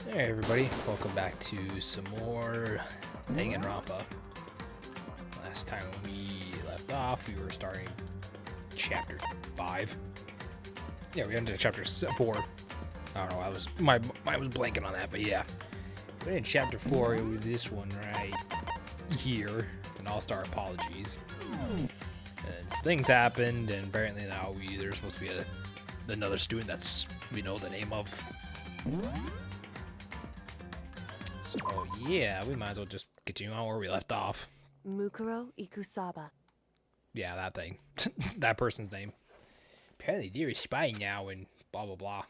Hey everybody, welcome back to some more Danganronpa. Last time we left off, we were starting chapter 5. Yeah, we ended chapter 4. I don't know, my mind was blanking on that, but yeah. We ended chapter 4 with this one right here, an all-star apologies. And some things happened, and apparently now there's supposed to be another student that's we know the name of. So yeah, we might as well just continue on where we left off. Mukuro Ikusaba. Yeah, that thing. That person's name. Apparently they're spying now and blah blah blah.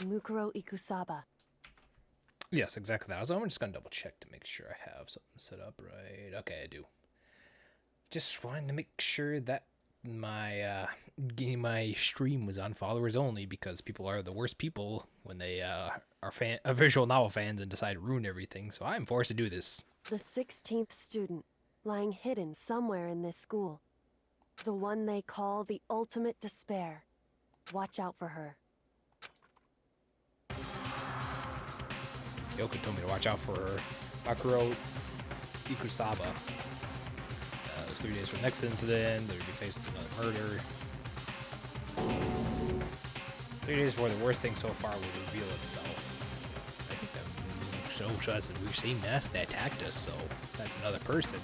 Mukuro Ikusaba. Yes, exactly that. I'm just gonna double check to make sure I have something set up right. Okay, I do. Just wanted to make sure that my stream was on followers only, because people are the worst people when they are visual novel fans and decide to ruin everything. So I'm forced to do this. The 16th student, lying hidden somewhere in this school. The one they call the ultimate despair. Watch out for her. Yoko told me to watch out for her. Mukuro Ikusaba. It was 3 days from the next incident. They would be faced with another murder. 3 days before the worst thing so far would reveal itself. I think that's the same mess that attacked us, so that's another person.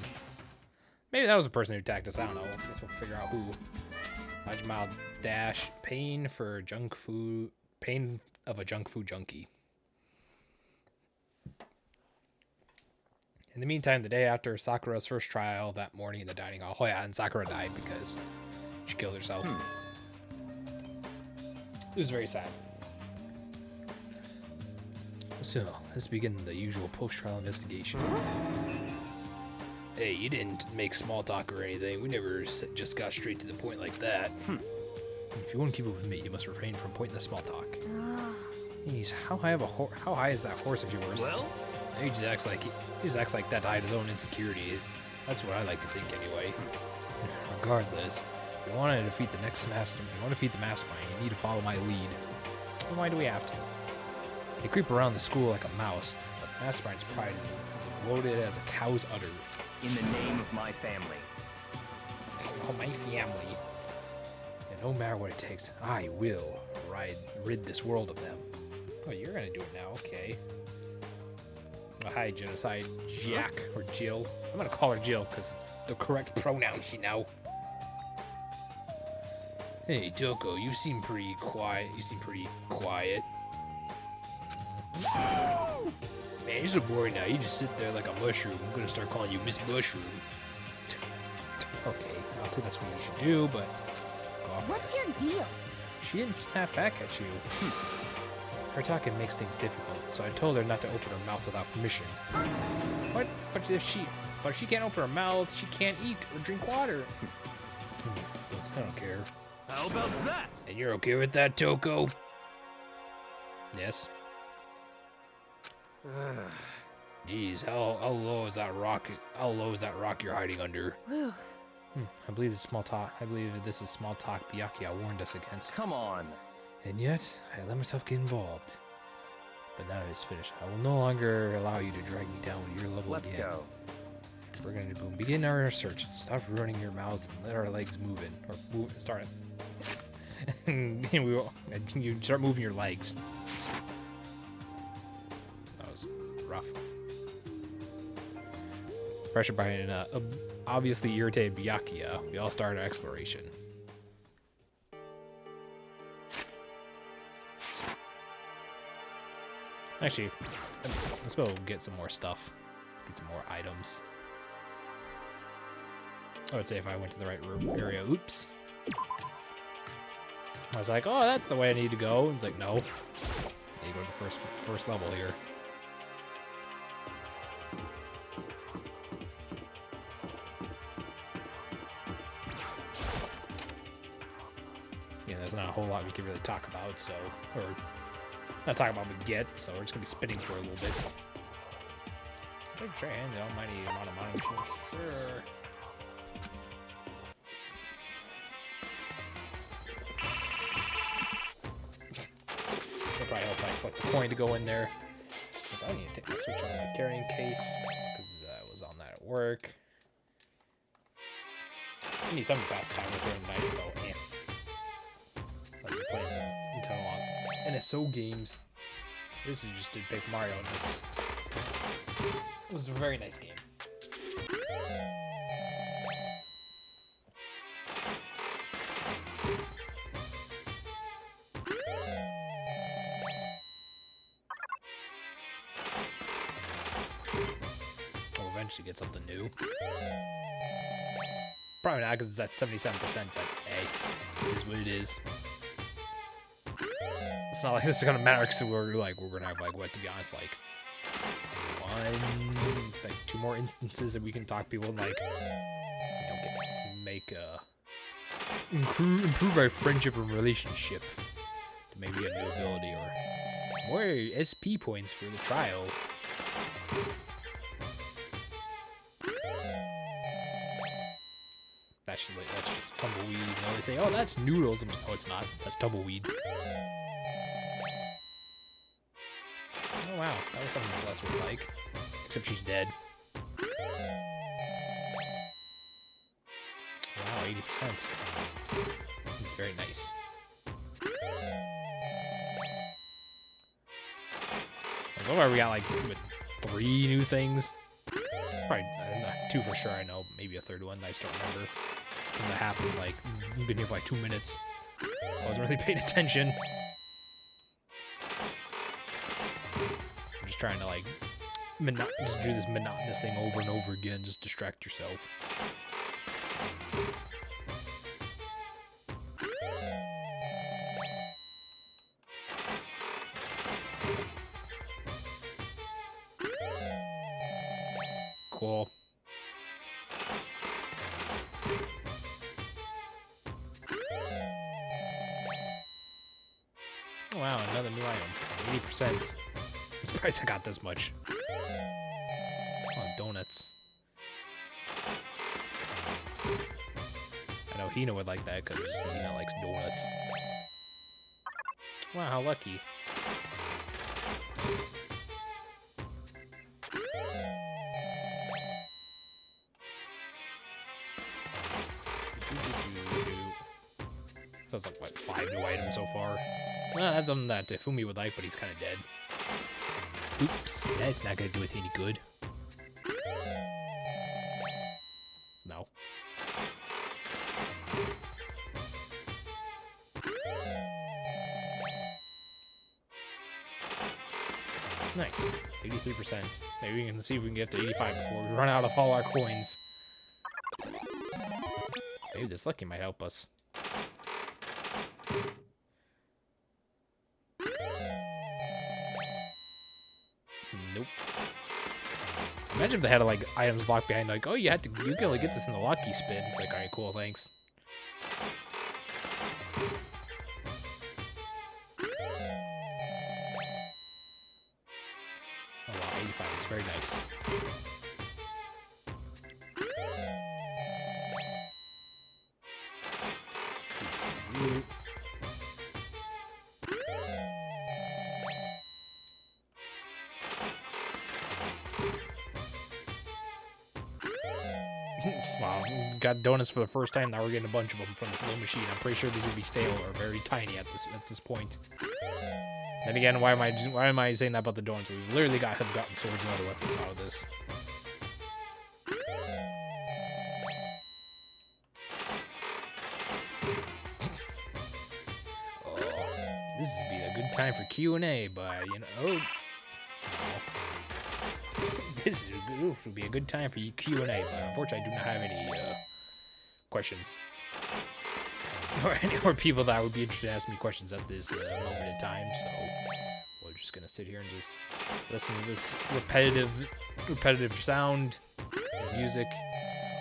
Maybe that was the person who attacked us. I don't know. I guess we'll figure out who. Majmal dash pain for junk food. Pain of a junk food junkie. In the meantime, the day after Sakura's first trial, that morning in the dining hall. Oh yeah, and Sakura died because she killed herself. It was very sad. So, let's begin the usual post-trial investigation. Hey, you didn't make small talk or anything. We never just got straight to the point like that. If you want to keep up with me, you must refrain from pointless small talk. Jeez, how high is that horse of yours? Well, he just acts like that to hide his own insecurities. That's what I like to think, anyway. Regardless, if you want to defeat the next mastermind, you need to follow my lead. And why do we have to? They creep around the school like a mouse, but the mastermind's pride is loaded as a cow's udder. In the name of my family. Oh, my family. And no matter what it takes, I will rid this world of them. Oh, you're gonna do it now, okay. Oh, hi, Genocide Jack, or Jill. I'm gonna call her Jill, because it's the correct pronoun, you know. Hey, Toko, you seem pretty quiet. Man, you're so boring now. You just sit there like a mushroom. I'm gonna start calling you Miss Mushroom. Okay, I don't think that's what you should do, but... What's your deal? She didn't snap back at you. Her talking makes things difficult, so I told her not to open her mouth without permission. What? But if she can't open her mouth, she can't eat or drink water. I don't care. How about that? And you're okay with that, Toko? Yes. Jeez, how low is that rock? How low is that rock you're hiding under? Whew. I believe this is small talk Byakuya warned us against. Come on. And yet, I let myself get involved. But now it is finished. I will no longer allow you to drag me down with your level again. Let's go. We're going to begin our search. Stop running your mouths and let our legs move in. Or move, start it. And you start moving your legs. That was rough. Pressure behind an obviously irritated Byakuya. We all start our exploration. Actually, let's go get some more stuff. Let's get some more items. I would say if I went to the right area. Oops. I was like, oh, that's the way I need to go. And it's like, no. I need to go to the first level here. Yeah, there's not a whole lot we can really talk about, so... Or... Not talking about we get, so we're just gonna be spinning for a little bit. Big train, the almighty amount of money machine. Sure. probably help if I select the coin to go in there. Because I need to take my Switch out of my carrying case, because I was on that at work. I need something to pass time with during the night, so I've been playing some Nintendo NSO games. This is just did Paper Mario, and it was a very nice game. I'll eventually get something new. Probably not, because it's at 77%, but hey, it is what it is. It's not like this is gonna matter, because we're gonna have, like, what, to be honest, like, two more instances that we can talk to people and, like, improve our friendship and relationship to maybe get a new ability or more SP points for the trial. That's just tumbleweed. You know, they say, oh, that's noodles. No, it's not. That's tumbleweed. Oh, wow. That was something Celeste would like. Except she's dead. Wow, 80%. Very nice. So far we got, like, 3 new things. Probably not 2 for sure, I know. Maybe a 3rd one. I just don't remember. When that happened, like, I've been here for like 2 minutes. I wasn't really paying attention. I'm just trying to, like, just do this monotonous thing over and over again. Just distract yourself. Cool. Oh, wow, another new item. 80%. I'm surprised I got this much. Oh, donuts. I know Hina would like that, because Hina likes donuts. Wow, how lucky. So it's like, what, 5 new items so far? That's something that Fumi would like, but he's kind of dead. Oops, that's not going to do us any good. No. Nice. 83%. Maybe we can see if we can get to 85 before we run out of all our coins. Maybe this lucky might help us. Nope. Imagine if they had like items locked behind, like, oh, you can only get this in the lucky spin. It's like, all right, cool, thanks. Oh wow, 85 is very nice. Wow, got donuts for the first time. Now we're getting a bunch of them from this little machine. I'm pretty sure these would be stale or very tiny at this point. Then again, why am I saying that about the donuts? We literally have gotten swords and other weapons out of this. Oh, this would be a good time for Q&A, but you know, no. This would be a good time for Q&A, but unfortunately I do not have any questions. Or people that would be interested in asking me questions at this moment in time, so we're just gonna sit here and just listen to this repetitive sound and music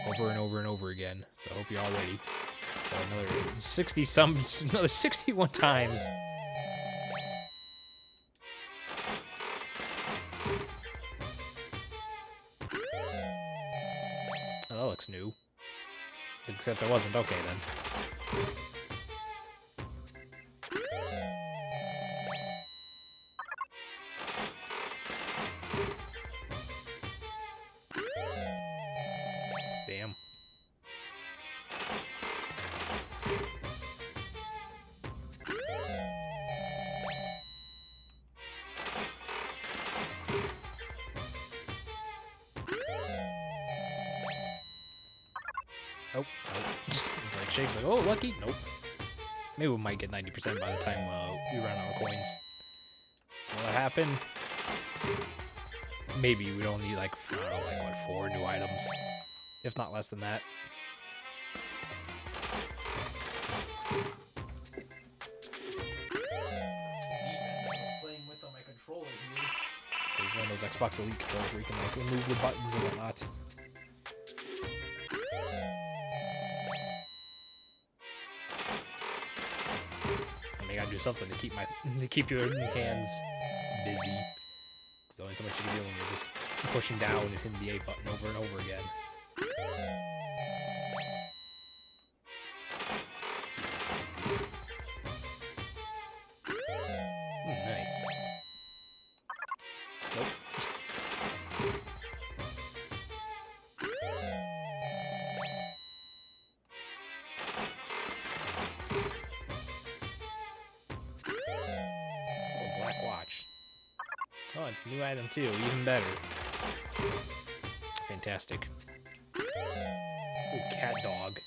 over and over and over again. So I hope you're all ready. So another 61 times. Oh, that looks new. Except it wasn't. Okay, then. Nope. It's like Shake's like, oh, lucky. Nope. Maybe we might get 90% by the time we run out of coins. Will that happen? Maybe we'd only need like, I don't know, like what, 4 new items, if not less than that. Playing with on my controller here. There's one of those Xbox Elite controllers where you can like remove the buttons and whatnot. I gotta do something to keep your hands busy. There's only so much you can do when you're just pushing down and hitting the A button over and over again. Nice. Nope. Oh, Black Watch. Oh, it's a new item too, even better. Fantastic. Ooh, cat dog.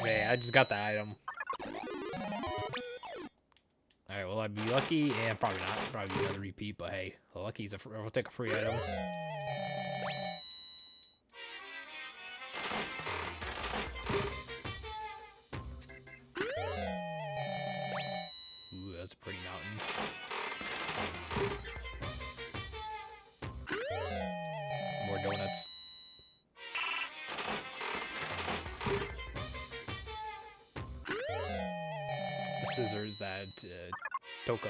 Yeah, I just got that item. Alright, will I be lucky? Yeah, probably not. Probably be another repeat, but hey, lucky's we'll take a free item. Ooh, that's a pretty mountain. More donuts. The scissors that Toko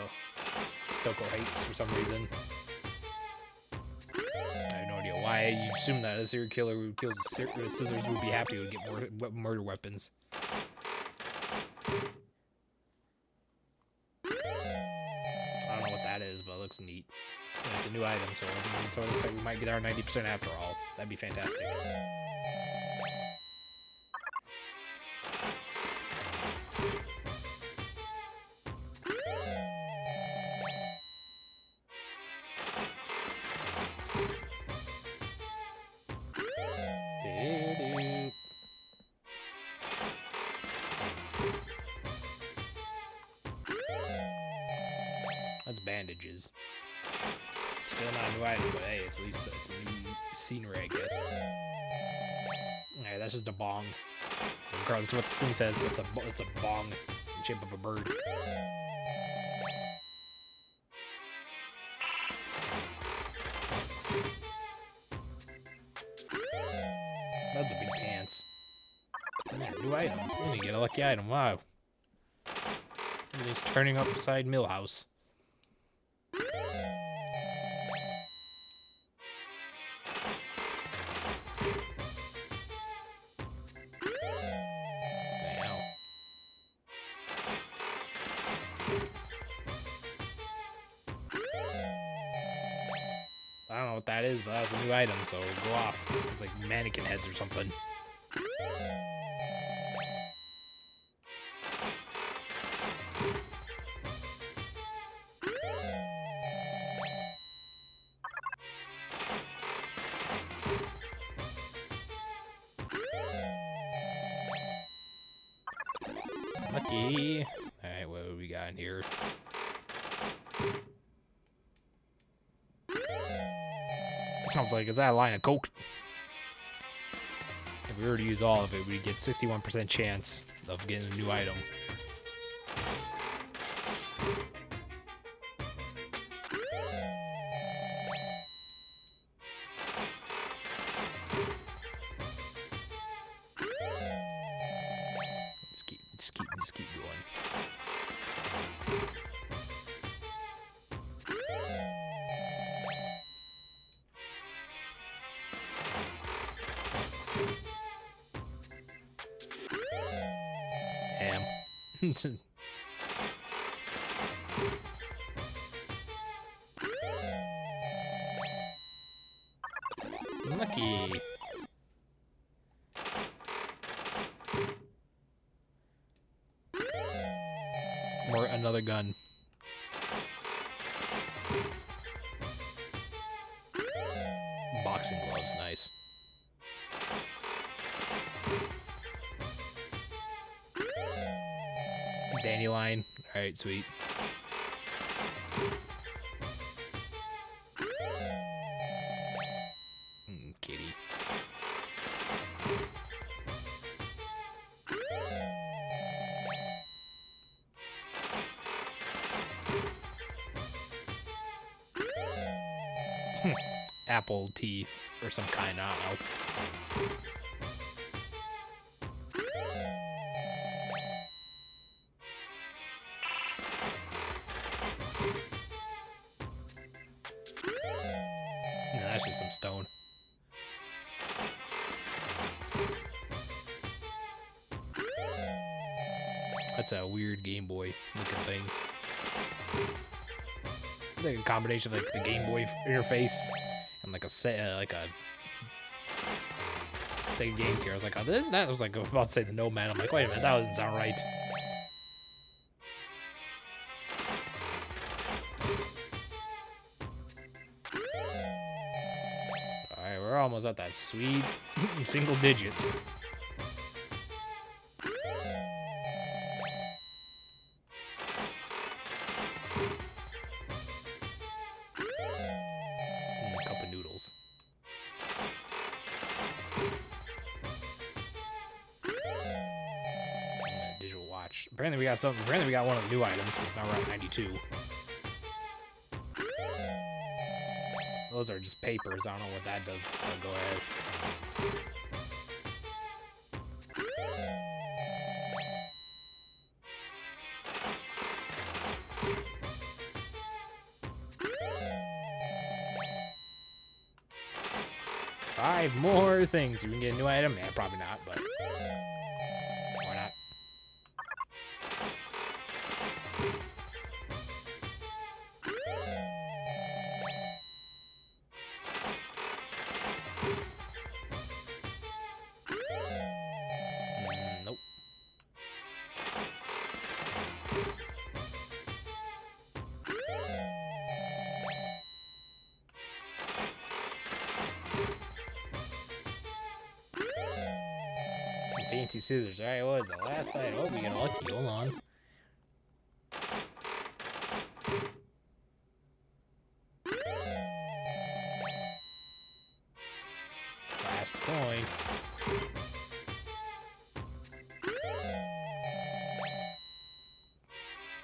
hates for some reason. I have no idea why. You assume that a serial killer who kills with scissors would be happy to get more murder weapons. I don't know what that is, but it looks neat. And it's a new item, so it looks like we might get our 90% after all. That'd be fantastic. That's bandages. It's still not a new item, but hey, it's at least it's a new scenery, I guess. Yeah, that's just a bong. Regardless of what this thing says, it's a bong in the shape of a bird. That's a big pants. And there, new items. Then you get a lucky item. Wow. Everything's turning upside Millhouse. I don't know what that is, but that was a new item, so go off. It's like mannequin heads or something. Lucky. Alright, what do we got in here? Sounds like, is that a line of coke? If we were to use all of it, we'd get 61% chance of getting a new item. Just keep going. Damn. Lucky. Another gun. Boxing gloves, nice. Dandelion. Alright, sweet. Kitty. Apple tea or some kind, I don't know. No, that's just some stone. That's a weird Game Boy looking thing. Like a combination of like the Game Boy interface and like a set, like a Sega Game Gear. I was like, oh, this is that. I was like about to say the Nomad. I'm like, wait a minute, that doesn't sound right. All right, we're almost at that sweet single digit. Cup of noodles. Digital watch. Apparently we got something. Apparently we got one of the new items. Because now we're at 92. Those are just papers. I don't know what that does. I'll go ahead. 5 more things. You can get a new item? Yeah, probably not, but why not? Nope. Fancy scissors. Alright, what was the last item? Oh, we got lucky. Hold on. Last coin.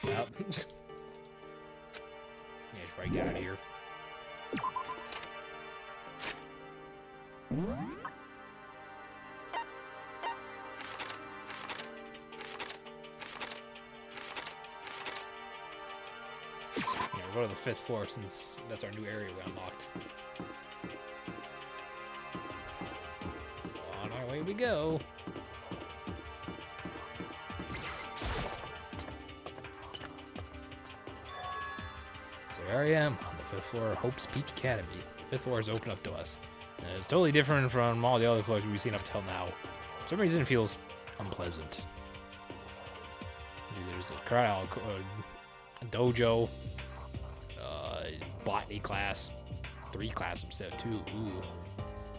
Well. Yeah, just probably get out of here. Go to the 5th floor since that's our new area we unlocked. On our way we go. So here I am on the 5th floor of Hope's Peak Academy. The 5th floor is open up to us. And it's totally different from all the other floors we've seen up till now. For some reason it feels unpleasant. There's a crowd, a dojo, botany class, 3 class instead of 2. Ooh,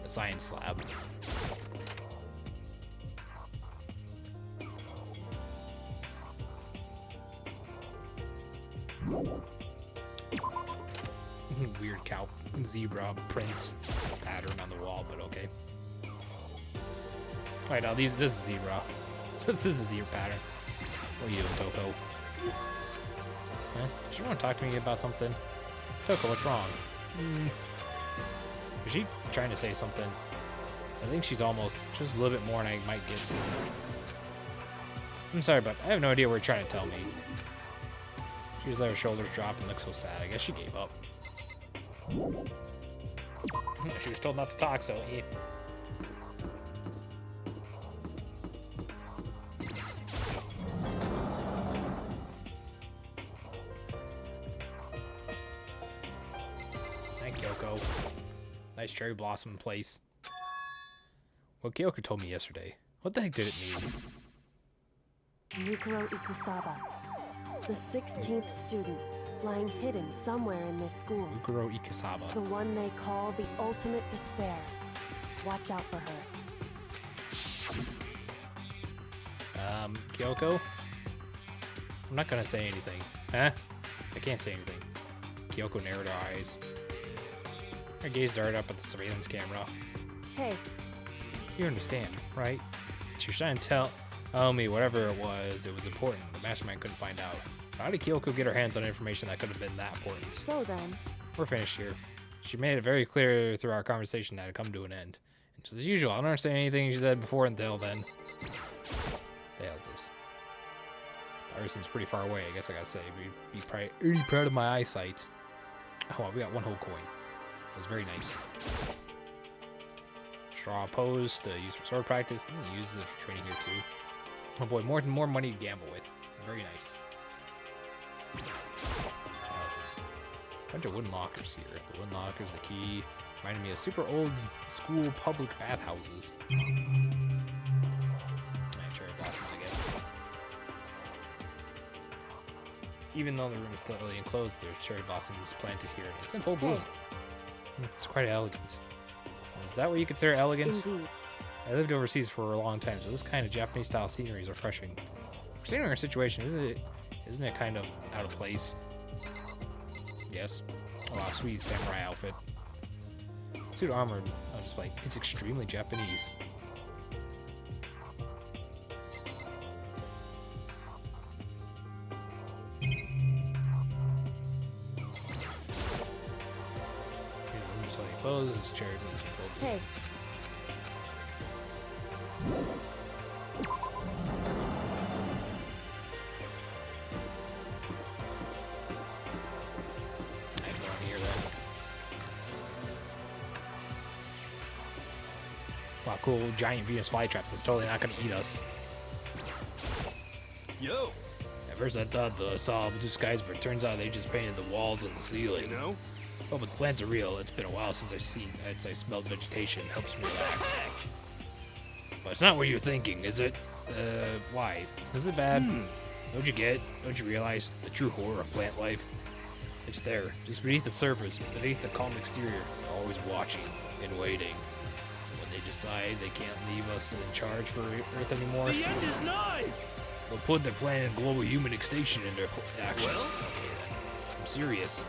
a science lab. Weird cow zebra print pattern on the wall, but okay. Wait, no, this is zebra. This is a zebra pattern. What are you doing, Toko? Huh? She want to talk to me about something? Toko, what's wrong? Is she trying to say something? I think she's almost just a little bit more and I might get. I'm sorry, but I have no idea what you're trying to tell me. She just let her shoulders drop and looked so sad. I guess she gave up. She was told not to talk, so eh. Kyoko. Nice cherry blossom place. What Kyoko told me yesterday. What the heck did it mean? Mukuro Ikusaba. The 16th student, lying hidden somewhere in this school. Mukuro Ikusaba. The one they call the ultimate despair. Watch out for her. Kyoko? I'm not gonna say anything. Huh? I can't say anything. Kyoko narrowed her eyes. Her gaze darted up at the surveillance camera. Hey, You understand, right? She was trying to tell me whatever it was important. The mastermind couldn't find out. How did Kyoko get her hands on information that could have been that important? so then, We're finished here. She made it very clear through our conversation that it had come to an end. And just as usual, I don't understand anything she said before until then. The hell's this? Power seems pretty far away, I guess I gotta say. Be pretty proud of my eyesight. Oh, well, we got one whole coin. That was very nice. Straw pose to use for sword practice. I think you use this for training here too. Oh boy, more money to gamble with. Very nice. What else is this? Bunch of wooden lockers here. The wooden lockers, the key. Reminded me of super old school public bathhouses. Cherry blossoms, I guess. Even though the room is totally enclosed, there's cherry blossoms planted here. It's in full bloom. It's quite elegant. Is that what you consider elegant? indeed. I lived overseas for a long time, so this kind of Japanese-style scenery is refreshing. Considering our situation, isn't it kind of out of place? Yes. Oh, wow, sweet samurai outfit. Suit armor on display. It's extremely Japanese. Clothes, cherry blooms and gold. Hey, I have no idea then. Wow, cool giant Venus flytraps. It's totally not gonna eat us. Yo, At first I thought the saw blue skies, but it turns out they just painted the walls and the ceiling. you know? Oh, but the plants are real. It's been a while since I smelled vegetation. Helps me relax. But it's not what you're thinking, is it? Why? Is it bad? Don't you get? Don't you realize the true horror of plant life? It's there, just beneath the surface, beneath the calm exterior, always watching and waiting. When they decide they can't leave us in charge for Earth anymore, The end is nigh! they'll put their plan global human extinction into action. Well? Okay then. I'm serious.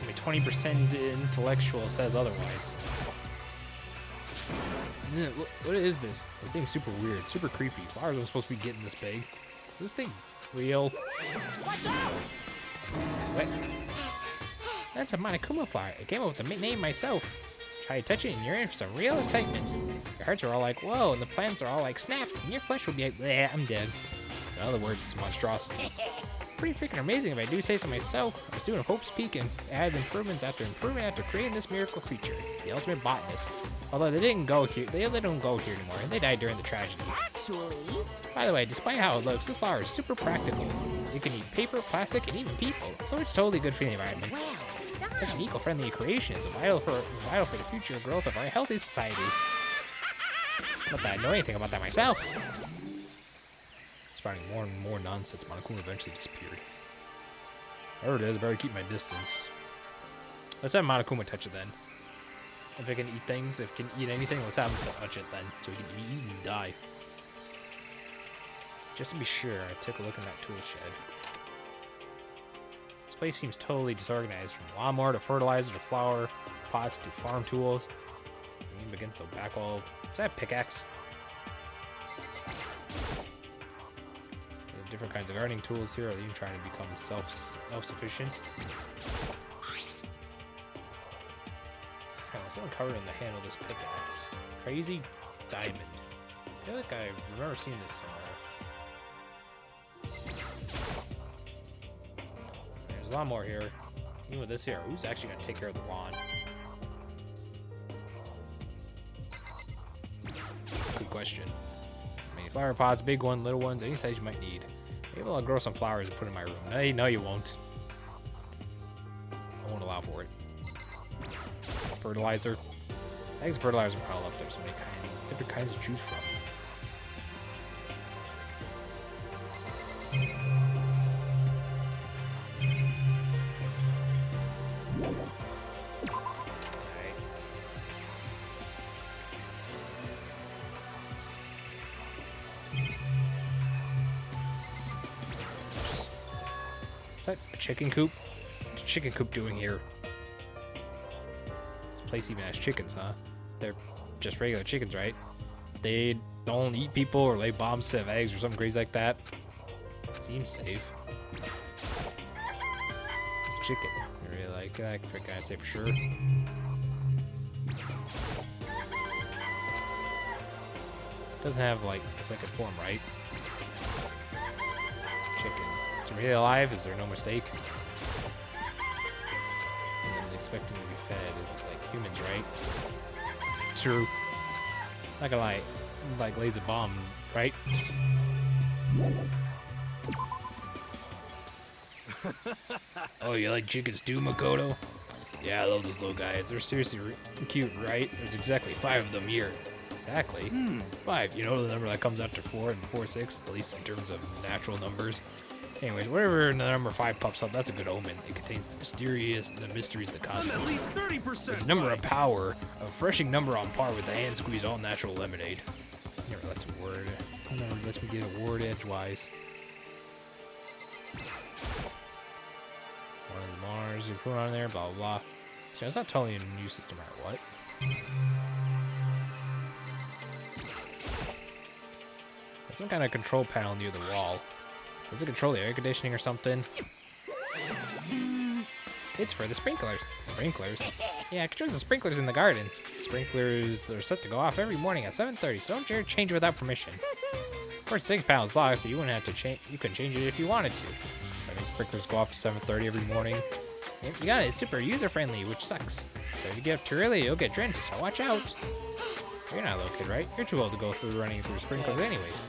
I mean, 20% intellectual says otherwise. Yeah, what is this? The thing's super weird, super creepy. Flowers aren't supposed to be getting this big. Is this thing real? Watch out! What? That's a Monokuma flower. I came up with the name myself. Try to touch it and you're in for some real excitement. Your hearts are all like, whoa, and the plants are all like, snap, and your flesh will be like, bleh, I'm dead. In other words, it's a monstrosity. Pretty freaking amazing if I do say so myself. A student of Hope's Peak and added improvement after creating this miracle creature, the ultimate botanist. Although they don't go here anymore, and they died during the tragedy. Actually, By the way, despite how it looks, this flower is super practical. It can eat paper, plastic, and even people, so it's totally good for the environment. wow. Such an eco-friendly creation is vital for the future growth of our healthy society. Not that I know anything about that myself. Spouting more and more nonsense, Monokuma eventually disappeared. There it is, I better keep my distance. Let's have Monokuma touch it then. If it can eat things, if it can eat anything, let's have him touch it then, so it can be eaten and die. Just to be sure, I took a look in that tool shed. This place seems totally disorganized, from lawnmower to fertilizer to flower pots to farm tools. Aim against the back wall. Is that a pickaxe? Different kinds of gardening tools here. Are they even trying to become self-sufficient? Something covered in the handle of this pickaxe. Crazy diamond. I feel like I remember seeing this somewhere. There's a lot more here. Even with this here, who's actually going to take care of the lawn? Good question. Many flower pots, big one, little ones, any size you might need. Maybe I'll grow some flowers and put in my room. No, you won't. I won't allow for it. Fertilizer. Bags of fertilizer are piled up there. So many different kinds to choose from. Alright. Is that a chicken coop? What's a chicken coop doing here? This place even has chickens, huh? They're just regular chickens, right? They don't eat people or lay bombs to have eggs or something crazy like that. Seems safe. It's a chicken. I really like that. I can't say for sure. Doesn't have like a second form, right? Chicken. Is it really alive? Is there no mistake? And then expecting to be fed is like humans, right? True. Not gonna lie, like lays a bomb, right? Oh, you like chickens too, Makoto? Yeah, I love those little guys. They're seriously cute, right? There's exactly 5 of them here. Exactly. 5. You know the number that comes after 4 and 4, 6, at least in terms of natural numbers. Anyways, whenever the number 5 pops up, that's a good omen. It contains the mysteries of the cosmos. I'm at least 30%. It's a number of power, a refreshing number on par with the hand squeeze all natural lemonade. Never lets a word. Never lets me get a word edgewise. One of the Mars you put on there, blah blah blah. So it's not totally in use no matter what. There's some kind of control panel near the wall. Does it control the air conditioning or something? It's for the sprinklers. Sprinklers? Yeah, it controls the sprinklers in the garden. Sprinklers are set to go off every morning at 7:30, so don't dare change without permission. Of course, 6 pounds long, so you wouldn't have to change. You can change it if you wanted to. I mean, sprinklers go off at 7:30 every morning. You got it. It's super user-friendly, which sucks. So if you get up too early, you'll get drenched. So watch out. You're not a little kid, right? You're too old to go through running through sprinklers, anyways.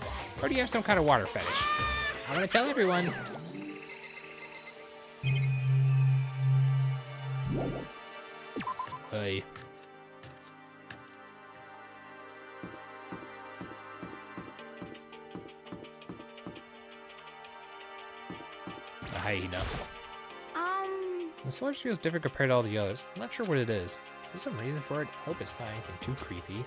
Or do you have some kind of water fetish? I'm gonna tell everyone. Hey. Hyena. This floor feels different compared to all the others. I'm not sure what it is. There's some reason for it. I hope it's not anything too creepy.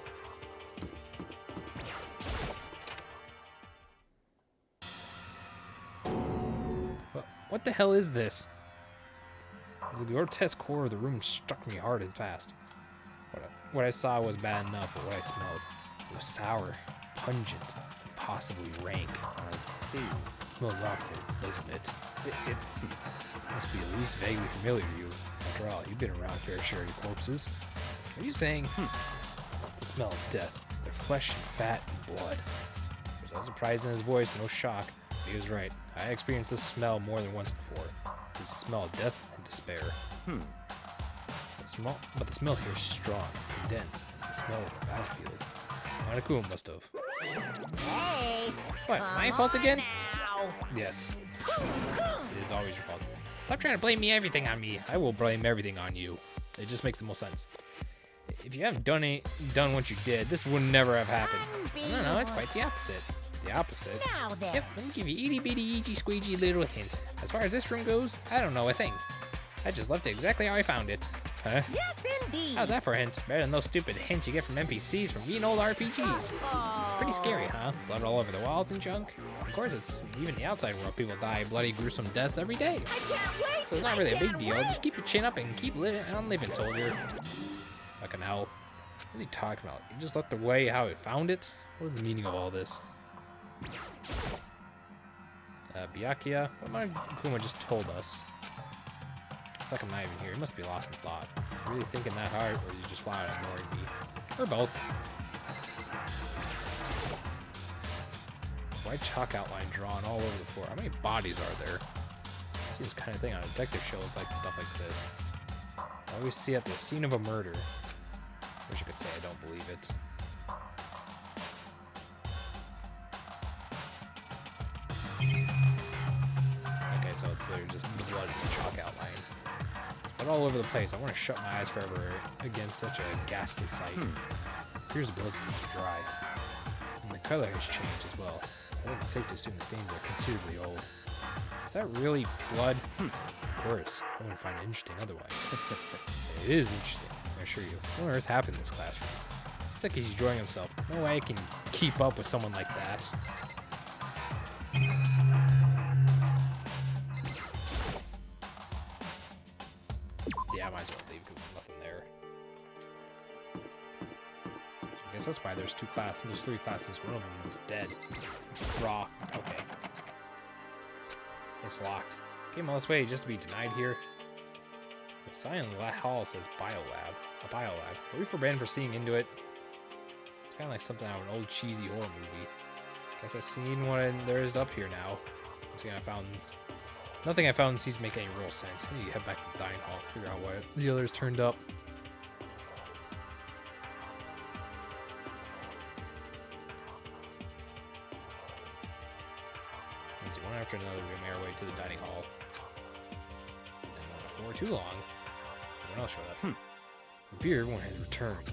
What the hell is this? The grotesque core of the room struck me hard and fast. What I saw was bad enough, but what I smelled, it was sour, pungent, and possibly rank. I see. It smells awful, doesn't it? It must be at least vaguely familiar to you. After all, you've been around a fair share of corpses. Are you saying, the smell of death, their flesh and fat and blood? There's no surprise in his voice, no shock. He was right. I experienced this smell more than once before. It's the smell of death and despair. But the smell here is strong, condensed. It's the smell of a battlefield. Monokuma must have. Hey! What, my fault again? Yes. It is always your fault. Stop trying to blame everything on me. I will blame everything on you. It just makes the most sense. If you haven't done what you did, this would never have happened. No, it's quite the opposite. The opposite? Now then. Yep, let me give you itty bitty eegy squeegee little hint. As far as this room goes, I don't know a thing. I just left it exactly how I found it. Huh? Yes, indeed. How's that for a hint? Better than those stupid hints you get from NPCs from mean old RPGs. Pretty scary, huh? Blood all over the walls and junk. Of course, it's even the outside world. People die bloody, gruesome deaths every day. I can't wait. So it's not really a big deal. Just keep your chin up and keep on living, soldier. Fucking hell. What's he talking about? You just left away how he found it? What is the meaning of all this? Byakuya? What Monokuma just told us. It's like I'm not even here. He must be lost in thought. Really thinking that hard, or is he just flat out ignoring me? Or both. White chalk outline drawn all over the floor. How many bodies are there? See this kind of thing on detective shows like stuff like this. I always see at the scene of a murder. Wish I could say I don't believe it. Okay, so it's literally just blood and chalk outline. But all over the place. I want to shut my eyes forever against such a ghastly sight. Here's the blood stains to dry. And the color has changed as well. I think it's safe to assume the stains are considerably old. Is that really blood? Of course. I wouldn't find it interesting otherwise. It is interesting, I assure you. What on earth happened in this classroom? It's like he's enjoying himself. No way I can keep up with someone like that. Yeah, I might as well leave because there's nothing there. I guess that's why there's 3 classes. One of them is dead. Raw. Okay. It's locked. Came all this way just to be denied here. The sign on the hall says biolab. A biolab. Are we forbidden for seeing into it? It's kind of like something out of an old cheesy horror movie. Guess I've seen what there is up here now. Once again, nothing I found seems to make any real sense. I need to head back to the dining hall, figure out what the others turned up. Let's see, one after another, we make our way to the dining hall. And before too long, everyone else showed up. It appears everyone has returned.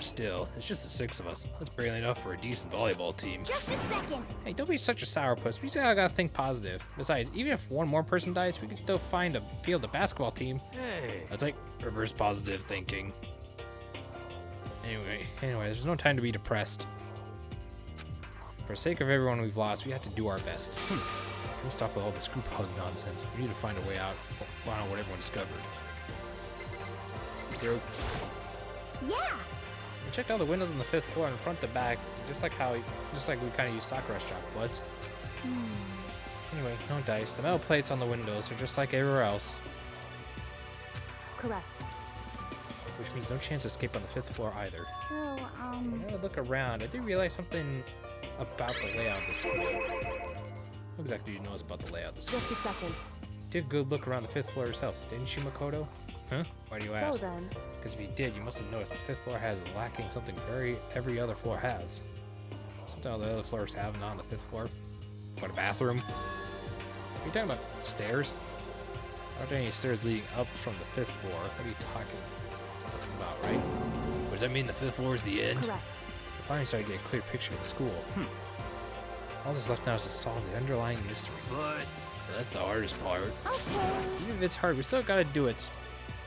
Still, it's just the 6 of us. That's barely enough for a decent volleyball team. Just a second. Hey, don't be such a sourpuss. We still gotta think positive. Besides, even if one more person dies, we can still find a field of basketball team. Hey. That's like reverse positive thinking. Anyway, there's no time to be depressed. For the sake of everyone we've lost, we have to do our best. Can we stop with all this group hug nonsense? We need to find a way out. Find out what everyone discovered. Through. Yeah. We checked all the windows on the 5th floor and front to back, just like we kind of use Sakura's chalkboards. Anyway, no dice. The metal plates on the windows are just like everywhere else, Correct. which means no chance to escape on the 5th floor either. So, When I look around, I did realize something about the layout of the school. What exactly did you notice about the layout of the school? Just a second. Did a good look around the 5th floor yourself, didn't you, Makoto? Huh? Why do you ask? So then, Because if you did, you must have noticed the 5th floor has lacking something every other floor has. Something all the other floors have, not on the 5th floor. What, a bathroom? Are you talking about stairs? Aren't there any stairs leading up from the 5th floor? What are you talking about, right? Does that mean the 5th floor is the end? correct. I finally started to get a clear picture of the school. All that's left now is to solve the underlying mystery. But That's the hardest part. okay. Even if it's hard, we still gotta do it.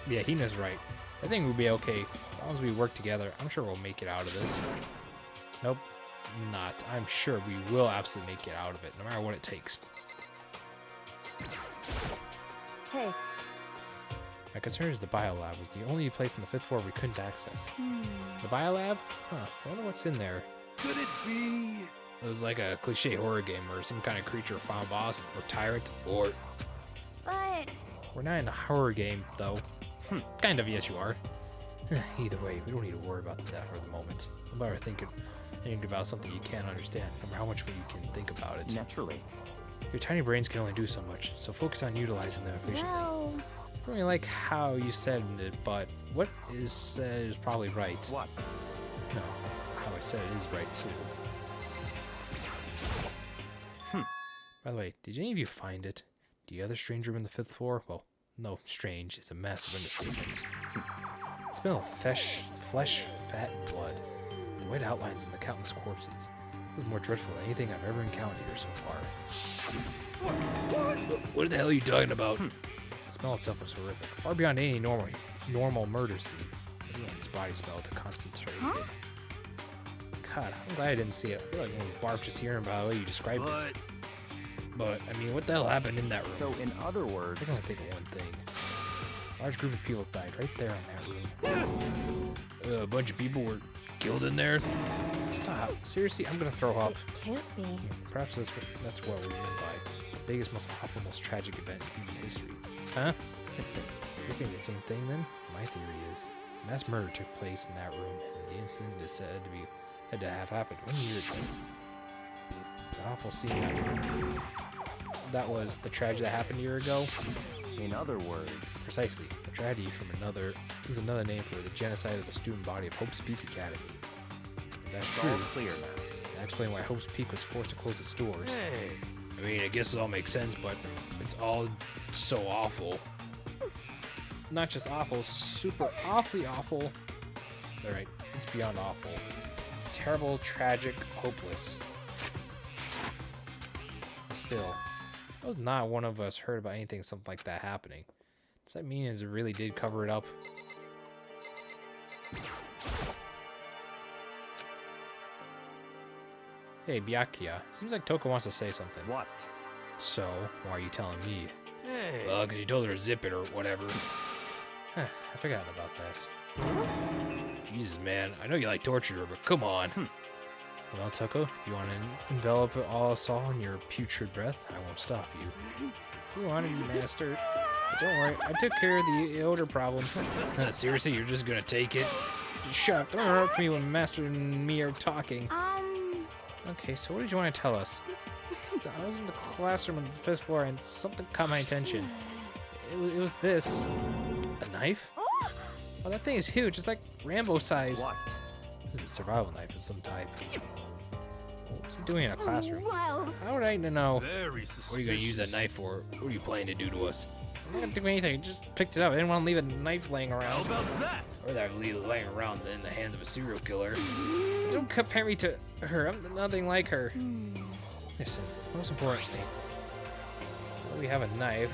Yeah, Hina's right. I think we'll be okay. As long as we work together, I'm sure we'll make it out of this. Nope, not. I'm sure we will absolutely make it out of it, no matter what it takes. Hey, My concern is the biolab was the only place on the 5th floor we couldn't access. The biolab? Huh, I wonder what's in there. could it be? It was like a cliche horror game or some kind of creature, final boss, or tyrant, or... But We're not in a horror game, though. Kind of, yes you are. Either way, we don't need to worry about that for the moment. I'm better thinking about something you can't understand, no matter how much you can think about it. Naturally. Your tiny brains can only do so much, so focus on utilizing them efficiently. well, I don't really like how you said it, but what is said is probably right. What? No, how I said it is right too. By the way, did any of you find it? The other strange room on the 5th floor? Well, no, strange. It's a massive understatement. It smell of flesh, fat, and blood. The white outlines and the countless corpses. It was more dreadful than anything I've ever encountered here so far. What the hell are you talking about? The smell itself was horrific, far beyond any normal murder scene. Everyone's body smelled concentrated. God, I'm glad I didn't see it. I feel like when Barb just hearing about the way you described it. But, I mean, what the hell happened in that room? So in other words, I can only think of one thing. A large group of people died right there in that room. A bunch of people were killed in there. Stop. Seriously, I'm gonna throw up. it can't be. Perhaps that's what we mean by the biggest, most awful, most tragic event in human history. Huh? You think the same thing then? My theory is mass murder took place in that room, and the incident is said to had to have happened 1 year ago. The awful scene that was the tragedy that happened a year ago. in other words, Precisely. The tragedy is another name for the genocide of the student body of Hope's Peak Academy. If that's it's true, all clear now. that explains why Hope's Peak was forced to close its doors. I mean, I guess it all makes sense, but it's all so awful. Not just awful, super awfully awful. Alright, it's beyond awful. It's terrible, tragic, hopeless. Still, was not one of us heard about anything something like that happening. Does that mean it really did cover it up? Hey, Byakuya. Seems like Toko wants to say something. What? So, why are you telling me? Hey. Well, because you told her to zip it or whatever. I forgot about that. Jesus, man. I know you like torture her, but come on. Well, Toko, if you want to envelop us all in your putrid breath, I won't stop you. You wanted me, master. But don't worry, I took care of the odor problem. Seriously, you're just gonna take it? Shut up, don't interrupt me when Master and me are talking. Okay, so what did you want to tell us? I was in the classroom on the 5th floor and something caught my attention. It was this. A knife? Oh, that thing is huge. It's like Rambo size. What? This is a survival knife of some type. What's he doing in a classroom? Well, How would I know? Very What are you going to use that suspicious. knife for? What are you planning to do to us? I'm not going to do anything. I just picked it up. I didn't want to leave a knife laying How around. about that? Or that I would leave it laying around in the hands of a serial killer. Don't compare me to her. I'm nothing like her. Listen, most importantly, we have a knife.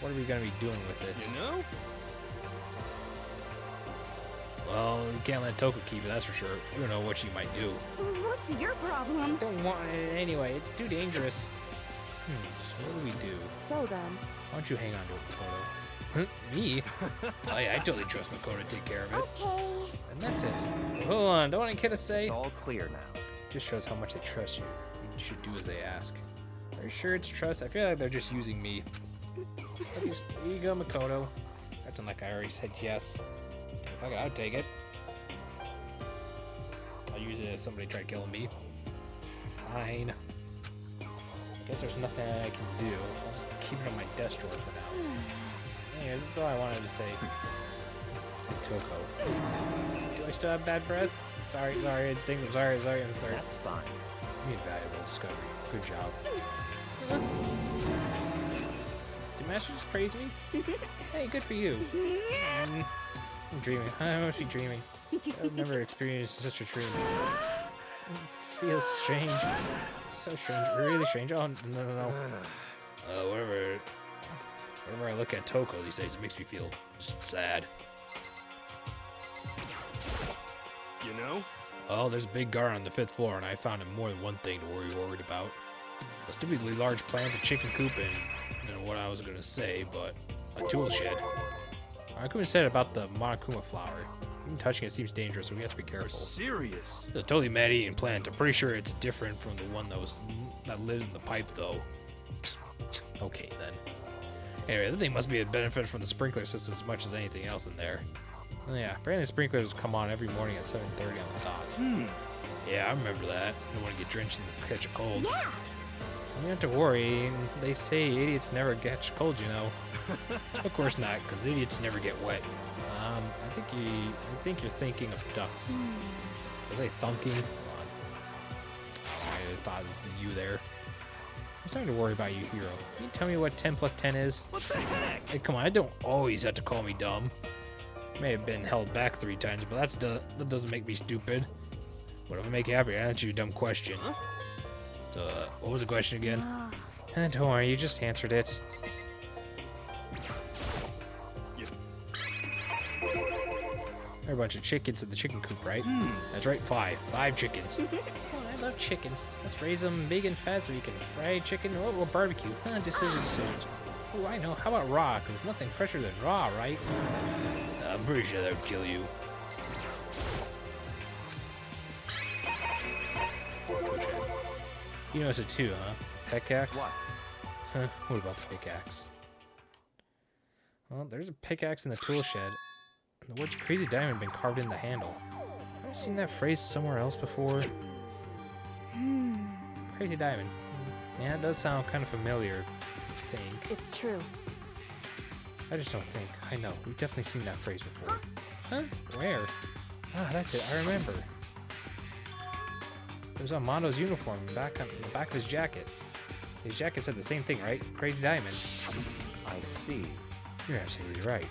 What are we going to be doing with it? You know? Well, we can't let Toko keep it, that's for sure. We don't know what she might do. what's your problem? Don't want it anyway. It's too dangerous. So what do we do? So then, Why don't you hang on to it, Makoto? Huh? Me? Oh yeah, I totally trust Makoto to take care of it. Okay. And that's it. Hold on, don't want a kid to say. It's all clear now. Just shows how much they trust you. You should do as they ask. Are you sure it's trust? I feel like they're just using me. Here you go, Makoto. Acting like I already said yes. If I could, I'd take it. I'll use it if somebody tried killing me. Fine. I guess there's nothing I can do. I'll just keep it on my desk drawer for now. Anyways, that's all I wanted to say. Toko. Do I still have bad breath? Sorry, it stings. I'm sorry. That's fine. You invaluable discovery. Good job. Did Master just praise me? Hey, good for you. I'm dreaming. I must be dreaming. I've never experienced such a dream. It feels strange. So strange. Really strange. Oh, no. Whenever I look at Toko these days, it makes me feel just sad. You know? Well, there's a big guard on the 5th floor, and I found him more than one thing to worried about. A stupidly large plant, a chicken coop, and what I was gonna say, but a tool shed. I couldn't say it about the Monokuma flower. Even touching it seems dangerous, so we have to be You're careful. serious. It's a totally mad-eating plant. I'm pretty sure it's different from the one that lives in the pipe, though. Okay, then. Anyway, the thing must be a benefit from the sprinkler system as much as anything else in there. Oh, yeah, apparently sprinklers come on every morning at 7:30 on the dot. Yeah, I remember that. I don't want to get drenched and catch a cold. Yeah. You don't have to worry. They say idiots never catch cold, you know. Of course not, because idiots never get wet. I think you're thinking of ducks. Was I thunking? Hold on. I thought it was you there. I'm starting to worry about you, Hero. Can you tell me what 10 plus 10 is? What the heck? Hey, come on, I don't always have to call me dumb. May have been held back 3 times, but that doesn't make me stupid. What if I make you happy? I answer your dumb question. What was the question again? Don't worry, you just answered it. There are a bunch of chickens in the chicken coop, right? That's right, 5. 5 chickens. Oh, I love chickens. Let's raise them big and fat so we can fry chicken or barbecue. Decisions. Oh, I know. How about raw? Because nothing fresher than raw, right? I'm pretty sure that would kill you. You notice it too, huh? Pickaxe? What? Huh? What about the pickaxe? Well, there's a pickaxe in the tool shed. The words Crazy Diamond been carved in the handle. Have I seen that phrase somewhere else before? Crazy Diamond. Yeah, it does sound kind of familiar, I think. it's true. I just don't think. I know. We've definitely seen that phrase before. Huh? Where? Ah, that's it. I remember. It was on Mondo's uniform on the back of his jacket. His jacket said the same thing, right? Crazy Diamond. I see. You're absolutely right.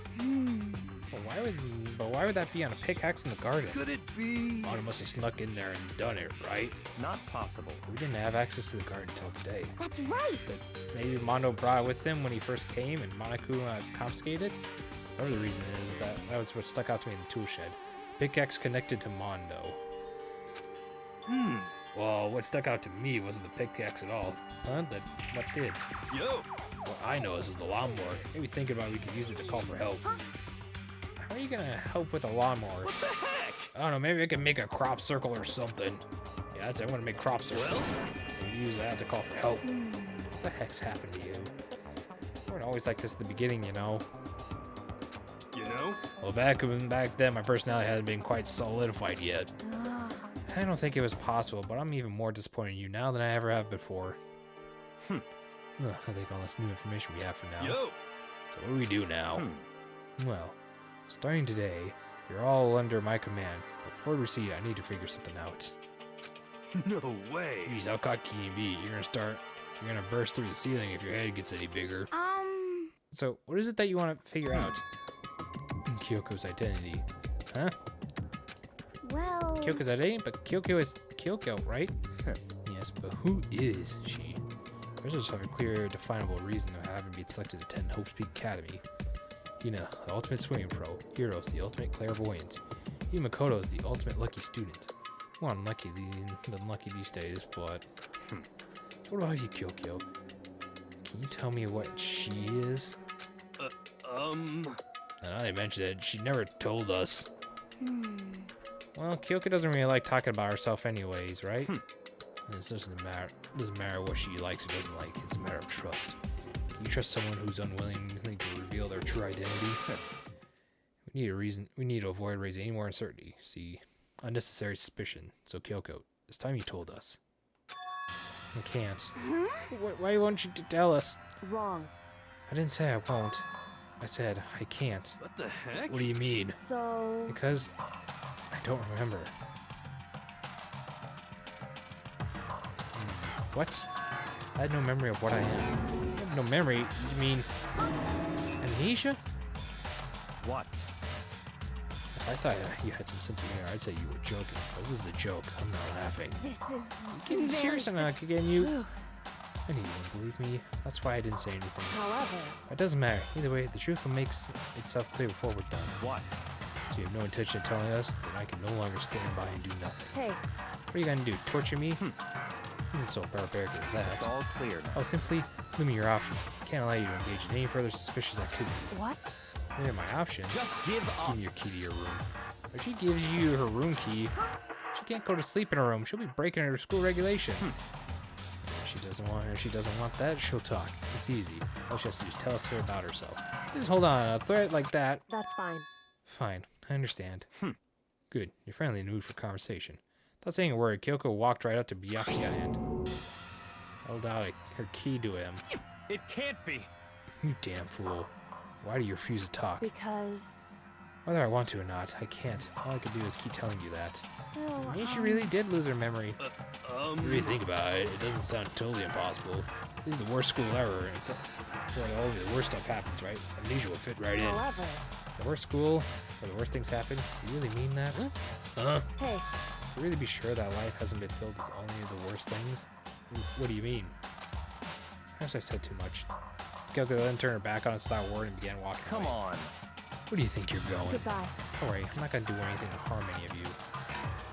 But why would that be on a pickaxe in the garden? Could it be? Mondo must have snuck in there and done it, right? Not possible. We didn't have access to the garden until today. That's right. But maybe Mondo brought it with him when he first came and Monaku confiscated it? Whatever the reason is, that was what stuck out to me in the tool shed. Pickaxe connected to Mondo. Well, what stuck out to me wasn't the pickaxe at all. Huh? What did? Yo! What I know is the lawnmower. Maybe thinking about we could use it to call for help. How are you gonna help with a lawnmower? What the heck? I don't know, maybe I can make a crop circle or something. Yeah, that's it. I want to make crop circles. We'll use that to call for help. What the heck's happened to you? You weren't always like this at the beginning, you know? You know? Well, back then, my personality hadn't been quite solidified yet. I don't think it was possible, but I'm even more disappointed in you now than I ever have before. I think all this new information we have for now. Yo! So what do we do now? Well, starting today, you're all under my command. But before we proceed, I need to figure something out. No way! Jeez, how cocky can you be? You're gonna burst through the ceiling if your head gets any bigger. So, what is it that you want to figure out? Kyoko's identity. Huh? Well... Kyoko's identity? But Kyoko is Kyoko, right? Yes, but who is she? There's just have a clear, definable reason of having been selected to attend Hope's Peak Academy. Hina, the ultimate swimming pro. Heroes, the ultimate clairvoyant. Even Makoto is the ultimate lucky student. More unlucky than lucky these days, but... So what about you, Kyoko? Can you tell me what she is? Now they mentioned it, she never told us. Well, Kyoko doesn't really like talking about herself anyways, right? It doesn't matter what she likes or doesn't like, it's a matter of trust. Can you trust someone who's unwilling to reveal their true identity? We need to avoid raising any more uncertainty. See, unnecessary suspicion. So Kyoko, it's time you told us. I can't. Why won't you tell us? Wrong. I didn't say I won't. I said I can't. What the heck? What do you mean? So... Because I don't remember. What? I had no memory of what I am. You have no memory? You mean amnesia? What? If I thought you had some sense of humor, I'd say you were joking. But this is a joke. I'm not laughing. This is Getting very serious enough again, you. I need you to believe me. That's why I didn't say anything. However... It doesn't matter. Either way, the truth will make itself clear before we're done. What? So you have no intention of telling us, then I can no longer stand by and do nothing. Hey, What are you gonna do? Torture me? It's so barbaric as It's that. all clear now. I'll simply limit your options. I can't allow you to engage in any further suspicious activity. what? Limit my options? Just give up. Give me your key to your room. If she gives you her room key, she can't go to sleep in her room. She'll be breaking her school regulation. If she doesn't want that, she'll talk. It's easy. All she has to do is tell us about herself. Just hold on. A threat like that. That's fine. Fine. I understand. Good. You're finally in the mood for conversation. Without saying a word, Kyoko walked right up to Byakuya and held out her key to him. It can't be. You damn fool. Why do you refuse to talk? Because... Whether I want to or not, I can't. All I can do is keep telling you that. so... Maybe she really did lose her memory. If you really think about it, it doesn't sound totally impossible. This is the worst school ever, and it's where all the worst stuff happens, right? Amnesia will fit right in. However... The worst school, where the worst things happen? You really mean that? Huh? Hey, You really be sure that life hasn't been filled with only the worst things? What do you mean? Perhaps I've said too much. Kyoko then turned her back on us without a word and began walking Come away. on. Where do you think you're going? goodbye. Don't worry, I'm not gonna do anything to harm any of you.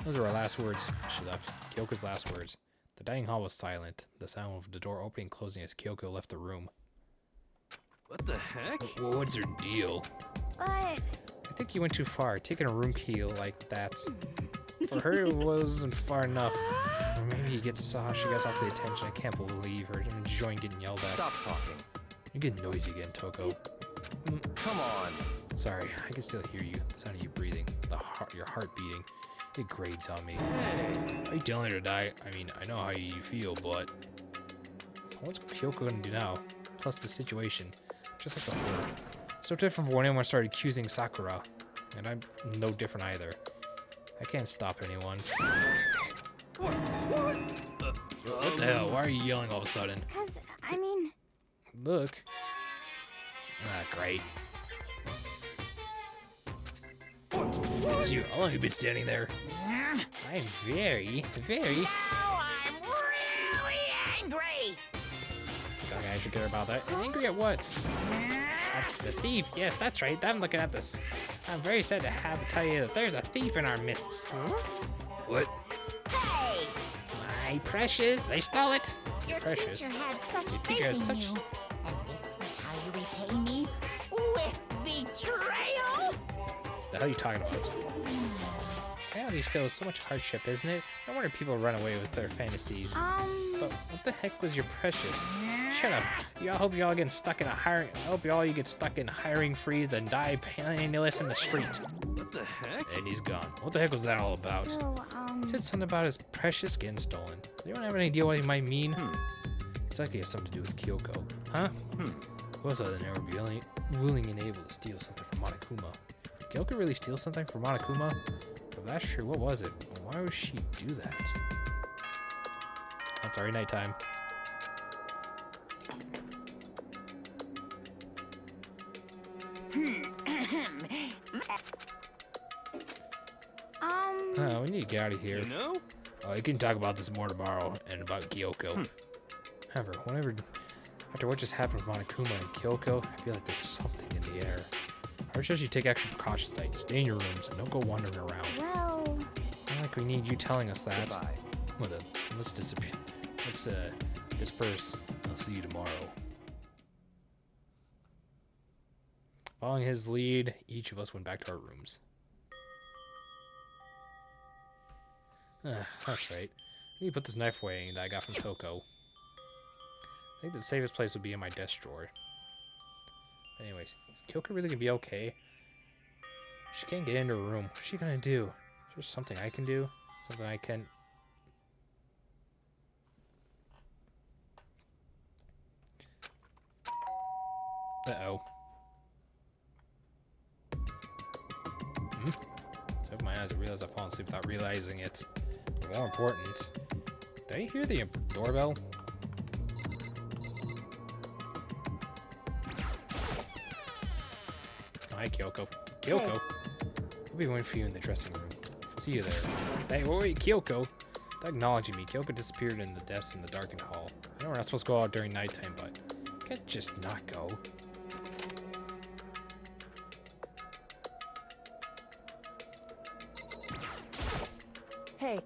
Those are our last words. She left. Kyoko's last words. The dining hall was silent. The sound of the door opening and closing as Kyoko left the room. What the heck? What's her deal? But... I think you went too far, taking a room key like that. For her, it wasn't far enough. Or maybe she gets off the attention. I can't believe her. I'm enjoying getting yelled at. Stop talking. You're getting noisy again, Toko. Come on. Sorry, I can still hear you. The sound of you breathing, your heart beating. It grates on me. Are you telling her to die? I mean, I know how you feel, but what's Kyoko gonna do now? Plus the situation, just like before. So different from when anyone started accusing Sakura, and I'm no different either. I can't stop anyone. What the hell? Why are you yelling all of a sudden? Because, I mean... Look. Ah, great. just you. How long have you been standing there? I'm very... Now I'm really angry. I should care about that. Angry at what? That's the thief. Yes, that's right. I'm looking at this. I'm very sad to have to tell you that there's a thief in our midst. What? Hey, My precious. They stole it. your Precious. teacher had such Your faith teacher has in such- you. And this is how you repay me? With betrayal? The hell are you talking about? Realities feel so much hardship, isn't it? No wonder people run away with their fantasies. But what the heck was your precious? Shut up. I hope you all get stuck in a hiring. I hope you get stuck in hiring freeze and die penniless in the street. What the heck? And he's gone. What the heck was that all about? So, He said something about his precious getting stolen. You don't have any idea what he might mean? It's likely it has something to do with Kyoko. Huh? Who else other than ever be willing and able to steal something from Monokuma? Did Kyoko really steal something from Monokuma? If that's true, what was it? Why would she do that? That's already nighttime. We need to get out of here. You know? Oh, we can talk about this more tomorrow and about Kyoko. However, after what just happened with Monokuma and Kyoko, I feel like there's something in the air. I would suggest you take extra precautions tonight. Stay in your rooms and don't go wandering around. well, Not like we need you telling us that. Goodbye. Well then, let's disappear. Let's disperse. I'll see you tomorrow. Following his lead, each of us went back to our rooms. That's right. I need to put this knife away that I got from Toko. I think the safest place would be in my desk drawer. Anyways, is Kyoko really gonna be okay? She can't get into her room. What's she gonna do? Is there something I can do? Something I can... Uh-oh. So open my eyes, I realize I've fallen asleep without realizing it. But more important, did I hear the doorbell? Hi, Kyoko. Kyoko? I'll be waiting for you in the dressing room. See you there. Hey, wait, Kyoko! Without acknowledging me, Kyoko disappeared in the depths in the darkened hall. I know we're not supposed to go out during nighttime, but I can't just not go. Hey,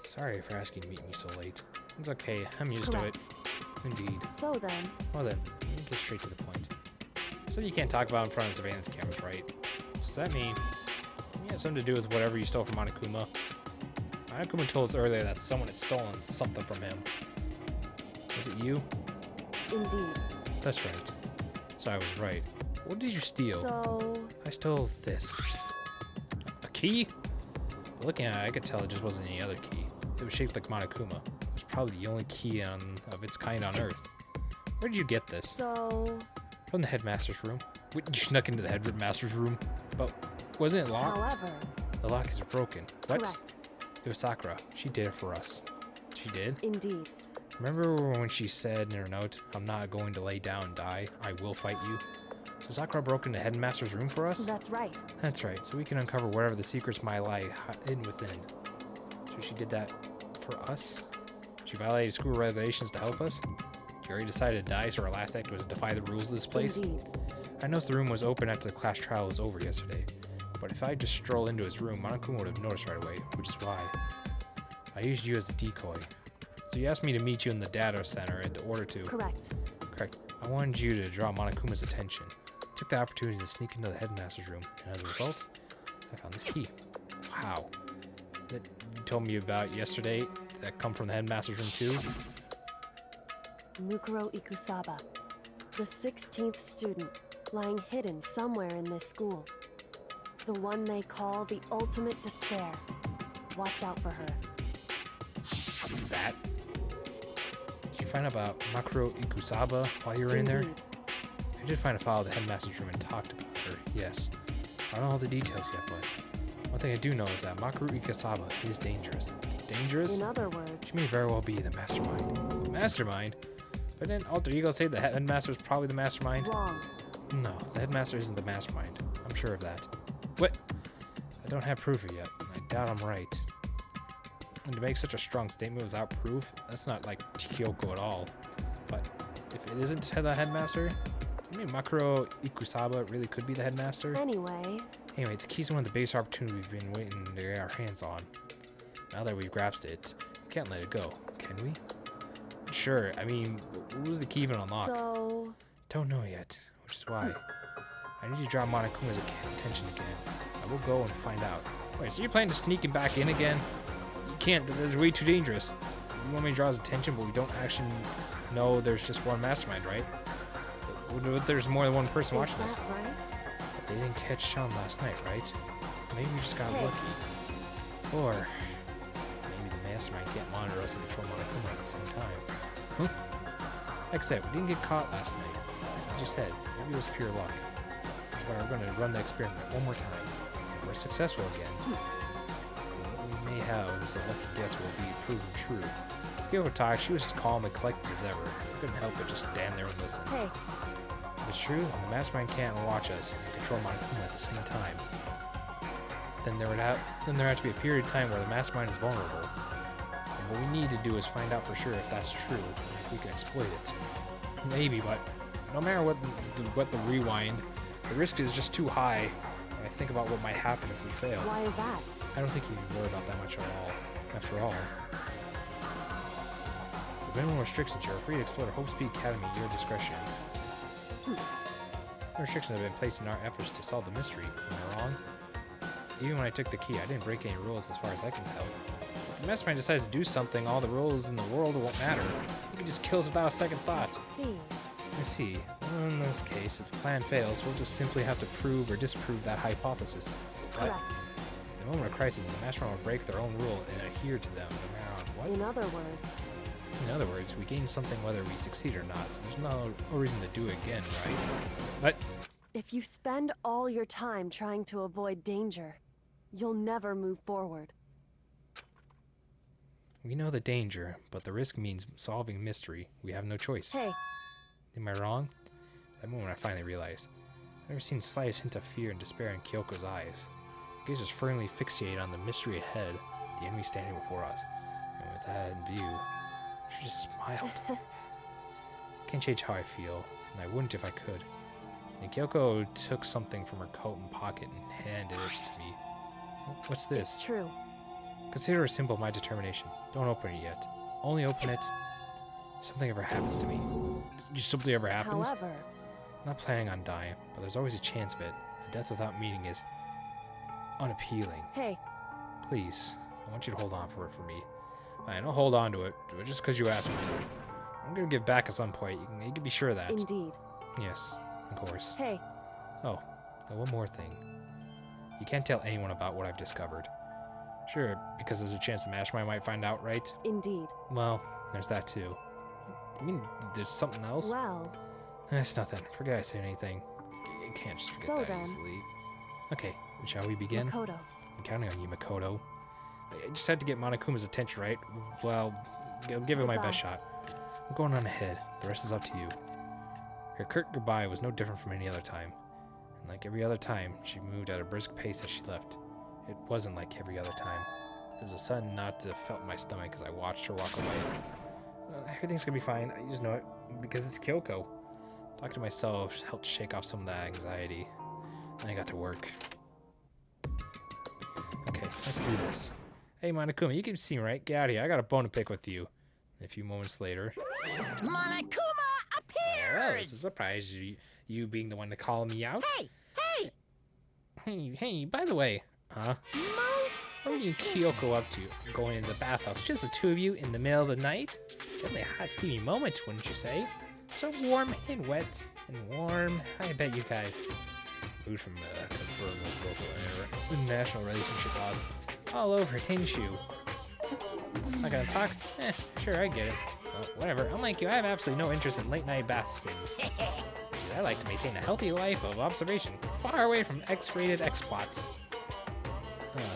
Sorry for asking to meet me so late. It's okay, I'm used to it. correct. Indeed. So then, Well then, let me get straight to the point. So you can't talk about in front of surveillance cameras, right? So does that mean it has something to do with whatever you stole from Monokuma? Monokuma told us earlier that someone had stolen something from him. Was it you? indeed. That's right. So I was right. What did you steal? So, I stole this. A key? But looking at it, I could tell it just wasn't any other key. It was shaped like Monokuma. It was probably the only key of its kind on Earth. Where did you get this? so, From the headmaster's room. Wait, you snuck into the headmaster's room? But wasn't it locked? however, The lock is broken. What? correct. It was Sakura. She did it for us. She did? Indeed. Remember when she said in her note, I'm not going to lay down and die. I will fight you. So Sakura broke into headmaster's room for us? That's right. That's right. So we can uncover whatever the secrets might lie hidden within. So she did that for us? She violated school regulations to help us? She already decided to die, so her last act was to defy the rules of this place? Indeed. I noticed the room was open after the class trial was over yesterday, but if I just strolled into his room, Monokuma would have noticed right away, which is why I used you as a decoy. So you asked me to meet you in the data center in order to... Correct. Correct. I wanted you to draw Monokuma's attention. I took the opportunity to sneak into the headmaster's room, and as a result, I found this key. Wow. That you told me about yesterday, that come from the headmaster's room too? Mukuro Ikusaba, the 16th student, lying hidden somewhere in this school. The one they call the ultimate despair. Watch out for her. That? Did you find out about Mukuro Ikusaba while you were in there? Indeed. I did find a file at the headmaster's room and talked about her, yes. I don't know all the details yet, but one thing I do know is that Mukuro Ikusaba is dangerous. Dangerous? In other words, She may very well be the mastermind. The mastermind? But didn't Alter Ego say the headmaster is probably the mastermind? wrong. No, the headmaster isn't the mastermind. I'm sure of that. What? I don't have proof yet, and I doubt I'm right. And to make such a strong statement without proof, that's not like Kyoko at all. But if it isn't the headmaster, maybe Mukuro Ikusaba really could be the headmaster. Anyway, The key's one of the biggest opportunities we've been waiting to get our hands on. Now that we've grasped it, we can't let it go, can we? Sure, I mean, what was the key even unlock? so... Don't know yet, which is why I need to draw Monokuma's attention again. I will go and find out. Wait, so you're planning to sneak him back in again? You can't, that's way too dangerous. You want me to draw his attention, but we don't actually know there's just one mastermind, right? But there's more than one person Is watching this. that right? But they didn't catch Sean last night, right? Maybe we just got lucky. Or maybe the mastermind can't monitor us and control Monokuma at the same time. Huh? Like I said, we didn't get caught last night. As you said, maybe it was pure luck. Which is why we're going to run the experiment one more time. If we're successful again, what we may have is a lucky guess will be proven true. Kyoko talked, she was as calm and collected as ever. I couldn't help but just stand there and listen. Hey, If it's true, and the mastermind can't watch us and control Monokuma at the same time, then there have to be a period of time where the mastermind is vulnerable. And what we need to do is find out for sure if that's true, and if we can exploit it. Maybe, but no matter what the rewind, the risk is just too high when I think about what might happen if we fail. why is that? I don't think you need to worry about that much at all. After all, with minimal restrictions, you're free to explore the Hope Speed Academy at your discretion. No restrictions have been placed in our efforts to solve the mystery. Am I wrong? Even when I took the key, I didn't break any rules as far as I can tell. If the mastermind decides to do something, all the rules in the world won't matter. You can just kill us without a second thought. I see. Well, in this case, if the plan fails, we'll just simply have to prove or disprove that hypothesis. But Correct. in a moment of crisis, the mastermind will break their own rule and adhere to them no matter what. In other words, In other words, we gain something whether we succeed or not, so there's no reason to do it again, right? But if you spend all your time trying to avoid danger, you'll never move forward. we know the danger, but the risk means solving mystery. We have no choice. Hey, Am I wrong? That moment I finally realized. I've never seen the slightest hint of fear and despair in Kyoko's eyes. Her gaze was firmly fixated on the mystery ahead, the enemy standing before us. And with that in view, she just smiled. Can't change how I feel, and I wouldn't if I could. And Kyoko took something from her coat and pocket and handed it to me. What's this? it's true. Consider a symbol of my determination. Don't open it yet. Only open it if something ever happens to me. Something ever happens? However, I'm not planning on dying, but there's always a chance of it. A death without meaning is unappealing. hey, Please, I want you to hold on for it for me. I don't hold on to it just because you asked me to. I'm going to give back at some point. You can be sure of that. indeed. Yes, of course. Hey, Oh, and one more thing. You can't tell anyone about what I've discovered. Sure, because there's a chance the mastermind might find out, right? indeed. Well, there's that too. I mean, there's something else? Well, It's nothing. Forget I said anything. You can't just forget So that then- easily. Okay, shall we begin? Makoto. I'm counting on you, Makoto. I just had to get Monokuma's attention, right? Well, I'll give it my best Goodbye. shot. I'm going on ahead. The rest is up to you. Her curt goodbye was no different from any other time. And like every other time, she moved at a brisk pace as she left. It wasn't like every other time. There was a sudden knot that felt in my stomach as I watched her walk away. Everything's gonna be fine. I just know it because it's Kyoko. Talking to myself helped shake off some of that anxiety. Then I got to work. Okay, let's do this. Hey, Monokuma, you can see me, right? Get out of here. I got a bone to pick with you. A few moments later. Monokuma Well, appears! it's a surprise, you being the one to call me out. Hey! Hey, by the way, huh? Most What are you and Kyoko up to? Going into the bathhouse, just the two of you in the middle of the night? Definitely a hot, steamy moment, wouldn't you say? So warm and wet and warm. I bet you guys. Food from confirmed with local international relationship laws all over it, ain't you? Not gonna talk? Sure, I get it. Well, whatever. Unlike you, I have absolutely no interest in late night bath scenes. I like to maintain a healthy life of observation, far away from X-rated exploits.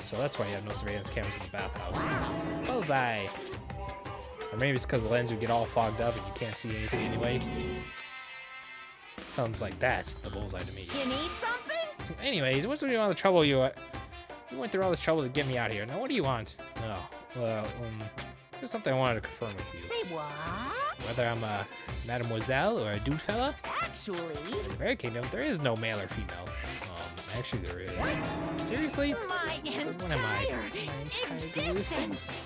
So that's why you have no surveillance cameras in the bathhouse. Bullseye! Or maybe it's because the lens would get all fogged up and you can't see anything anyway. Sounds like that's the bullseye to me. You need something? Anyways, what's all the trouble you went through all this trouble to get me out here. Now, what do you want? Oh, well, there's something I wanted to confirm with you. Say what? Whether I'm a mademoiselle or a dude fella, Actually, in the Fairy Kingdom, there is no male or female. Actually, there is. Seriously? my What am I? entire My entire existence.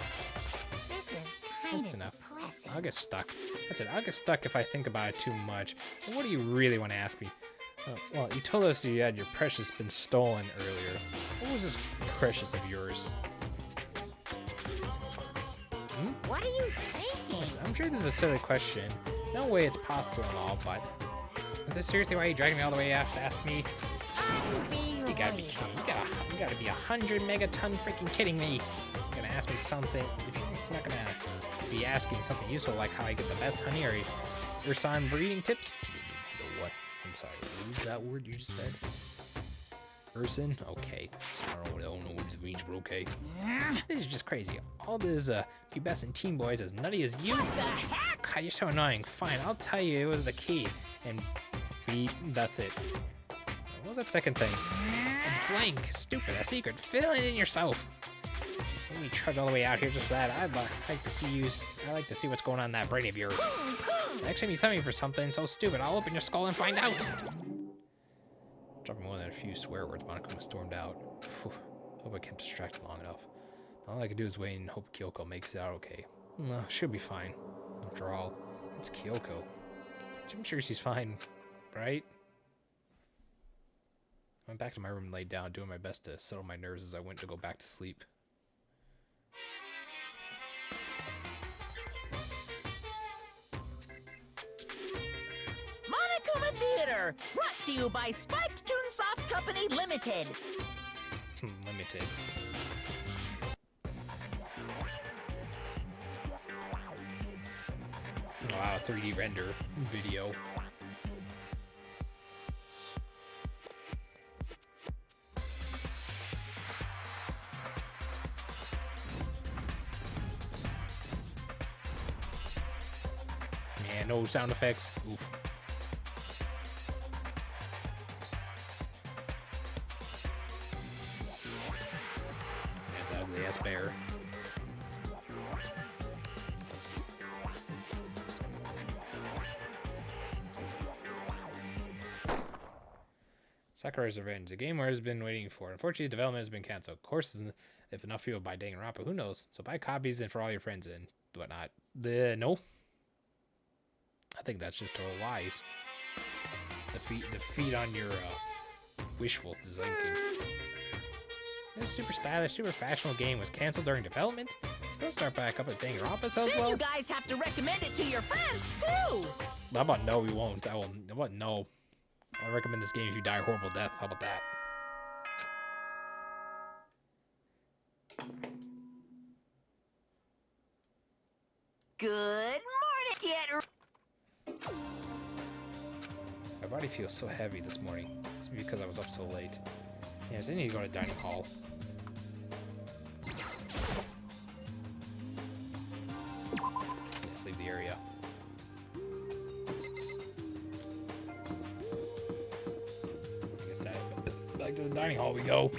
This is kind That's of enough. depressing. I'll get stuck. That's it. I'll get stuck if I think about it too much. What do you really want to ask me? Well, you told us you had your precious been stolen earlier. What was this precious of yours? What are you thinking? Listen, I'm sure this is a silly question. No way it's possible and all, but is this seriously why you dragged me all the way out to ask me? You gotta be kidding. You gotta be 100 megaton freaking kidding me. You're gonna ask me something. If you're not gonna be asking something useful like how I get the best honey or Ursan breeding tips. The what? I'm sorry. What was that word you just said? Urson? Okay. I don't know what it means, but okay. This is just crazy. All these pubescent teen boys as nutty as you. What the heck? God, you're so annoying. Fine, I'll tell you it was the key. And B, that's it. What was that second thing? It's blank. Stupid. A secret. Fill it in yourself. Maybe you trudge all the way out here just for that. I'd like to see you. I like to see what's going on in that brain of yours. Actually, me something for something so stupid. I'll open your skull and find out. Dropping more than a few swear words, Monokuma stormed out. Phew. Hope I kept distracted long enough. All I can do is wait and hope Kyoko makes it out okay. No, she'll be fine. After all, it's Kyoko. I'm sure she's fine, right? I went back to my room and laid down, doing my best to settle my nerves as I went to go back to sleep. Monokuma Theater, brought to you by Spike Toonsoft Company Limited. Limited. Wow, 3D render video. Man, no sound effects. Oof. That's an ugly ass bear. Sakura's Revenge, a game where has been waiting for. Unfortunately, development has been canceled. Of course, if enough people buy Danganronpa, who knows? So buy copies and for all your friends and whatnot. No. I think that's just total lies. The feed on your wishful thinking. This super stylish, super fashionable game was canceled during development. Don't start back up at Danganronpa sells Then well. you guys have to recommend it to your friends too. How about no, we won't. How about no? I'll recommend this game if you die a horrible death. How about that? Good morning, kid. My body feels so heavy this morning. It's because I was up so late. Yes, I need to go to dining hall. Let's leave the area. I guess that back to the dining hall we go.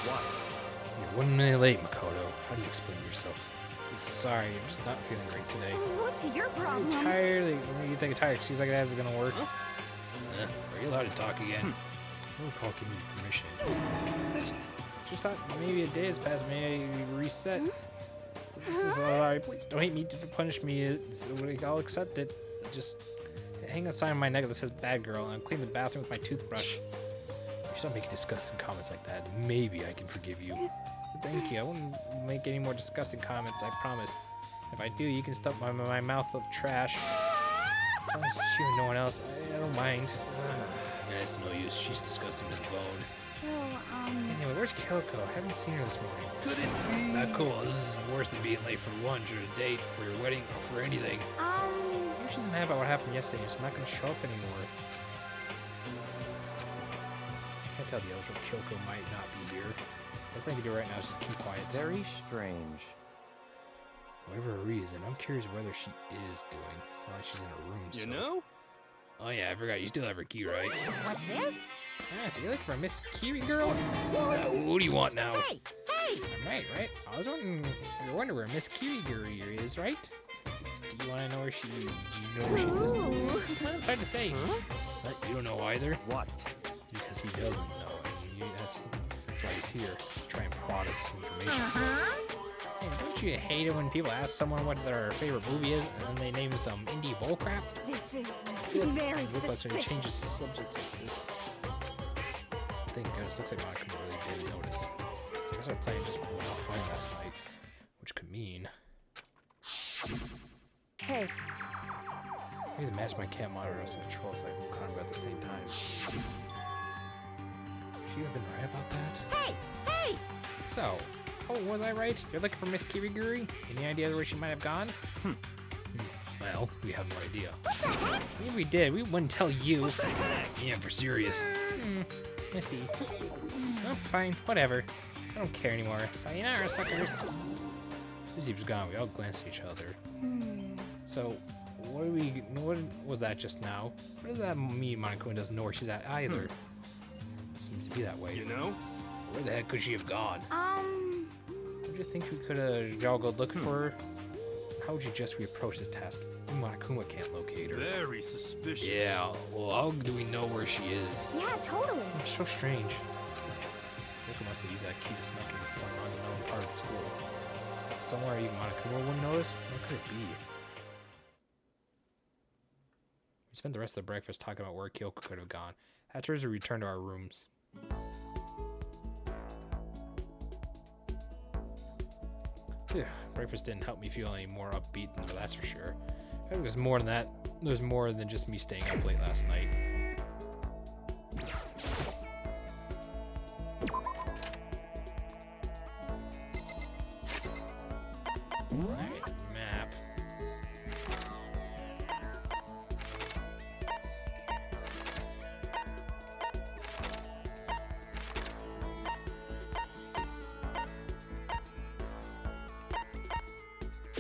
What? You're 1 minute late, Makoto. How do you explain yourself? I'm so sorry, I'm just not feeling great today. What's your I'm problem? tired. You think a tired excuse like that is gonna work? Are you allowed to talk again? I don't recall giving you permission. Just thought maybe a day has passed. Maybe you reset. This is alright. Please don't hate me to punish me. I'll accept it. Just hang a sign on my neck that says "bad girl" and I'll clean the bathroom with my toothbrush. If you don't make disgusting comments like that, maybe I can forgive you. But thank you. I won't make any more disgusting comments, I promise. If I do, you can stuff my mouth of trash. As long as it's you and no one else, I don't mind. Yeah, it's no use. She's disgusting as bone. So, Anyway, where's Kyoko? I haven't seen her this morning. Could it be? Not cool. This is worse than being late for lunch or a date, for your wedding, or for anything. Maybe she's mad about what happened yesterday. She's not going to show up anymore. I can't tell the others where Kyoko might not be here. The thing to do right now is just keep quiet. Very strange. whatever her reason, I'm curious whether she is doing. It's not like she's in her room, You so. know? Oh yeah, I forgot. You still have her key, right? What's this? Yeah, so you're looking for Miss Kiwi girl? What do you want now? Hey! Hey! Right? I was wondering, you're wondering where Miss Kiwi girl is, right? Do you want to know where she? Do you know where she's listening? Ooh. It's hard to say. But you don't know either. What? Because he doesn't know. That's why he's here. To try and prod us some information. Hey, don't you hate it when people ask someone what their favorite movie is and then they name some indie bullcrap? This is Ruthless very when he suspicious. changes subjects like this. Thank goodness, looks like Monica really didn't notice. So I guess our plan just went off fine last night, which could mean Hey, maybe the mastermind can't monitor us and control us like Wakanda at the same time. She have been right about that? Hey! Hey! So, oh, was I right? You're looking for Miss Kiriguri? Any idea where she might have gone? Well, we have no idea. If we did, we wouldn't tell you. Yeah, for serious. Missy. Oh, fine, whatever. I don't care anymore. Sayonara, suckers. Susie was gone. We all glanced at each other. So, what was that just now? What does that mean Monokuma doesn't know where she's at either? It seems to be that way. You know? Where the heck could she have gone? Don't you think we could have y'all go looking for her? How would you just reapproach this task? Monokuma can't locate her. Very suspicious. Yeah, well, how do we know where she is? Yeah, totally. It's so strange. Yoko must have used that key to sneak into some unknown part of the school. Somewhere even Monokuma wouldn't notice? What could it be? We spent the rest of the breakfast talking about where Kyoko could have gone. Afterwards, we returned to our rooms. Phew, breakfast didn't help me feel any more upbeat than that's for sure. It was more than that. There's more than just me staying up late last night. Alright, map.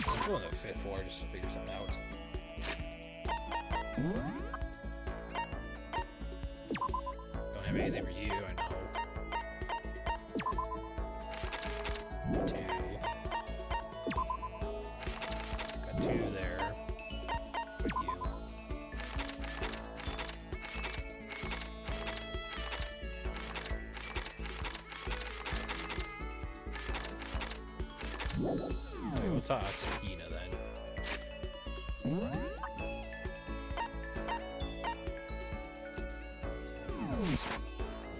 I'm going to the 5th floor just to figure something out. Don't have anything for you, I know. 2. Got 2 there. For you. Okay, we'll toss Hina then.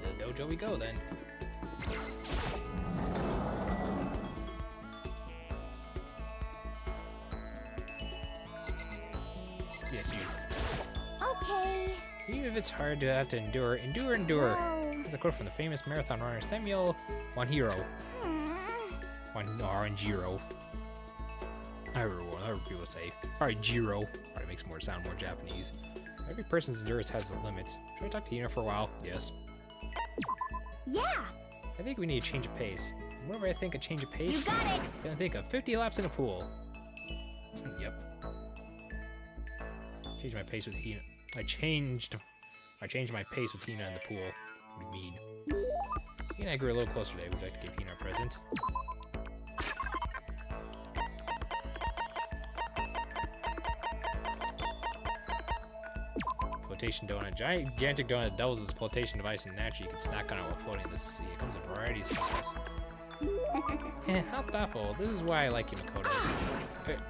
The dojo we go then. Yes, you. Okay. Even if it's hard to have to endure, endure. Whoa. That's a quote from the famous marathon runner Samuel Wanjiro. Wanjiro. However people say. Probably Jiro. Probably makes more sound more Japanese. Every person's endurance has a limit. Should I talk to Hina for a while? Yes. Yeah, I think we need a change of pace. Whenever I think a change of pace, you got it. I'm gonna think of 50 laps in a pool. Yep. Changed my pace with Hina. I changed my pace with Hina in the pool. What do you mean? Hina and I grew a little closer today. Would you like to give Hina a present? Flotation donut. Gigantic donut doubles as a flotation device and naturally you can snack on it while floating in the sea. It comes in a variety of styles. How thoughtful. This is why I like you, Makoto.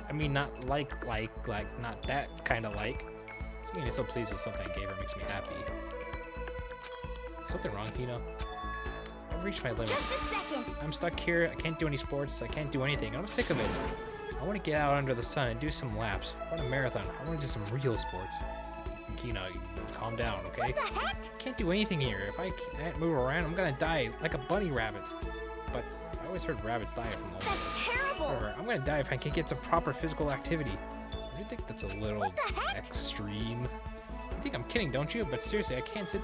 I mean, not not that kind of like. Seeing you so pleased with something I gave her makes me happy. Something wrong, Hina? I've reached my limits. Just a second. I'm stuck here. I can't do any sports. I can't do anything. I'm sick of it. I want to get out under the sun and do some laps. Run a marathon. I want to do some real sports. Hina, calm down, okay? What the heck? Can't do anything here. If I can't move around, I'm gonna die like a bunny rabbit. But I always heard rabbits die from the That's terrible. Whatever. I'm gonna die if I can't get some proper physical activity. I do think that's a little What the heck? extreme. You think I'm kidding, don't you? But seriously, I can't sit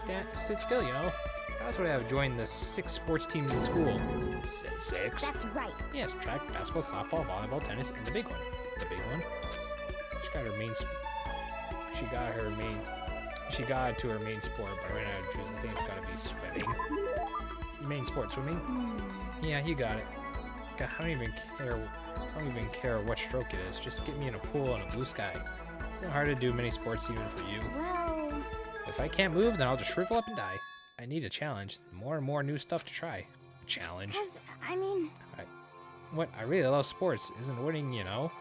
still, you know? That's what I have joined the 6 sports teams in school. 6? That's right. Yes, track, basketball, softball, volleyball, tennis, and the big one. The big one. She got her main. She got to her main sport, but right now choose. I think it's gotta be swimming. Your main sport, swimming? Yeah, you got it. God, I don't even care what stroke it is. Just get me in a pool and a blue sky. It's not hard to do many sports even for you. Well, If I can't move, then I'll just shrivel up and die. I need a challenge. More and more new stuff to try. Challenge. cause I mean, What? I really love sports. Isn't winning, you know?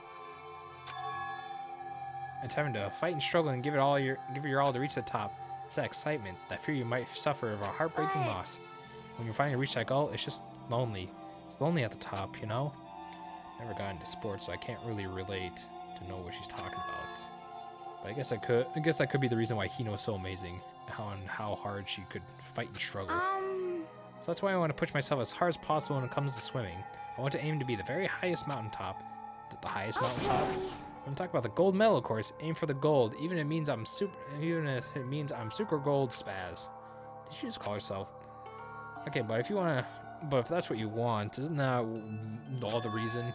It's having to fight and struggle and give it your all to reach the top. It's that excitement, that fear you might suffer of a heartbreaking But- loss. When you finally reach that goal, it's just lonely. It's lonely at the top, you know? Never got into sports, so I can't really relate to know what she's talking about. But I guess that could be the reason why Hino is so amazing. How hard she could fight and struggle. So that's why I want to push myself as hard as possible when it comes to swimming. I want to aim to be the very highest mountaintop. The highest mountaintop? okay. I'm talking about the gold medal, of course. Aim for the gold, even if it means I'm super gold spaz. Did she just call herself? Okay, but if that's what you want, isn't that all the reason?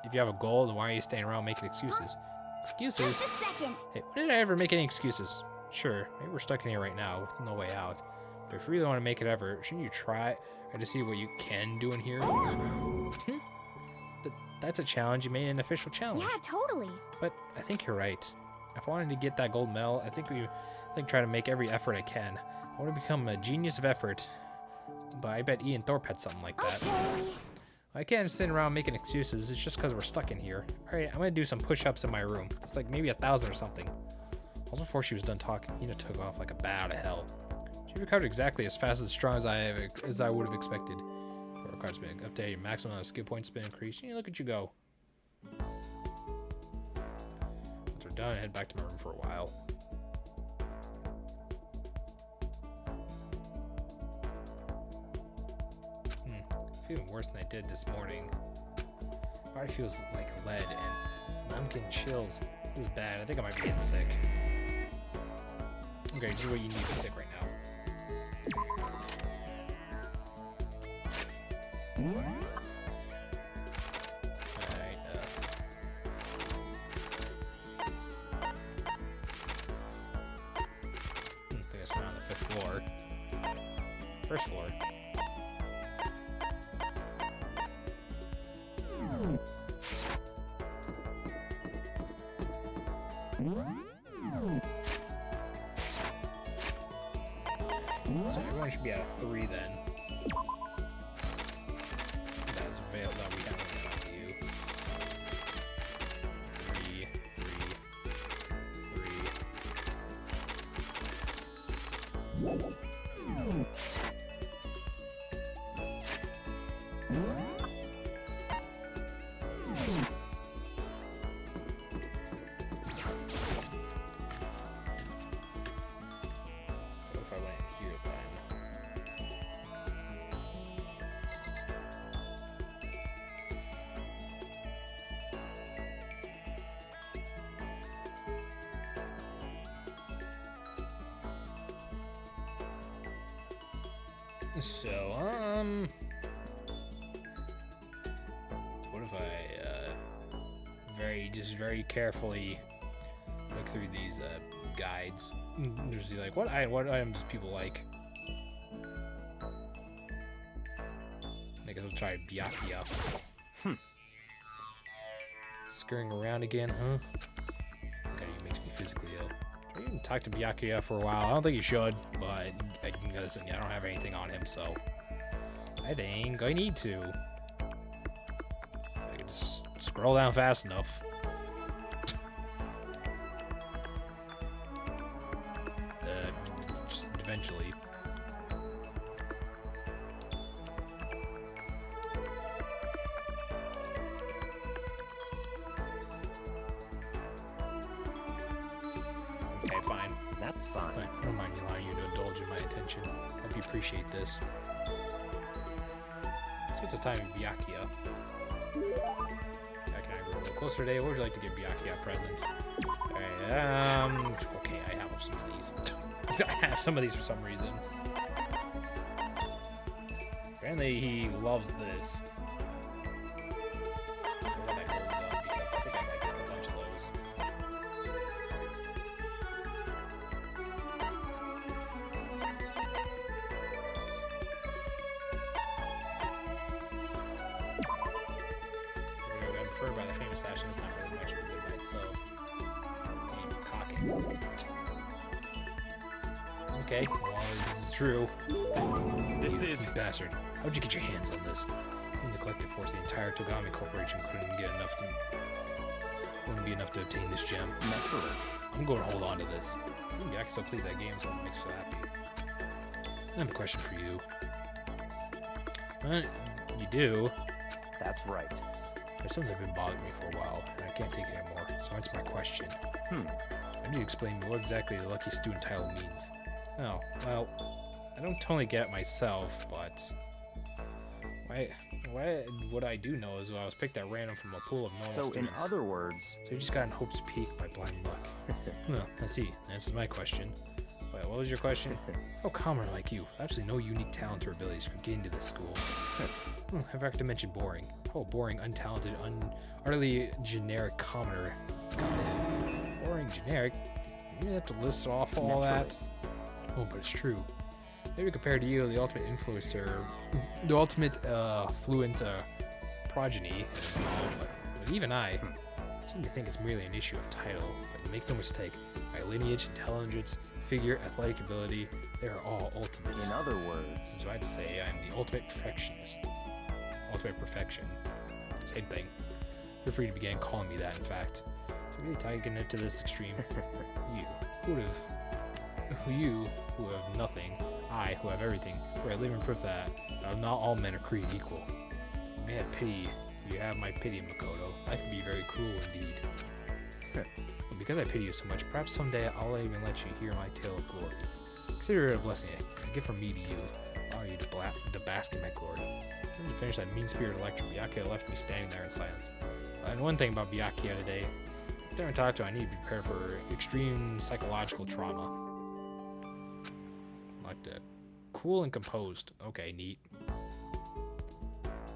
If you have a goal, then why are you staying around making excuses? Excuses? Just a second. Hey, when did I ever make any excuses? Sure, maybe we're stuck in here right now with no way out. But if you really want to make it ever, shouldn't you try to see what you can do in here? That's a challenge. You made an official challenge. Yeah, totally. But I think you're right. If I wanted to get that gold medal, I think try to make every effort I can. I want to become a genius of effort. But I bet Ian Thorpe had something like that. Okay. I can't sit around making excuses. It's just because we're stuck in here. Alright, I'm going to do some push-ups in my room. It's like maybe 1,000 or something. Also, before she was done talking, Ina took off like a bat out of hell. She recovered exactly as fast as strong as I would have expected. Your card's been updated. Maximum amount of skill points been increased. Yeah, look at you go. Once we're done, I head back to my room for a while. Feeling worse than I did this morning. My body feels like lead, and I'm getting chills. This is bad. I think I might be getting sick. Okay, just what you need to be sick right now. Alright, I think it's not on the 5th floor. First floor. So everyone should be at a 3 then. That's available. No, we got one about you. 3, 3, 3. What if I went here then? So, what if I, very carefully look through these, guides, just see, like, what items do people like? I guess we'll try Byakuya. Scurrying around again, huh? Okay, it makes me physically ill. Try to even talk to Byakuya for a while. I don't think you should, but listen, I don't have anything on him, so I think I need to. I can just scroll down fast enough. Just eventually. Okay, fine. That's fine. Fine. I don't mind allowing you to indulge in my attention. Hope you appreciate this. Spend some time in Byakuya. Can I grow a little closer today? What would you like to give Byakuya a present? Alright, okay, I have some of these. I have some of these for some reason. Apparently he loves this. I don't know what that holds up, because I think I might get a bunch of those. I'm referred by the famous action. It's not really much of a good by itself. And cocking. Okay, well, this is true. This is... You bastard. How'd you get your hands on this? In the collective force, the entire Togami Corporation wouldn't be enough to obtain this gem. Naturally. I'm going to hold on to this. Ooh, I can still play that game, so it makes me so happy. I have a question for you. You do? That's right. There's something that's been bothering me for a while, and I can't take it anymore, so answer my question. I need to explain what exactly the Lucky Student title means. Oh, well, I don't totally get it myself, but... What I do know is I was picked at random from a pool of normal students. So, in other words... So you just got in Hope's Peak by blind luck. Well, let's see. Answers my question. Wait, what was your question? How commoner like you, absolutely no unique talent or abilities, could get into this school? I forgot to mention boring. Oh, boring, untalented, utterly generic commoner. Boring, generic? You have to list off all that? Oh, but it's true. Maybe compared to you, the ultimate influencer, the ultimate fluent progeny, but even I seem to think it's merely an issue of title. But make no mistake, my lineage, intelligence, figure, athletic ability, they are all ultimate. In other words... So I had to say I'm the ultimate perfectionist. Ultimate perfection. Same thing. Feel free to begin calling me that, in fact. I'm really taking it to this extreme. You who have nothing, I who have everything, who are living proof that not all men are created equal. You may have pity, you have my pity, Makoto. Life can be very cruel indeed. And because I pity you so much, perhaps someday I'll even let you hear my tale of glory. Consider it a blessing, a gift from me to you. Allow you to bask in my glory. When you finish that mean-spirited lecture, Byakuya left me standing there in silence. And one thing about Byakuya today, every time I talk to her, I need to be prepared for extreme psychological trauma. Like to cool and composed. Okay, neat.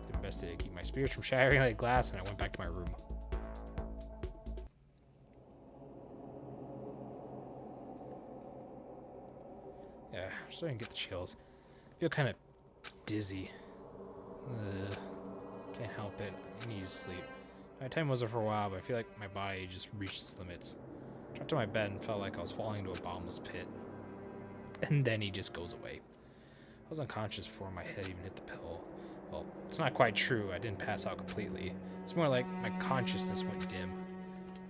Did my best to keep my spirits from shattering like glass, and I went back to my room. Yeah, I'm starting to get the chills. I feel kind of dizzy. Can't help it. I need to sleep. My time wasn't for a while, but I feel like my body just reached its limits. I dropped to my bed and felt like I was falling into a bottomless pit. And then he just goes away. I was unconscious before my head even hit the pillow. Well, it's not quite true. I didn't pass out completely. It's more like my consciousness went dim.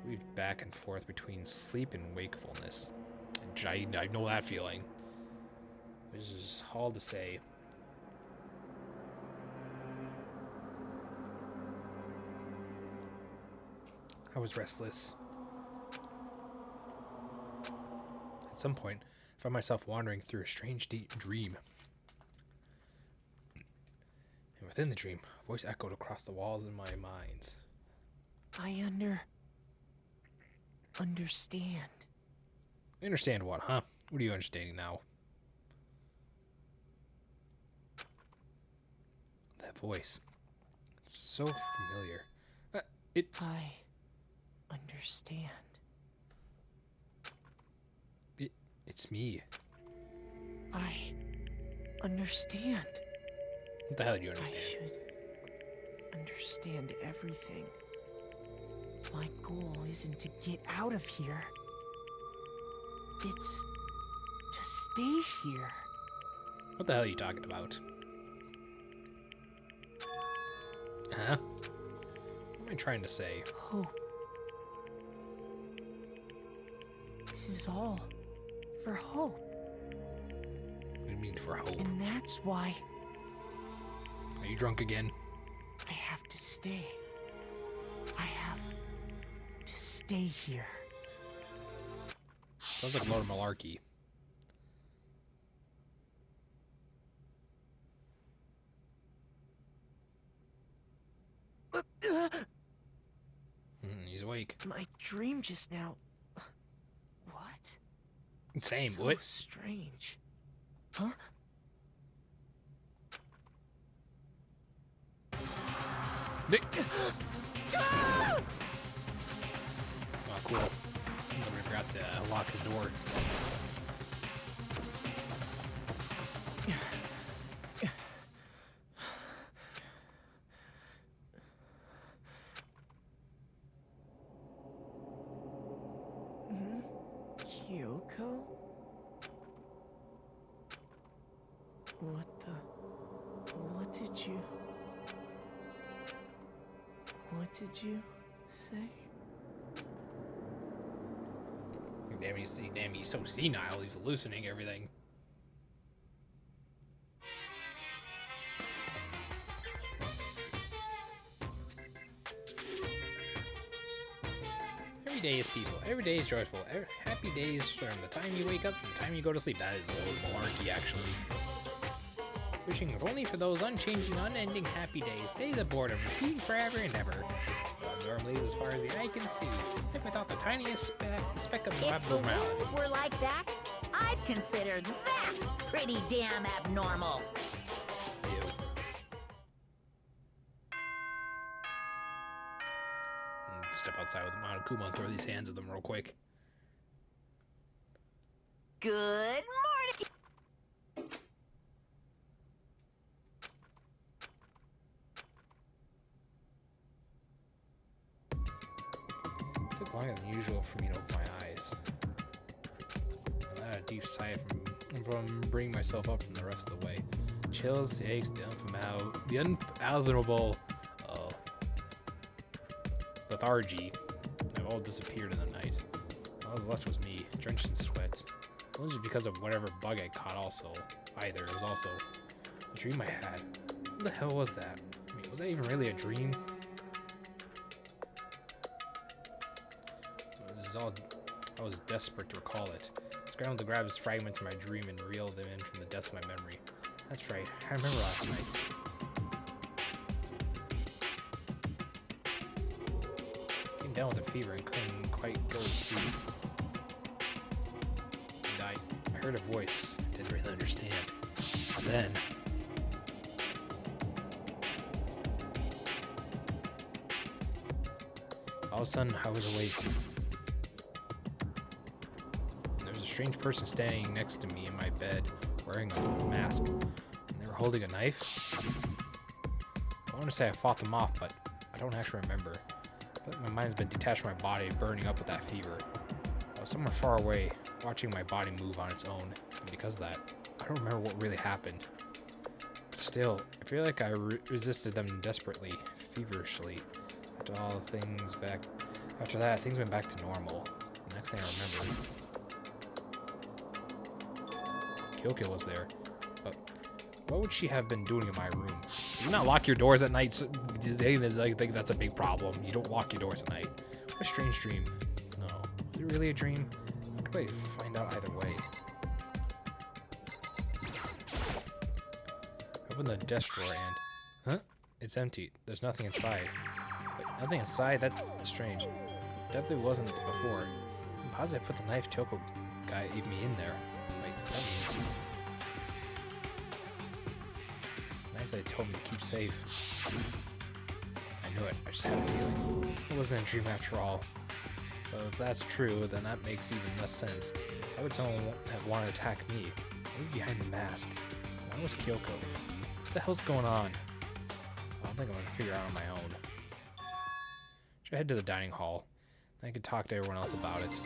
I weaved back and forth between sleep and wakefulness. I know that feeling. This is all to say. I was restless. At some point, I found myself wandering through a strange deep dream. And within the dream, a voice echoed across the walls in my mind. I understand. Understand what, huh? What are you understanding now? That voice. It's so familiar. It's... I understand. It's me. I understand. What the hell do you understand? I should understand everything. My goal isn't to get out of here. It's to stay here. What the hell are you talking about? Huh? What am I trying to say? Hope. This is all for hope. What do you mean for hope? And that's why Are you drunk again? I have to stay. I have to stay here. Sounds like a load of malarkey. He's awake. My dream just now. What? Same, So what? strange. Huh? Oh, cool. Somebody forgot to lock his door. Kyoko? What did you say? Damn, he's so senile, he's hallucinating everything. Every day is peaceful, every day is joyful, happy days from the time you wake up to the time you go to sleep. That is a little malarkey, actually. Wishing only for those unchanging, unending happy days, days of boredom, repeating forever and ever. Normally, as far as the eye can see, if without the tiniest speck of If the abnormality. world were like that, I'd consider that pretty damn abnormal. Ew. Step outside with Monokuma and throw these hands at them real quick. Good morning. It took longer than usual for me to open my eyes. I had a deep sigh from bringing myself up from the rest of the way. Chills, the aches, the unfathomable lethargy have all disappeared in the night. All that was left was me, drenched in sweat. It wasn't just because of whatever bug I caught either. It was also a dream I had. What the hell was that? I mean, was that even really a dream? I was desperate to recall it. I scrambled to grab his fragments of my dream and reel them in from the depths of my memory. That's right, I remember last night. Came down with a fever and couldn't quite go to sleep. And I heard a voice. I didn't really understand. And then all of a sudden I was awake. A strange person standing next to me in my bed, wearing a mask, and they were holding a knife. I want to say I fought them off, but I don't actually remember. I feel like my mind's been detached from my body, burning up with that fever. I was somewhere far away, watching my body move on its own, and because of that, I don't remember what really happened. But still, I feel like I resisted them desperately, feverishly. After that, things went back to normal. The next thing I remember, Kyoko was there, but what would she have been doing in my room? Do you not lock your doors at night? So, I think that's a big problem. You don't lock your doors at night. What a strange dream. No, was it really a dream? How could I find out either way? Open the desk drawer and... Huh? It's empty. There's nothing inside. Wait, nothing inside? That's strange. It definitely wasn't before. I'm positive I put the knife Kyoko guy gave me in there. Wait, that means... knife they told me to keep safe. I knew it. I just had a feeling. It wasn't a dream after all. But if that's true, then that makes even less sense. Why would someone have wanted to attack me? What was behind the mask? Why was Kyoko? What the hell's going on? I don't think I'm gonna figure out on my own. Should I head to the dining hall? Then I could talk to everyone else about it.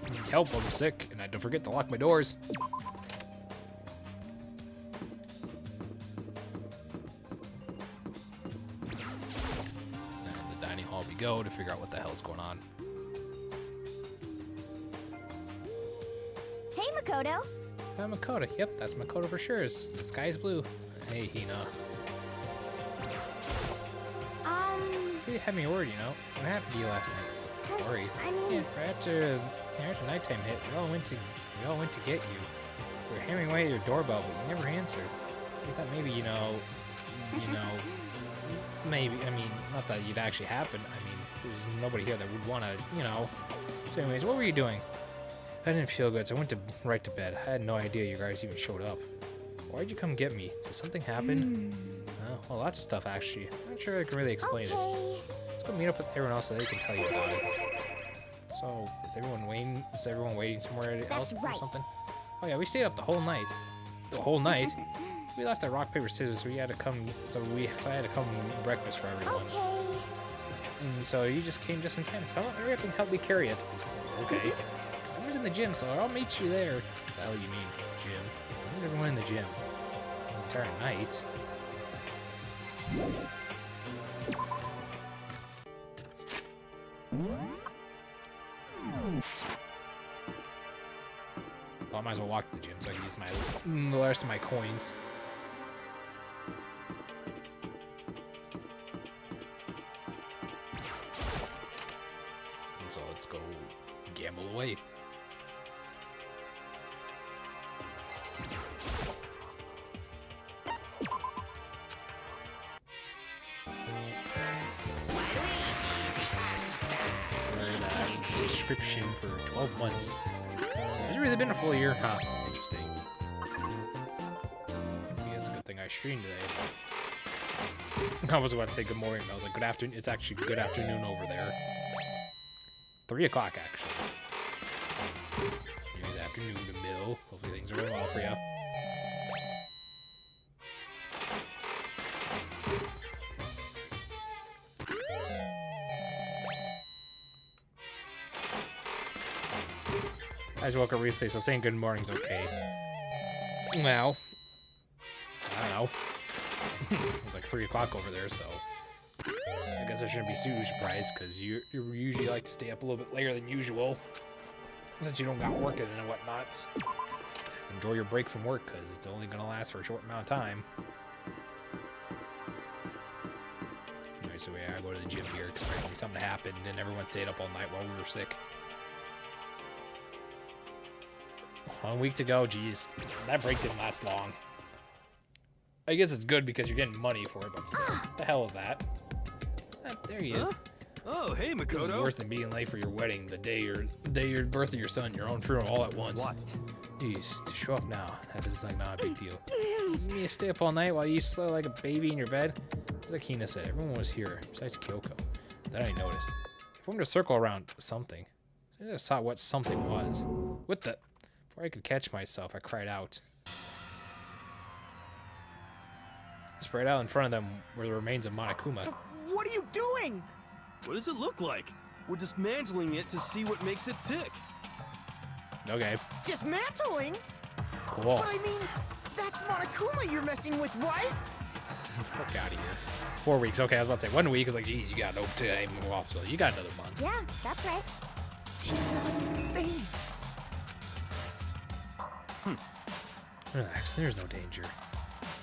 I need help, I'm sick, and I don't forget to lock my doors. And the dining hall we go to figure out what the hell's going on. Hey, Makoto. Makoto, yep, that's Makoto for sure. The sky's blue. Hey, Hina. You had me worried, you know. What happened to you last night? Worried. I mean... Yeah, right after nighttime hit, we all went to get you. We were hammering away at your doorbell, but you never answered. We thought maybe, you know, maybe, I mean, not that it'd actually happen. I mean, there's nobody here that would want to, you know. So anyways, what were you doing? I didn't feel good, so I went right to bed. I had no idea you guys even showed up. Why'd you come get me? Did something happen? Well, lots of stuff actually. I'm not sure I can really explain it. Okay. Let's go meet up with everyone else so they can tell you about it. So, is everyone waiting? Is everyone waiting somewhere else or right. something? Oh yeah, we stayed up the whole night. The whole night? We lost our rock paper scissors, so we had to come. So I had to come breakfast for everyone. Okay. And so you just came just in time. So hurry up and help me carry it. Okay. I was in the gym, so I'll meet you there. What the hell you mean, gym? Why is everyone in the gym? The entire night. Well, I might as well walk to the gym so I can use the rest of my coins. And so let's go gamble away. Subscription for 12 months. Has it really been a full year? Huh. Interesting. I guess it's a good thing I streamed today. I was about to say good morning. I was like, good afternoon. It's actually good afternoon over there. 3 o'clock, actually. Maybe the afternoon to middle. Hopefully things are going well for you. I just woke up recently, so saying good morning's okay. Well, I don't know. It's like 3 o'clock over there, so I guess I shouldn't be too surprised, because you usually like to stay up a little bit later than usual, since you don't got work and whatnot. Enjoy your break from work, because it's only going to last for a short amount of time. Anyway, so yeah, I go to the gym here, expecting something to happen, and everyone stayed up all night while we were sick. 1 week to go, geez. That break didn't last long. I guess it's good because you're getting money for it, but still, what the hell is that? There he is. Huh? Oh, hey, This is Makoto. worse than being late for your wedding, the day your birth of your son, your own funeral all at once. What? Jeez, to show up now, that is like not a big deal. You need to stay up all night while you sleep like a baby in your bed? As Akina said, everyone was here, besides Kyoko. Then I noticed. I formed a circle around something. I just saw what something was. What the? Before I could catch myself, I cried out. Spread out in front of them were the remains of Monokuma. What are you doing? What does it look like? We're dismantling it to see what makes it tick. Okay, Dismantling? cool. But I mean, that's Monokuma you're messing with, right? Fuck out of here. 4 weeks. Okay, I was about to say 1 week. Is like, geez, you got no time off, so you got another month. Yeah, that's right. She's not even phased. Relax, there's no danger.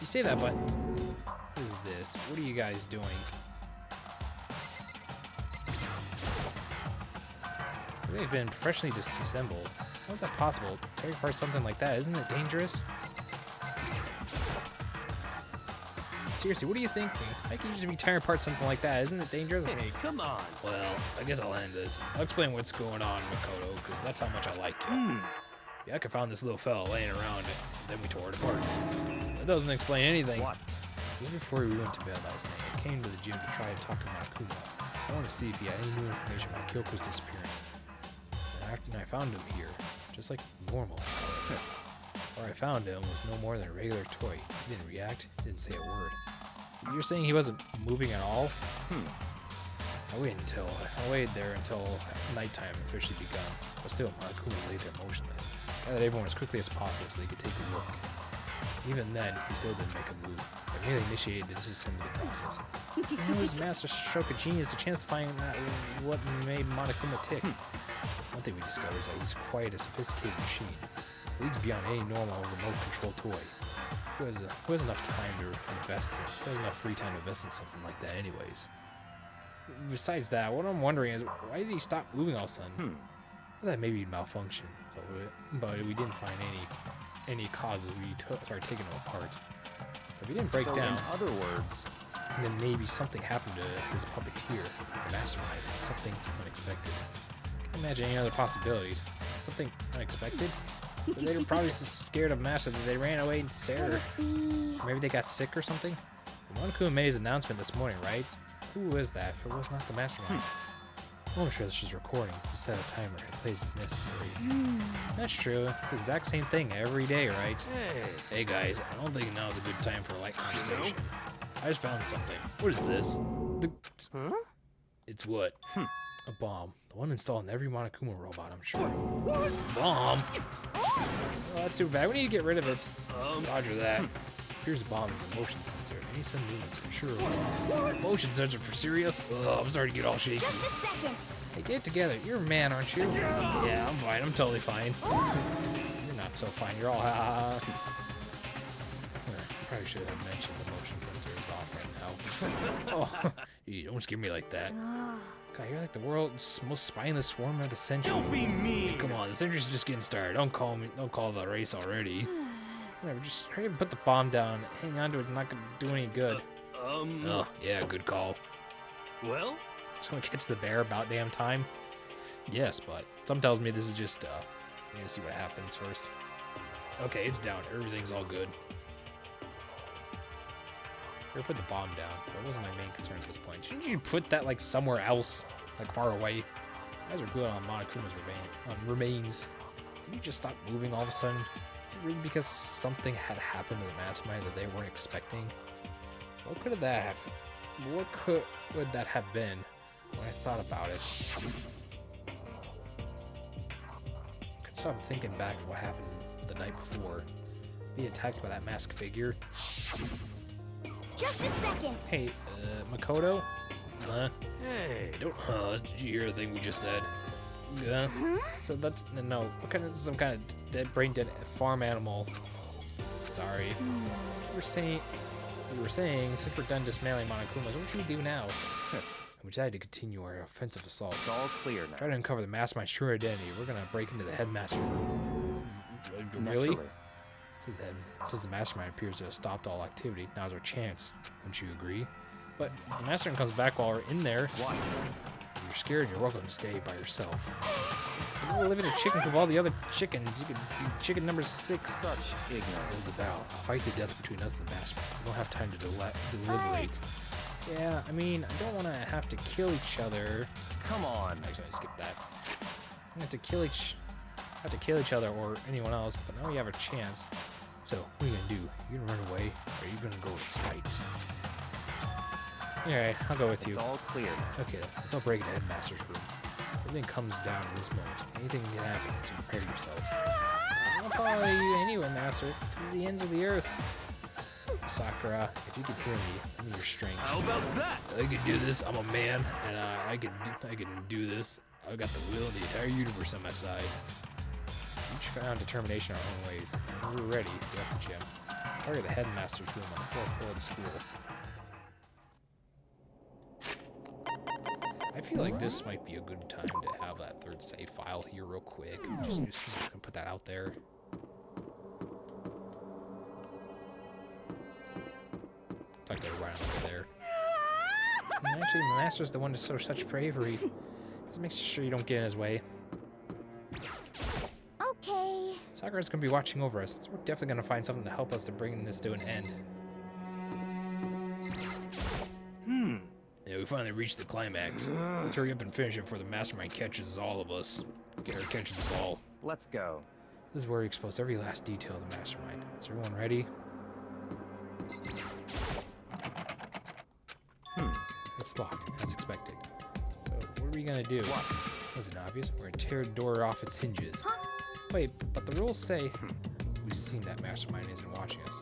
You say that, but what is this? What are you guys doing? They've been professionally disassembled. How is that possible? Tearing apart something like that, isn't it dangerous? Seriously, what are you thinking? How can you just be tearing apart something like that? Isn't it dangerous? Hey, come on. Well, I guess I'll end this. I'll explain what's going on, Makoto, because that's how much I like you. Yeah, I found this little fella laying around it, and then we tore it apart. That doesn't explain anything. What? Just before we went to bed last night, I came to the gym to try to talk to Monokuma. I wanted to see if he had any new information about Kyoko's disappearance. And I found him here, just like normal. Where I found him was no more than a regular toy. He didn't react, didn't say a word. You're saying he wasn't moving at all? I waited there until nighttime officially begun. But still, Monokuma lay there motionless. Gathered everyone as quickly as possible so they could take a look. Even then, he still didn't make a move. I merely initiated the disassembly process. And it was Master Stroke of Genius, a chance to find out what made Monokuma tick. One thing we discovered is that he's quite a sophisticated machine. This leagues beyond any normal remote control toy. Who has enough time to invest in? Who has enough free time to invest in something like that anyways? Besides that, what I'm wondering is, why did he stop moving all of a sudden? Well, that maybe malfunction, but we didn't find any causes we started taking them apart. If he didn't break So down, in other words, then maybe something happened to this puppeteer, the mastermind, something unexpected. Can't imagine any other possibilities. Something unexpected? But they were probably so scared of Master that they ran away in terror. Or maybe they got sick or something? Monokuma made his announcement this morning, right? Who is that? If it was not the mastermind. Well, I'm sure she's recording. She set a timer in place as necessary. That's true. It's the exact same thing every day, right? Hey guys, I don't think now's a good time for a light conversation. I just found something. What is this? Huh? It's what? A bomb. The one installed in every Monokuma robot, I'm sure. Bomb? Oh, that's too bad. We need to get rid of it. Roger that. Here's the bomb as a motion sensor. Any sudden movements for sure. Motion sensor for serious? Ugh, I'm starting to get all shaky. Just a second. Hey, get it together. You're a man, aren't you? Yeah, I'm fine. I'm totally fine. You're not so fine. You're all ha. Probably should have mentioned the motion sensor is off right now. Oh, you don't scare me like that. God, you're like the world's most spineless swarm of the century. Don't be mean. Hey, come on, the century's just getting started. Don't call the race already. Whatever, just hurry and put the bomb down. Hang on to it. It's not gonna do any good. Oh, yeah, good call. Well? Someone catch the bear about damn time. Yes, but something tells me this is just we need to see what happens first. Okay, it's down. Everything's all good. Here, put the bomb down. That wasn't my main concern at this point. Shouldn't you put that like somewhere else, like far away? Guys are glued on Monokuma's remains. Can you just stop moving all of a sudden? Really, because something had happened to the mastermind that they weren't expecting. What could that have? What would that have been? When I thought about it, couldn't stop thinking back to what happened the night before. Being attacked by that masked figure. Just a second. Hey, Makoto? Huh? Hey. Did you hear the thing we just said? So that's no. What kind of some kind of dead, brain dead farm animal? Sorry. We were saying since we're done dismantling Monokumas, what should we do now? We decided to continue our offensive assault. It's all clear now. Try to uncover the mastermind's true identity. We're gonna break into the headmaster's room. Really? Naturally. Since the mastermind appears to have stopped all activity, now's our chance. Wouldn't you agree? But if the mastermind comes back while we're in there. What? If you're scared, you're welcome to stay by yourself. You're living a chicken with all the other chickens. You could be chicken number 6. Such ignorance. It was a battle. A fight to death between us and the mastermind. We don't have time to deliberate. Yeah, I mean, I don't want to have to kill each other. Come on. Actually, I skipped that. I have to kill each other or anyone else, but now we have a chance. So, what are you gonna do? You gonna run away, or are you gonna go fight? Alright, I'll go with you. It's all clear now. Okay, let's all break into Headmaster's room. Everything comes down in this moment. Anything can happen, so prepare yourselves. I'll follow you anywhere, Master, to the ends of the earth. Sakura, if you could hear me, give me your strength. How about that? I can do this. I'm a man, and I can do this. I've got the will of the entire universe on my side. Each found determination in our own ways. And when we're ready, we left the gym. Target the headmaster's room on the 4th floor of the school. I feel like this might be a good time to have that 3rd save file here real quick. Just gonna put that out there. Tuck that right over there. And actually, the master's the one to show such bravery. Just make sure you don't get in his way. Okay. Sakura's gonna be watching over us, so we're definitely gonna find something to help us to bring this to an end. Yeah, we finally reached the climax. Let's hurry up and finish it before the mastermind catches all of us. Catches us all. Let's go. This is where we expose every last detail of the mastermind. Is everyone ready? It's locked, as expected. So, what are we gonna do? What? Was it obvious? We're gonna tear the door off its hinges. Wait, but the rules say we've seen that mastermind isn't watching us,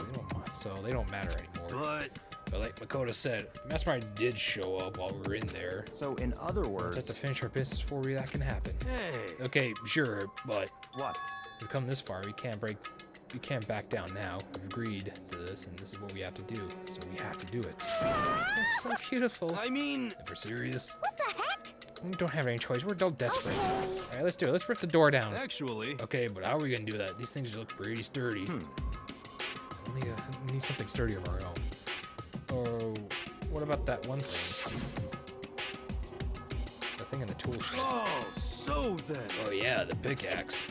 so they don't matter anymore. But like Makoto said, the mastermind did show up while we were in there. So, in other We words... have to finish our business before that can happen. Hey. Okay, sure, but What? we've come this far. We can't back down now. We've agreed to this, and this is what we have to do. So we have to do it. That's so beautiful. I mean... If we're serious, What the heck? we don't have any choice. We're all desperate. Okay. All right, let's do it. Let's rip the door down. Actually... Okay, but how are we gonna do that? These things look pretty sturdy. We need something sturdy of our own. Or what about that one thing? The thing in the tool shed. Oh, so then... Oh yeah, the pickaxe.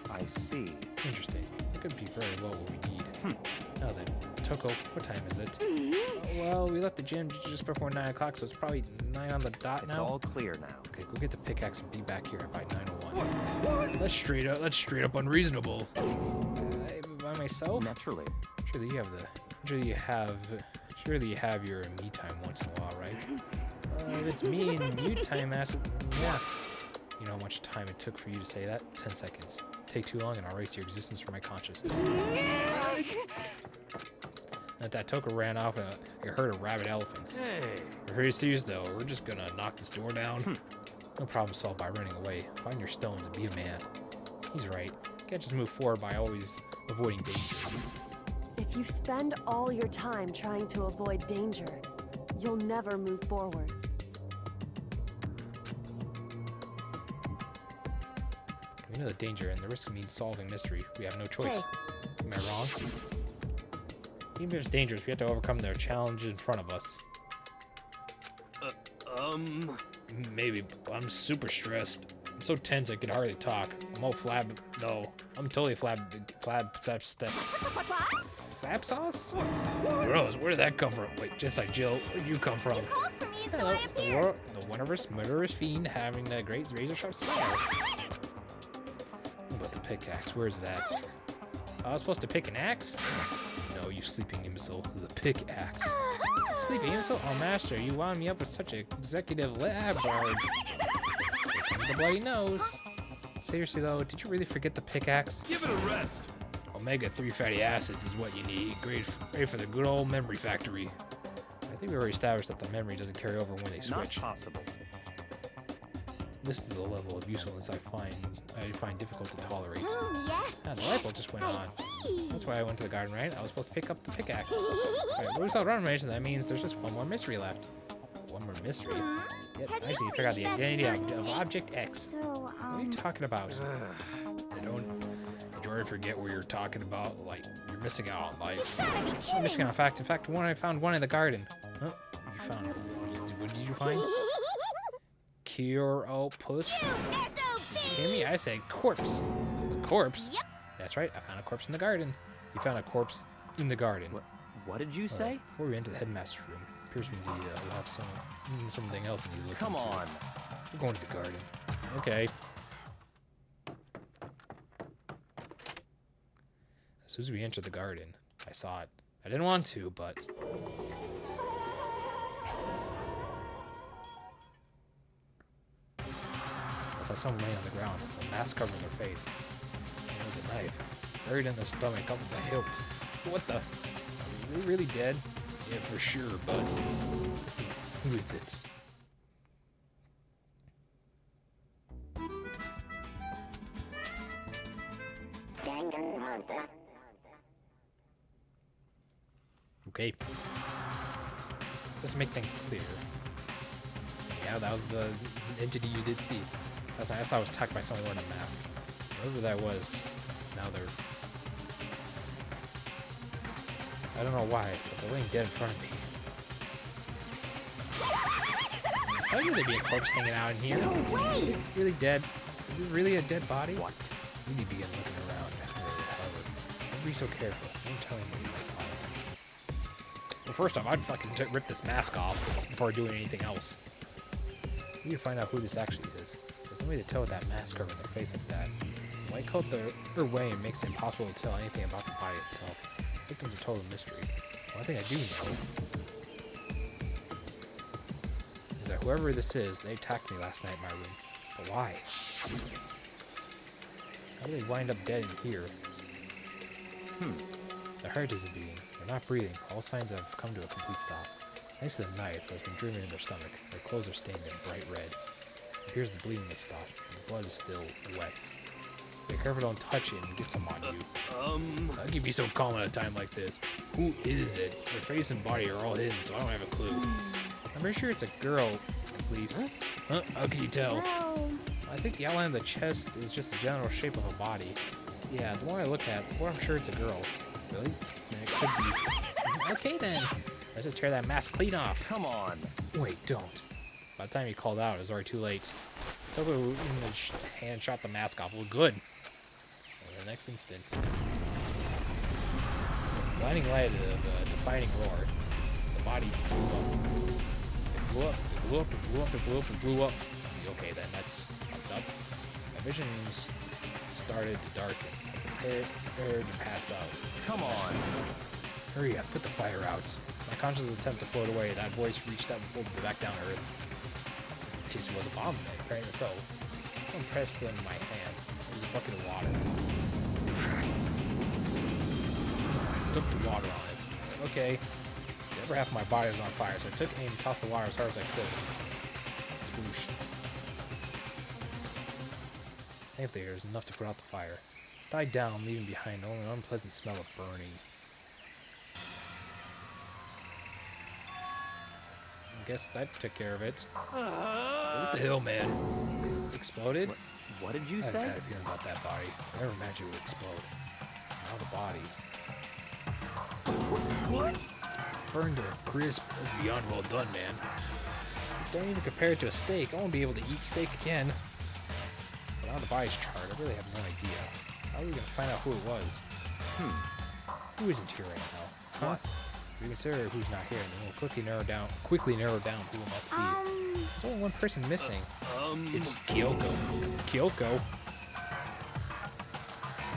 I see. Interesting. That could be very well what we need. Now then, Toko, what time is it? Well, we left the gym just before 9 o'clock, so it's probably 9 on the dot It's now. all clear now. Okay, go get the pickaxe and be back here by 9:01. That's straight up unreasonable. By myself? Naturally. Surely you have your me time once in a while, right? If it's me and mute time, yeah. You know how much time it took for you to say that? 10 seconds. Take too long and I'll erase your existence from my consciousness. That Toko ran off in a herd of rabid elephants. Hey. We're very serious though. We're just gonna knock this door down. No problem solved by running away. Find your stones and be a man. He's right. You can't just move forward by always avoiding danger. If you spend all your time trying to avoid danger, you'll never move forward. We know the danger and the risk means solving mystery. We have no choice. Hey. Am I wrong? Even if it's dangerous, we have to overcome their challenge in front of us. Maybe, but I'm super stressed. I'm so tense I can hardly talk. I'm all flab. No, I'm totally flab sauce? Gross, where did that come from? Wait, just like Jill, where'd you come from? Called for me, so Hello, I'm it's the here. wondrous, murderous fiend having the great razor sharp smile. What about the pickaxe? Where's that? I was supposed to pick an axe? No, you sleeping imbecile. The pickaxe. Sleeping imbecile? Oh, master, you wound me up with such executive lab guards. Here comes the bloody nose. Seriously, though, did you really forget the pickaxe? Give it a rest. Omega-3 fatty acids is what you need. Great for the good old memory factory. I think we already established that the memory doesn't carry over when they Not switch. possible. This is the level of usefulness I find difficult to tolerate. Yes. Ah, the light bulb just went on. See. That's why I went to the garden, right? I was supposed to pick up the pickaxe. Alright, we saw run range, and that means there's just one more mystery left. One more mystery? Yep, Have I you see. You ever figured out the reached that identity certain of age? Object X. So, What are you talking about? Did you already forget what you're talking about? Like, you're missing out on life. gotta be I'm kidding. missing out on fact. In fact, I found one in the garden. Huh? You found what did you find? Curopus? Did you hear me? I said corpse. A corpse? Yep. That's right. I found a corpse in the garden. You found a corpse in the garden. What did you All say? right, before we enter the headmaster's room, appears we need we'll have something else we need to look Come into. on. We're going to the garden. Okay. As soon as we entered the garden, I saw it. I didn't want to, but... I saw someone laying on the ground, with a mask covering their face. And it was a knife, buried in the stomach up with the hilt. What the? Are they really dead? Yeah, for sure, but... Who is it? Danganronpa. Okay. Let's make things clear. Yeah, that was the entity you did see. I saw I was attacked by someone wearing a mask. Whoever that was, now they're... I don't know why, but they're laying dead in front of me. How could there be a corpse hanging out in here? No way. Really dead? Is it really a dead body? What? We need to begin looking around. However, don't be so careful. Don't tell me what you might find. Well, first off, I'd fucking rip this mask off before doing anything else. We need to find out who this actually is. There's no way to tell with that mask covering their face like that. The white coat their way and makes it impossible to tell anything about the body itself. The victim's a total mystery. One thing I do know is that whoever this is, they attacked me last night in my room. But why? How did they wind up dead in here? Their heart isn't beating. They're not breathing. All signs have come to a complete stop. Thanks to the knife that's been driven in their stomach, their clothes are stained in bright red. It appears the bleeding has stopped, and the blood is still wet. Be careful, don't touch it and get some on you. How can you be so calm at a time like this? Who is it? Their face and body are all hidden, so I don't have a clue. I'm pretty sure it's a girl, at least. Huh? How can you tell? Well, I think the outline of the chest is just the general shape of a body. Yeah, the one I look at, well, I'm sure it's a girl. Really? Yeah, it could be. Okay then. Let's just tear that mask clean off. Come on. Wait, don't. By the time he called out, it was already too late. Toko in the hand shot the mask off. Well, good. And the next instant. blinding light of a defining roar. The body blew up. It blew up, it blew up, it blew up, it blew up, it blew up. Okay then, that's fucked up. My visions started to darken. Prepared to pass out. Come on. Hurry up, put the fire out. My conscious attempt to float away, that voice reached out and pulled me back down to earth. Tissue was a bomb, apparently so. Someone pressed in my hand. It was a bucket of water. Took the water on it. Okay. The upper half of my body was on fire, so I took aim and tossed the water as hard as I could. Sploosh. Thankfully, there was enough to put out the fire. It died down, leaving behind only an unpleasant smell of burning. I guess that took care of it. What the hell, man? Exploded? What did you I say? had a bad feeling about that body. I never imagined it would explode. Now the body. What? Burned to a crisp. That's beyond well done, man. Don't even compare it to a steak. I won't be able to eat steak again. But now the body's charred. I really have no idea. How are we gonna find out who it was? Who isn't here right now? Huh? We consider who's not here, and then we'll quickly narrow down who it must be. There's only one person missing. It's Kyoko. Kyoko?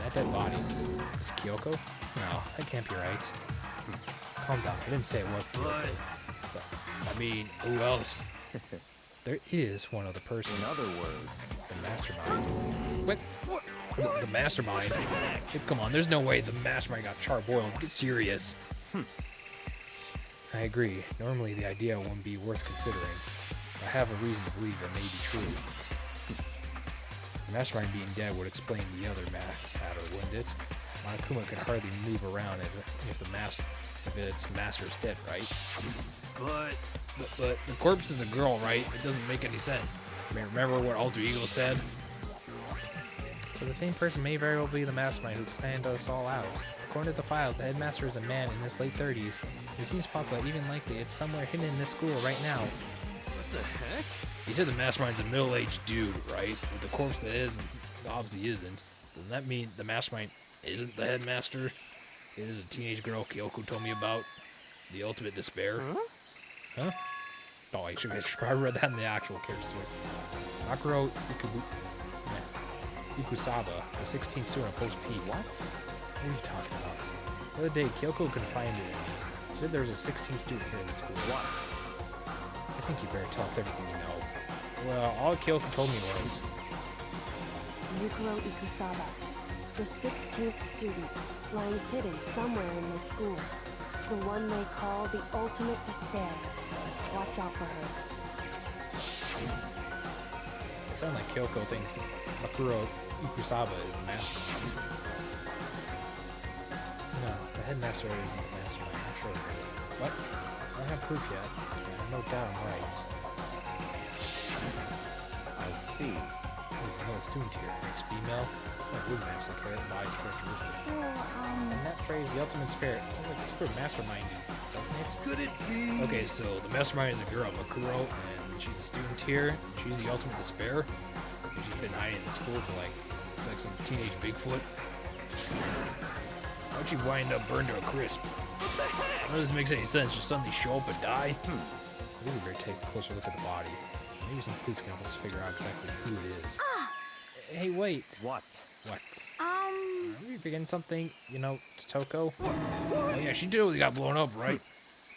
That dead body. Is Kyoko? No, that can't be right. Calm down. I didn't say it was Kyoko. But, I mean, who else? There is one other person. In other words, The mastermind. What? The mastermind? Come on, there's no way the mastermind got char-boiled. Get serious. I agree. Normally the idea wouldn't be worth considering. I have a reason to believe it may be true. The mastermind being dead would explain the other matter, wouldn't it? Monokuma could hardly move around if its master is dead, right? But But the corpse is a girl, right? It doesn't make any sense. I mean, remember what Alter Ego said? So the same person may very well be the mastermind who planned us all out. According to the files, the headmaster is a man in his late 30s. It seems possible, even likely, it's somewhere hidden in this school right now. what the heck? You said the mastermind's a middle-aged dude, right? With the corpse that is, obviously isn't. Doesn't that mean the mastermind isn't the headmaster? It is a teenage girl Kyoko told me about. The ultimate despair. Huh? Oh, I should probably read that in the actual character's way. Mukuro Ikusaba, a 16th student of Post P. What? What are you talking about? The other day, Kyoko confided in me. She said there was a 16th student here in the school. What? I think you better tell us everything you know. Well, all Kyoko told me was... Mukuro Ikusaba, the 16th student, lying hidden somewhere in this school. The one they call the ultimate despair. Watch out for her. It sounds like Kyoko thinks Mukuro Ikusaba is the mastermind. No, the headmaster isn't the mastermind, I'm sure of it. What? I don't have proof yet. I have no doubt I'm right. I see. There's another student here. It's female. Oh, blue maps like her body's characteristic. So, And that phrase, the ultimate spirit, sounds like super mastermind, doesn't it? Could it be? Okay, so the mastermind is a girl, Mukuro, and she's a student here. She's the ultimate despair. She's been hiding in the school for like some teenage Bigfoot. How'd she wind up burned to a crisp? None of this makes any sense. Just suddenly show up and die? I think we better take a closer look at the body. Maybe some clues can help us figure out exactly who it is. Hey, wait. What? What? um, Are we forgetting something? You know, Toko? Oh yeah, she totally got blown up, right?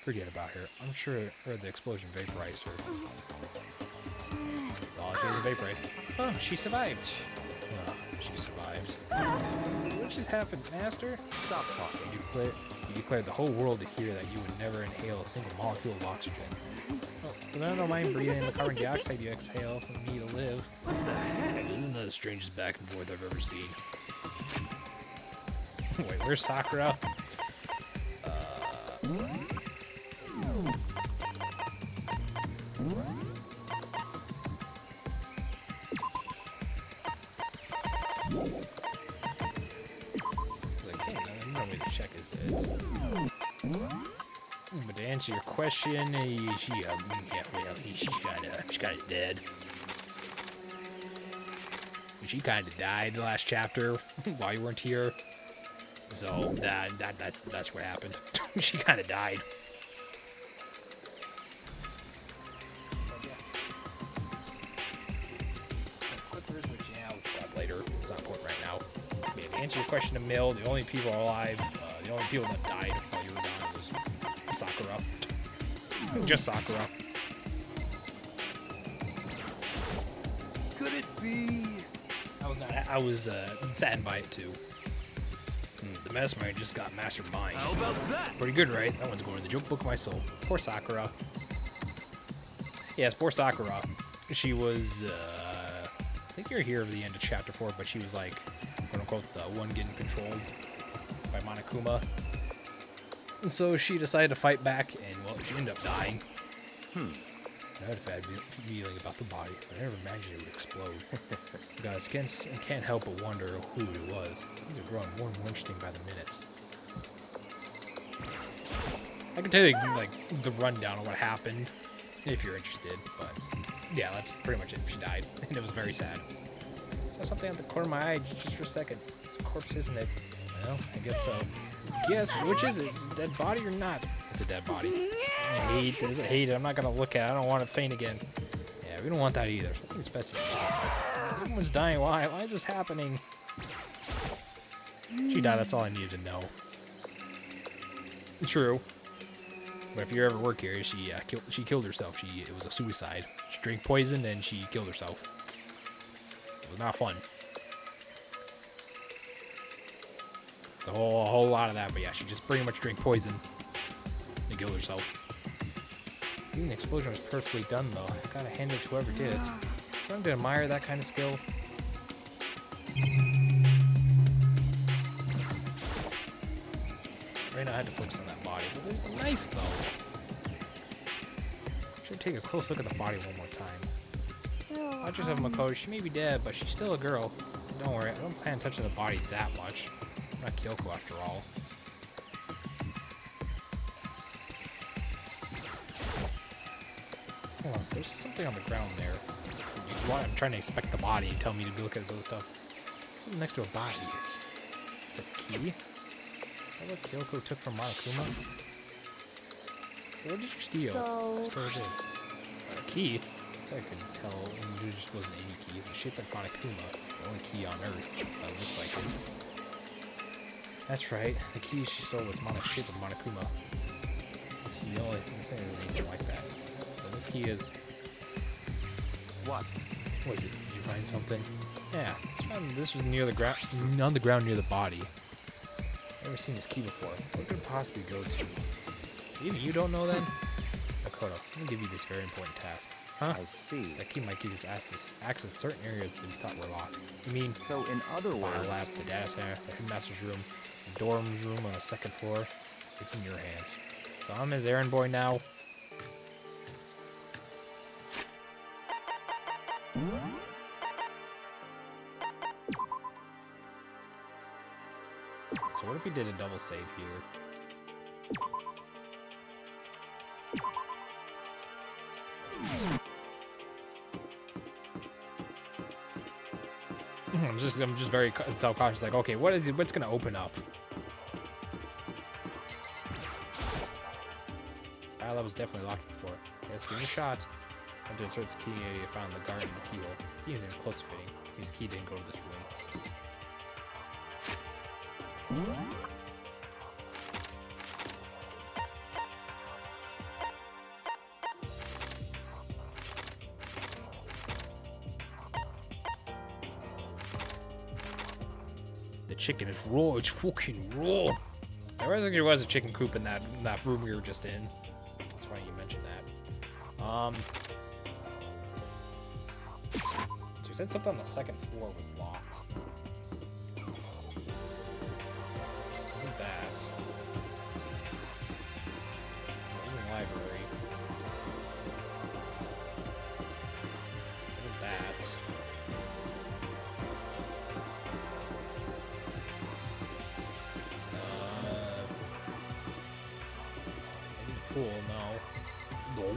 Forget about her. I'm sure the explosion vaporized her. Oh, she was vaporized. Oh, she survived. Oh, she survived. What just happened, Master? Stop talking. You declared the whole world to hear that you would never inhale a single molecule of oxygen. Oh, but I don't mind breathing in the carbon dioxide you exhale for me to live. What the heck? Isn't that the strangest back and forth I've ever seen? Wait, where's Sakura? No way to check his head. But to answer your question, she's kinda dead. She kinda died the last chapter while you weren't here. So that's what happened. She kind of died. Clippers, which we'll try later. It's not important right now. Yeah, to answer your question, Emil, the only people alive, the only people that died while you were gone was Sakura. Just Sakura. Could it be? I was saddened by it too. The Mastermind just got Mastermind. How about that? Pretty good, right? That one's going in the joke book of my soul. Poor Sakura. Yes, poor Sakura. She was, I think you're here at the end of chapter 4, but she was like, quote unquote, the one getting controlled by Monokuma. And so she decided to fight back, and well, she ended up dying. I had a bad feeling about the body, but I never imagined it would explode. Guys, I can't help but wonder who it was. These are growing more and more interesting by the minutes. I can tell you, like, the rundown of what happened, if you're interested, but yeah, that's pretty much it. She died, and it was very sad. Saw something at the corner of my eye just for a second. It's a corpse, isn't it? Well, I guess so. Guess, which is it? Is it a dead body or not? It's a dead body. I hate it. I'm not gonna look at it. I don't want to faint again. Yeah, we don't want that either. Something special. Everyone's dying. Why? Why is this happening? She died. That's all I needed to know. True. But if you ever work here, she killed herself. It was a suicide. She drank poison and she killed herself. It was not fun. It's a whole lot of that, but yeah, she just pretty much drank poison and killed herself. Even the explosion was perfectly done, though. I gotta hand it to whoever did it. I'm to admire that kind of skill. Right now, I had to focus on that body, but there's the knife, though. Should take a close look at the body one more time. So, Watch yourself, Mukuro. She may be dead, but she's still a girl. Don't worry, I don't plan on touching the body that much. I'm not Kyoko, after all. Hold on, there's something on the ground there. I'm trying to inspect the body and tell me to look at this other stuff. Something next to a body. It's a key? Is that what Kyoko took from Monokuma? What did you steal? So- I stole this. A key? I couldn't tell. It just wasn't any key. It was shaped like Monokuma. The only key on Earth that looks like it. That's right. The key she stole was shaped like Monokuma. This is the only thing anything like that. So this key is... What? What is it? Did you find something? Yeah. This was near the ground, on the ground near the body. Never seen this key before. What could it possibly go to? Even you don't know then? Makoto, let me give you this very important task. Huh? I see. That key might give us access to certain areas that we thought were locked. You mean So in other the words, bio lab, the data center, the headmaster's room, the dorm's room on the second floor? It's in your hands. So I'm his errand boy now. So what if we did a double save here? I'm just very self-conscious. Like, okay, what's gonna open up? That was definitely locked before. Okay, let's give it a shot. And to insert the key you found in the garden, the keyhole. Key isn't even close fitting. His key didn't go to this room. The chicken is raw. It's fucking raw. There was a chicken coop in that room we were just in. That's funny you mentioned that. So you said something on the second floor was locked. Wasn't that? Wasn't the library. Wasn't that? Cool, no. No.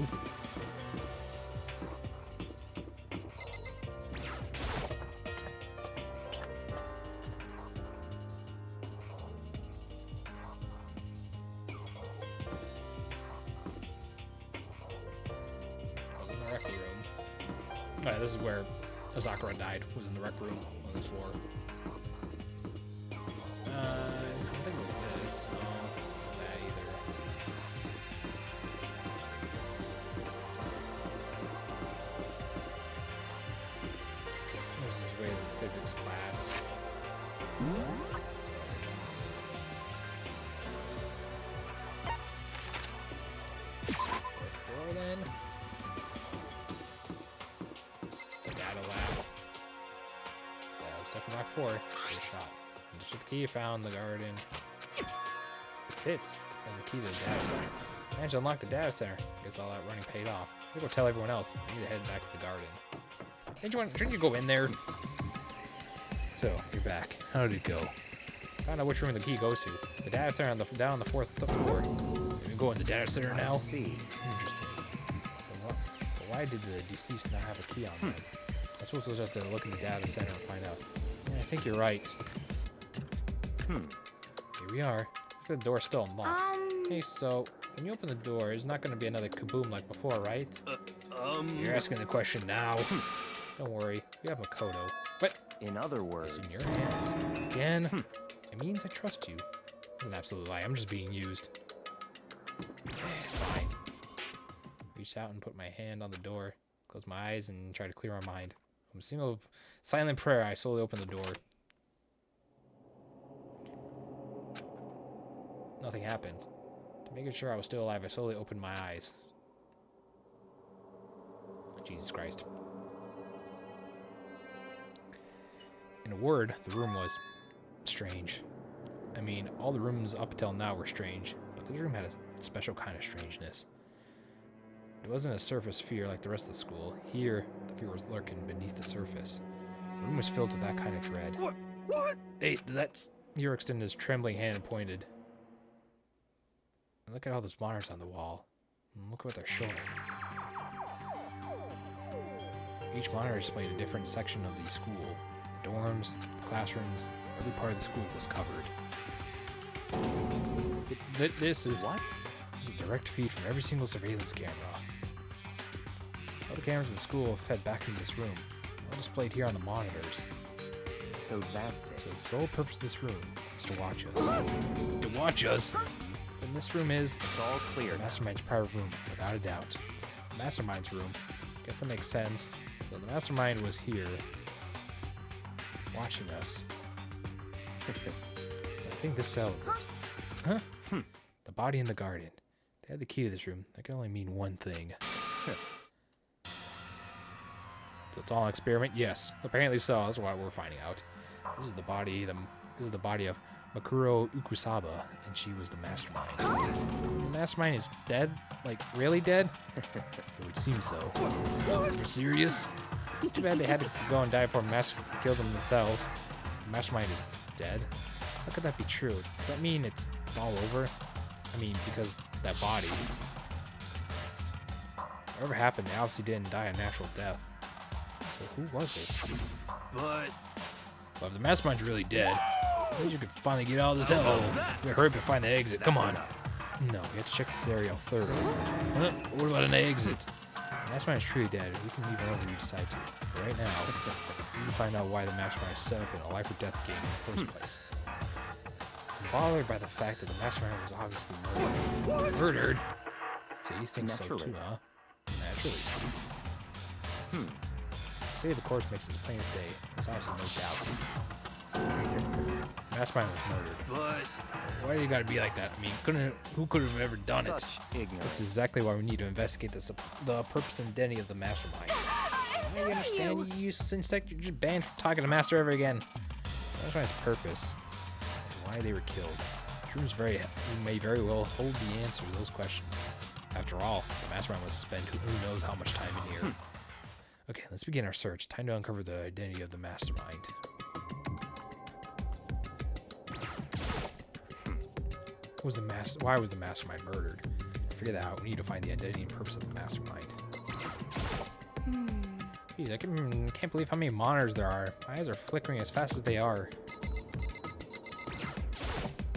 rec room. Oh, yeah, this is where Azakura died. Was in the rec room on this floor. I don't think it was this. No, not that either. This is way the physics class. Fourth floor then. The data lab. Yeah, step from Rock 4. Good shot. Just with the key you found, the garden. It fits. And the key to the data center. Managed to unlock the data center. Guess all that running paid off. I'm gonna go tell everyone else. I need to head back to the garden. Didn't you go in there? So, you're back. How did it go? Found out which room the key goes to. The data center down on the 4th floor. You go in the data center now? See. Interesting. But why did the deceased not have a key on them? I suppose we'll just have to look in the data center and find out. Yeah, I think you're right. Here we are. The door's still unlocked. Hey, so, when you open the door, it's not going to be another kaboom like before, right? You're asking the question now. Don't worry, you have Makoto. What? In other words, It's in your hands. Again? It means I trust you. That's an absolute lie. I'm just being used. Fine. Reach out and put my hand on the door. Close my eyes and try to clear my mind. From a single silent prayer, I slowly open the door. Nothing happened. To make sure I was still alive, I slowly opened my eyes. Jesus Christ. In a word, the room was strange. I mean, all the rooms up till now were strange, but this room had a special kind of strangeness. It wasn't a surface fear like the rest of the school. Here, the fear was lurking beneath the surface. The room was filled with that kind of dread. What? Hey, that's... Hero extended his trembling hand and pointed. And look at all those monitors on the wall. And look what they're showing. Each monitor displayed a different section of the school. The dorms, the classrooms, every part of the school was covered. This is what? This is a direct feed from every single surveillance camera. All the cameras in the school fed back into this room, all displayed here on the monitors. So that's it. So the sole purpose of this room is to watch us. To watch us? And this room is... It's all clear. The Mastermind's private room, without a doubt. The Mastermind's room. Guess that makes sense. So the Mastermind was here, watching us. I think this settles it. Huh? The body in the garden. They had the key to this room. That can only mean one thing. So it's all an experiment? Yes. Apparently so. That's what we're finding out. This is the body. This is the body of Mukuro Ikusaba, and she was the Mastermind. The Mastermind is dead? Like, really dead? It would seem so. For serious? It's too bad they had to go and die before Master killed them themselves. The Mastermind is dead? How could that be true? Does that mean it's all over? I mean, because that body. Whatever happened, they obviously didn't die a natural death. So who was it? But Well, if the Mastermind's really dead, at least you could finally get out of this hell. We hurry up and find the exit. Come on. No, we have to check this area out third. Huh? What about an exit? The Mastermind is truly dead. We can leave whenever we decide to. But right now, we need to find out why the Mastermind is set up in a life or death game in the first place. I'm bothered by the fact that the Mastermind was obviously murdered. Murdered? So you think so too, huh? Naturally. Say the course makes it as plain as day. There's obviously no doubt. Mastermind was murdered. but Why do you gotta be like that? I mean, who could have ever done it? Such ignorance. This is exactly why we need to investigate the purpose and identity of the Mastermind. I understand you useless insect. You're just banned from talking to Master ever again. Mastermind's purpose and why they were killed. This room may very well hold the answer to those questions. After all, the Mastermind was spent who knows how much time in here. Okay, let's begin our search. Time to uncover the identity of the Mastermind. Why was the Mastermind murdered? To figure that out, we need to find the identity and purpose of the Mastermind. Jeez, I can't believe how many monitors there are. My eyes are flickering as fast as they are.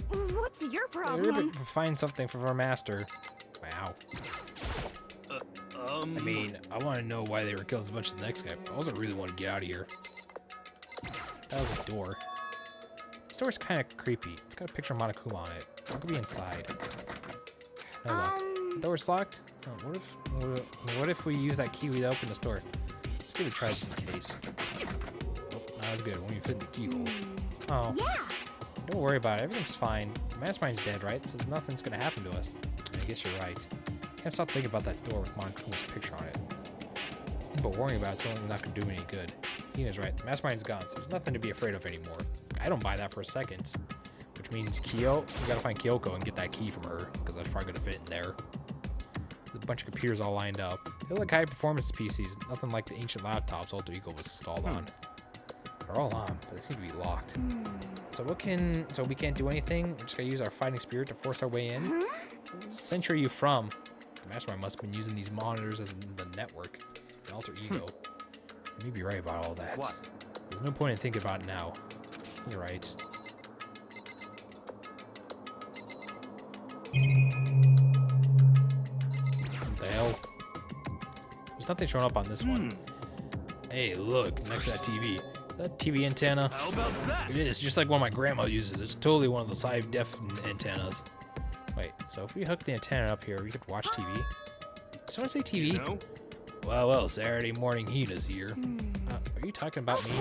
What's your Hurry up problem? and find something for our master. Wow. I mean, I want to know why they were killed as much as the next guy, but I also really want to get out of here. That was his door. This door's kind of creepy. It's got a picture of Monokuma on it. What could be inside? No luck. The door's locked? Oh, what if we use that key to open this door? Let's give it a try just in case. Oh, that was good. When you fit in the keyhole. Oh. Yeah. Don't worry about it. Everything's fine. The mastermind's dead, right? So nothing's gonna happen to us. I guess you're right. Can't stop thinking about that door with Monokuma's picture on it. But worrying about it's only not gonna do me any good. Hina's right. The mastermind's gone, so there's nothing to be afraid of anymore. I don't buy that for a second. Which means Kyo, we gotta find Kyoko and get that key from her, because that's probably gonna fit in there. There's a bunch of computers all lined up. They look high performance PCs, nothing like the ancient laptops Alter Ego was installed on. They're all on, but they seem to be locked. So we can't do anything? We're just gonna use our fighting spirit to force our way in? What century are you from? The mastermind must have been using these monitors as the network. An Alter Ego. You may be right about all that. What? There's no point in thinking about it now. You're right. What the hell? There's nothing showing up on this one. Hey, look, next to that TV. Is that TV antenna? How about that? It is, just like one my grandma uses. It's totally one of those high-def antennas. Wait, so if we hook the antenna up here, we could watch TV? Did someone say TV? You know? Well, Saturday morning heat is here. Are you talking about me?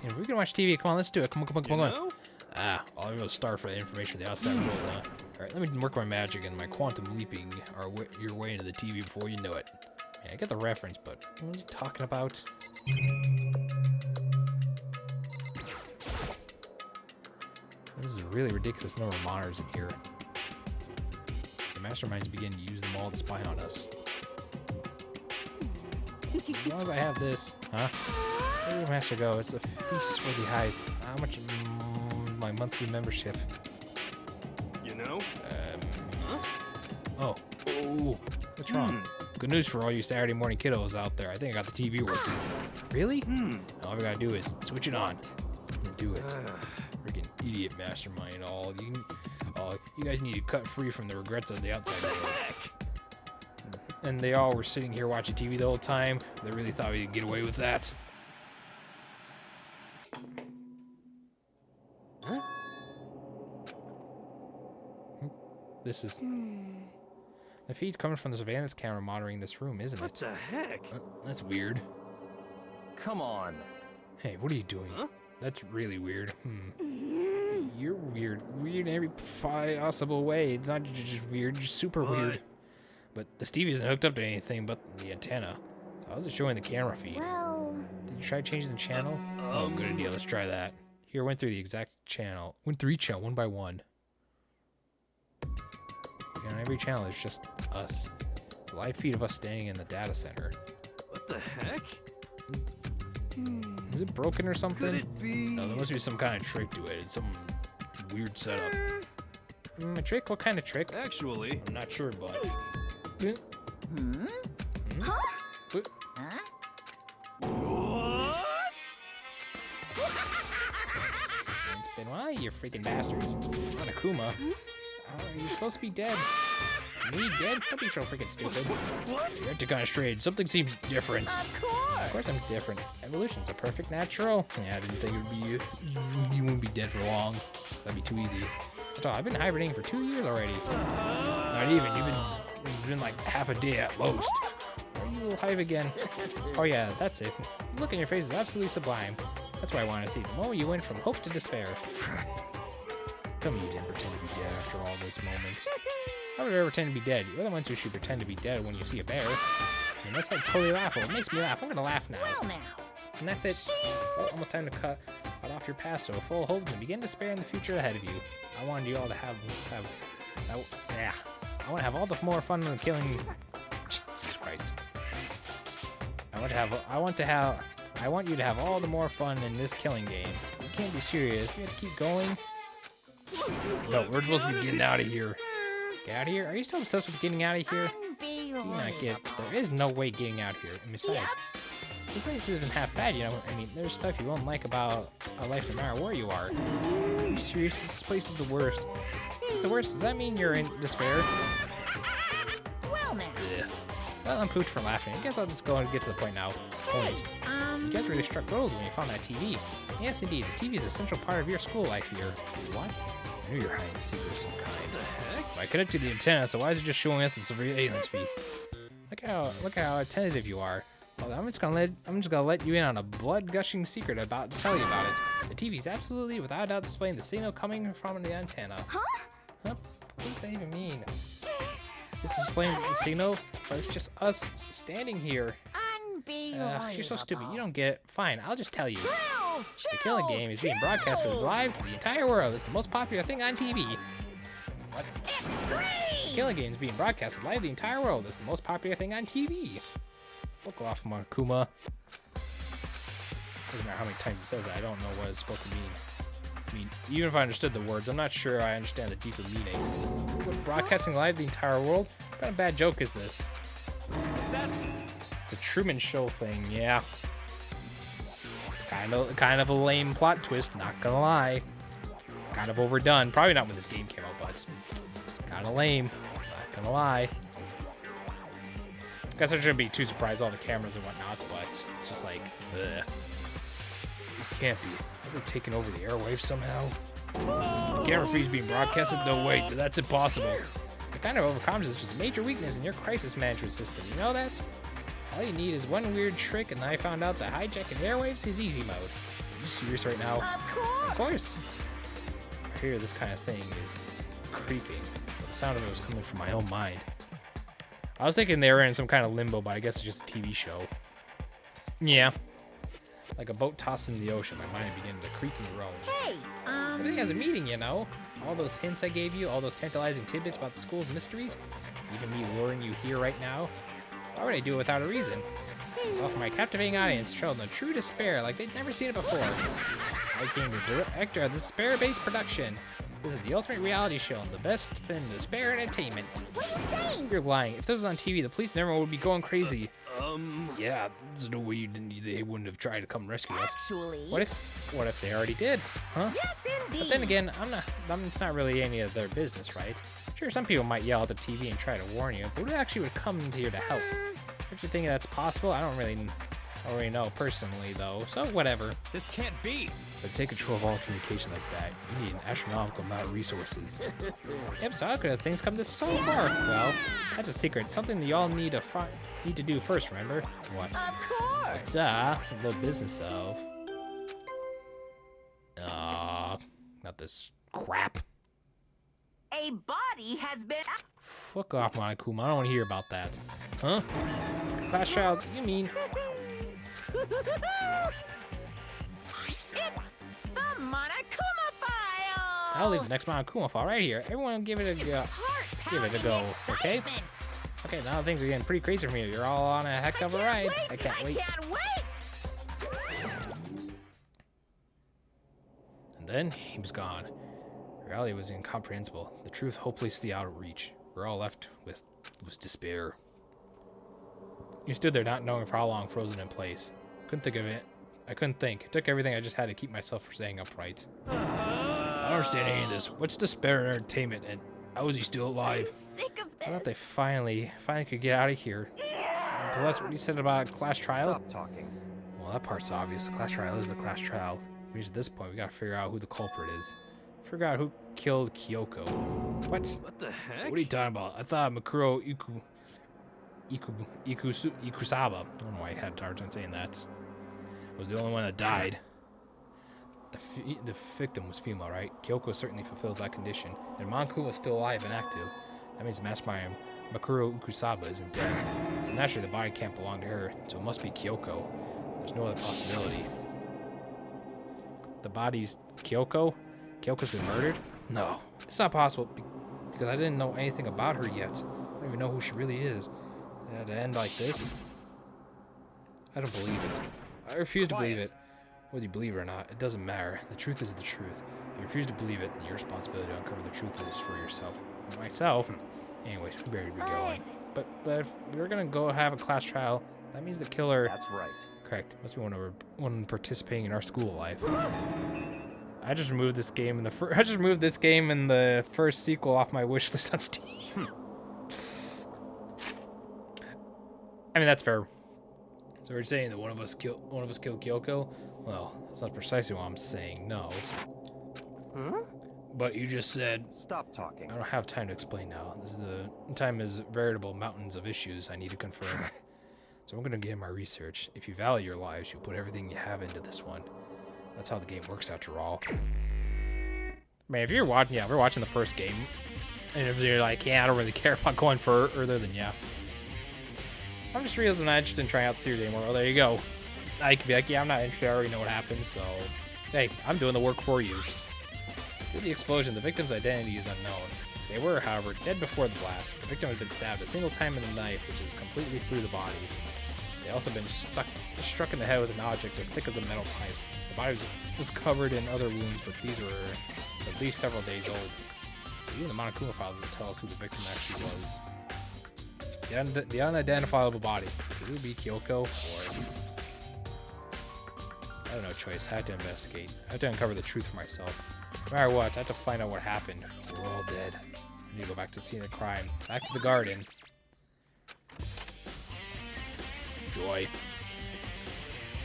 And if we can watch TV, come on, let's do it. Come on. You know? I'll go start for the information of the outside world, huh? Alright, let me work my magic and my quantum leaping your way into the TV before you know it. Yeah, I get the reference, but what was he talking about? This is a really ridiculous number of monitors in here. The masterminds begin to use them all to spy on us. As long as I have this, huh? Where did the master go? It's a feast for the eyes. How much my monthly membership? You know? Oh, what's wrong? Good news for all you Saturday morning kiddos out there. I think I got the TV working. Really? All we gotta do is switch it on and do it. Freaking idiot mastermind! You guys need to cut free from the regrets of the outside world. And they all were sitting here watching TV the whole time. They really thought we could get away with that. Huh? This is the feed coming from the surveillance camera monitoring this room, isn't What it? the heck? That's weird. Come on. Hey, what are you doing? Huh? That's really weird. You're weird. Weird in every possible way. It's not just weird, just super weird. But the TV isn't hooked up to anything but the antenna. So how's it showing the camera feed? Well, Did you try changing the channel? Oh, good idea. Let's try that. Here, went through the exact channel. Went through each channel, one by one. And on every channel, it's just us. It's a live feed of us standing in the data center. What the heck? Is it broken or something? Could it be? No, there must be some kind of trick to it. It's some weird setup. A trick? What kind of trick? Actually, I'm not sure, but... what? It's been why you freaking bastards. Monokuma. You're supposed to be dead. Me dead? Don't be so freaking stupid. What? You're acting kind of strange. Something seems different. Of course I'm different. Evolution's a perfect natural. Yeah, I didn't think it would be you. You wouldn't be dead for long. That'd be too easy. I've been hibernating for 2 years already. Not even. You've been like half a day at most. Are you will hive again? Oh yeah, that's it. The look in your face is absolutely sublime. That's what I want to see. The moment you went from hope to despair. Tell me you didn't pretend to be dead after all this moment. How would I ever pretend to be dead? You're the ones who should pretend to be dead when you see a bear. And that's like totally laughable. It makes me laugh. I'm gonna laugh now. Well now. And that's it. Well, almost time to cut off your past, so full of hope and begin despair in the future ahead of you. I wanted you all to have I want to have all the more fun than killing. Jesus Christ. I want you to have all the more fun in this killing game. You can't be serious. We have to keep going. No, we're supposed to be getting out of here. Get out of here? Are you still obsessed with getting out of here? You not get. There is no way getting out of here. And besides, this isn't half bad, you know. I mean, there's stuff you won't like about a life no matter where you are. Are you serious? This place is the worst. It's the worst. Does that mean you're in despair? Well now. Yeah. Well, I'm pooped for laughing. I guess I'll just go and get to the point now. Point. You guys really struck gold when you found that TV. Yes, indeed. The TV is a central part of your school life here. What? I knew you were hiding a secret of some kind. I connected the antenna, so why is it just showing us the surveillance feed? Look how attentive you are. Well, I'm just gonna let you in on a blood-gushing secret about to tell you about it. The TV is absolutely, without a doubt, displaying the signal coming from the antenna. Huh? What does that even mean? This is displaying the signal, but it's just us standing here. Unbelievable. You're so stupid. You don't get it. Fine, I'll just tell you. Chills, The Killing Game is being broadcasted live to the entire world. It's the most popular thing on TV. What? Extreme. The Killing Game is being broadcasted live to the entire world. It's the most popular thing on TV. Fuck off, Monokuma. Doesn't matter how many times it says that. I don't know what it's supposed to mean. I mean, even if I understood the words, I'm not sure I understand the deeper meaning. What, broadcasting live to the entire world? What kind of bad joke is this? It's a Truman Show thing, yeah. Kind of a lame plot twist, not gonna lie. Kind of overdone. Probably not when this game came out, but kind of lame. Not gonna lie. Guess I shouldn't be too surprised, all the cameras and whatnot, but it's just like, ugh. It can't be. Are they taking over the airwaves somehow? The camera feed's being broadcasted? No, wait, that's impossible. What kind of overcomes is just a major weakness in your crisis management system. You know that? All you need is one weird trick, and I found out that hijacking airwaves is easy mode. Are you serious right now? Of course. I hear this kind of thing is creeping, but the sound of it was coming from my own mind. I was thinking they were in some kind of limbo, but I guess it's just a TV show. Yeah. Like a boat tossed in the ocean, my mind began to creak and groan. Hey, Everything has a meaning, you know? All those hints I gave you, all those tantalizing tidbits about the school's mysteries, even me luring you here right now. Why would I do it without a reason? It was all for my captivating audience, showing the true despair like they'd never seen it before. I came to director of the despair-based production. This is the ultimate reality show, the best in despair entertainment. What are you saying? You're lying. If this was on TV, the police and everyone would be going crazy. Yeah, there's no way they wouldn't have tried to come rescue us. actually. What if they already did? Huh? Yes, indeed. But then again, it's not really any of their business, right? Sure, some people might yell at the TV and try to warn you, but who actually would come here to help? Don't you think that's possible? I don't really already know personally, though, so whatever. This can't be. But to take control of all communication like that, you need an astronomical amount of resources. Yep, so how could things come this so far? Well, that's a secret. Something that y'all need to do first, remember? What? Of course. Duh, a little business of. Not this crap. A body has been. Fuck off, Monokuma. I don't want to hear about that. Huh? Class child, you mean? It's the Monokuma file. I'll leave the next Monokuma file right here. Everyone give it a go. Give it a go, okay? Okay, now things are getting pretty crazy for me. You're all on a heck of a ride. I can't wait. And then he was gone. Reality was incomprehensible. The truth hopelessly out of reach. We're all left with was despair. You stood there not knowing for how long, frozen in place. Couldn't think of it. I couldn't think. It took everything I just had to keep myself from staying upright. I don't understand any of this. What's despair entertainment, and how is he still alive? I'm sick of this. I thought they finally could get out of here. Plus, what you said about a class trial? Stop talking. Well, that part's obvious. The class trial is the class trial. Which at this point, we gotta figure out who the culprit is. Figure out who killed Kyoko. What? What the heck? What are you talking about? I thought Mukuro Ikusaba. I don't know why I had a hard time saying that. Was the only one that died. The victim was female, right? Kyoko certainly fulfills that condition. And Monku was still alive and active. That means Mastermind Mukuro Ikusaba isn't dead. So naturally the body can't belong to her, so it must be Kyoko. There's no other possibility. The body's Kyoko? Kyoko's been murdered? No, it's not possible because I didn't know anything about her yet. I don't even know who she really is. It had to end like this? I don't believe it. I refuse to believe it. Whether you believe it or not, it doesn't matter. The truth is the truth. If you refuse to believe it, then your responsibility to uncover the truth is for yourself. Myself? Anyways, we better be going. But if we're gonna go have a class trial, that means the killer... That's right. Correct. Must be one participating in our school life. I just removed this game in the first sequel off my wish list on Steam. mean, that's fair. So we're saying that one of us killed Kyoko? Well, that's not precisely what I'm saying, no. Huh? But you just said... Stop talking. I don't have time to explain now. Time is veritable mountains of issues I need to confirm. So I'm gonna begin my research. If you value your lives, you put everything you have into this one. That's how the game works after all. Man, if you're watching, we're watching the first game. And if you're like, yeah, I don't really care about going further, then yeah. I'm just realizing I'm not interested in trying out the series anymore. Well, there you go. I could be like, yeah, I'm not interested. I already know what happens, so... Hey, I'm doing the work for you. Due to the explosion, the victim's identity is unknown. They were, however, dead before the blast. The victim had been stabbed a single time in the knife, which is completely through the body. They also been struck in the head with an object as thick as a metal pipe. The body was covered in other wounds, but these were at least several days old. So even the Monokuma files would tell us who the victim actually was. The unidentifiable body. Could it be Kyoko, or... I have no choice. I have to investigate. I have to uncover the truth for myself. No matter what, I have to find out what happened. We're all dead. I need to go back to the scene of the crime. Back to the garden. Joy.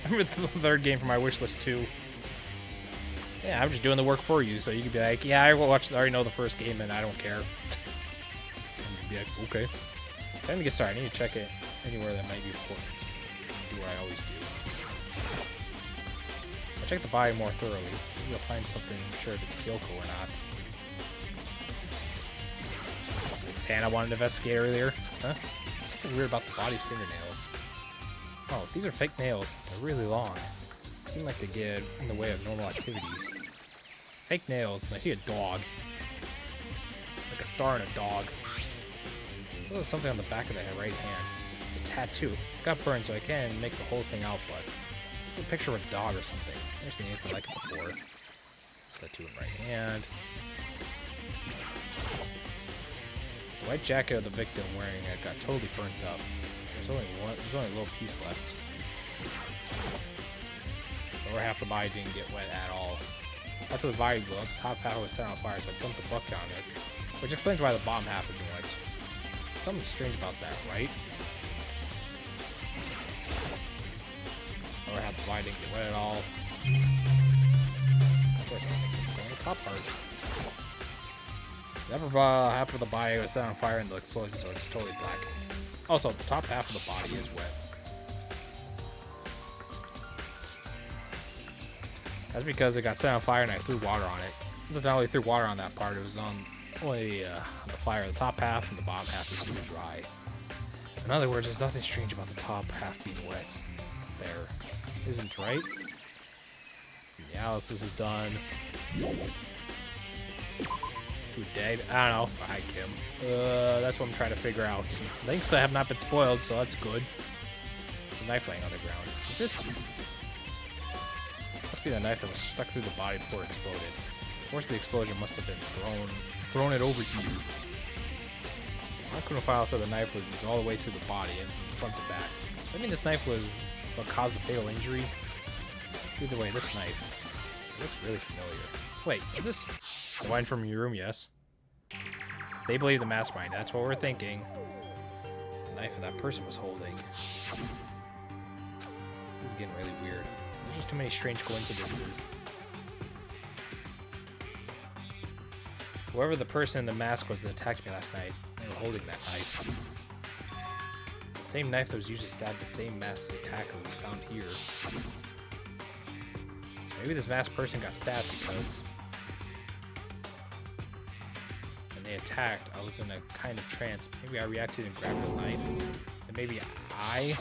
I remember the third game for my wish list too. Yeah, I'm just doing the work for you, so you can be like, yeah, I already know the first game and I don't care. And you'd be like, okay. Time to get started. I need to check it anywhere that might be important. Do what I always do. I'll check the body more thoroughly. Maybe you'll find something, sure if it's Kyoko or not. It's Hannah wanted to investigate earlier. Huh? Something weird about the body's fingernails. Oh, these are fake nails. They're really long. Seem like they get in the way of normal activities. Fake nails, and I see a dog. Like a star and a dog. Oh, there's something on the back of the right hand. It's a tattoo. It got burned, so I can't make the whole thing out, but a picture of a dog or something. I've never seen anything like it before. Tattoo in right hand. The white jacket of the victim wearing it got totally burnt up. There's only a little piece left. The lower half of the body didn't get wet at all. After the body blew up, the top half was set on fire, so I dumped the bucket on it, which explains why the bottom half isn't wet. Something strange about that, right? Lower half of the body didn't get wet at all. Of course, I don't think it's going to the top part. The upper half of the body was set on fire in the explosion, so it's totally black. Also, the top half of the body is wet. That's because it got set on fire and I threw water on it. Since I only threw water on that part, it was on only the fire. The top half and the bottom half is too dry. In other words, there's nothing strange about the top half being wet. There isn't, right? The analysis is done. Who dead? I don't know. Hi, Kim. That's what I'm trying to figure out. Thankfully, I have not been spoiled, so that's good. There's a knife laying on the ground. Is this... Must be the knife that was stuck through the body before it exploded. Of course, the explosion must have been thrown it over here. Mukuro file said the knife was all the way through the body and from front to back. I mean, this knife was what caused the fatal injury. Either way, this knife looks really familiar. Wait, is this the one from your room? Yes. They believe the mastermind. That's what we're thinking. The knife that person was holding. This is getting really weird. There's just too many strange coincidences. Whoever the person in the mask was that attacked me last night, they were holding that knife. The same knife that was used to stab the same masked attacker we found here. So maybe this masked person got stabbed because when they attacked, I was in a kind of trance. Maybe I reacted and grabbed the knife. And maybe and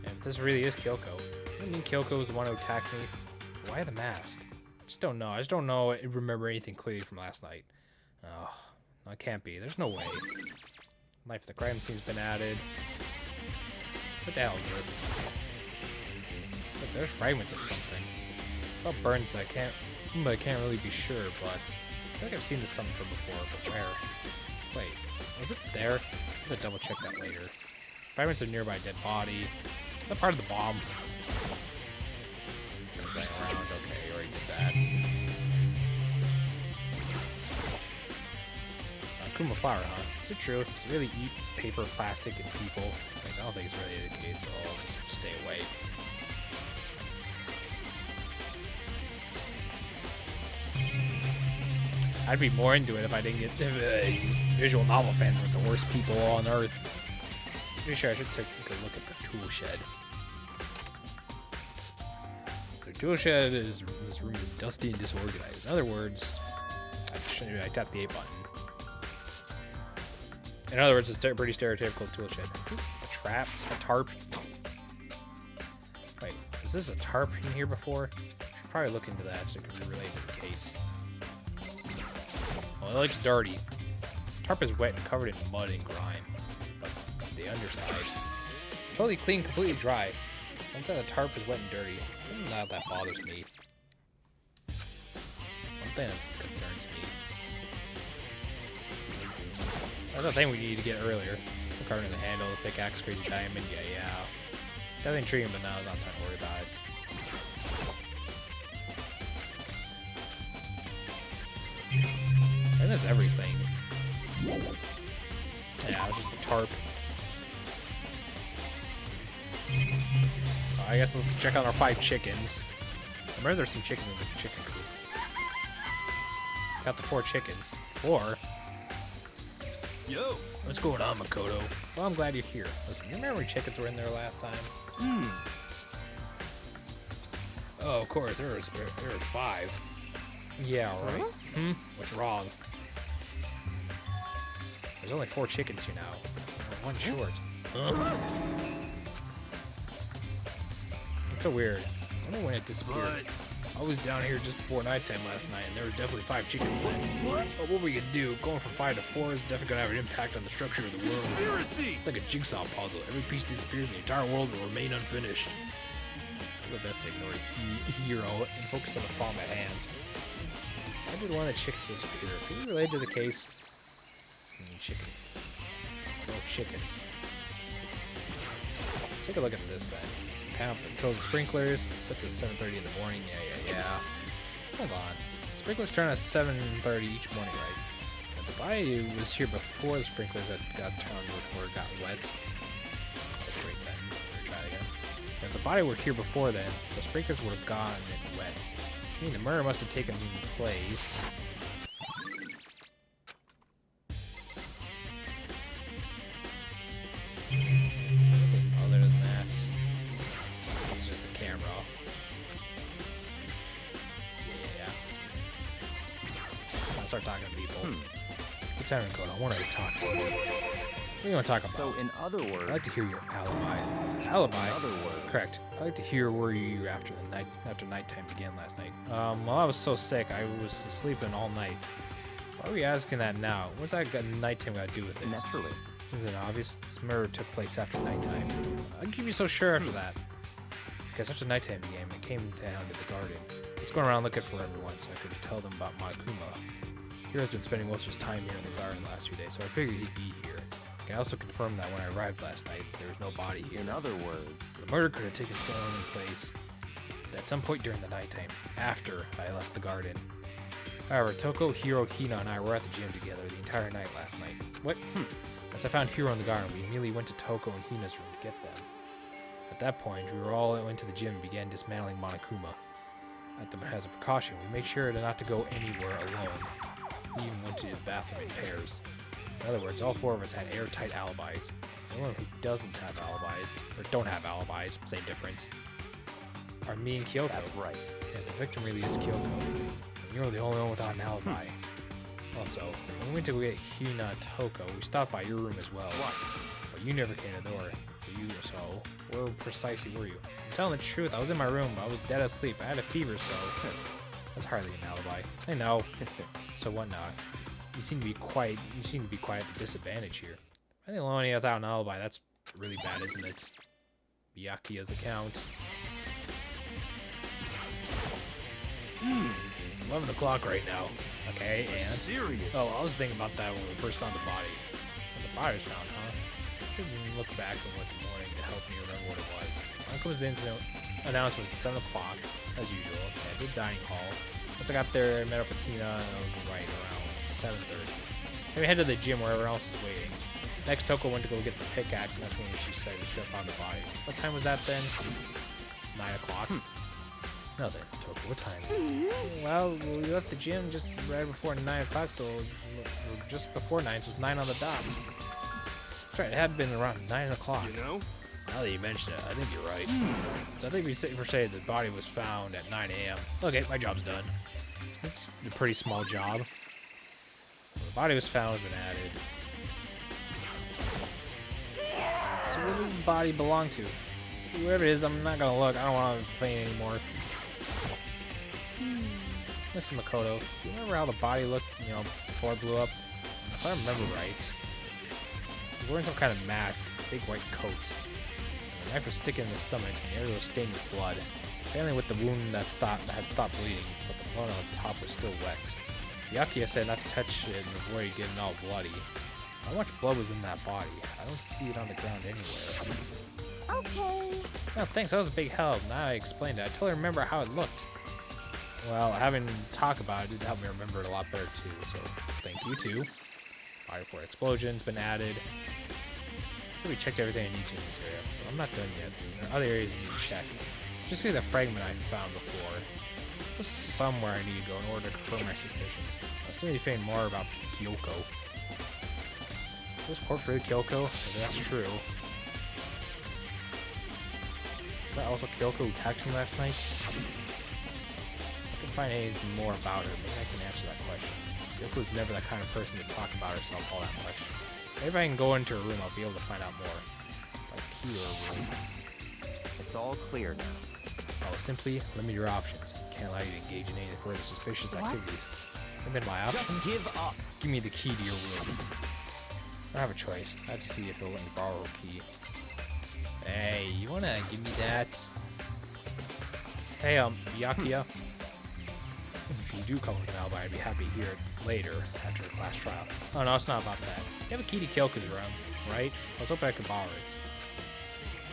if this really is Kyoko, I mean Kyoko was the one who attacked me. Why the mask? I just don't know. I just don't know. I remember anything clearly from last night. Oh, no, it can't be. There's no way. Life of the crime scene's been added. What the hell is this? Look, there's fragments of something. It's all burns that I can't really be sure, but I feel like I've seen this something from before, but where? Wait, was it there? I'm gonna double check that later. Fragments of nearby dead body. Is that part of the bomb? Around. Okay, you already did that. Monokuma flower, huh? Is it true? Does it really eat paper, plastic, and people? I don't think it's really the case, so I'll just stay away. I'd be more into it if I didn't get visual novel fans were the worst people on earth. Pretty sure I should take a good look at the tool shed. The tool shed is this room is dusty and disorganized. In other words, I tapped the A button. In other words, it's a pretty stereotypical tool shed. Is this a trap? A tarp? Wait, is this a tarp in here before? Should probably look into that so it can be related to the case. Well, it looks dirty. Tarp is wet and covered in mud and grime. But the underside, totally clean, completely dry. Inside the tarp is wet and dirty. Something about that bothers me. One thing that concerns me. That's the thing we needed to get earlier. The card in the handle, the pickaxe, crazy diamond, yeah. Definitely intriguing, but now it's not time to worry about it. And that's everything. Yeah, it's just a tarp. I guess let's check out our 5 chickens. I remember there's some chickens in the chicken coop. Got the 4 chickens. 4? Yo! What's going on, Makoto? Well, I'm glad you're here. Listen, you remember when chickens were in there last time? Oh, of course, there was 5. Yeah, right. Huh? What's wrong? There's only 4 chickens here now. We're 1 short. It's so weird. I wonder when it disappeared. I was down here just before nighttime last night, and there were definitely 5 chickens then. What? But what we could do, going from 5 to 4 is definitely gonna have an impact on the structure of the world. Conspiracy! It's like a jigsaw puzzle. Every piece disappears, and the entire world will remain unfinished. It's the best to ignore hero and focus on the palm at hand. Why did one of the chickens disappear? Can you relate to the case? Chicken. No chickens. Let's take a look at this then. Panel controls the sprinklers. Set to 7:30 in the morning. Yeah. Hold on. Sprinklers turn at 7:30 each morning, right? If the body was here before the sprinklers that got turned before it got wet. That's a great sentence. Let me try it again. If the body were here before then, the sprinklers would have gone and wet. Which means the murder must have taken place. Other than that, it's just the camera. Yeah. I'll start talking to people. Good time, Code. I want to talk to you. What do you want to talk about? So, in other words, I'd like to hear your alibi. Alibi? in other words, Correct. I'd like to hear where you were after nighttime began last night. Well, I was so sick, I was sleeping all night. Why are we asking that now? What's that got nighttime got to do with it? naturally. Isn't it obvious? This murder took place after nighttime. How could you be so sure after that? Because after nighttime began, it came down to the garden. I was going around looking for everyone so I could tell them about Monokuma. Hiro's been spending most of his time here in the garden the last few days, so I figured he'd be here. I can also confirm that when I arrived last night, there was no body here. In other words, The murder could have taken place at some point during the nighttime, after I left the garden. However, Toko, Hiro, Hina, and I were at the gym together the entire night last night. What? Once I found Hiro in the garden, we immediately went to Toko and Hina's room to get them. At that point, we were all went to the gym and began dismantling Monokuma. As a precaution, we made sure not to go anywhere alone. We even went to the bathroom in pairs. In other words, all 4 of us had airtight alibis. The one who doesn't have alibis, or don't have alibis, same difference, are me and Kyoko. that's right. And the victim really is Kyoko. And you're the only one without an alibi. Also, when we went to get Hina and Toko, we stopped by your room as well. But you never came to the door. So where precisely were you? I'm telling the truth, I was in my room, but I was dead asleep. I had a fever, so that's hardly an alibi. I know. So what now? You seem to be quite at a disadvantage here. I think alone without an alibi, that's really bad, isn't it? Byakuya's account. It's 11 o'clock right now. Okay, and... Serious. Oh, I was thinking about that when we first found the body. When the body was found, huh? I should look back over the morning to help me remember what it was. Uncle's incident announcement was 7 o'clock, as usual, at the dining hall. Once I got there, I met up with Hina, and I was right around 7:30. Then we head to the gym where everyone else is waiting. Next, Toko went to go get the pickaxe, and that's when she said she found the body. What time was that then? 9 o'clock. No then, Toko, what time? Well, we left the gym just right before 9 o'clock, so or just before 9, so it's 9 on the dot. That's right, it had been around 9 o'clock. You know? Now that you mention it, I think you're right. So I think we say the body was found at 9 a.m. Okay, my job's done. It's a pretty small job. The body was found, has been added. So where does the body belong to? Whoever it is, I'm not gonna look. I don't want to faint anymore. Mr. Makoto, do you remember how the body looked, before it blew up? If I remember right, he was wearing some kind of mask, big white coat. And the knife was sticking in his stomach, and the area was stained with blood. Apparently with the wound that had stopped bleeding, but the blood on the top was still wet. Yakuya said not to touch it and avoid getting all bloody. How much blood was in that body? I don't see it on the ground anywhere. Okay. Oh, thanks, that was a big help. Now I explained it. I totally remember how it looked. Well, having talk about it did help me remember it a lot better too, so thank you too. Body for explosion's been added. I think we checked everything I need to in this area, but I'm not done yet. There are other areas I need to check. Especially the fragment I found before. There's somewhere I need to go in order to confirm my suspicions. I still need to find more about Kyoko. Is this corpse really Kyoko? If that's true. Is that also Kyoko who attacked me last night? If I can find anything more about her, maybe I can answer that question. Kyoko's never that kind of person to talk about herself all that much. Maybe if I can go into her room, I'll be able to find out more. Like key to her room. It's all clear now. Oh, simply limit your options. Can't allow you to engage in any further suspicious activities. Limit my options? Just give up. Give me the key to your room. I don't have a choice. I have to see if it'll let me borrow a key. Hey, you wanna give me that? Hey, Yakuya. If you do come with an alibi, I'd be happy to hear it later after the class trial. Oh no, it's not about that. You have a key to Kyoko's room, right? I was hoping I could borrow it.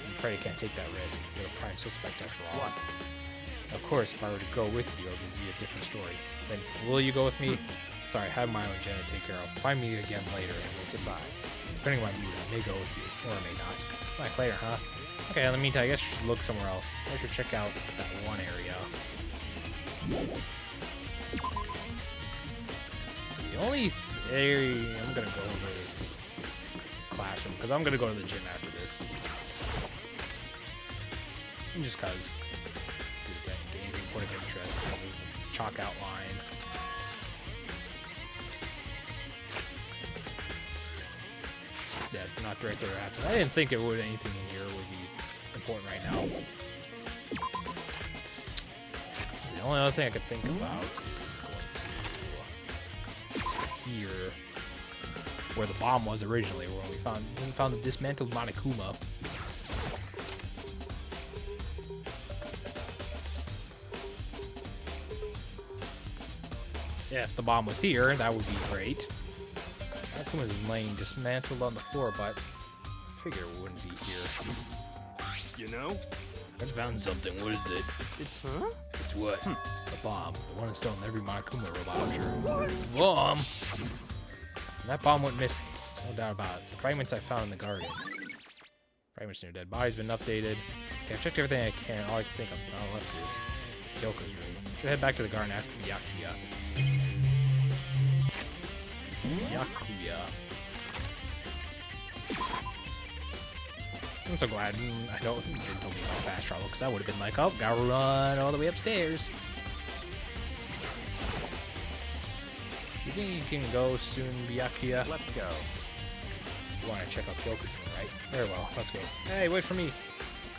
I'm afraid I can't take that risk. You're a prime suspect after all. What? Of course, if I were to go with you, it would be a different story. Then, will you go with me? Sorry, I have my own agenda to take care of. Find me again later, and we'll see. Goodbye. Depending on my mood, I may go with you, or I may not. Back later, huh? Okay, in the meantime, I guess you should look somewhere else. I should check out that one area. So the only area I'm gonna go over is the classroom, because I'm gonna go to the gym after this. And just cause it's that engaging point of interest. There's a chalk outline. Yeah, not directly or after. I didn't think it would anything in here would be important right now. So the only other thing I could think about is going to here, where the bomb was originally, where we found the dismantled Monokuma. Yeah, if the bomb was here, that would be great. Monokuma's been laying dismantled on the floor, but I figure it wouldn't be here. You know? I just found something. What is it? It's what? A bomb. The one installed in every Monokuma robot, I'm sure. Bomb! And that bomb went missing. No doubt about it. The fragments I found in the garden. Fragments near dead bodies been updated. Okay, I've checked everything I can. All I can think of now left is Kyoko's room. Should head back to the garden and ask Yakuya. Yakuya. I'm so glad I don't you didn't tell me about fast travel, because I would have been like, oh, gotta run all the way upstairs. You think you can go soon, Yakuya? Let's go. You want to check out Kyoko's room, right? Very well, let's go. Hey, wait for me.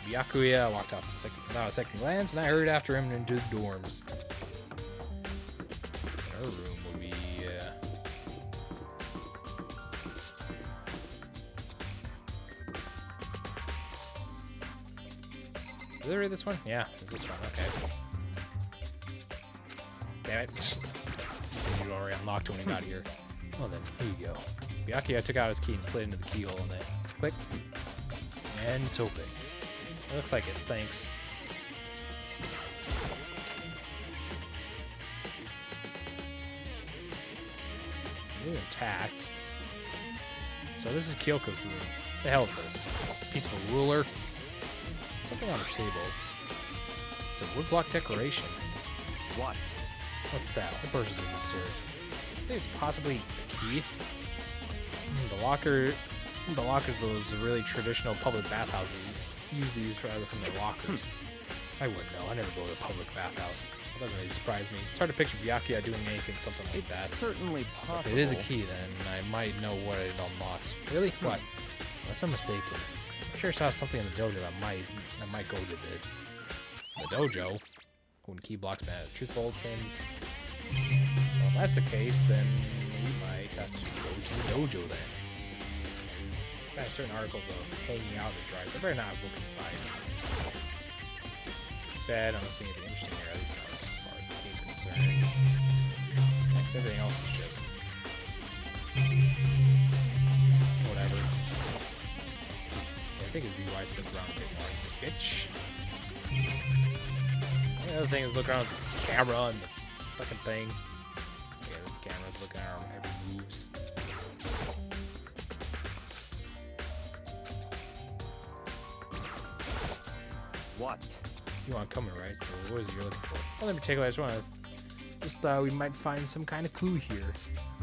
Yakuya walked off without a second glance, and I hurried after him into the dorms. Her room will be, Is it really this one? Yeah, it's this one. Okay. Damn it. You already unlocked when we got here. Well then, here you go. Yakuya took out his key and slid into the keyhole and then click. And it's open. It looks like it, thanks. Really intact. So this is Kyoko's room. What the hell is this? Piece of a ruler? Something on the table. It's a woodblock decoration. What? What's that? What purpose is this, sir? I think it's possibly a key. The lockers, those really traditional public bathhouses, use these from their lockers. I wouldn't know. I never go to a public bathhouse. It doesn't really surprise me. It's hard to picture Byakuya doing anything something like that. It's certainly possible. If it is a key, then I might know what it unlocks. Really? What? Unless I'm mistaken. I'm sure I saw something in the dojo that might go to the dojo. When key blocks matter. Truth bulletins. Well, if that's the case, then we might have to go to the dojo then. I have certain articles of hanging out that drives. I better not look inside. Bad, I don't see anything interesting here, at least not as far as the case is concerned. Next, everything else is just whatever. I think it'd be wise to look around a bit more. Bitch. The other thing is look around the camera and the fucking thing. Yeah, this camera's looking at our every moves. What? You want coming, right? So what is it you're looking for? Well, in particular, I just thought we might find some kind of clue here.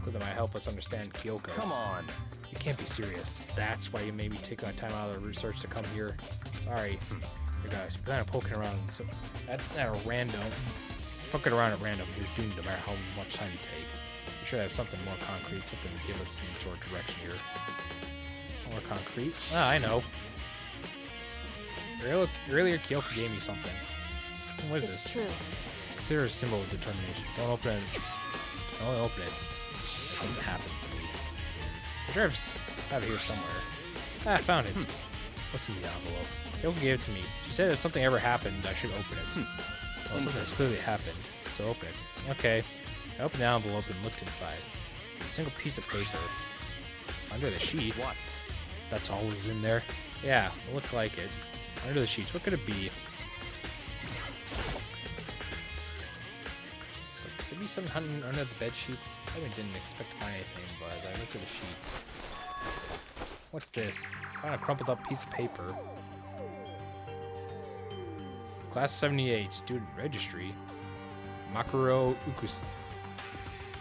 Clue that might help us understand Kyoko. Come on. You can't be serious. That's why you made me take my time out of the research to come here. Sorry. You guys, you're kind of poking around so at random. Poking around at random, you're doomed no matter how much time you take. You should have something more concrete, something to give us some sort of direction here. More concrete? Ah, I know. Earlier, Kyoko gave me something. What is It's this? true. Consider a symbol of determination. Don't open it. Don't open it. If something happens to me. I'm sure I have it here somewhere. Ah, I found it. What's in the envelope? Kyoko gave it to me. She said if something ever happened, I should open it. Well, something has clearly happened, so open it. Okay. I opened the envelope and looked inside. A single piece of paper. Under the sheets. What? That's all was in there? Yeah, it looked like it. Under the sheets, what could it be? Could be something hiding under the bed sheets. I really didn't expect to find anything, but as I looked at the sheets. What's this? I found a crumpled up piece of paper. Class 78, student registry. Mukuro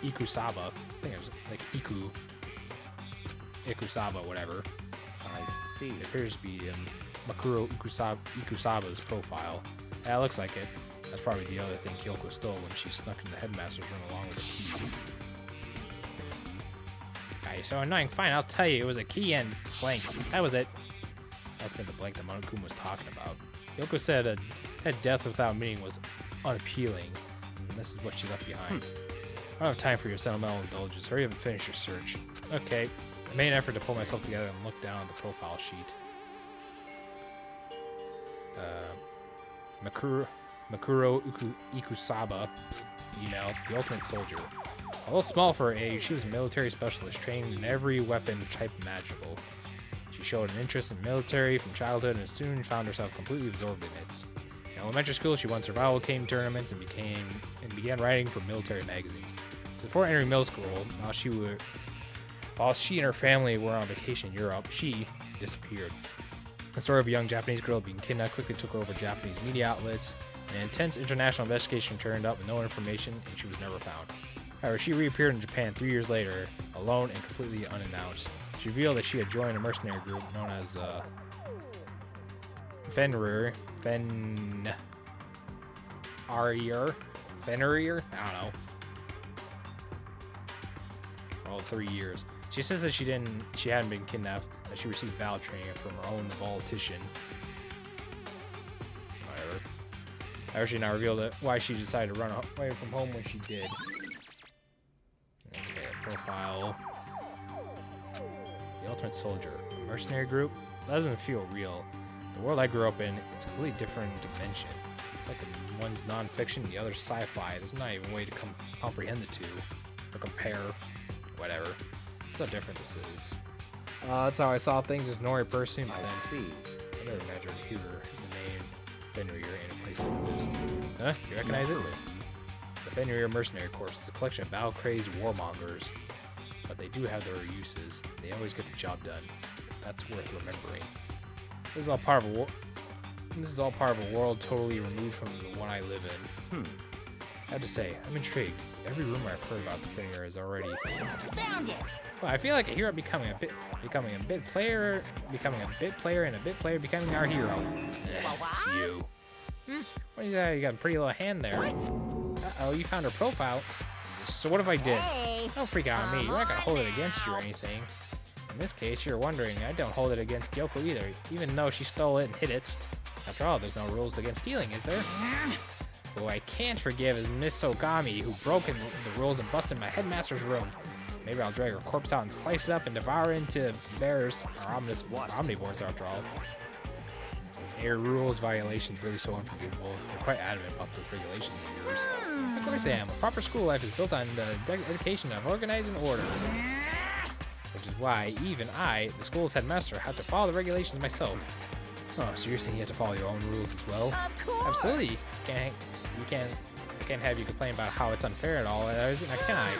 Ikusaba. I think it was like Ikusaba, whatever. I see. It appears to be Mukuro Ikusaba's profile. Yeah, it looks like it. That's probably the other thing Kyoko stole when she snuck in the headmaster's room along with a key. God, you're so annoying. Fine, I'll tell you. It was a key and blank. That was it. Must have been the blank that Monokuma was talking about. Kyoko said that death without meaning was unappealing. And this is what she left behind. I don't have time for your sentimental indulgence. Hurry up and finish your search. Okay. I made an effort to pull myself together and look down at the profile sheet. Mukuro Ikusaba, female, the ultimate soldier. Although small for her age, she was a military specialist trained in every weapon type imaginable. She showed an interest in military from childhood and soon found herself completely absorbed in it. In elementary school, she won survival game tournaments and began writing for military magazines. Before entering middle school, while she and her family were on vacation in Europe, she disappeared. The story of a young Japanese girl being kidnapped quickly took over Japanese media outlets. An intense international investigation turned up with no information, and she was never found. However, she reappeared in Japan 3 years later, alone and completely unannounced. She revealed that she had joined a mercenary group known as Fenrir. I don't know. For all 3 years. She says that she hadn't been kidnapped, that she received battle training from her own politician. Whatever. However, she now revealed why she decided to run away from home when she did. Okay, profile. The Ultimate Soldier. A mercenary group? That doesn't feel real. The world I grew up in, it's a completely different dimension. Like one's non-fiction, the other's sci-fi. There's not even a way to comprehend the two. Or compare. Whatever. That's how different this is. That's how I saw things as an ordinary person, but then see. I never imagined to hear the name Fenrir in a place like this. Huh? You recognize it? The Fenrir Mercenary Corps is a collection of battle-crazed warmongers. but they do have their uses. They always get the job done. That's worth remembering. This is all part of a world totally removed from the one I live in. I have to say, I'm intrigued. Every rumor I've heard about the finger is already. Found it. Well, I feel like a hero becoming a bit player, and a bit player becoming our hero. It's you. What is that? You got a pretty little hand there. Uh-oh, you found her profile. So what if I did? Hey. Don't freak out on me. You're not gonna hold it against you or anything. In this case, you're wondering, I don't hold it against Kyoko either, even though she stole it and hid it. After all, there's no rules against stealing, is there? Who I can't forgive is Miss Ogami, who broke the rules and busted my headmaster's room. Maybe I'll drag her corpse out and slice it up and devour it into bears, or omnivores after all. Air rules violations really so unforgivable. They're quite adamant about those regulations of yours. Of course I am. A proper school life is built on the dedication of organizing order. Which is why even I, the school's headmaster, have to follow the regulations myself. Oh, so you're saying you have to follow your own rules as well? Of course. Absolutely. I can't have you complain about how it's unfair at all, now can I?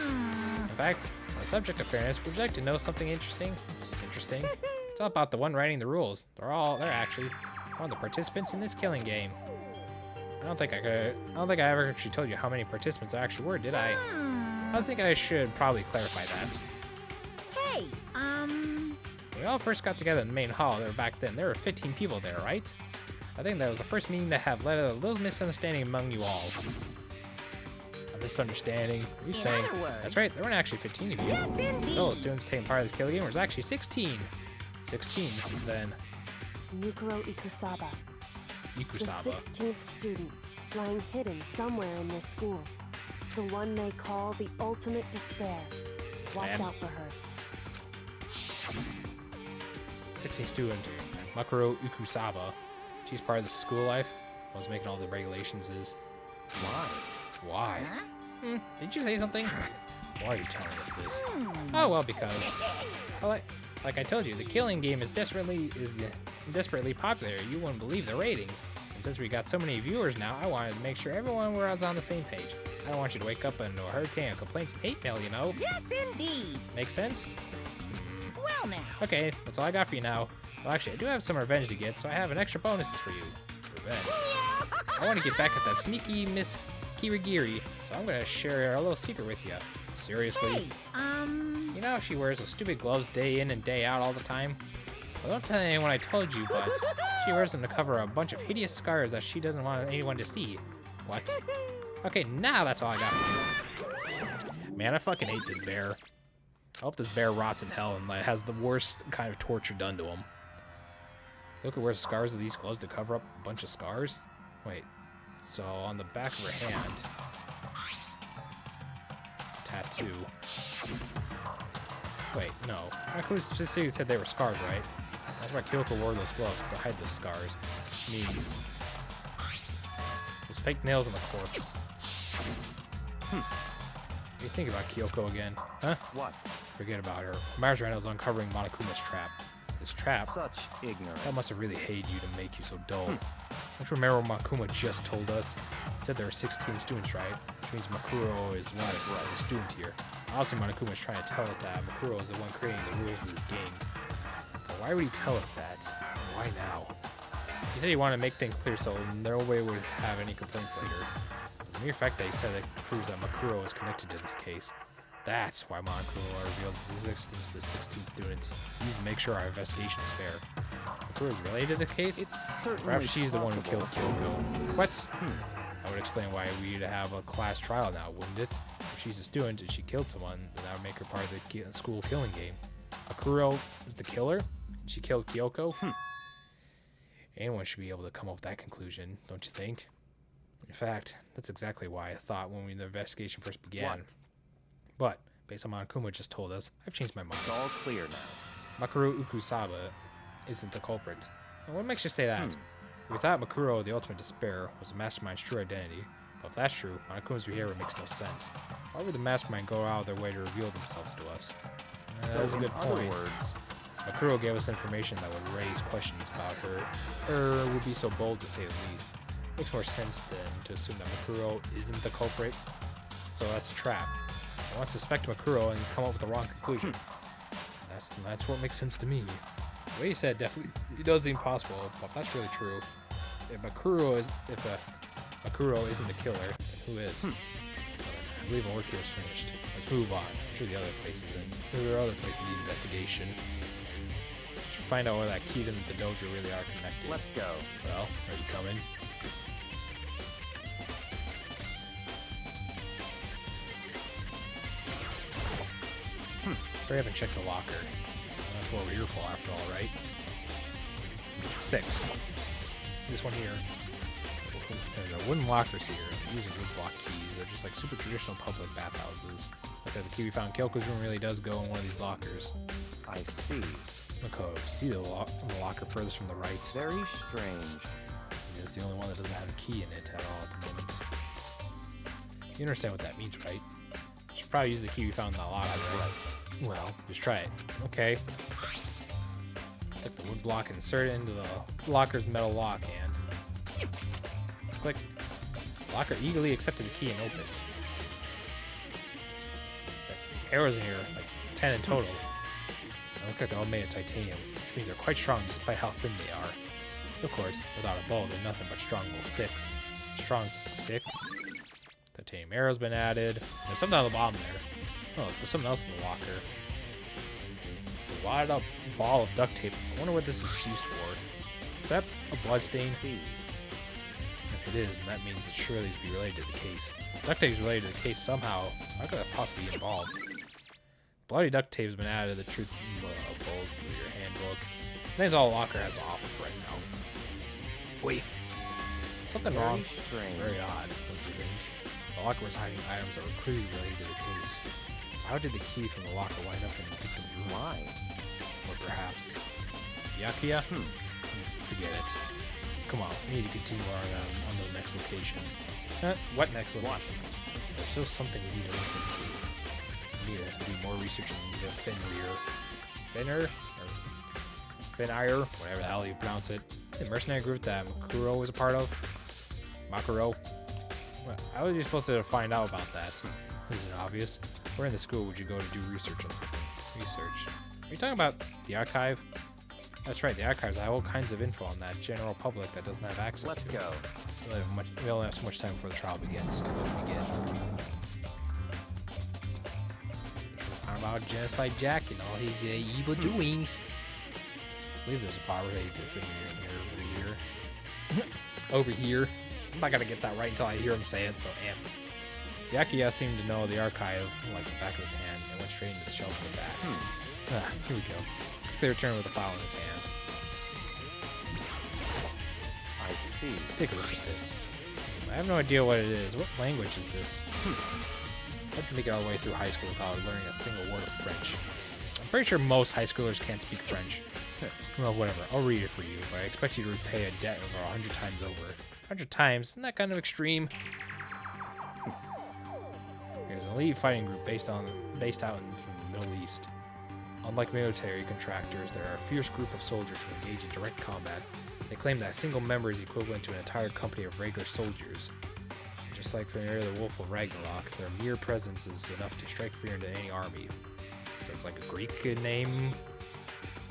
In fact, on the subject of fairness, would you like to know something interesting? It's all about the one writing the rules. They're actually one of the participants in this killing game. I don't think I ever actually told you how many participants there actually were, did I? I was thinking I should probably clarify that. Hey, When we all first got together in the main hall back then, there were 15 people there, right? I think that was the first meeting that have led to a little misunderstanding among you all. A misunderstanding? What are you saying? other words. That's right, there weren't actually 15 of you. Yes, indeed. Total students taking part in this killing game was actually 16. 16, then. Mukuro Ikusaba, the Ikusaba. 16th student, lying hidden somewhere in this school. The one they call the ultimate despair. Watch Man. out for her. 16th student, Mukuro Ikusaba. She's part of the school life. I was making all the regulations is. Why? Did you say something? Why are you telling us this? Oh, well, because... Like I told you, the killing game is desperately popular. You wouldn't believe the ratings. And since we got so many viewers now, I wanted to make sure everyone was on the same page. I don't want you to wake up into a hurricane of complaints and hate mail, you know? Yes, indeed. Make sense? Well, now. Okay, that's all I got for you now. Well, actually, I do have some revenge to get, so I have an extra bonuses for you. Revenge. I want to get back at that sneaky Miss Kirigiri, so I'm going to share a little secret with you. Seriously? Hey, You know how she wears those stupid gloves day in and day out all the time? Well, don't tell anyone I told you, but she wears them to cover a bunch of hideous scars that she doesn't want anyone to see. What? Okay, now that's all I got for you. Man, I fucking hate this bear. I hope this bear rots in hell and like, has the worst kind of torture done to him. Look at where scars of these gloves to cover up a bunch of scars. Wait, so on the back of her hand, tattoo. Wait, no. Mukuro specifically said they were scars, right? That's why Kyoko wore those gloves to hide those scars. Which means there's fake nails on the corpse. What do you think about Kyoko again? Huh? What? Forget about her. Mars Randall's uncovering Monokuma's trap. This trap, Such ignorance. that must have really hated you to make you so dull. Don't you remember what Monokuma just told us? He said there were 16 students, right? Which means Mukuro is one of the student here. Obviously, Monokuma is trying to tell us that Mukuro is the one creating the rules of this game. But why would he tell us that? Why now? He said he wanted to make things clear so nobody would have any complaints later. The mere fact that he said that proves that Mukuro is connected to this case. That's why Monokuma revealed his existence to the 16 students. He needs to make sure our investigation is fair. Mukuro is related to the case? It's certainly Perhaps she's the one who possible. killed Kyoko. What? That would explain why we'd have a class trial now, wouldn't it? If she's a student and she killed someone, then that would make her part of the school killing game. Mukuro was the killer? She killed Kyoko? Anyone should be able to come up with that conclusion, don't you think? In fact, that's exactly why I thought when the investigation first began. What? But, based on what Monokuma just told us, I've changed my mind. It's all clear now. Mukuro Ikusaba isn't the culprit. And what makes you say that? We thought Mukuro, the ultimate despair, was the mastermind's true identity. But if that's true, Monokuma's behavior makes no sense. Why would the mastermind go out of their way to reveal themselves to us? That's a good in other point. words, Mukuro gave us information that would raise questions about her, or would be so bold to say the least. Makes more sense then to assume that Mukuro isn't the culprit. So that's a trap. wants to suspect Mukuro and come up with the wrong conclusion. That's what makes sense to me. The way you said definitely it does seem possible, but if that's really true, if Mukuro isn't the killer, then who is? Well, then I believe our work here is finished. Let's move on. I'm sure there are other places in the investigation. Should find out where that key and the dojo really are connected. Let's go. Well, are you coming? Hurry up and check the locker. That's what we're here for after all, right? 6. This one here. There's wooden lockers here. These are wood block keys. They're just like super traditional public bathhouses. Like the key we found in Kyoko's room really does go in one of these lockers. I see. Mukuro, do you see the locker furthest from the right? Very strange. It's the only one that doesn't have a key in it at all at the moment. You understand what that means, right? You should probably use the key we found in that locker, right? Well, just try it. Okay. Take the wood block and insert it into the locker's metal lock and click. The locker eagerly accepted the key and opened. The arrows in here, like 10 in total. They look like they're all made of titanium, which means they're quite strong despite how thin they are. Of course, without a bow, they're nothing but strong little sticks. Strong sticks. Titanium arrow's been added. There's something on the bottom there. Oh, there's something else in the locker. The wadded up ball of duct tape. I wonder what this was used for. Is that a blood stain? If it is, then that means it surely be related to the case. Duct tape is related to the case somehow. How could that possibly be involved? Bloody duct tape has been added to the truth bolts of your handbook. That's all the locker has to offer for right now. Wait. Something wrong. Strange. Very odd, don't you think? The locker was hiding items that were clearly related to the case. How did the key from the locker wind up in the victim's room? Why? Or perhaps Yakuya? Forget it. Come on, we need to continue on the next location. What next location? There's still something we need to look into. We need to do more research into Finir? Finir? Whatever the hell you pronounce it. The mercenary group that Mukuro was a part of? Makuro? Well, how was you supposed to find out about that? Isn't it obvious? Where in the school would you go to do research on something? Research? Are you talking about the archive? That's right, the archives have all kinds of info on that general public that doesn't have access Let's to. go. We only have so much time before the trial begins, so let's begin. Talking about Genocide Jack and all his evil doings. I believe there's a file related to Finir over here. Over here. I'm not gonna get that right until I hear him say it, so Yakuya seemed to know the archive like the back of his hand and went straight into the shelf in the back. Here we go. Quickly returned with the file in his hand. I see. Take a look at this. I have no idea what it is. What language is this? How'd you make it all the way through high school without learning a single word of French? I'm pretty sure most high schoolers can't speak French. Well, whatever. I'll read it for you, but I expect you to repay a debt over 100 times over. 100 times? Isn't that kind of extreme? There's an elite fighting group based out in the Middle East. Unlike military contractors, there are a fierce group of soldiers who engage in direct combat. They claim that a single member is equivalent to an entire company of regular soldiers. Just like for the Wolf of Ragnarok, their mere presence is enough to strike fear into any army. So it's like a Greek name.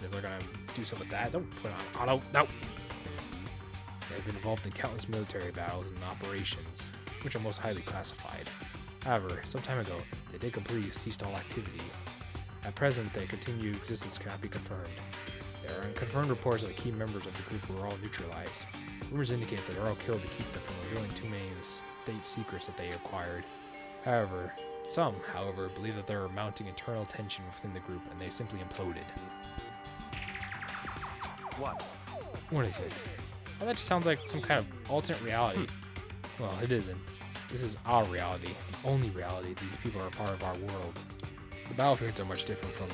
If they're gonna do something with that, don't put it on auto. No. They've been involved in countless military battles and operations, which are most highly classified. However, some time ago, they did completely cease all activity. At present, their continued existence cannot be confirmed. There are unconfirmed reports that the key members of the group were all neutralized. Rumors indicate that they were all killed to keep them from revealing too many of the state secrets that they acquired. Some, however, believe that there are mounting internal tension within the group and they simply imploded. What? What is it? Well, that just sounds like some kind of alternate reality. Well, it isn't. This is our reality, the only reality. These people are a part of our world. The battlefields are much different from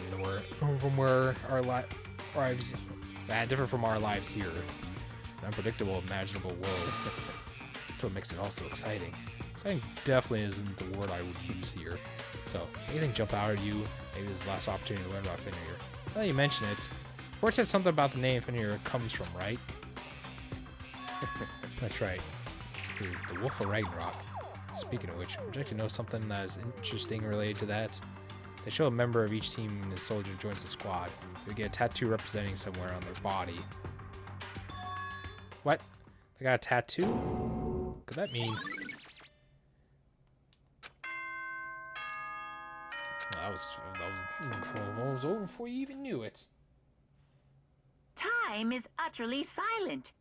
our lives here. An unpredictable, imaginable world. That's what makes it all so exciting. Exciting definitely isn't the word I would use here. So, anything jump out at you? Maybe this is the last opportunity to learn about Finir. Now that you mention it, Ford said something about the name Finir comes from, right? That's right. This is the Wolf of Ragnarok. Speaking of which, would you like to know something that is interesting related to that? They show a member of each team and a soldier joins the squad. They get a tattoo representing somewhere on their body. What? They got a tattoo? Could that mean? That was over before you even knew it. Time is utterly silent.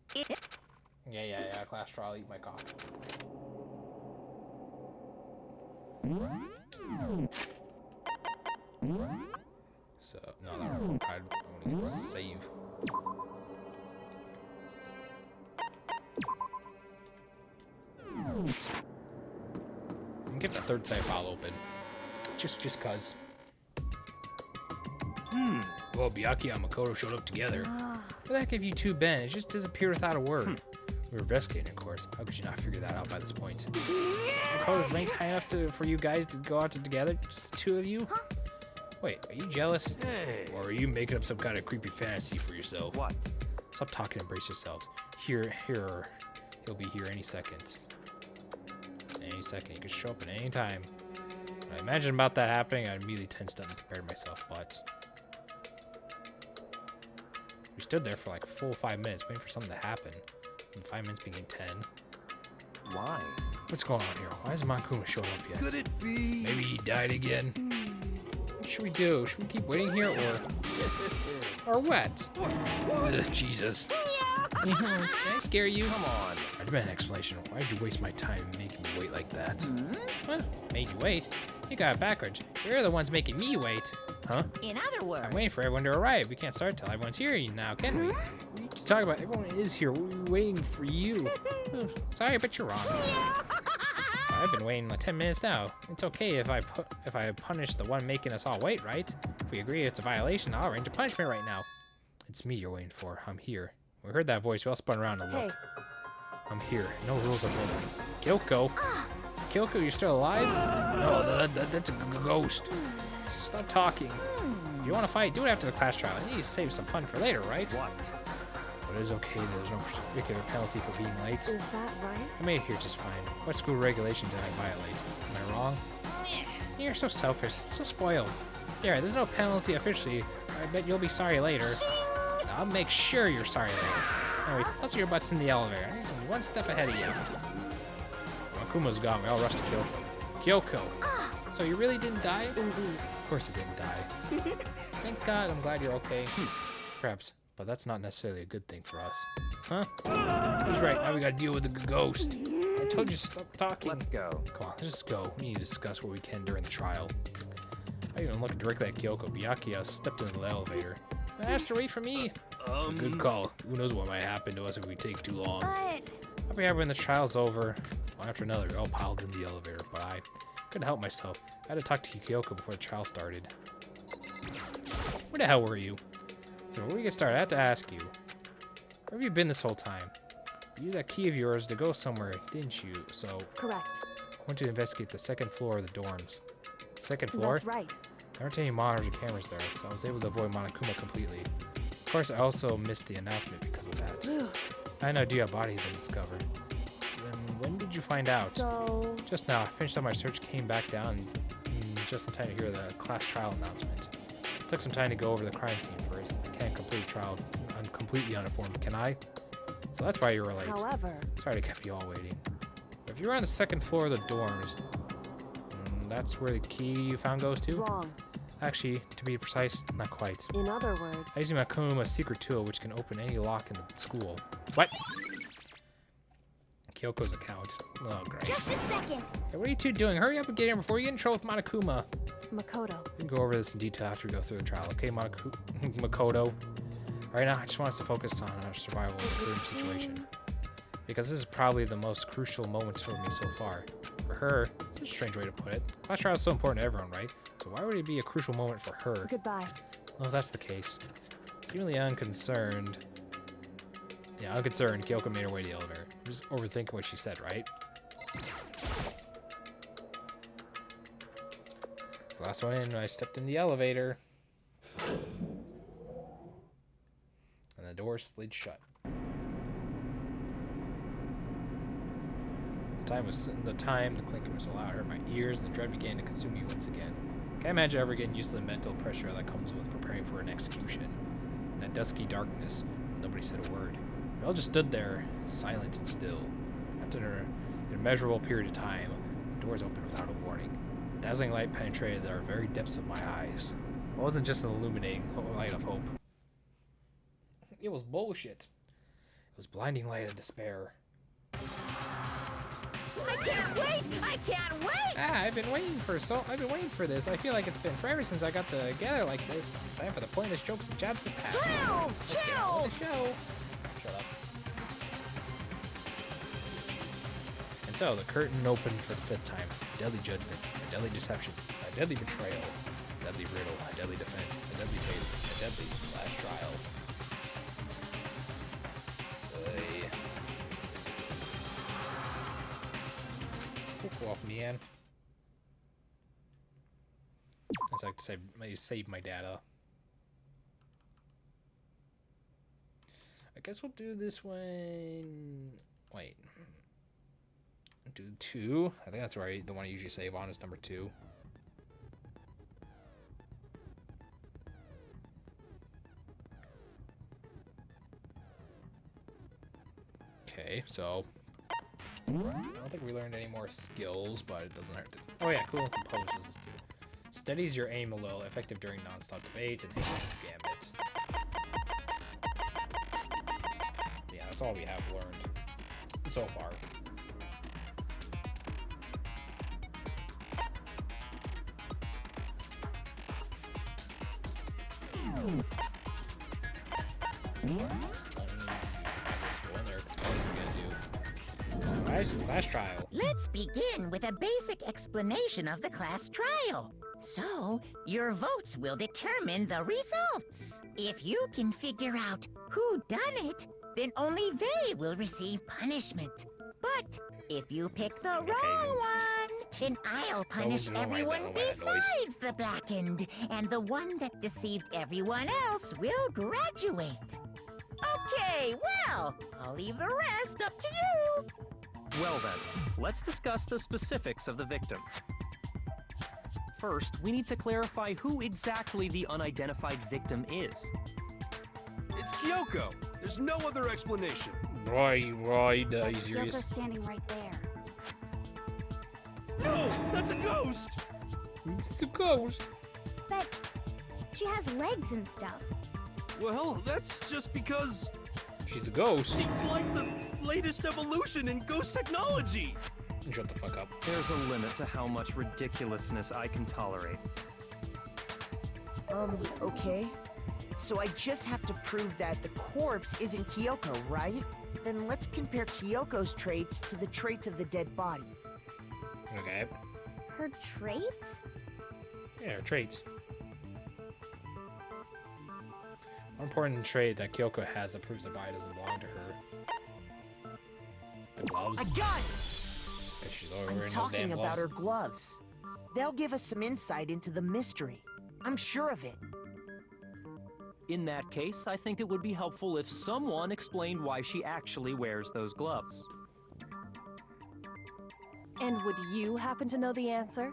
Yeah. Class trial, eat my cock. So, no, that report card, I want to get the save. I'm getting a third save file open. Just cuz. Well, Byakuya and Makoto showed up together. Where the heck have you two been? It just disappeared without a word. We were investigating, of course. How could you not figure that out by this point? Makoto's ranked high enough for you guys to go out together? Just the two of you? Wait, are you jealous? Hey. Or are you making up some kind of creepy fantasy for yourself? What? Stop talking and brace yourselves. Here, he'll be here any second. Any second. He could show up at any time. When I imagined about that happening, I immediately tensed up and prepared myself, but... We stood there for like a full 5 minutes waiting for something to happen. And 5 minutes became 10. Why? What's going on here? Why hasn't Monokuma showed up yet? Could it be? Maybe he died again? What should we do? Should we keep waiting here or what? Ugh, Jesus. Can I scare you? Come on. I demand an explanation. Why did you waste my time making me wait like that? Huh? Made you wait? You got it backwards. You're the ones making me wait. Huh? In other words, I'm waiting for everyone to arrive. We can't start till everyone's here now, can we? We need to talk about everyone is here. We're waiting for you. Oh, sorry, but you're wrong. I've been waiting like 10 minutes now. It's okay if I punish the one making us all wait, right? If we agree it's a violation, I'll arrange a punishment right now. It's me you're waiting for. I'm here. We heard that voice. We all spun around to look. Hey. I'm here. No rules are broken. Kyoko? Kyoko, you're still alive? No, that's a ghost. Stop talking. If you want to fight, do it after the class trial. You need to save some fun for later, right? What? But it is okay. There's no particular penalty for being late. Is that right? I made it here just fine. What school regulation did I violate? Am I wrong? You're so selfish, so spoiled. Yeah, there's no penalty officially. I bet you'll be sorry later. I'll make sure you're sorry later. Anyways, let's your butts in the elevator. I need to be one step ahead of you. Akuma's gone. We all rushed to Kyoko. Kyoko! So you really didn't die? Indeed. Of course you didn't die. Thank God, I'm glad you're okay. Perhaps, but that's not necessarily a good thing for us. Huh? He's right, now we gotta deal with the ghost. I told you to stop talking. Let's go. Come on, let's just go. We need to discuss what we can during the trial. I even looked directly at Kyoko. Byakuya stepped into the elevator. I asked her to wait for me. A good call. Who knows what might happen to us if we take too long. But I'll be happy when the trial's over. One after another, we all piled in the elevator, but I couldn't help myself. I had to talk to Kyoko before the trial started. Where the hell were you? So before we get started, I have to ask you. Where have you been this whole time? You used that key of yours to go somewhere, didn't you? So Correct. I went to investigate the second floor of the dorms. Second floor? That's right. There aren't any monitors or cameras there, so I was able to avoid Monokuma completely. Of course, I also missed the announcement because of that. I had no idea a body had been discovered. Then when did you find out? So, Just now. I finished up my search, came back down just in time to hear the class trial announcement. Took some time to go over the crime scene first. I can't complete trial. I'm completely uninformed, can I? So that's why you were late. however, Sorry to keep you all waiting. But if you were on the second floor of the dorms, that's where the key you found goes to? wrong. Actually, to be precise, not quite. In other words, I'm using my Konuma's secret tool, which can open any lock in the school. What? Kyoko's account. Oh, great. just a second. Hey, what are you two doing? Hurry up and get in before you get in trouble with Monokuma. Makoto. We can go over this in detail after we go through the trial, okay, Makoto? Right now, I just want us to focus on our survival in the current situation. Because this is probably the most crucial moment for me so far. For her, it's a strange way to put it. Class trial is so important to everyone, right? So why would it be a crucial moment for her? Goodbye. Well, if that's the case, seemingly unconcerned. Yeah, unconcerned, Kyoko made her way to the elevator. I'm just overthinking what she said, right? The last one in, I stepped in the elevator. And the door slid shut. The the clinker was so loud, I hurt my ears, and the dread began to consume me once again. Can't imagine ever getting used to the mental pressure that comes with preparing for an execution. In that dusky darkness, nobody said a word. We all just stood there, silent and still. After an immeasurable period of time, the doors opened without a warning. Dazzling light penetrated the very depths of my eyes. It wasn't just an illuminating light of hope. It was bullshit. It was blinding light of despair. I can't wait! I can't wait! I've been waiting for this. I feel like it's been forever since I got together like this. Time for the pointless jokes and jabs to pass. Chills! Chills! Shut up. And so the curtain opened for the 5th time. A deadly judgment, a deadly deception, a deadly betrayal, a deadly riddle, a deadly defense, a deadly fate, a deadly last trial. Go off, man. That's like to save my data. I guess we'll do this one. Wait. Do 2. I think that's right. The one I usually save on is number 2. Okay, so I don't think we learned any more skills, but it doesn't hurt to. Oh yeah, cool. Composes this too. Steadies your aim a little, effective during non-stop debate, and Hagen's Gambit. Yeah, that's all we have learned so far. Class trial. Let's begin with a basic explanation of the class trial. So, your votes will determine the results. If you can figure out who done it, then only they will receive punishment. But if you pick the wrong one, then I'll punish everyone besides the blackened, and the one that deceived everyone else will graduate. Okay, well, I'll leave the rest up to you. Well then, let's discuss the specifics of the victim. First, we need to clarify who exactly the unidentified victim is. It's Kyoko. There's no other explanation. Right, That he's serious. Kyoko's standing right there. No, that's a ghost. It's a ghost. But she has legs and stuff. Well, that's just because She's the ghost. she's like the latest evolution in ghost technology. Shut the fuck up. There's a limit to how much ridiculousness I can tolerate. Okay. So I just have to prove that the corpse isn't Kyoko, right? Then let's compare Kyoko's traits to the traits of the dead body. Okay. Her traits? Yeah, her traits. One important trait that Kyoko has that proves the body doesn't belong to her. The gloves. I got it! She's over I'm wearing those talking damn about gloves. her gloves. They'll give us some insight into the mystery. I'm sure of it. In that case, I think it would be helpful if someone explained why she actually wears those gloves. And would you happen to know the answer?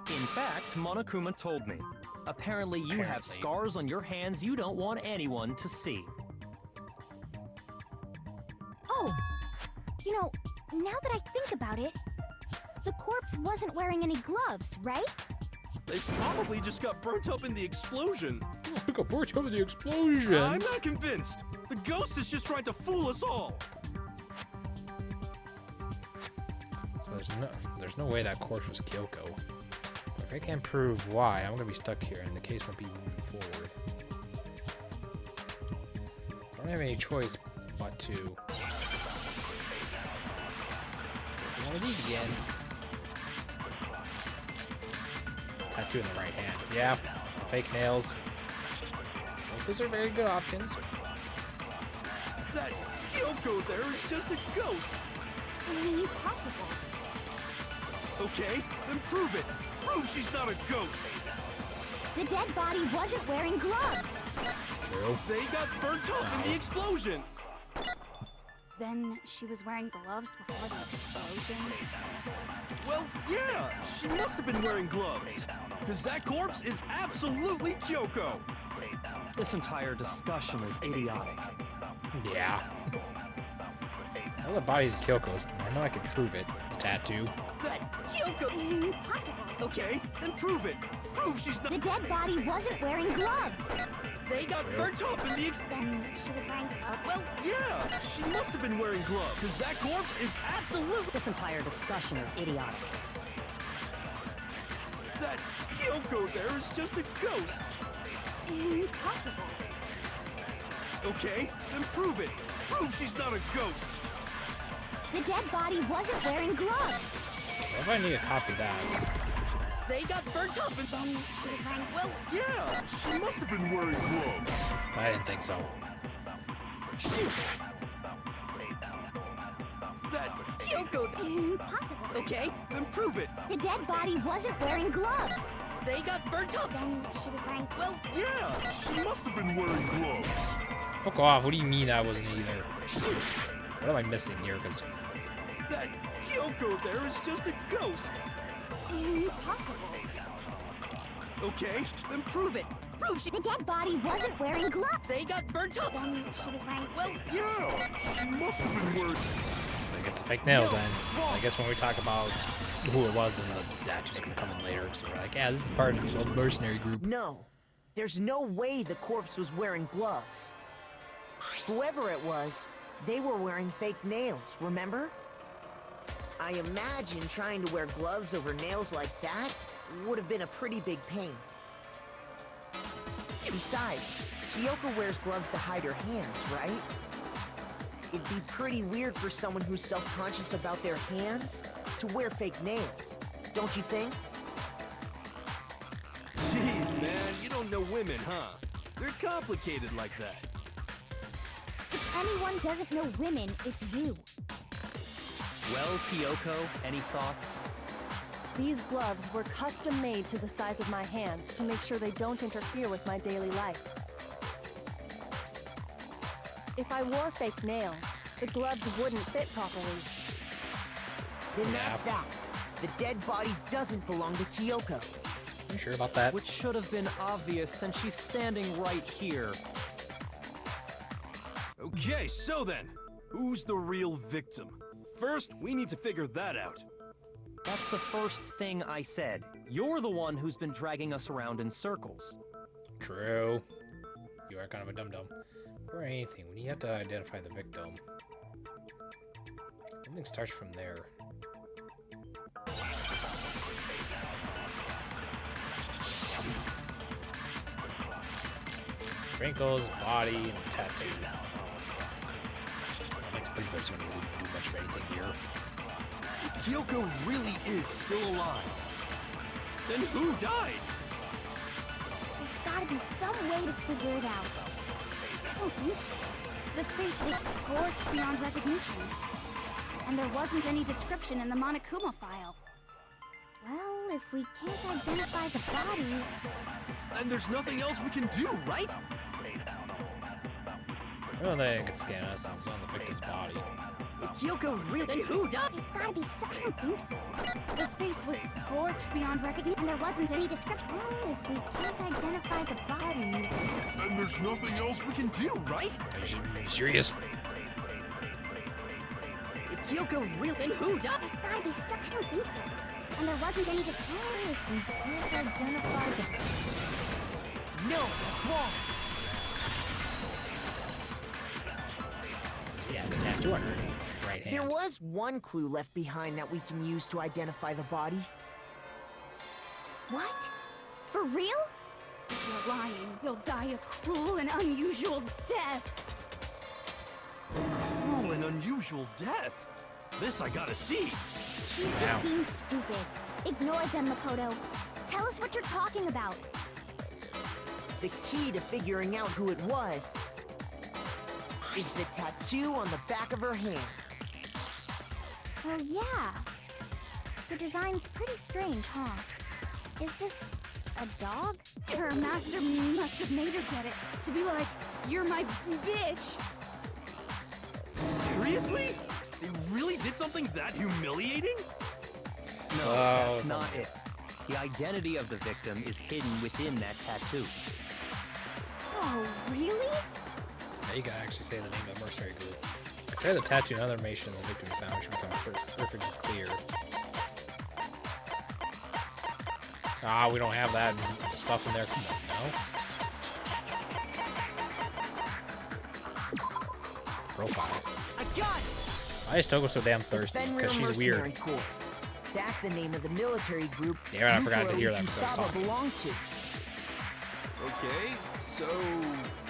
In fact, Monokuma told me. Apparently you have scars on your hands you don't want anyone to see. Oh, you know, now that I think about it, the corpse wasn't wearing any gloves, right? They probably just got burnt up in the explosion. Look at burnt over the explosion. I'm not convinced. The ghost is just trying to fool us all. So there's no way that corpse was Kyoko. But if I can't prove why, I'm gonna be stuck here, and the case won't be moving forward. I don't have any choice but to. One of these again. Tattoo in the right hand. Yeah, fake nails. Well, those are very good options. That Kyoko there is just a ghost. Impossible. Okay, then prove it. Prove she's not a ghost. The dead body wasn't wearing gloves. True. They got burnt up in the explosion. Then she was wearing gloves before the explosion? Well, yeah, she must have been wearing gloves. Because that corpse is absolutely Kyoko. This entire discussion is idiotic. Yeah. Well, the body's Kyoko's. I know I can prove it. The tattoo. That Kyoko... Impossible. Okay, then prove it. Prove she's not... The dead body wasn't wearing gloves. They got burnt up in the Then she was wearing gloves. Well, yeah, she must have been wearing gloves. Because that corpse is absolutely... This entire discussion is idiotic. That Kyoko there is just a ghost. Impossible. Okay, then prove it. Prove she's not a ghost. The dead body wasn't wearing gloves. What if I need to copy that? They got burnt up and... Then she was wearing... Well, yeah, she must have been wearing gloves. I didn't think so. Shoot! That Kyoko... Impossible. Okay, then prove it. The dead body wasn't wearing gloves. They got burnt up. Then she was wearing... Well, yeah, she must have been wearing gloves. Fuck off. What do you mean I wasn't either? Shoot! What am I missing here? Because That Kyoko there is just a ghost. Impossible. Okay, then prove it. Prove she... The dead body wasn't wearing gloves. They got burnt up. Then she was wearing... Well, yeah, she must have been wearing... I guess the fake nails then. I guess when we talk about who it was, then the statue's gonna come in later. So we're like, yeah, this is part of the mercenary group. No, there's no way the corpse was wearing gloves. Whoever it was, they were wearing fake nails, remember? I imagine trying to wear gloves over nails like that would have been a pretty big pain. Besides, Kyoko wears gloves to hide her hands, right? It'd be pretty weird for someone who's self-conscious about their hands to wear fake nails, don't you think? Jeez, man, you don't know women, huh? They're complicated like that. If anyone doesn't know women, it's you. Well, Kyoko, any thoughts? These gloves were custom made to the size of my hands to make sure they don't interfere with my daily life. If I wore fake nails, the gloves wouldn't fit properly. Then that's that. The dead body doesn't belong to Kyoko. You sure about that? Which should have been obvious since she's standing right here. Okay, so then, who's the real victim? First, we need to figure that out. That's the first thing I said. You're the one who's been dragging us around in circles. True. You are kind of a dum-dum. Or anything, when you have to identify the victim. Everything starts from there. Wrinkles, body, and tattoo. That's pretty much going to do much of anything here. Kyoko really is still alive. Then who died? There's gotta be some way to figure it out. I don't think so. The face was scorched beyond recognition. And there wasn't any description in the Monokuma file. Well, if we can't identify the body... And there's nothing else we can do, right? I don't think I could scan us since it's on the victim's body. If Kyoko really... Then who died? There's gotta be some... I don't think so. The face was scorched beyond recognition, and there wasn't any description. Well, if we can't identify the body... And there's nothing else we can do, right? Are you serious? If Kyoko really... Then who died? There's gotta be some... I don't think so. And there wasn't any description. Well, if we can't identify the... No, that's wrong. Yeah, the tattoo on her right hand. There was one clue left behind that we can use to identify the body. What? For real? If you're lying, you'll die a cruel and unusual death. Cruel and unusual death. This I gotta see. She's just being stupid. Ignore them, Makoto. Tell us what you're talking about. The key to figuring out who it was is the tattoo on the back of her hand. Well, yeah. The design's pretty strange, huh? Is this a dog? Her master must have made her get it. To be like, you're my bitch. Seriously? They really did something that humiliating? No, that's not it. The identity of the victim is hidden within that tattoo. Oh, really? Now you can actually say the name of the mercenary group. Compare the tattoo and other information the victim found, which become perfectly clear. Ah, we don't have that stuff in there. Come on, no. Profile. I got it! Why is Togo so damn thirsty? Because she's weird. Corps. That's the name of the military group Damn it, I forgot to hear that because I was Ikusaba talking. belonged to. Okay, so...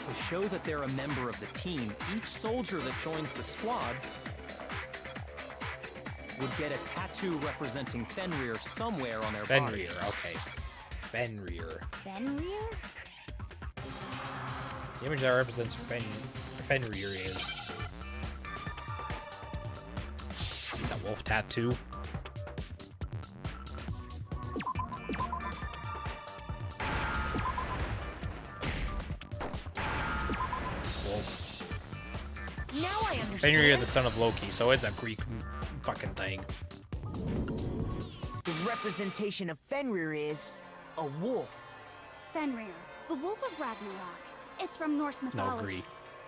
To show that they're a member of the team, each soldier that joins the squad would get a tattoo representing Fenrir somewhere on their body. Fenrir, okay. Fenrir. Fenrir? The image that represents Fenrir is that wolf tattoo. Wolf. Now I understand. Fenrir, the son of Loki, so it's a Greek fucking thing. The representation of Fenrir is a wolf. Fenrir, the Wolf of Ragnarok. It's from Norse No, mythology. Greek.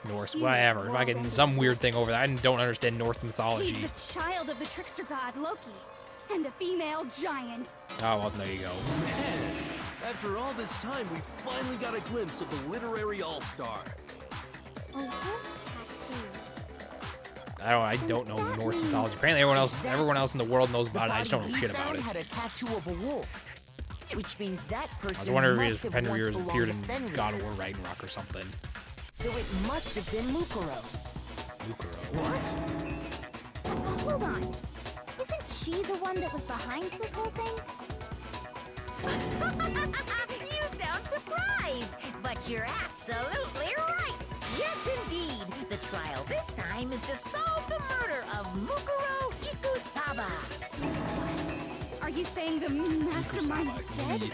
Norse, Huge whatever. world Fucking ending. some weird thing over there. I don't understand Norse mythology. He's the child of the trickster god Loki, and a female giant. Oh, well, there you go. Man, after all this time, we finally got a glimpse of the literary all-star. A wolf tattoo. I don't know Norse mythology. Apparently everyone else in the world knows about it. I just don't know shit about it. Had a tattoo of a wolf, which means that person I was wondering if must have Fenrir once appeared in belonged to Fenrir. God of War Ragnarok or something. So it must have been Mukuro. Mukuro. What? Hold on. Isn't she the one that was behind this whole thing? You sound surprised, but you're absolutely right. Yes, indeed. The trial this time is to solve the murder of Mukuro Ikusaba. Are you saying the mastermind is dead? Ye-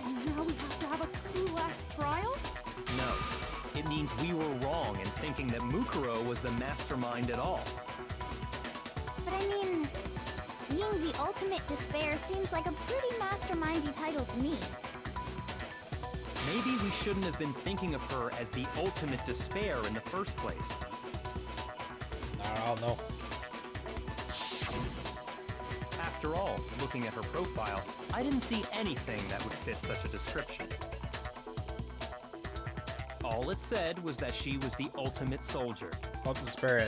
And now we have to have a coup-last trial? No. It means we were wrong in thinking that Mukuro was the mastermind at all. But I mean, being the ultimate despair seems like a pretty mastermindy title to me. Maybe we shouldn't have been thinking of her as the ultimate despair in the first place. I don't know. After all, looking at her profile, I didn't see anything that would fit such a description. All it said was that she was the ultimate soldier. Well, despair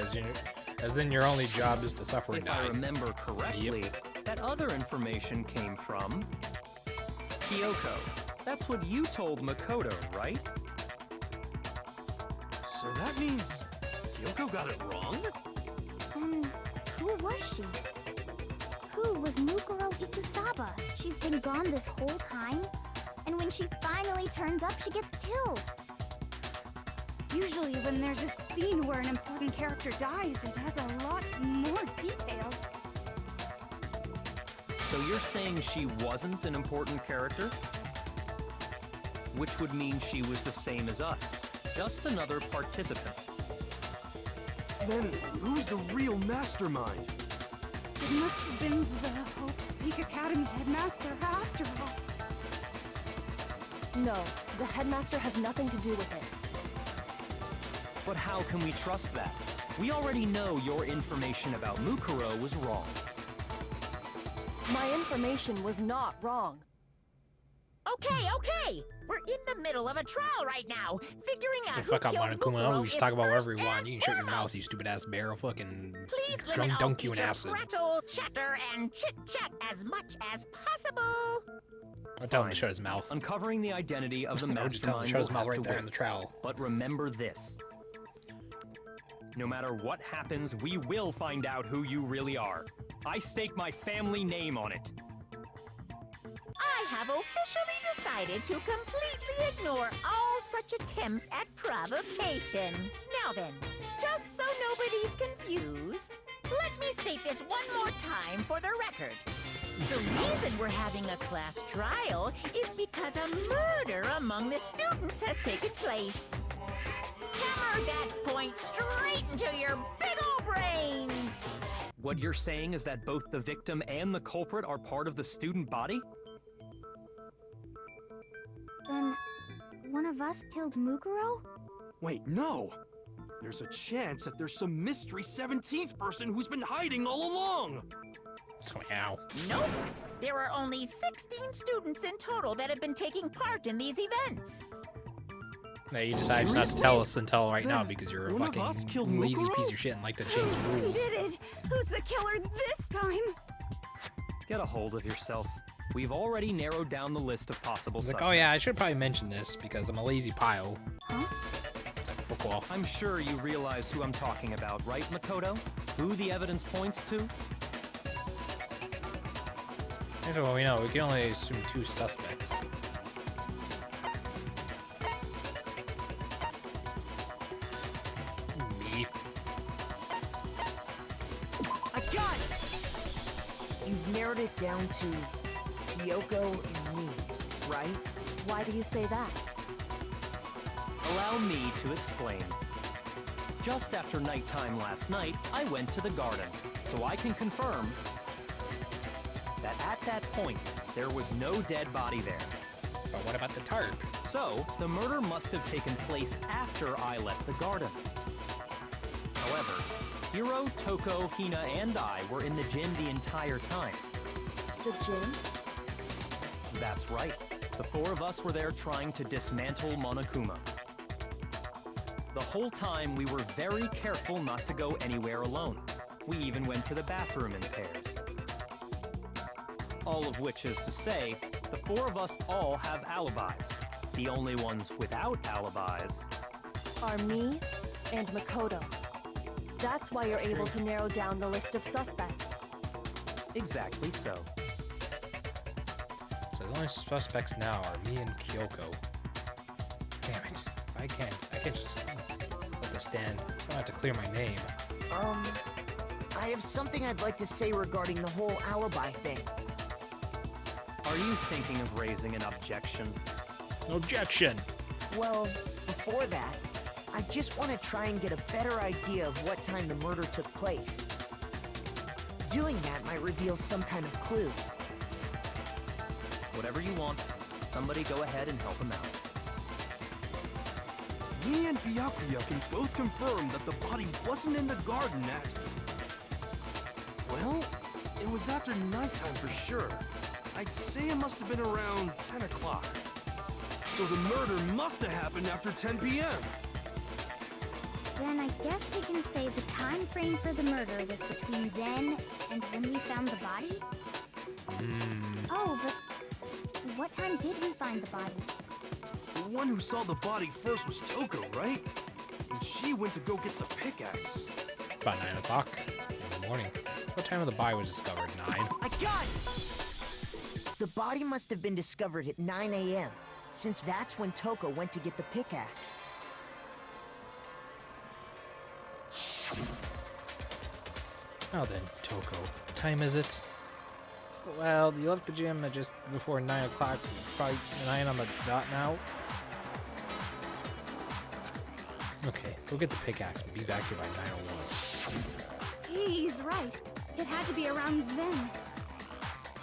as in your only job is to suffer and If I die. remember correctly, that other information came from Kyoko. That's what you told Makoto, right? So that means Kyoko got it wrong? Then who was she? Who was Mukuro Ikusaba? She's been gone this whole time, and when she finally turns up, she gets killed. Usually when there's a scene where an important character dies, it has a lot more detail. So you're saying she wasn't an important character? Which would mean she was the same as us, just another participant. Then who's the real mastermind? It must have been the Hope's Peak Academy headmaster after all. No, the headmaster has nothing to do with it. But how can we trust that? We already know your information about Mukuro was wrong. My information was not wrong. Okay. We're in the middle of a trial right now, figuring out The who fuck up, killed Monokuma. Mukuro We just is talk about first whatever we want. and You can shut your mouth, foremost. you stupid ass bear. I'll fucking Please limit drunk all dunk you in future acid. prattle, chatter, and chit-chat as much as possible. I'll tell him to Fine. shut his mouth. Uncovering the identity of the I would just tell him to mastermind shut his will mouth have right to there wait. in the trowel. But remember this. No matter what happens, we will find out who you really are. I stake my family name on it. I have officially decided to completely ignore all such attempts at provocation. Now then, just so nobody's confused, let me state this one more time for the record. The reason we're having a class trial is because a murder among the students has taken place. Hammer that point straight into your big ol' brains! What you're saying is that both the victim and the culprit are part of the student body? Then, one of us killed Mukuro? Wait, no! There's a chance that there's some mystery 17th person who's been hiding all along! Wow. Nope. There are only 16 students in total that have been taking part in these events. No, you decided not to tell us until right now because you're a One of us fucking killed lazy Mukuro? piece of shit and like to change the We rules. did it! Who's the killer this time? Get a hold of yourself. We've already narrowed down the list of possible It's like, suspects. oh yeah, I should probably mention this because I'm a lazy pile. Huh? It's like, fuck off. I'm sure you realize who I'm talking about, right, Makoto? Who the evidence points to? Here's what we know. We can only assume 2 suspects. Me. I got it! You've narrowed it down to Kyoko and me, right? Why do you say that? Allow me to explain. Just after nighttime last night, I went to the garden, so I can confirm that at that point, there was no dead body there. But what about the tarp? So, the murder must have taken place after I left the garden. However, Hiro, Toko, Hina, and I were in the gym the entire time. The gym? That's right. The 4 of us were there trying to dismantle Monokuma. The whole time, we were very careful not to go anywhere alone. We even went to the bathroom in pairs. All of which is to say, the 4 of us all have alibis. The only ones without alibis Are me and Makoto. That's why you're able to narrow down the list of suspects. exactly so. So the only suspects now are me and Kyoko. Damn it. I can't just let this stand. I have to clear my name. I have something I'd like to say regarding the whole alibi thing. Are you thinking of raising an objection? Objection! Well, before that, I just want to try and get a better idea of what time the murder took place. Doing that might reveal some kind of clue. Whatever you want. Somebody go ahead and help him out. Me and Byakuya can both confirm that the body wasn't in the garden at... Well, it was after nighttime for sure. I'd say it must have been around 10 o'clock. So the murder must have happened after 10 p.m. Then I guess we can say the time frame for the murder was between then and when we found the body? Oh, but what time did we find the body? The one who saw the body first was Toko, right? And she went to go get the pickaxe. About 9 o'clock in the morning. What time of the body was discovered? 9? I got it! The body must have been discovered at 9 a.m., since that's when Toko went to get the pickaxe. Now then, Toko. What time is it? Well, you left the gym at just before 9 o'clock, so it's probably 9 on the dot now. Okay, go get the pickaxe and be back here by 9:01. He's right. It had to be around then.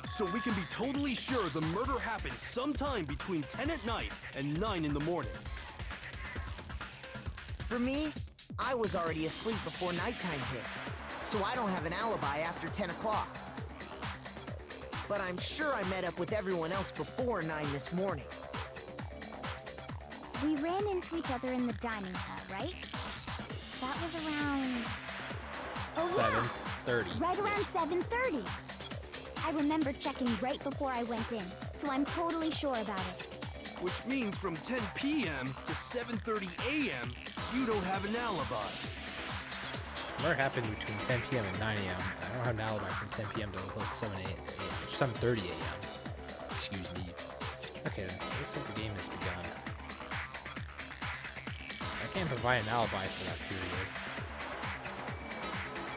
So we can be totally sure the murder happened sometime between 10 at night and 9 in the morning. For me, I was already asleep before nighttime hit, so I don't have an alibi after 10 o'clock. But I'm sure I met up with everyone else before 9 this morning. We ran into each other in the dining hall, right? That was around... Oh, yeah! 7:30. Right around 7:30. I remember checking right before I went in, so I'm totally sure about it. Which means from 10 p.m. to 7:30 a.m., you don't have an alibi. What happened between 10 p.m. and 9 a.m.? I don't have an alibi from 10 p.m. to 7 a.m. 7:30 a.m. Excuse me. Okay, then. Looks like the game has begun. I can't provide an alibi for that period.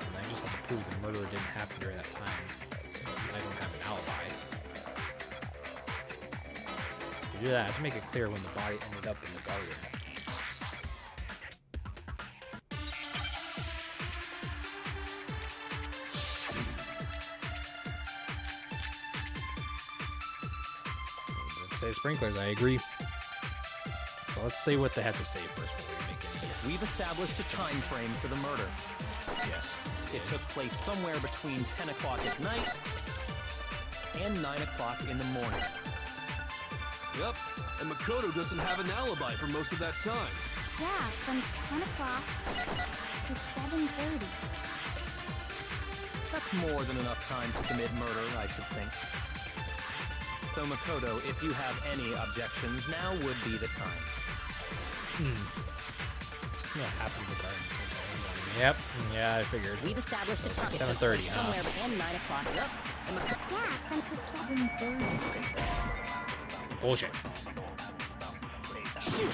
And I just have to prove the murder didn't happen during that time. I don't have an alibi. To do that, I have to make it clear when the body ended up in the garden. to say sprinklers, I agree. So let's see what they have to say first before we make any. We've established a time frame for the murder. Yes. It took place somewhere between 10 o'clock at night and 9 o'clock in the morning. Yep, and Makoto doesn't have an alibi for most of that time. Yeah, from 10 o'clock to 7:30. That's more than enough time to commit murder, I should think. So Makoto, if you have any objections, now would be the time. What happened with Gardens? Yep. Yeah, I figured. We've established a time. 7:30, huh? Somewhere between 9 o'clock. Yep. Yeah, from to 7:30. Bullshit. Shoot.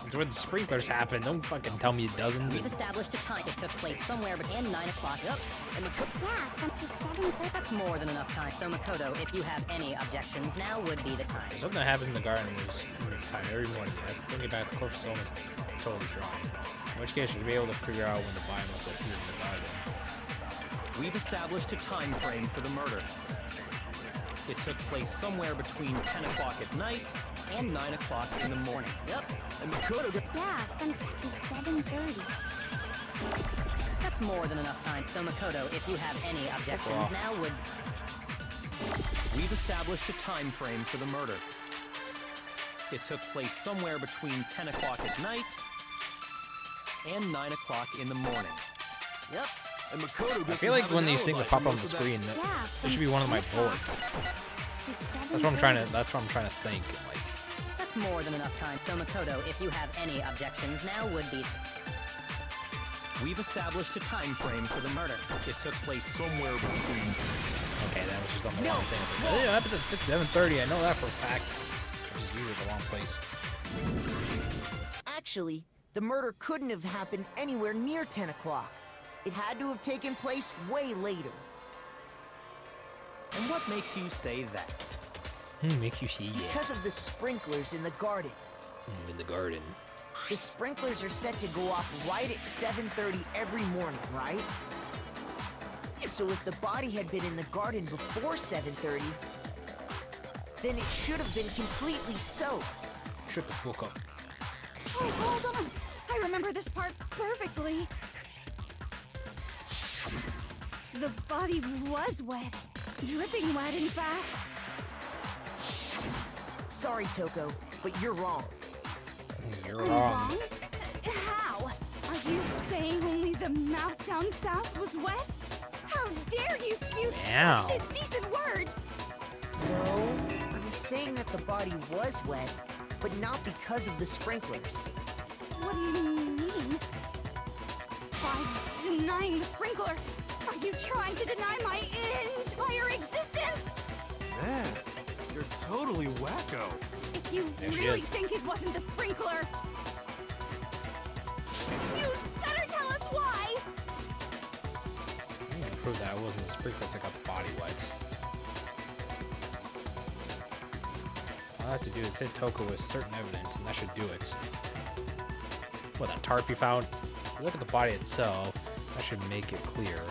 That's where the sprinklers happen. Don't fucking tell me it doesn't. We've established a time. It took place somewhere between 9 o'clock. Yep. Yeah, from to 7:30. That's more than enough time. So Makoto, if you have any objections, now would be the time. Something that happens in the garden is time every morning. Yes, thinking about the corpse is almost totally dry. In which case, you'll be able to figure out when the body must have appeared in the garden. We've established a time frame for the murder. It took place somewhere between 10 o'clock at night and 9 o'clock in the morning. Yep. And Makoto got... Yeah, from to 7:30. That's more than enough time. So Makoto, if you have any objections, now would... We've established a time frame for the murder. It took place somewhere between 10 o'clock at night and 9 o'clock in the morning. Yep. And Makoto I feel like when these things are popping on the screen, that should be one of my bullets. That's what I'm trying to. That's what I'm trying to think. Like, That's more than enough time. So Makoto, if you have any objections, now would be... We've established a time frame for the murder. It took place somewhere between... okay, that was just on the wrong thing. It happens at 7:30. I know that for a fact. I just used it the wrong place. Actually, the murder couldn't have happened anywhere near 10 o'clock. It had to have taken place way later. And what makes you say that? Makes you see, yeah. Because of the sprinklers in the garden. In the garden. The sprinklers are set to go off right at 7:30 every morning, right? So if the body had been in the garden before 7:30, then it should have been completely soaked. Shut the fuck up. Oh, hold on. I remember this part perfectly. The body was wet. Dripping wet, in fact. Sorry, Toko, but you're wrong. You're I'm wrong. How? Are you saying only the mouth down south was wet? How dare you spew Ow. such indecent words? No, I'm saying that the body was wet, but not because of the sprinklers. What do you mean? By denying the sprinkler, are you trying to deny my entire existence? Man, you're totally wacko. If you There she really is. think it wasn't the sprinkler, you'd better tell us why! I'm gonna prove that it wasn't the sprinklers that got the body wet. All I have to do is hit Toko with certain evidence, and that should do it. What, that tarp you found? If you look at the body itself, that should make it clear.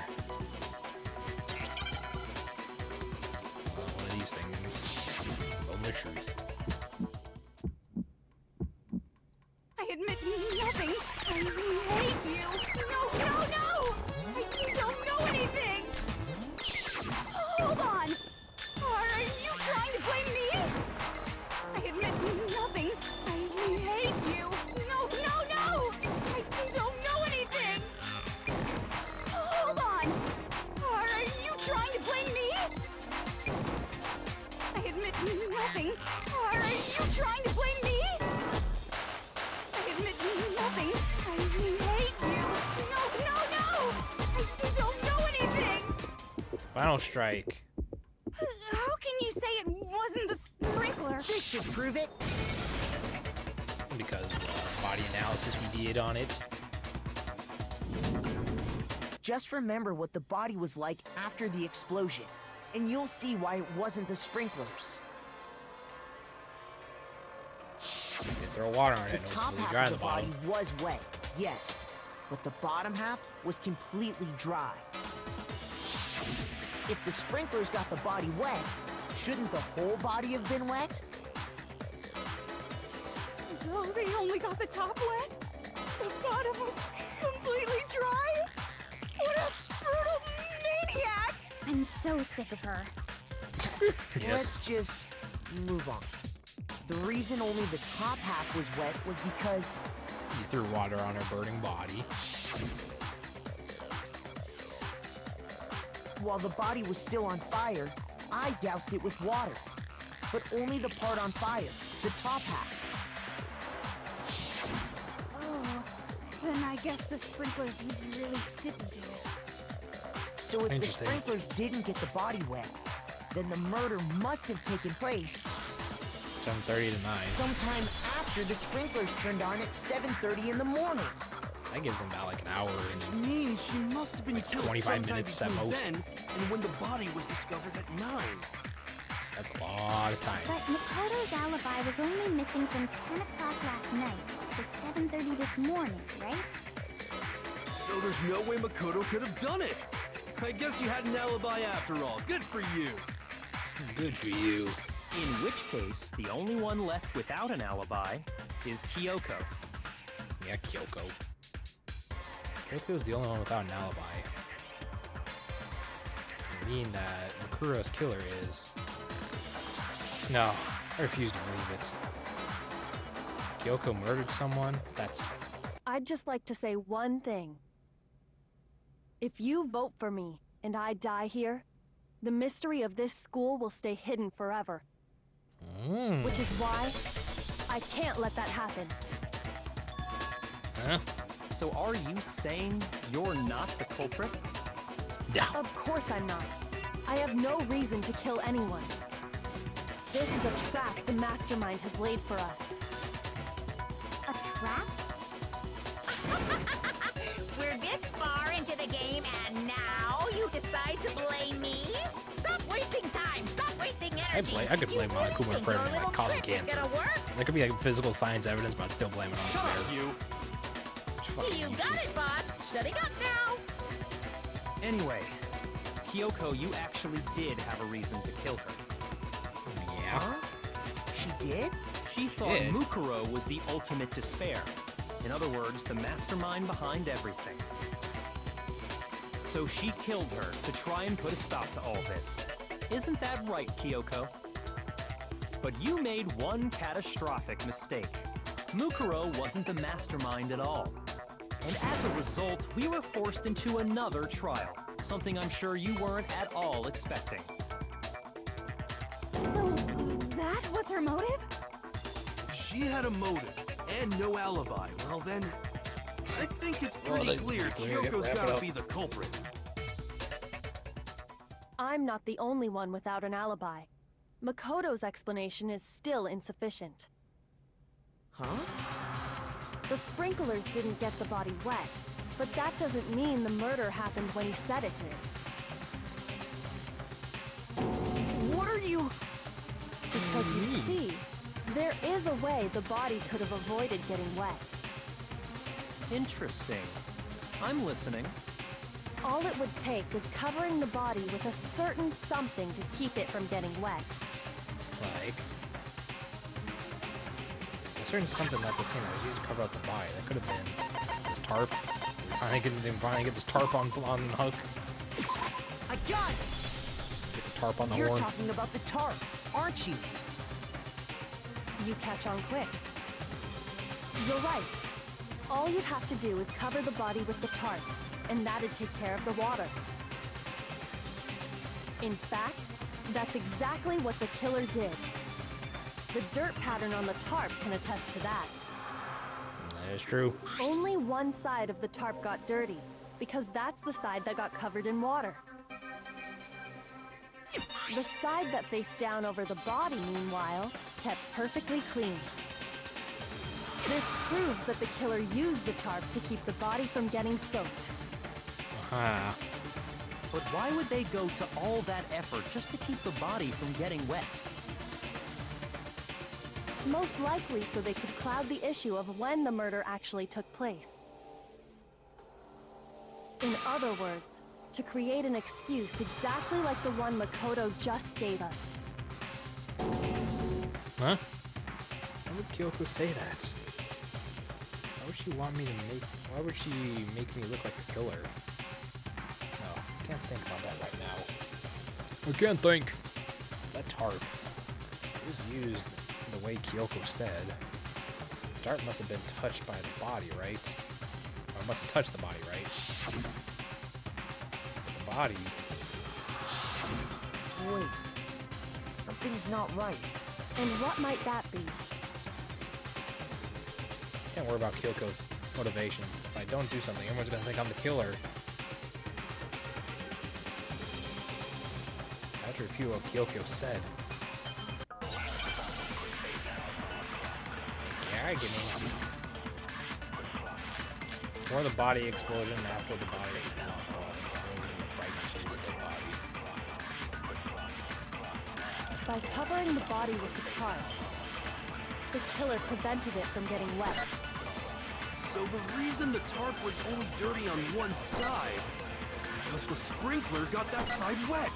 One of these things. Oh, my truth. I admit nothing. I hate you. No, no, no! You don't know anything! Hold on! Are you trying to blame me? I admit nothing. I hate you. No, no, no! You don't know anything! Hold on! Are you trying to blame me? I admit nothing. Are you trying to blame me? I admit nothing. I hate you. No, no, no! You don't know anything! Final strike. How can you say it wasn't the sprinkler? This should prove it. Because body analysis we did on it. Just remember what the body was like after the explosion, and you'll see why it wasn't the sprinklers. You can throw water on it The and it was top completely half dry of on the the body bottom. was wet, yes, but the bottom half was completely dry. If the sprinklers got the body wet, shouldn't the whole body have been wet? So they only got the top wet? The bottom was completely dry? What a brutal maniac! I'm so sick of her. Let's just move on. The reason only the top half was wet was because You threw water on her burning body. while the body was still on fire, I doused it with water. But only the part on fire, the top half. Oh, then I guess the sprinklers really didn't do it. So if the Interesting. sprinklers didn't get the body wet, then the murder must have taken place 7:30 to 9. sometime after the sprinklers turned on at 7:30 in the morning. That gives them about like an hour. And Means she must have been killed 25 sometime minutes at between most. then and when the body was discovered at 9. that's a lot of time. But Makoto's alibi was only missing from 10 o'clock last night to 7:30 this morning, right? So there's no way Makoto could have done it. I guess you had an alibi after all. Good for you. Good for you. In which case, the only one left without an alibi is Kyoko. Yeah, Kyoko. Kyoko's the only one without an alibi. I mean that Mukuro's killer is... No, I refuse to believe it. Kyoko murdered someone? That's... I'd just like to say one thing. If you vote for me and I die here, the mystery of this school will stay hidden forever. Which is why I can't let that happen. Huh? So are you saying you're not the culprit? Yeah. Of course I'm not. I have no reason to kill anyone. This is a trap the mastermind has laid for us. A trap? We're this far into the game, and now you decide to blame me? Stop wasting time! Stop wasting energy! I could You blame really Monokuma think for your everything, little like causing trick is cancer. gonna work? There could be like physical science evidence, but I'd still blame it on Shut up, despair. you. Fucking You got useless. it, boss! Shutting up now! Anyway, Kyoko, you actually did have a reason to kill her. Yeah. Huh? She did? She thought Did? Mukuro was the ultimate despair. In other words, the mastermind behind everything. So she killed her to try and put a stop to all this. Isn't that right, Kyoko? But you made one catastrophic mistake. Mukuro wasn't the mastermind at all. And as a result, we were forced into another trial, something I'm sure you weren't at all expecting. So that was her motive? If she had a motive and no alibi, well then, I think it's pretty that's clear pretty clear. Kyoko's Wrap it gotta up. be the culprit. I'm not the only one without an alibi. Makoto's explanation is still insufficient. Huh? The sprinklers didn't get the body wet, but that doesn't mean the murder happened when he said it did. What are you... Because you see, there is a way the body could have avoided getting wet. Interesting. I'm listening. All it would take was covering the body with a certain something to keep it from getting wet. Like... A certain something that the scene that was used to cover up the body. That could have been this tarp. They finally get this tarp on Hook. I got it! Get the tarp on the You're horn. talking about the tarp, aren't you? You catch on quick. You're right. All you'd have to do is cover the body with the tarp, and that'd take care of the water. In fact, that's exactly what the killer did. The dirt pattern on the tarp can attest to that. That is true. Only one side of the tarp got dirty, because that's the side that got covered in water. The side that faced down over the body, meanwhile, kept perfectly clean. This proves that the killer used the tarp to keep the body from getting soaked. Ah. But why would they go to all that effort just to keep the body from getting wet? Most likely so they could cloud the issue of when the murder actually took place. In other words, to create an excuse exactly like the one Makoto just gave us. Huh? Why would Kyoko say that? Why would she want me to make... Why would she make me look like the killer? No, I can't think about that right now. I can't think. That tarp was used the way Kyoko said. The dart must have been touched by the body, right? Or it must have touched the body, right? The body. Wait. Something's not right. And what might that be? Can't worry about Kyoko's motivations. If I don't do something, everyone's gonna think I'm the killer. I have to repeat what Kyoko said. Yeah, I get into before the body explosion, after the body explosion, By covering the body with the tarp, the killer prevented it from getting wet. So the reason the tarp was only dirty on one side is because the sprinkler got that side wet.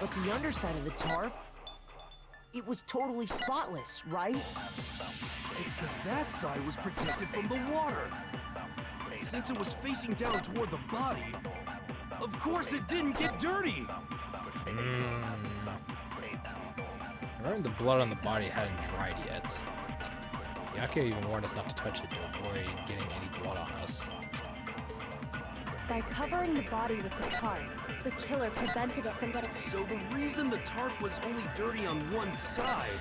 But the underside of the tarp, it was totally spotless, right? It's because that side was protected from the water. Since it was facing down toward the body, of course it didn't get dirty. Remember the blood on the body hadn't dried yet. Yakuya even warned us not to touch it to avoid getting any blood on us. By covering the body with the tarp, the killer prevented it from getting... So the reason the tarp was only dirty on one side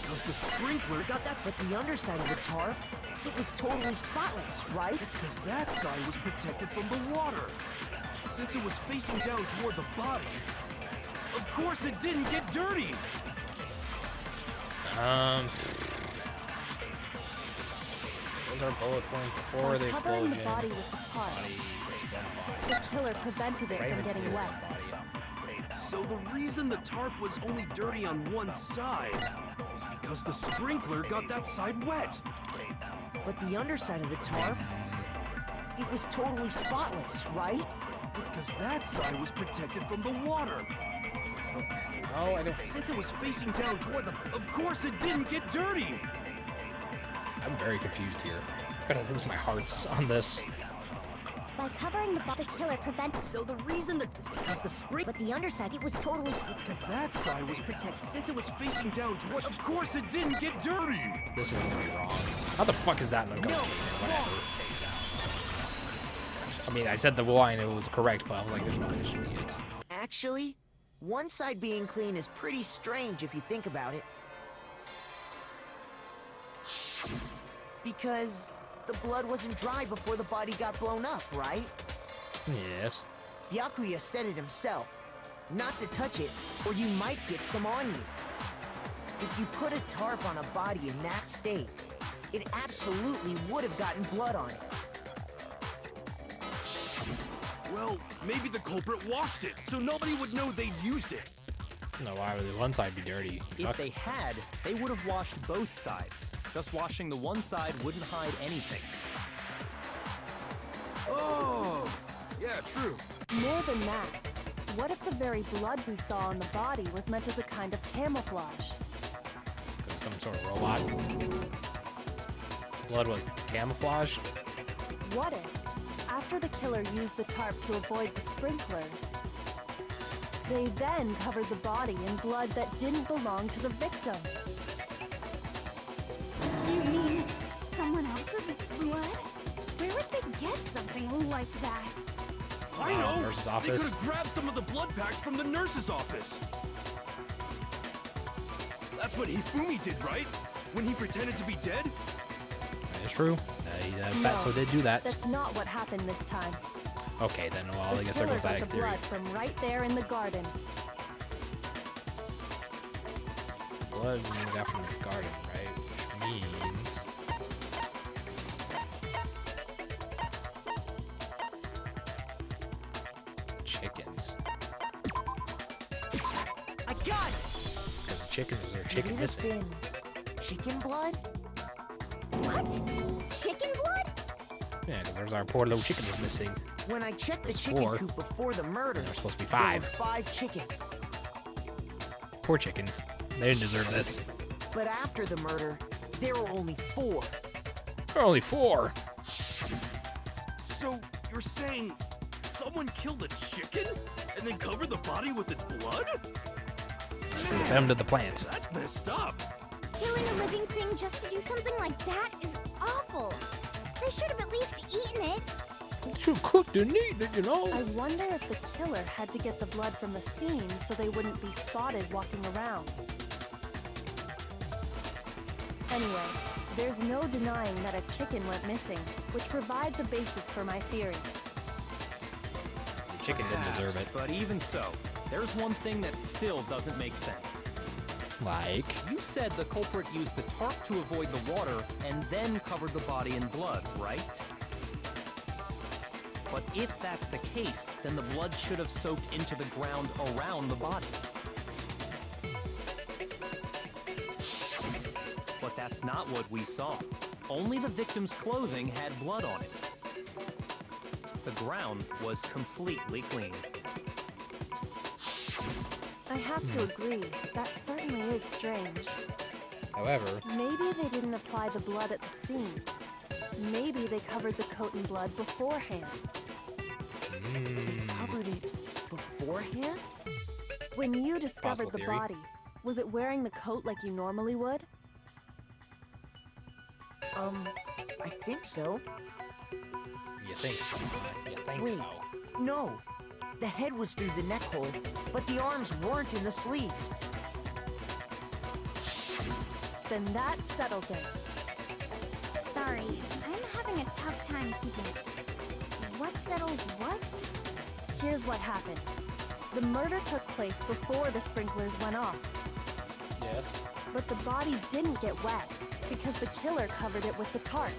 was the sprinkler got that. But the underside of the tarp, it was totally spotless, right? It's because that side was protected from the water. Since it was facing down toward the body, of course it didn't get dirty. Those are bullet points before By the covering explosion. the body with the tarp, the killer prevented it from getting wet. So the reason the tarp was only dirty on one side is because the sprinkler got that side wet. But the underside of the tarp, it was totally spotless, right? It's because that side was protected from the water. Oh, I don't... Since it was facing down toward the... Of course it didn't get dirty! I'm very confused here. I'm gonna lose my hearts on this. By covering the body, the killer prevents... So the reason that is because the spring... But the underside, it was totally... It's because that side was protected. Since it was facing down toward... Of course it didn't get dirty! This isn't gonna be wrong. How the fuck is that not gonna be whatever? I mean, I said the line, it was correct, but I was like, there's no way this should be it. Actually, one side being clean is pretty strange if you think about it. Because the blood wasn't dry before the body got blown up, right? Yes. Yakuya said it himself. Not to touch it, or you might get some on you. If you put a tarp on a body in that state, it absolutely would have gotten blood on it. Well, maybe the culprit washed it, so nobody would know they'd used it. No, why would the one side be dirty? If they had, they would have washed both sides. Just washing the one side wouldn't hide anything. Oh, yeah, true. More than that, what if the very blood we saw on the body was meant as a kind of camouflage? Some sort of robot. Blood was camouflage? What if, after the killer used the tarp to avoid the sprinklers, they then covered the body in blood that didn't belong to the victim? You mean someone else's blood? Where would they get something like that? I know! Nurse's They office. could have grabbed some of the blood packs from the nurse's office. That's what Hifumi did, right? When he pretended to be dead? That is true. No, Fatso did do that. That's not what happened this time. Okay, then, well, I The guess killer there goes that got the theory. blood from right there in the garden. Blood we got from the garden, right? Which means... chickens. I got it! Because the chicken, is there a Could chicken it have missing? been chicken blood? What? Chicken blood? Yeah, because there's our poor little chicken was missing. When I checked the There's chicken 4. coop before the murder, There's supposed to be there 5. were 5 chickens. Poor chickens. They didn't deserve this. But after the murder, There were only 4. There are only 4. So, you're saying someone killed a chicken and then covered the body with its blood? They fed him to the plant. That's messed up. Killing a living thing just to do something like that is awful. They should have at least eaten it. You cooked and eaten it, you know. I wonder if the killer had to get the blood from the scene so they wouldn't be spotted walking around. Anyway, there's no denying that a chicken went missing, which provides a basis for my theory. The chicken didn't deserve it. But even so, there's one thing that still doesn't make sense. Like? You said the culprit used the tarp to avoid the water and then covered the body in blood, right? But if that's the case, then the blood should have soaked into the ground around the body. But that's not what we saw. Only the victim's clothing had blood on it. The ground was completely clean. I have to agree, that certainly is strange. However, Maybe they didn't apply the blood at the scene. Maybe they covered the coat in blood beforehand. Covered it beforehand? When you discovered Possible the theory. body, was it wearing the coat like you normally would? I think so. you think so? You think Wait. so? No. The head was through the neck hole, but the arms weren't in the sleeves. Then that settles it. Sorry, I'm having a tough time keeping it. What settles what? Here's what happened. The murder took place before the sprinklers went off, Yes. but the body didn't get wet because the killer covered it with the tarp.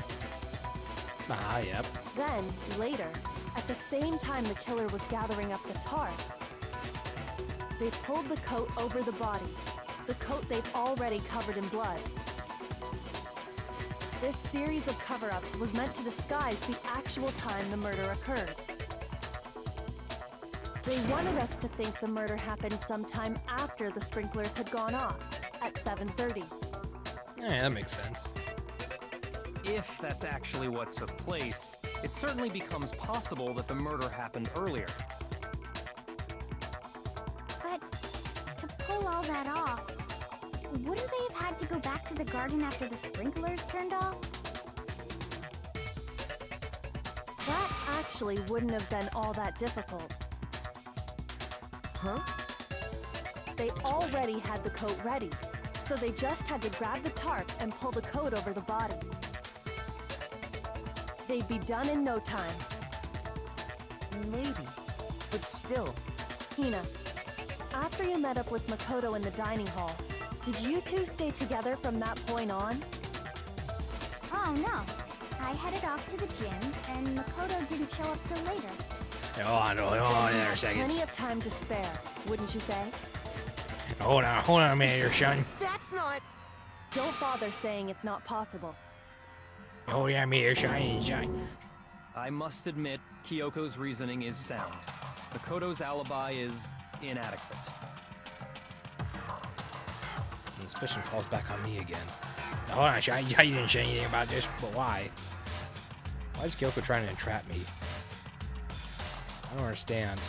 Ah, yep. Then, later, at the same time the killer was gathering up the tarp, they pulled the coat over the body, the coat they'd already covered in blood. This series of cover-ups was meant to disguise the actual time the murder occurred. They wanted us to think the murder happened sometime after the sprinklers had gone off, at 7:30. Yeah, that makes sense. If that's actually what took place, it certainly becomes possible that the murder happened earlier. But to pull all that off, wouldn't they have had to go back to the garden after the sprinklers turned off? That actually wouldn't have been all that difficult. Huh? They already had the coat ready, so they just had to grab the tarp and pull the coat over the body. They'd be done in no time. Maybe. But still. Hina, after you met up with Makoto in the dining hall, did you two stay together from that point on? Oh no. I headed off to the gym, and Makoto didn't show up till later. Hold on there a second. Plenty of time to spare, wouldn't you say? Hold on a minute here, son. That's not... Don't bother saying it's not possible. Oh yeah, me here, son. I must admit, Kyoko's reasoning is sound. Makoto's alibi is inadequate. The suspicion falls back on me again. Hold on, son. You didn't say anything about this, but why? Why is Kyoko trying to entrap me? I don't understand.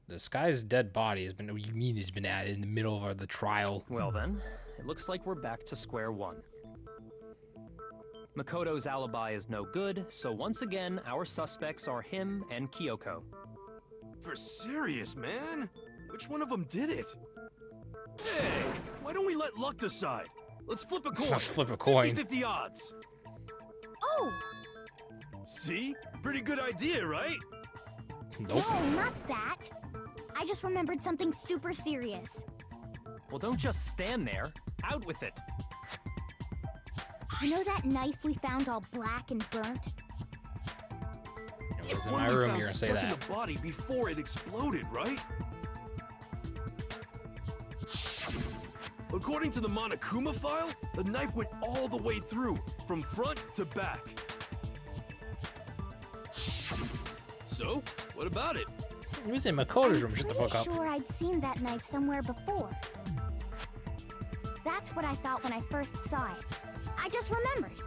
This guy's dead body has been. What do you mean he's been added in the middle of the trial? Well then, it looks like we're back to square one. Makoto's alibi is no good, so once again, our suspects are him and Kyoko. For serious, man? Which one of them did it? Hey, why don't we let luck decide? Let's flip a coin. Let's flip a coin. 50-50 odds. Oh! See? Pretty good idea, right? Nope. No, not that. I just remembered something super serious. Well, don't just stand there. Out with it. You know that knife we found all black and burnt? It was in One my we room. found You're gonna say stuck in that. the body before it exploded, right? According to the Monokuma file, the knife went all the way through, from front to back. So, what about it? It was in Makoto's room. Shut the fuck up. I'm sure I'd seen that knife somewhere before. That's what I thought when I first saw it. I just remembered.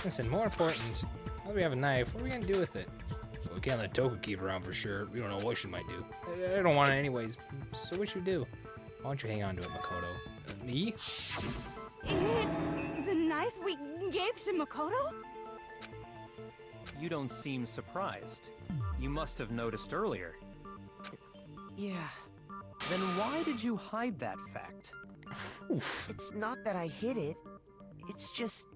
Listen, more important, now that we have a knife, what are we gonna do with it? Well, we can't let Toku keep around for sure. We don't know what she might do. I don't want it anyways. So what should we do? Why don't you hang on to it, Makoto? Me? It's the knife we gave to Makoto? You don't seem surprised. You must have noticed earlier. Yeah, Then why did you hide that fact? Oof. it's not that I hid it. It's just...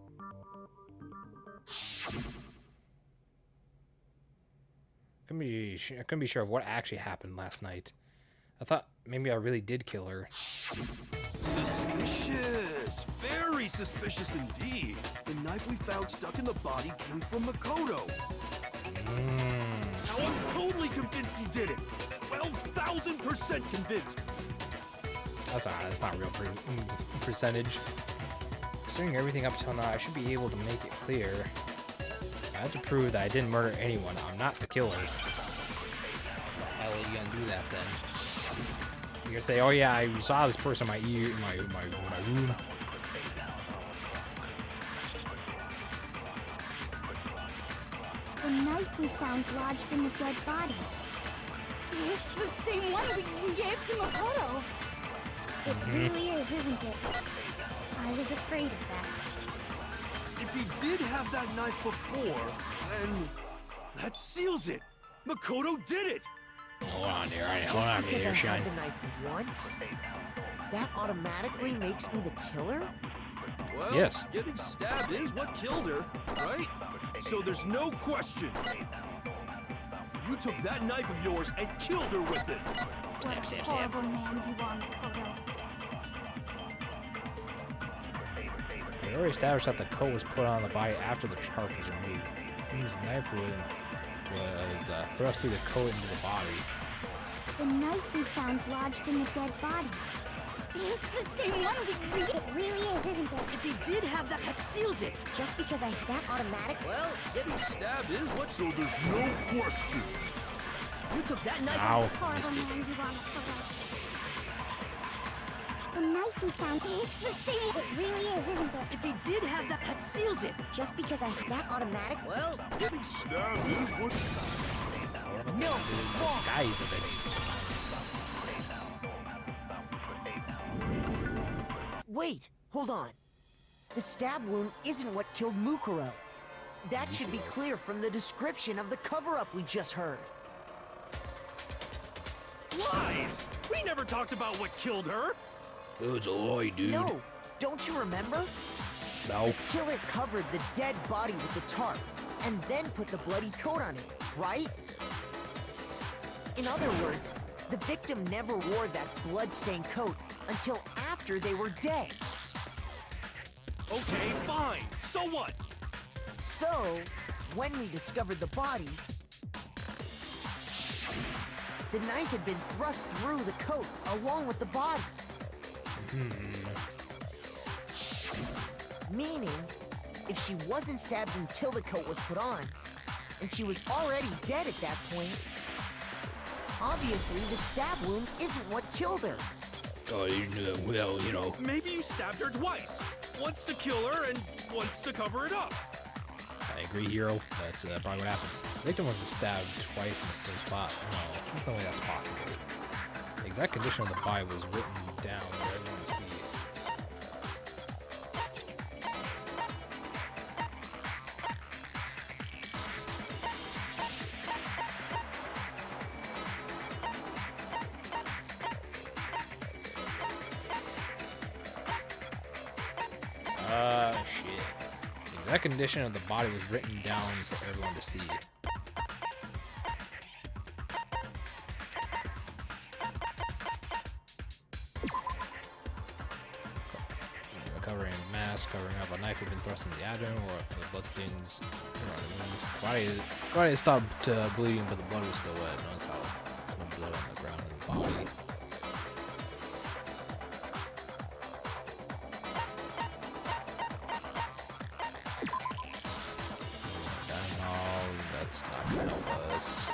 I couldn't be sure of what actually happened last night. I thought maybe I really did kill her. Suspicious! Very suspicious indeed. The knife we found stuck in the body came from Mukuro. Now I'm totally convinced he did it. 12,000% convinced. That's not real percentage. Considering everything up till now, I should be able to make it clear. I have to prove that I didn't murder anyone. I'm not the killer. How are you gonna do that then? You're gonna say, "Oh yeah, I saw this person in my ear, in my room." The knife we found lodged in the dead body. It's the same one we gave to Makoto. It really is, isn't it? I was afraid of that. If he did have that knife before, then that seals it. Makoto did it. Hold on there, hold Just on because I there, had Shine. the knife once, that automatically makes me the killer? Well, Yes. getting stabbed is what killed her, right? So there's no question. You took that knife of yours and killed her with it. What a horrible man you are, Makoto. We already established that the coat was put on the body after the charge was removed. Which means the knife was thrust through the coat into the body. The knife we found lodged in the dead body. It's the same one we... It really is, isn't it? If he did have that, that seals it. Just because I had that automatic... Well, getting stabbed is what, so there's no question. You took that knife... Ow, Horrible missed it. man you are, Makoto. The knife we found, it's the same... It really is, isn't it? If he did have that, that seals it. Just because I had that automatic... Well, Getting stabbed is what... no, There's it's the wrong. skies of it. Wait, hold on. The stab wound isn't what killed Mukuro. That should be clear from the description of the cover-up we just heard. Lies! We never talked about what killed her. It's a lie, dude. No, don't you remember? No. Killer covered the dead body with the tarp, and then put the bloody coat on it, right? In other words, the victim never wore that blood-stained coat until after they were dead. Okay, fine. So what? So, when we discovered the body, the knife had been thrust through the coat along with the body. Meaning, if she wasn't stabbed until the coat was put on, and she was already dead at that point, obviously the stab wound isn't what killed her. Oh, you knew that well, you know. Maybe you stabbed her twice. Once to kill her and once to cover it up. I agree, Hero. That's probably what happened. The victim was stabbed twice in the same spot. No, there's no way that's possible. The exact condition of the body was written down for everyone to see. Shit. The exact condition of the body was written down for everyone to see. Covering mask, covering up a knife had been thrust in the abdomen, or the bloodstains around the wound. Body stopped bleeding, but the blood was still wet. Notice how no blood on the ground in the body. That's not gonna help us.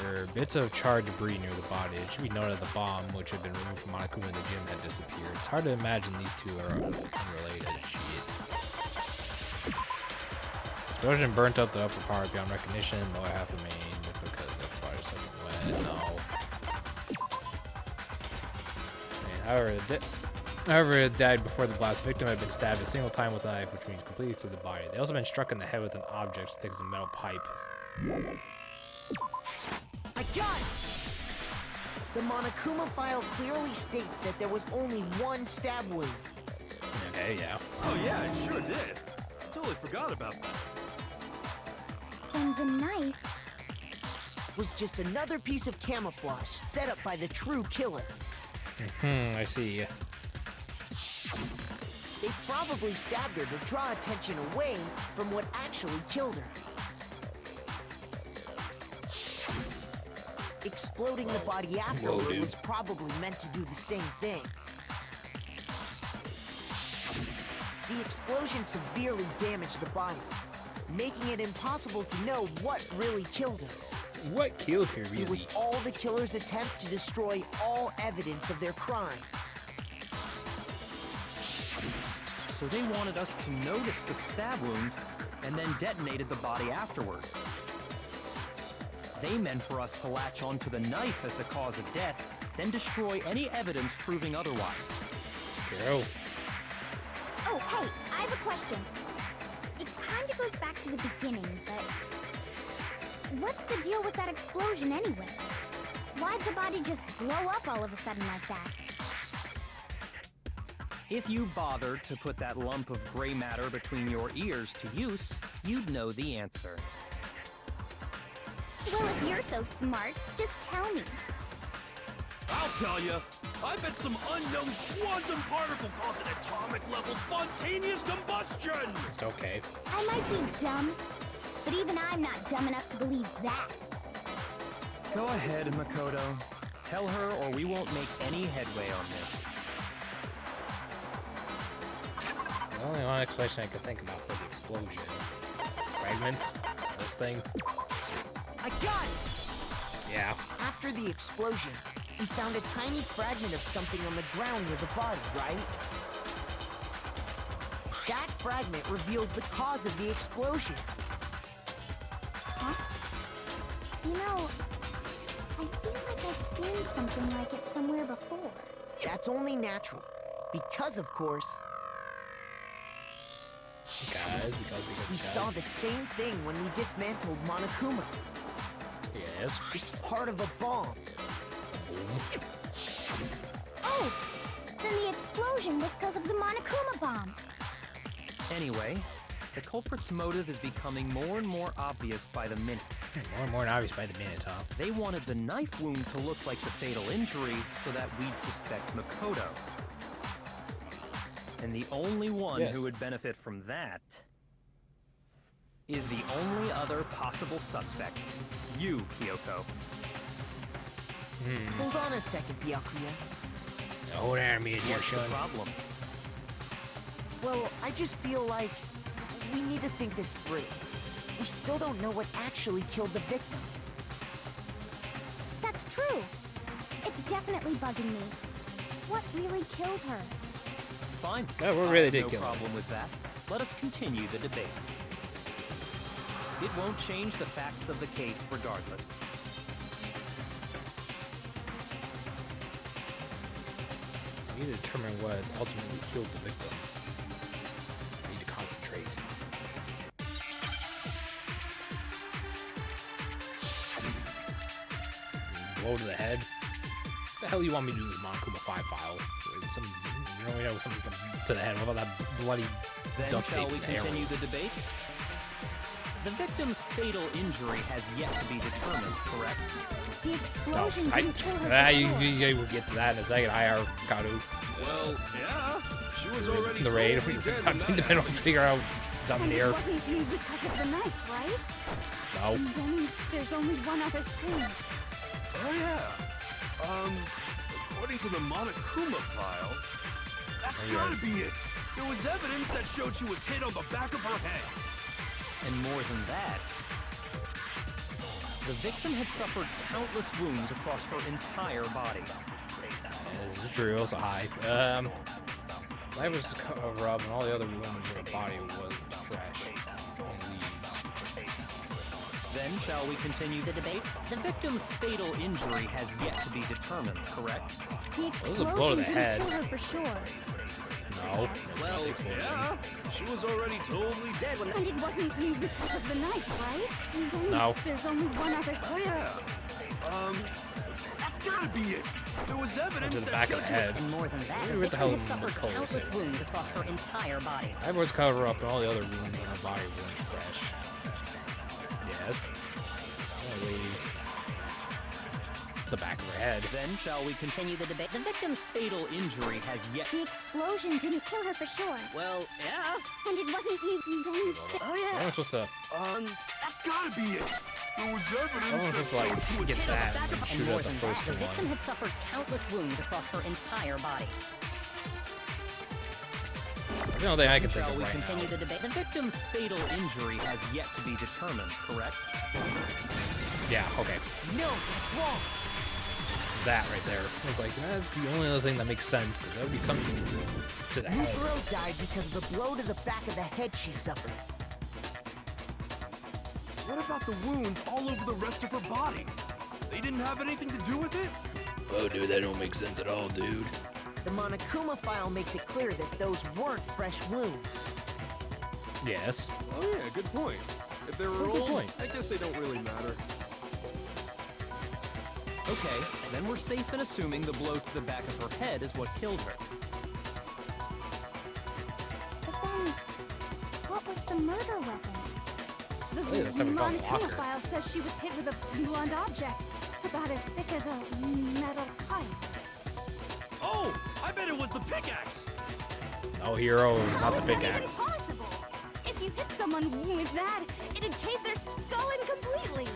There are bits of charred debris near the body. It should be noted that the bomb, which had been removed from Monokuma in the gym, had disappeared. It's hard to imagine these two are unrelated. Shit. Explosion burnt up the upper part beyond recognition. The lower half remained because the fire something wet. No. However, it died before the blast. The victim had been stabbed a single time with a knife, which means completely through the body. They also been struck in the head with an object as thick as a metal pipe. I got it! The Monokuma file clearly states that there was only one stab wound. Okay, yeah. Oh yeah, it sure did. Totally forgot about that. And the knife Was just another piece of camouflage set up by the true killer. I see. They probably stabbed her to draw attention away from what actually killed her. Exploding the body afterward was probably meant to do the same thing. The explosion severely damaged the body, making it impossible to know what really killed her. What killed her, really? It was all the killer's attempt to destroy all evidence of their crime. So they wanted us to notice the stab wound and then detonated the body afterward. They meant for us to latch onto the knife as the cause of death, then destroy any evidence proving otherwise. Girl. Oh, hey, I have a question. It kind of goes back to the beginning, but what's the deal with that explosion anyway? Why'd the body just blow up all of a sudden like that? If you bothered to put that lump of gray matter between your ears to use, you'd know the answer. Well, if you're so smart, just tell me. I'll tell you. I bet some unknown quantum particle cause an atomic level spontaneous combustion! It's okay. I might be dumb, but even I'm not dumb enough to believe that. Go ahead, Makoto. Tell her or we won't make any headway on this. The only one explanation I could think about for the explosion. Fragments? This thing? I got it! Yeah. After the explosion, we found a tiny fragment of something on the ground near the body, right? That fragment reveals the cause of the explosion. Huh? You know, I feel like I've seen something like it somewhere before. That's only natural. Because, of course, Because we saw the same thing when we dismantled Monokuma. Yes. It's part of a bomb. Oh! Then the explosion was because of the Monokuma bomb. Anyway, the culprit's motive is becoming more and more obvious by the minute. More and more obvious by the minute, huh? They wanted the knife wound to look like the fatal injury so that we'd suspect Makoto. And the only one who would benefit from that is the only other possible suspect. You, Kyoko. Hold on a second, Byakuya. Hold on, me and your What's the son. problem? Well, I just feel like we need to think this through. We still don't know what actually killed the victim. That's true. It's definitely bugging me. What really killed her? Fine. Yeah, we really I did have kill no him. problem with that. Let us continue the debate. It won't change the facts of the case regardless. We need to determine what ultimately killed the victim. We need to concentrate. Blow to the head? What the hell do you want me to do with this Monokuma 5 file? You know, something to the head. What about that bloody Then duct shall tape we and arrows? continue the debate? The victim's fatal injury has yet to be determined, correct? The explosion didn't kill her. You will get to that in a second. IR Karu. Well, yeah. She was already The raid. totally dead I'm when in the that middle happened. to figure out something And here. it wasn't you because of the knife, right? No. And then there's only one other thing. Oh yeah. According to the Monokuma file, that's gotta be it. There was evidence that showed she was hit on the back of her head. And more than that, the victim had suffered countless wounds across her entire body. Yeah, this is true. Also high. Life was covered up, and all the other wounds in her body was fresh. And leaves. Then, shall we continue the debate? The victim's fatal injury has yet to be determined, correct? The was a blow to explosion the didn't head. kill her for sure. No. Well, yeah. She was already totally dead when And it wasn't because of the knife, right? And then No. there's only one other Oh, yeah. That's gotta be it. There was evidence To the that back she of the was... head. And more than that, Maybe the what the hell victim had suffered Nicole was countless saying. wounds across her entire body. Life was covered up, and all the other wounds in her body weren't fresh. Yes. Anyways. The back of her head. Then, shall we continue the debate? The victim's fatal injury has yet... The explosion didn't kill her for sure. Well, yeah. And it wasn't even then. Oh, How yeah. am I supposed to? That's gotta be it. There was evidence How am I supposed to like get that and then And shoot more at the than first that, the victim one? had suffered countless wounds across her entire body. That's the only thing I can think Shall of we right continue now. the debate? The victim's fatal injury has yet to be determined, correct? Yeah. Okay. No, that's wrong. That right there. I was like, that's the only other thing that makes sense, because that would be something to the head. Mukuro died because of the blow to the back of the head she suffered. What about the wounds all over the rest of her body? They didn't have anything to do with it? Oh, dude, that don't make sense at all, dude. The Monokuma file makes it clear that those weren't fresh wounds. Yes. Oh yeah, good point. If they were Good old, point. I guess they don't really matter. Okay, then we're safe in assuming the blow to the back of her head is what killed her. But then, what was the murder weapon? The Hey, that's something called a Monokuma locker. file says she was hit with a blunt object, about as thick as a metal pipe. Oh, I bet it was the pickaxe. No heroes, not How the is that even pickaxe. possible? If you hit someone with that, it'd cave their skull in completely.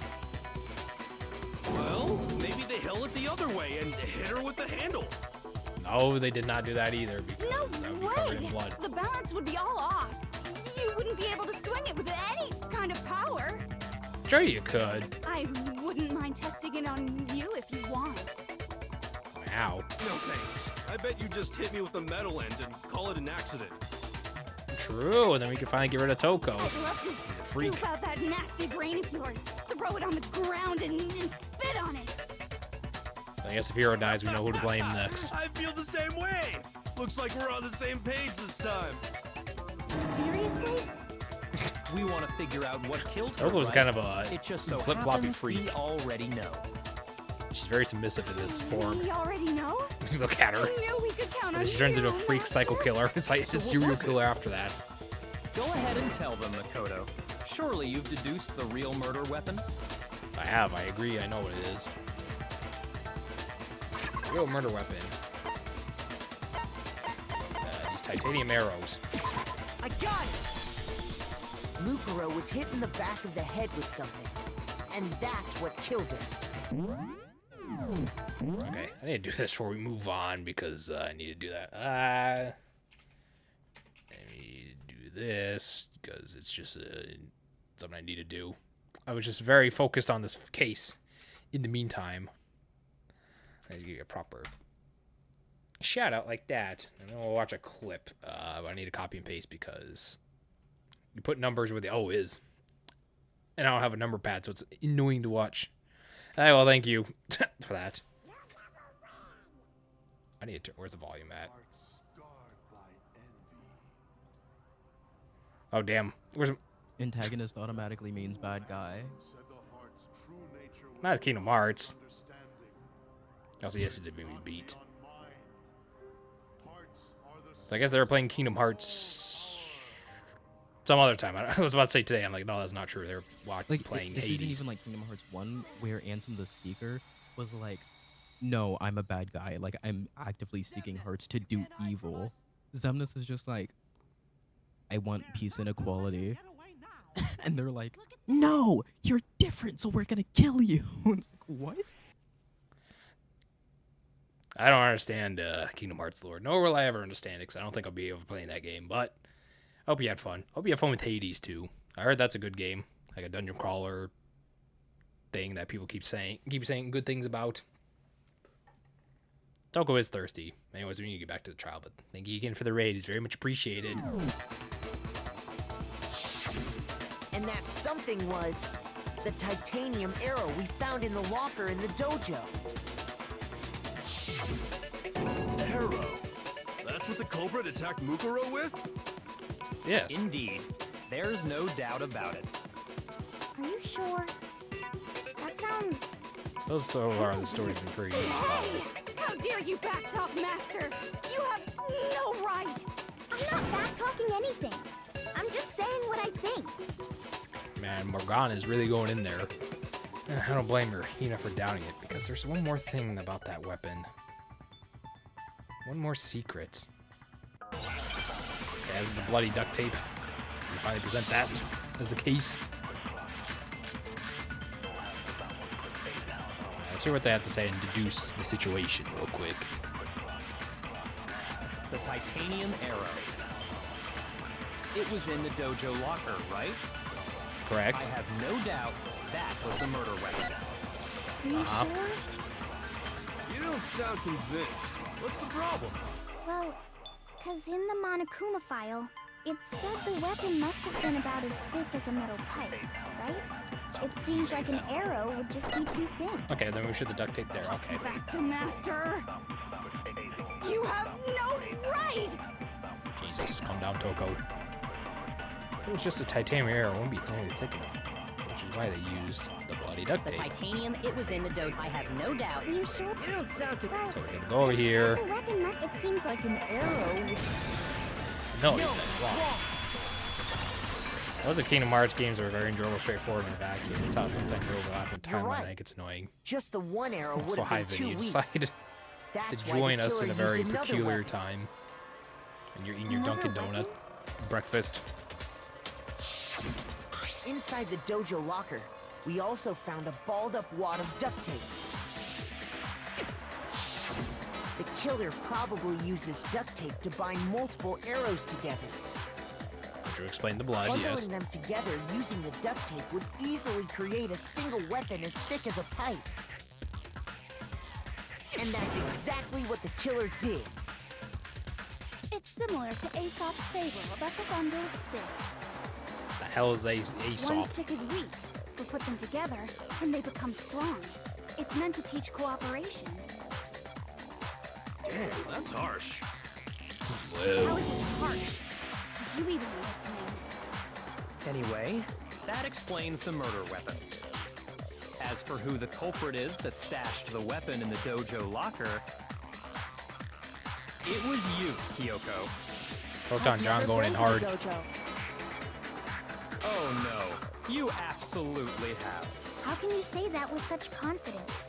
Well, maybe they held it the other way and hit her with the handle. No, they did not do that either, because No that would be covered in way! blood. The balance would be all off. You wouldn't be able to swing it with any kind of power. Sure you could. I wouldn't mind testing it on you if you want. Wow. No thanks. I bet you just hit me with the metal end and call it an accident. True, and then we can finally get rid of Toko. I'd love to freak. scoop out that nasty brain of yours, throw it on the ground and spit on it. I guess if Hero dies, we know who to blame next. I feel the same way. Looks like we're on the same page this time. Seriously? We want to figure out what killed her, Toko was right? kind of a It just so flip-floppy happens freak. we already know. She's very submissive in this form. We already know? Look at her. I knew we could count on And she turns into a you, freak Master. psycho killer. It's like a serial killer after that. Go ahead and tell them, Makoto. Surely you've deduced the real murder weapon? I have, I agree, I know what it is. Real murder weapon. These titanium arrows. I got it! Mukuro was hit in the back of the head with something. And that's what killed her. Okay, I need to do this before we move on because I need to do that. I need to do this because it's just something I need to do. I was just very focused on this case. In the meantime, I need to give you a proper shout out like that, and then we'll watch a clip. But I need to copy and paste because you put numbers where the O is, and I don't have a number pad, so it's annoying to watch. Well, thank you for that. I need to. Where's the volume at? Oh damn. Where's Antagonist automatically means bad guy. not Kingdom Hearts? Also, yes, it did make me beat. So I guess they were playing Kingdom Hearts some other time. I was about to say today. I'm like, no, that's not true. They're playing This Hades. isn't even like Kingdom Hearts 1, where Ansem the Seeker was like, no, I'm a bad guy. Like, I'm actively seeking Hearts to do evil. Xemnas is just like, I want peace and equality. And they're like, no, you're different, so we're gonna kill you. It's like, what? I don't understand Kingdom Hearts lore. Nor will I ever understand it, because I don't think I'll be able to play that game. But I hope you had fun. Hope you had fun with Hades, too. I heard that's a good game, like a dungeon crawler thing that people keep saying good things about. Toko is thirsty. Anyways, we need to get back to the trial, but thank you again for the raid. It's very much appreciated. And that something was the titanium arrow we found in the locker in the dojo. Arrow? That's what the culprit attacked Mukuro with? Yes. Indeed. There's no doubt about it. Are you sure? That sounds... Those are the stories been for years. Hey! How dare you backtalk, Master? You have no right! I'm not back-talking anything. I'm just saying what I think. Man, Morgana is really going in there. I don't blame her, Hina, for doubting it, because there's one more thing about that weapon. One more secret. As the bloody duct tape. We finally present that as the case. Let's hear what they have to say and deduce the situation real quick. The titanium arrow. It was in the dojo locker, right? Correct. I have no doubt that was the murder weapon. Are you sure? You don't sound convinced. What's the problem? Well, because in the Monokuma file, it said the weapon must have been about as thick as a metal pipe, right? It seems like an arrow would just be too thin. Okay, then we should the duct tape there. Okay. Back to Master! You have no right! Jesus, calm down, Toko. If it was just a titanium arrow, it wouldn't be very thick enough. Which is why they used the bloody duct The tape. titanium, it was in the dojo. I have no doubt. Are you sure? You don't sound Well, So we're gonna go over here. the weapon must... It seems like an arrow would... No, that's wrong. Those are Kingdom Hearts games that are very enjoyable, straightforward, in a vacuum. It's how some things overlap in You're timeline. right. I think it's annoying. Just the one arrow would So have been Hyven, too you weak. decided That's to why the join us killer in a used very another peculiar weapon. time. And you're eating your Another Dunkin' Donut weapon? breakfast. Inside the dojo locker, we also found a balled-up wad of duct tape. The killer probably uses duct tape to bind multiple arrows together. To explain the blood, Bundling yes. them together using the duct tape would easily create a single weapon as thick as a pipe. And that's exactly what the killer did. It's similar to Aesop's fable about the bundle of sticks. The hell is One Aesop? stick is weak, but put them together, and they become strong. It's meant to teach cooperation. Damn, that's harsh. How Whoa. is it harsh? Are you even listening? Anyway, that explains the murder weapon. As for who the culprit is that stashed the weapon in the dojo locker, it was you, Kyoko. Proton John going in hard. Dojo. Oh no, you absolutely have. How can you say that with such confidence?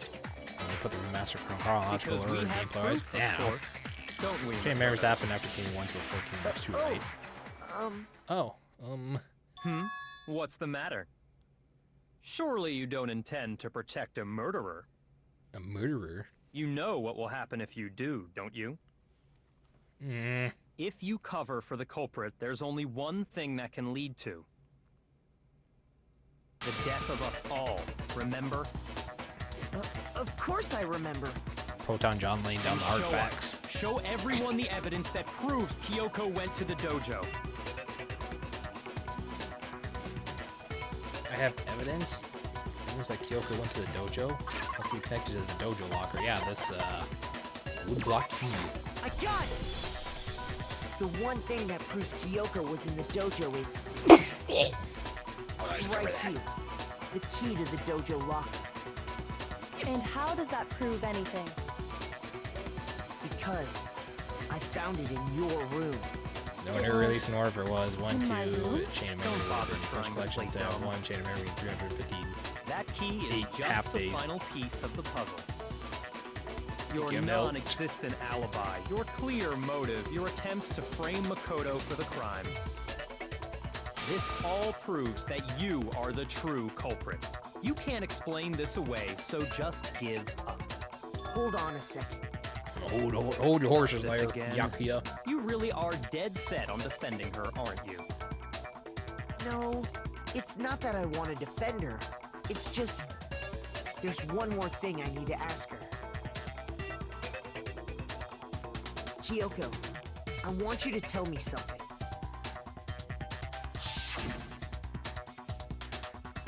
Let me put the remaster chronological Because we order have gameplay proof, of now. course. Don't we? Kingdom Hearts happened after Kingdom 1 to before Kingdom Hearts 2, right? Oh, What's the matter? Surely you don't intend to protect a murderer. a murderer? You know what will happen if you do, don't you? If you cover for the culprit, there's only one thing that can lead to the death of us all, remember? Of course I remember. Proton John laying down And the hard show facts. us, show everyone the evidence that proves Kyoko went to the dojo. I have evidence. Evidence that Kyoko went to the dojo. Must be connected to the dojo locker. Yeah, this wood block key. I got it! The one thing that proves Kyoko was in the dojo is right here. The key to the dojo locker. And how does that prove anything? Because I found it in your room. No one ever released nor if it was 1, 2, In my room? Chain of Don't Memory, bother first trying to collection play sale, dumb. 1, Chain of Memory, 315. That key is 8 just half the days. final piece of the puzzle. Your you, Mel. non-existent alibi, your clear motive, your attempts to frame Makoto for the crime. This all proves that you are the true culprit. You can't explain this away, so just give up. Hold on a second. Hold your horses This there, again? Yakuya. You really are dead set on defending her, aren't you? No, It's not that I want to defend her. It's just... there's one more thing I need to ask her. Kyoko, I want you to tell me something.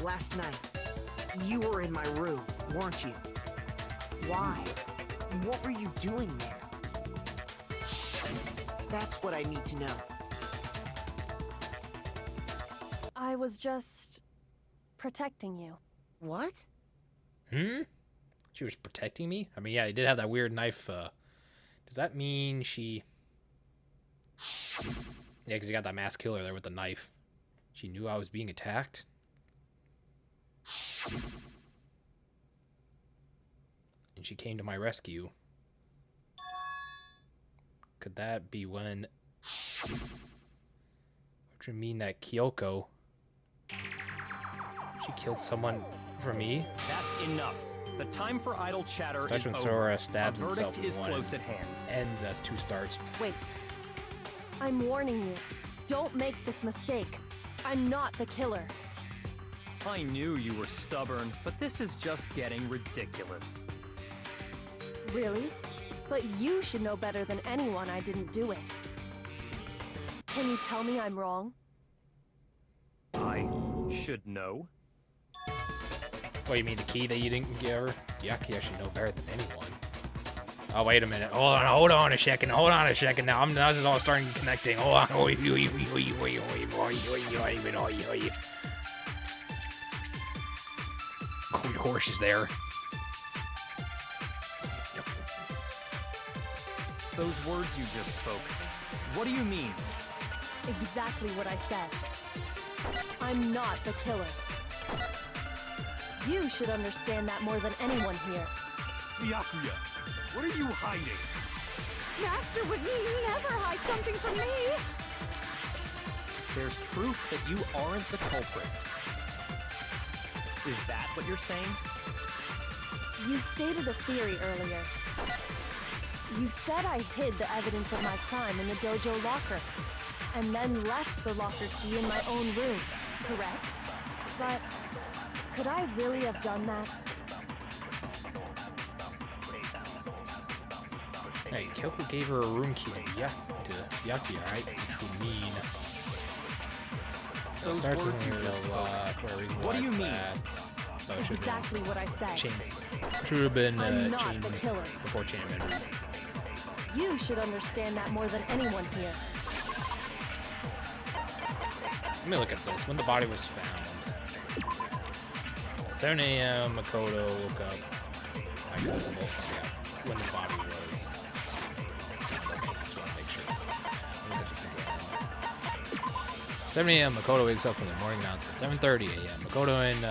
Last night, you were in my room, weren't you? Why? What were you doing there? That's what I need to know. I was just protecting you. What? She was protecting me? I mean, yeah, he did have that weird knife. Does that mean she... Yeah, because he got that mass killer there with the knife. She knew I was being attacked? And she came to my rescue. Could that be when... What do you mean that Kyoko... She killed someone for me? That's enough. The time for idle chatter Starts is when over. Sora stabs A verdict himself in is one close at hand. Ends as 2 starts. Wait. I'm warning you. Don't make this mistake. I'm not the killer. I knew you were stubborn, but this is just getting ridiculous. Really? But you should know better than anyone I didn't do it. Can you tell me I'm wrong? I should know. Oh, you mean the key that you didn't give her? Yucky, I should know better than anyone. Oh, wait a minute. Hold on a second. Hold on a second now. This is all starting connecting. Hold on. Cool horse is there. Those words you just spoke, what do you mean? Exactly what I said. I'm not the killer. You should understand that more than anyone here. Byakuya, what are you hiding? Master would never hide something from me! There's proof that you aren't the culprit. Is that what you're saying? You stated a theory earlier. You said I hid the evidence of my crime in the dojo locker, and then left the locker key in my own room, correct? But could I really have done that? Hey, Kyoko gave her a room key to Yaki, right? Which would mean... Those starts words you in just the spoke. What do you mean? So it should Exactly what I said. should have been I'm not chain the killer. before chain of memories. You should understand that more than anyone here. Let me look at this. When the body was found. 7 a.m. Makoto woke up. My cousin woke up. Yeah. When the body was. Okay, just want to make sure. Let me look at this again. 7 a.m. Makoto wakes up from the morning announcement. 7:30 a.m. Makoto and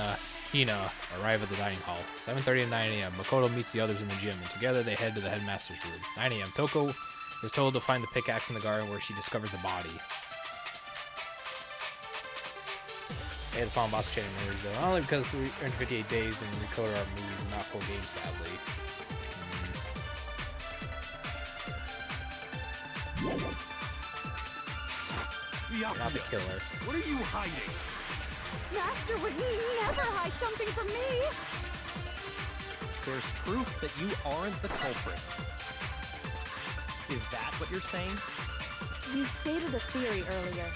Hina arrive at the dining hall. 7:30 and 9 a.m. Makoto meets the others in the gym, and together they head to the headmaster's room. 9 a.m. Toko is told to find the pickaxe in the garden where she discovers the body. They had to follow boss chain of memories though. Only because 358 days and Makoto are movies and not full games, sadly. Not the killer. What are you hiding? Master would never hide something from me! There's proof that you aren't the culprit. Is that what you're saying? You stated a theory earlier.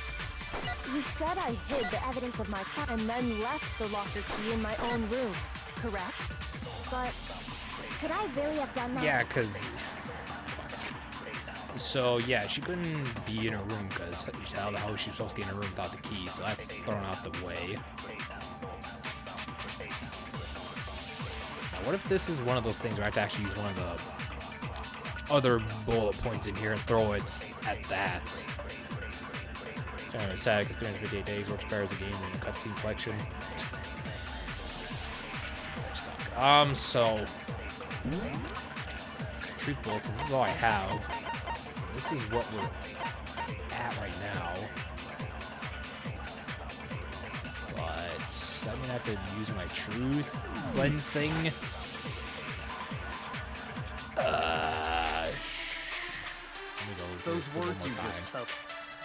You said I hid the evidence of my crime and then left the locker key in my own room, correct? But Could I really have done that? Yeah, because... So, yeah, she couldn't be in her room because how the hell she was supposed to get in her room without the key, so that's thrown out the way. Now, what if this is one of those things where I have to actually use one of the other bullet points in here and throw it at that? It's sad because 358 days works better as a game than a cutscene collection. So... Truth bulletin, this is all I have. This is what we're at right now. But I'm gonna have to use my truth lens thing. Let me go Those through words this you one more just time. spoke.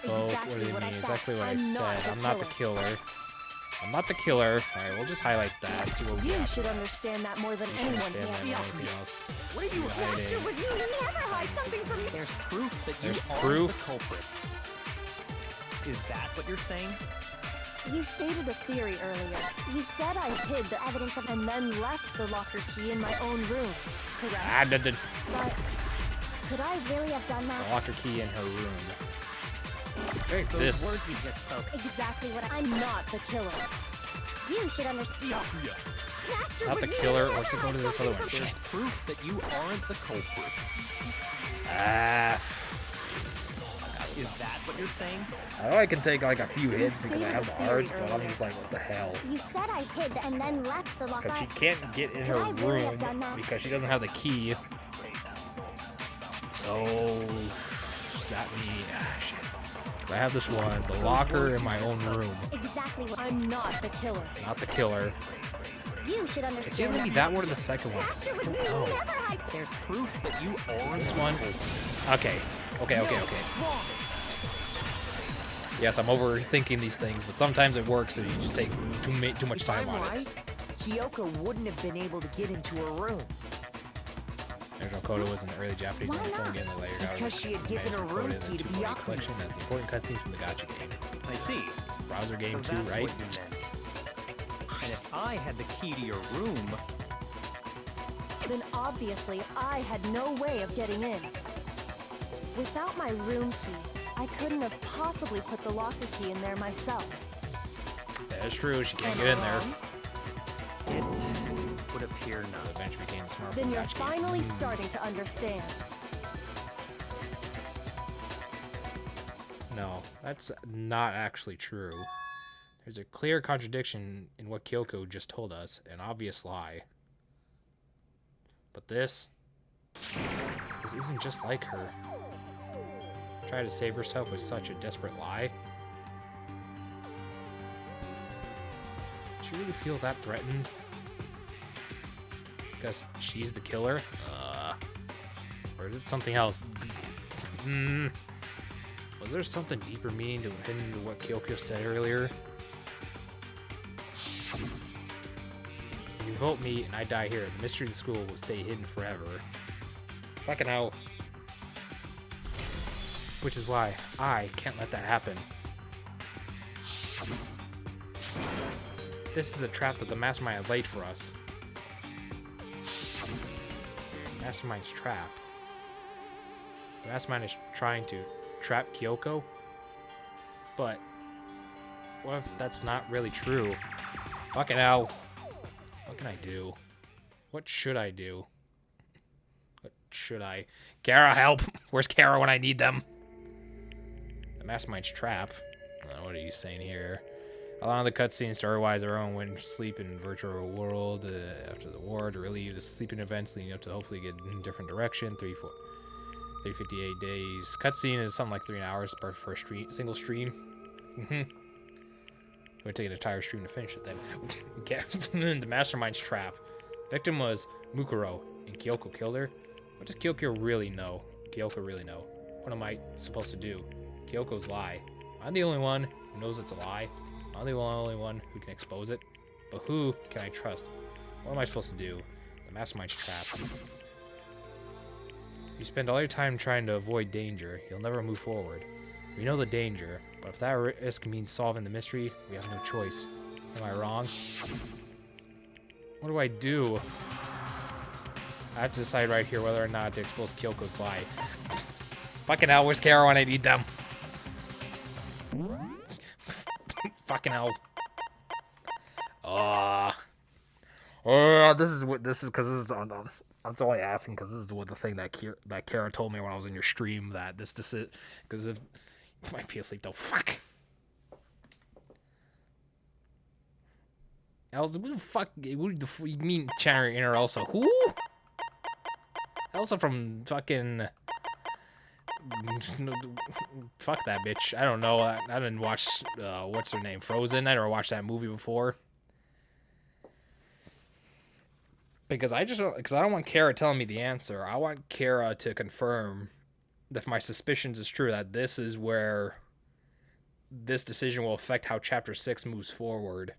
Oh, what do you mean? Exactly what I said. I'm not the killer. I'm not the killer. Alright, we'll just highlight that. See what we You got. should understand that more than You should anyone understand that here. more than anything else. What are you Hiding. Would you never hide something from me? There's proof that you There's are proof? the culprit. Is that what you're saying? You stated a theory earlier. You said I hid the evidence of and then left the locker key in my own room, correct? Ah, the But could I really have done that? locker key in her room. Those This. words you just spoke. Exactly what I'm not the killer. You should understand. Byakuya? Not the killer, or should go to this other one. There's proof that you aren't the culprit. Ah. Is that what you're saying? I know I can take like a few hits because I stated have a the theory hearts, but I'm earlier. just like, what the hell? You said I hid and then left the locker. Because she can't get in her Could I really have room done that? because she doesn't have the key. So does that mean shit. I have this one, the locker in my own room. Exactly what I'm not the killer. Not the killer. you should understand. It's either gonna be that one or the second one. 'cause I Master would don't know. never hide. There's proof that you aren't This the one. culprit. Okay. Okay. Yes, I'm overthinking these things, but sometimes it works, so you just take too much If time I'm on right, it. Kyoko wouldn't have been able to get into her room. Original Koda was an early Japanese Why phone not? game that later got Because she had adapted given her from room Koda in key the to 2.8 Byakuya. collection as the important cutscenes from the gacha game. I see. Browser game So too, that's right? what you meant. And if I had the key to your room, Then obviously I had no way of getting in. Without my room key, I couldn't have possibly put the locker key in there myself. That is true, she can't Am get I in there. wrong? it would appear The not. bench became the smartphone Then you're gacha game. finally starting to understand. No, that's not actually true. There's a clear contradiction in what Kyoko just told us, an obvious lie. But this isn't just like her. Try to save herself with such a desperate lie. Does she really feel that threatened? Because she's the killer? Or is it something else? Was there something deeper meaning hidden to what Kyoko said earlier? If you vote me and I die here, the mystery of the school will stay hidden forever. Fucking hell. Which is why I can't let that happen. This is a trap that the Mastermind laid for us. Mastermind's trap. The Mastermind is trying to trap Kyoko? But what if that's not really true? Fucking hell. What can I do? What should I do? What should I? Kara, help! Where's Kara when I need them? The Mastermind's trap. What are you saying here? Allow the cutscene story-wise our own when sleep in virtual world after the war to relieve the sleeping events leading up to hopefully get in a different direction. 358 days. Cutscene is something like 3 hours for a single stream. Would take an entire stream to finish it then. Okay. The Mastermind's trap. Victim was Mukuro, and Kyoko killed her. What does Kyoko really know? What am I supposed to do? Kyoko's lie. I'm the only one who knows it's a lie. I'm the only one who can expose it. But who can I trust? What am I supposed to do? The Mastermind's trap. You spend all your time trying to avoid danger, you'll never move forward. We know the danger, but if that risk means solving the mystery, we have no choice. Am I wrong? What do I do? I have to decide right here whether or not to expose Kyoko's lie. Fucking hell, where's Kara when I need them? Fucking hell. This is because this is I'm only asking because this is the thing that Kara told me when I was in your stream that this is because if you might be asleep though. Fuck. Elsa, what the fuck? What the you mean Chandler in her Elsa? Who? Elsa from fucking. Fuck that bitch. I don't know. I didn't watch what's her name, Frozen. I never watched that movie before. Because I don't want Kara telling me the answer. I want Kara to confirm if my suspicions is true, that this is where this decision will affect how Chapter 6 moves forward.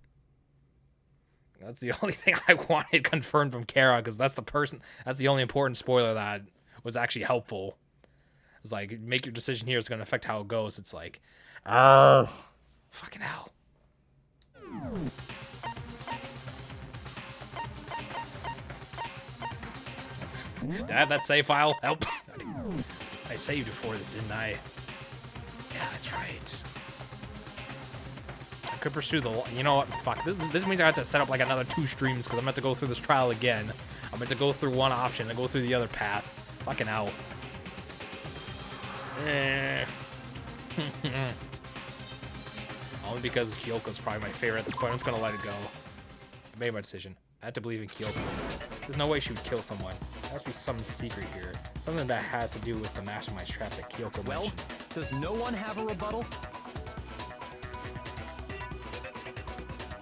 That's the only thing I wanted confirmed from Kara, because that's the only important spoiler that was actually helpful. It's like, make your decision here, it's going to affect how it goes. It's like, oh, fucking hell. Did I have that save file? Help. I saved before this, didn't I? Yeah, that's right. I could pursue the... You know what? Fuck. This means I have to set up like another 2 streams because I'm meant to go through this trial again. I'm meant to go through one option and go through the other path. Fucking hell. Only because Kyoko's probably my favorite at this point. I'm just gonna let it go. I made my decision. I had to believe in Kyoko. There's no way she would kill someone. There must be some secret here. Something that has to do with the mastermind's trap that Kyoko mentioned. Does no one have a rebuttal?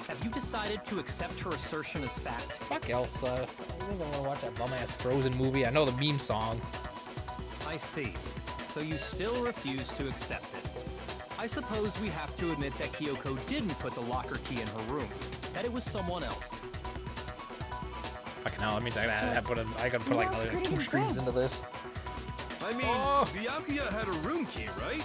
Have you decided to accept her assertion as fact? Fuck Elsa. I think I'm gonna watch that bum-ass Frozen movie. I know the meme song. I see. So you still refuse to accept it. I suppose we have to admit that Kyoko didn't put the locker key in her room. That it was someone else. Fucking hell, that means I gotta put like another 2 streams into this. I mean, Byakuya had a room key, right?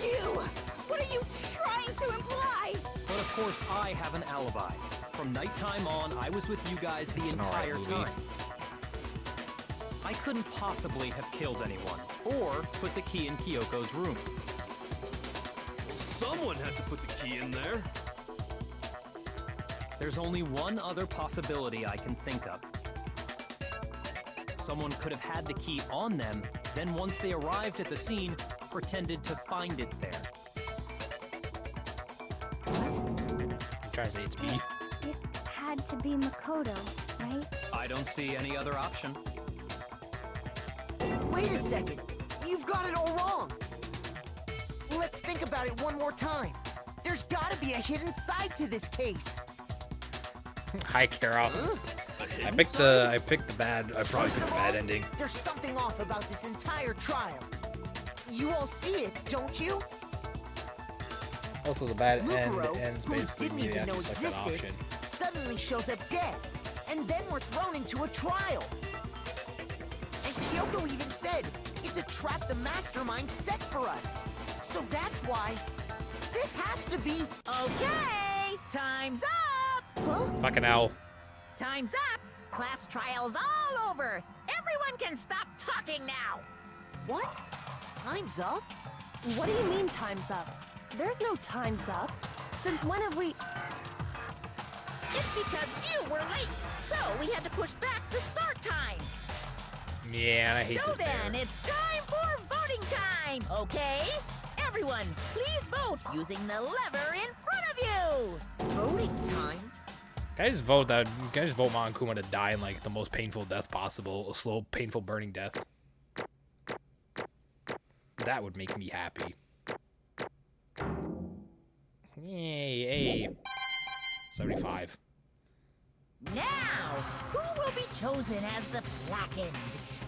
You! What are you trying to imply? But of course, I have an alibi. From nighttime on, I was with you guys the entire time. I couldn't possibly have killed anyone, or put the key in Kyoko's room. Well, someone had to put the key in there. There's only one other possibility I can think of. Someone could have had the key on them, then once they arrived at the scene, pretended to find it there. I'm trying to say it's me. It had to be Makoto, right? I don't see any other option. Wait a second. You've got it all wrong. Let's think about it one more time. There's gotta be a hidden side to this case. Hi, Kara. I picked the bad. I probably picked the bad ending. There's something off about this entire trial. You all see it, don't you? Also, the bad Mukuro, ends who basically didn't me even know actually select that existed, option. suddenly shows up dead, and then we're thrown into a trial. And Kyoko even said it's a trap the mastermind set for us. So that's why this has to be. Okay, time's up. Huh? Fucking hell. Time's up. Class trial's all over. Everyone can stop talking now. What? Time's up? What do you mean time's up? There's no time's up. Since when have we... It's because you were late, so we had to push back the start time. Yeah, I hate So this bear. then, it's time for voting time, okay? Everyone, please vote using the lever in front of you. Voting time? Can I just vote Monokuma to die in like the most painful death possible, a slow, painful, burning death? That would make me happy. Yay! 75. Now, who will be chosen as the blackened?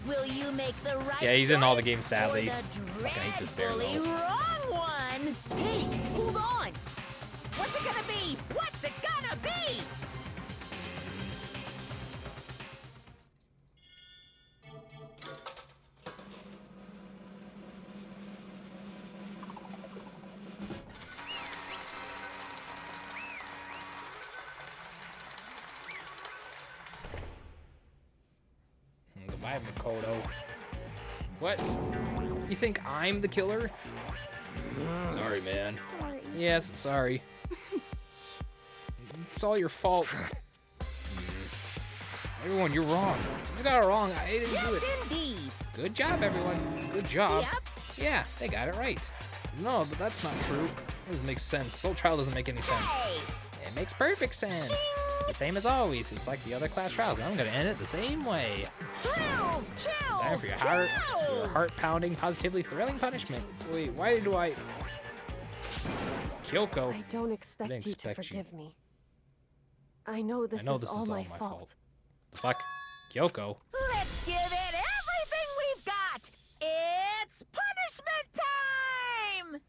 Will you make the right Yeah, he's in all the choice games, sadly. or the Fucking hate this bear, dreadfully though. wrong one? Hey, hold on! What's it gonna be? What's it gonna be? Goodbye, Makoto. What? You think I'm the killer? Sorry, man. Sorry. Yes, sorry. It's all your fault. Everyone, you're wrong. You got it wrong. I didn't do it. Yes, indeed. Good job, everyone. Good job. Yep. Yeah, they got it right. No, but that's not true. That doesn't make sense. This whole trial doesn't make any sense. Hey, It makes perfect sense. It's the same as always. It's like the other class trials. I'm gonna end it the same way. thrills, chills, Time for your chills. heart-pounding, positively thrilling punishment. Wait, why do I... Kyoko. I don't expect didn't you expect to you. forgive me. I know this is all my fault. The fuck? Kyoko? Let's give it everything we've got. It's punishment time.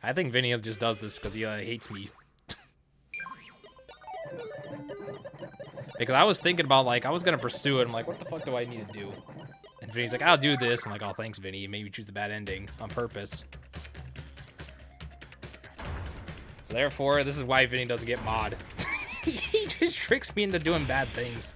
I think Vinny just does this because he hates me. Because I was thinking about, like, I was going to pursue it. I'm like, what the fuck do I need to do? And Vinny's like, I'll do this. I'm like, oh, thanks, Vinny. You made me choose the bad ending on purpose. So therefore, this is why Vinny doesn't get mod. He just tricks me into doing bad things.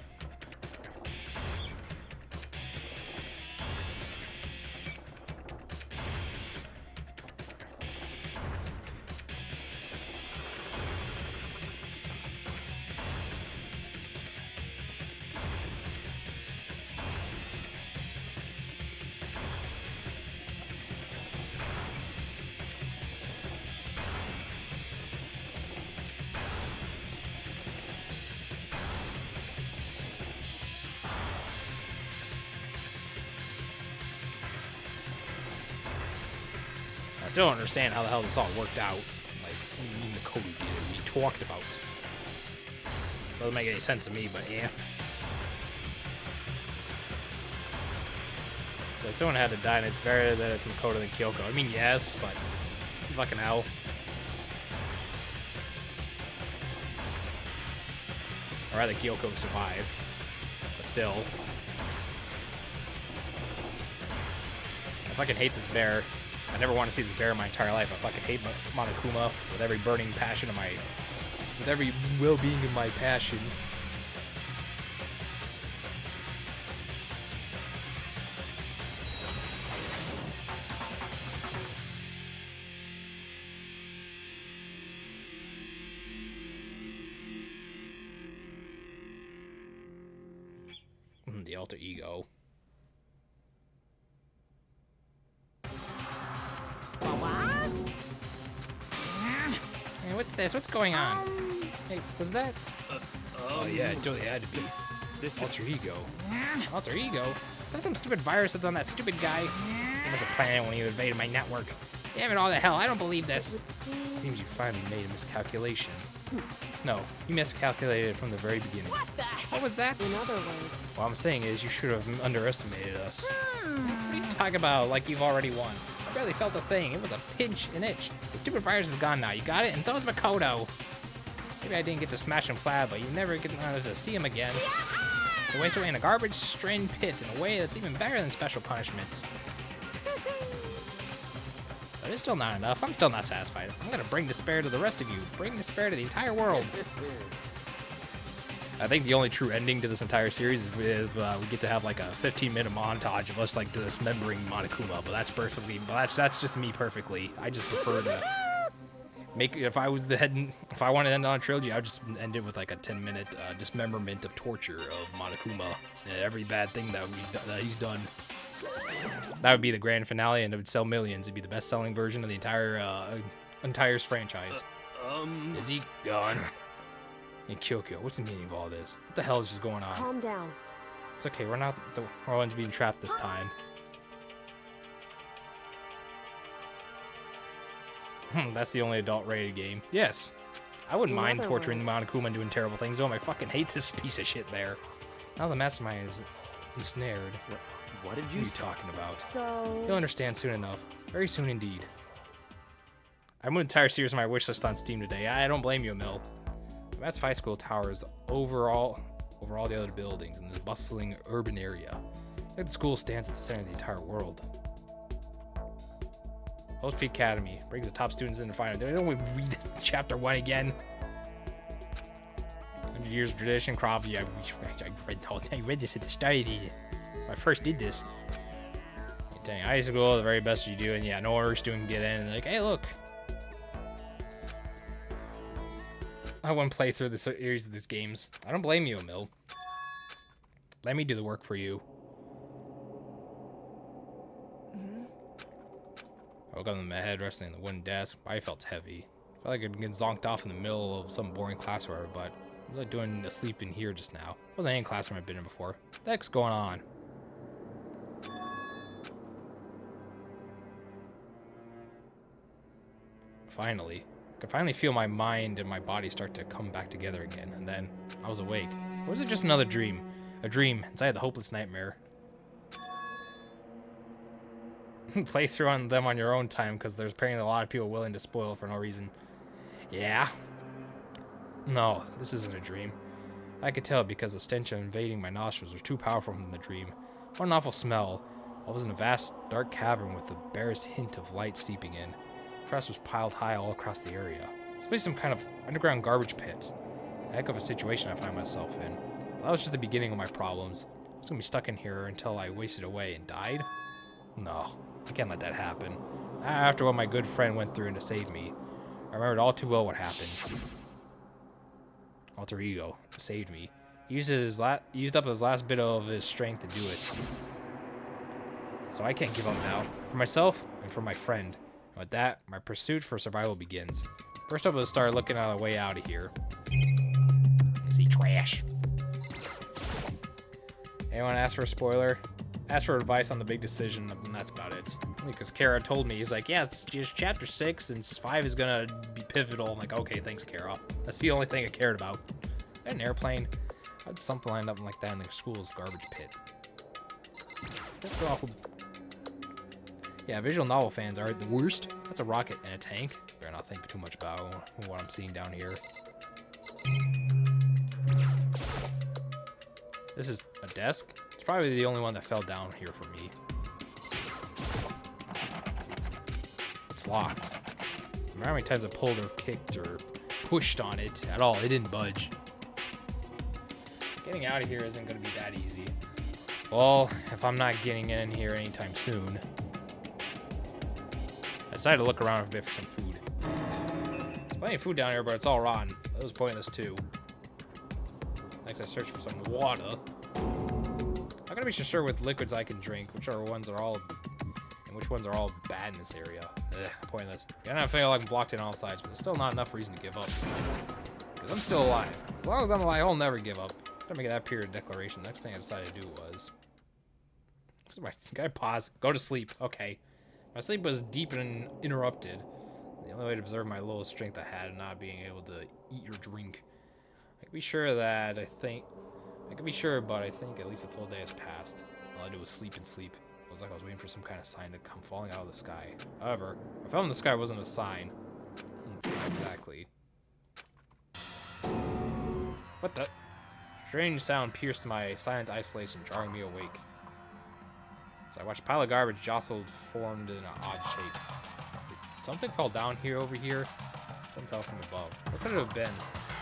I still don't understand how the hell this all worked out. Like, what do you mean Mukuro did it? We talked about. Doesn't make any sense to me, but yeah. So if someone had to die, and it's better that it's Mukuro than Kyoko. I mean, yes, but fucking hell. I'd rather Kyoko survive, but still. I fucking hate this bear. I never want to see this bear in my entire life. I fucking hate Monokuma with every burning passion of my... with every well-being of my passion. The alter ego. Hey, what's this? What's going on? Hey, was that? Oh yeah, it totally had to be. This alter ego. Alter ego? Is that some stupid virus that's on that stupid guy? He must have planned it when he invaded my network. Damn it all to hell, I don't believe this. Seems you finally made a miscalculation. No, you miscalculated from the very beginning. What was that? In other words, What I'm saying is you should have underestimated us. What are you talking about like you've already won? I barely felt a thing. It was a pinch, an itch. The stupid virus is gone now. You got it? And so is Makoto. Maybe I didn't get to smash him flat, but you never get to see him again. He waits away in a garbage-strained pit in a way that's even better than special punishments. But it's still not enough. I'm still not satisfied. I'm gonna bring despair to the rest of you. Bring despair to the entire world. I think the only true ending to this entire series is if we get to have like a 15-minute montage of us like dismembering Monokuma, but that's perfectly. But that's just me perfectly. I just prefer to make. If I was the head, if I wanted to end on a trilogy, I would just end it with like a 10-minute dismemberment of torture of Monokuma and every bad thing that he's done. That would be the grand finale, and it would sell millions. It'd be the best-selling version of the entire franchise. Is he gone? And Kyoko, what's the meaning of all this? What the hell is just going on? calm down. It's okay, we're not the ones being trapped this time. That's the only adult-rated game. Yes. I wouldn't mind torturing Monokuma and doing terrible things. Oh, I fucking hate this piece of shit bear. Now the mastermind is ensnared. What did What are you talking about? So, You'll understand soon enough. Very soon indeed. I moved an entire series on my wish list on Steam today. I don't blame you, Emil. The Massive High School tower is over all the other buildings in this bustling urban area. Like the school stands at the center of the entire world. Host Peak Academy brings the top students in to find out. Don't we read chapter 1 again? 100 years of tradition, crop. Yeah, I read this at the start of when I first did this. Dang, high school, the very best you do, and yeah, no other student can get in. And like, hey, look. I want to play through the series of these games. I don't blame you, Emil. Let me do the work for you. I woke up in my head, resting on the wooden desk. I felt heavy. I felt like I'd get zonked off in the middle of some boring classroom, but I was like doing a sleep in here just now. Wasn't any classroom I've been in before. What the heck's going on? Finally. I could finally feel my mind and my body start to come back together again, and then I was awake. Or was it just another dream? A dream inside the hopeless nightmare. Play through on them on your own time, because there's apparently a lot of people willing to spoil for no reason. Yeah. No, this isn't a dream. I could tell because the stench invading my nostrils was too powerful from the dream. What an awful smell. I was in a vast, dark cavern with the barest hint of light seeping in. Trash was piled high all across the area. It's like some kind of underground garbage pit. A heck of a situation I find myself in. That was just the beginning of my problems. I was gonna be stuck in here until I wasted away and died? No, I can't let that happen. After what my good friend went through to save me, I remembered all too well what happened. Alter ego saved me. He used up his last bit of his strength to do it. So I can't give up now. For myself and for my friend. And with that, my pursuit for survival begins. First up, we'll start looking at a way out of here. I see trash. Anyone ask for a spoiler? Ask for advice on the big decision, and that's about it. Because Kara told me, he's like, yeah, it's just chapter 6, and 5 is gonna be pivotal. I'm like, okay, thanks, Kara. That's the only thing I cared about. An airplane. I had something lined up like that in the school's garbage pit. Yeah, visual novel fans are the worst. That's a rocket and a tank. Better not think too much about what I'm seeing down here. This is a desk. It's probably the only one that fell down here for me. It's locked. Remember how many times I pulled or kicked or pushed on it at all? It didn't budge. Getting out of here isn't going to be that easy. Well, if I'm not getting in here anytime soon. I decided to look around a bit for some food. There's plenty of food down here, but it's all rotten. That was pointless too. Next, I searched for some water. I'm gonna be sure with liquids I can drink, which ones are all bad in this area. Ugh, pointless. I feel like I'm blocked in all sides, but there's still not enough reason to give up. Because I'm still alive. As long as I'm alive, I'll never give up. I'm gonna make that period declaration. Next thing I decided to do was... Gotta pause. Go to sleep. Okay. My sleep was deep and interrupted. The only way to preserve my little strength I had, not being able to eat or drink. I can be sure, but I think at least a full day has passed. All I did was sleep and sleep. It was like I was waiting for some kind of sign to come falling out of the sky. However, what fell in the sky wasn't a sign. Not exactly. What the? Strange sound pierced my silent isolation, jarring me awake. So I watched a pile of garbage jostled, formed in an odd shape. Something fell down here over here. Something fell from above. What could it have been?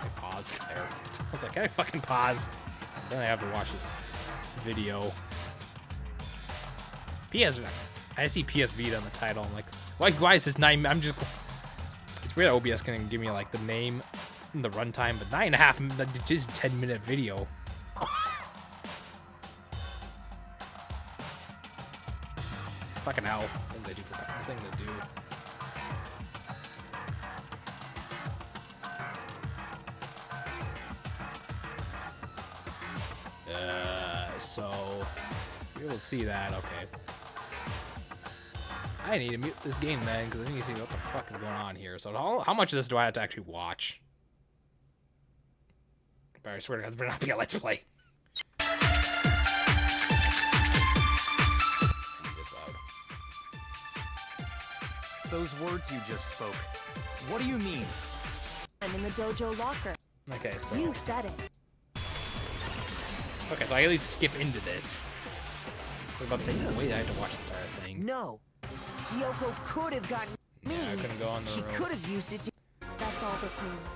I paused it there. I was like, can I fucking pause? Then I have to watch this video. I see PS Vita on the title. I'm like, why is this 9? It's weird that OBS can give me like the name and the runtime, but 9.5, just 10-minute video. Fucking hell. What do they do for that thing to do? So you're able to see that, okay. I need to mute this game then, because I need to see what the fuck is going on here. So how much of this do I have to actually watch? But I swear to God, this better not be a Let's Play. Those words you just spoke, what do you mean? I'm in the dojo locker. Okay, so... You said it. Okay, so I at least skip into this. I was about to say, no, wait, I had to watch this entire thing. No. Kyoko could have gotten me. Yeah, I couldn't go on the She road. could have used it to... That's all this means.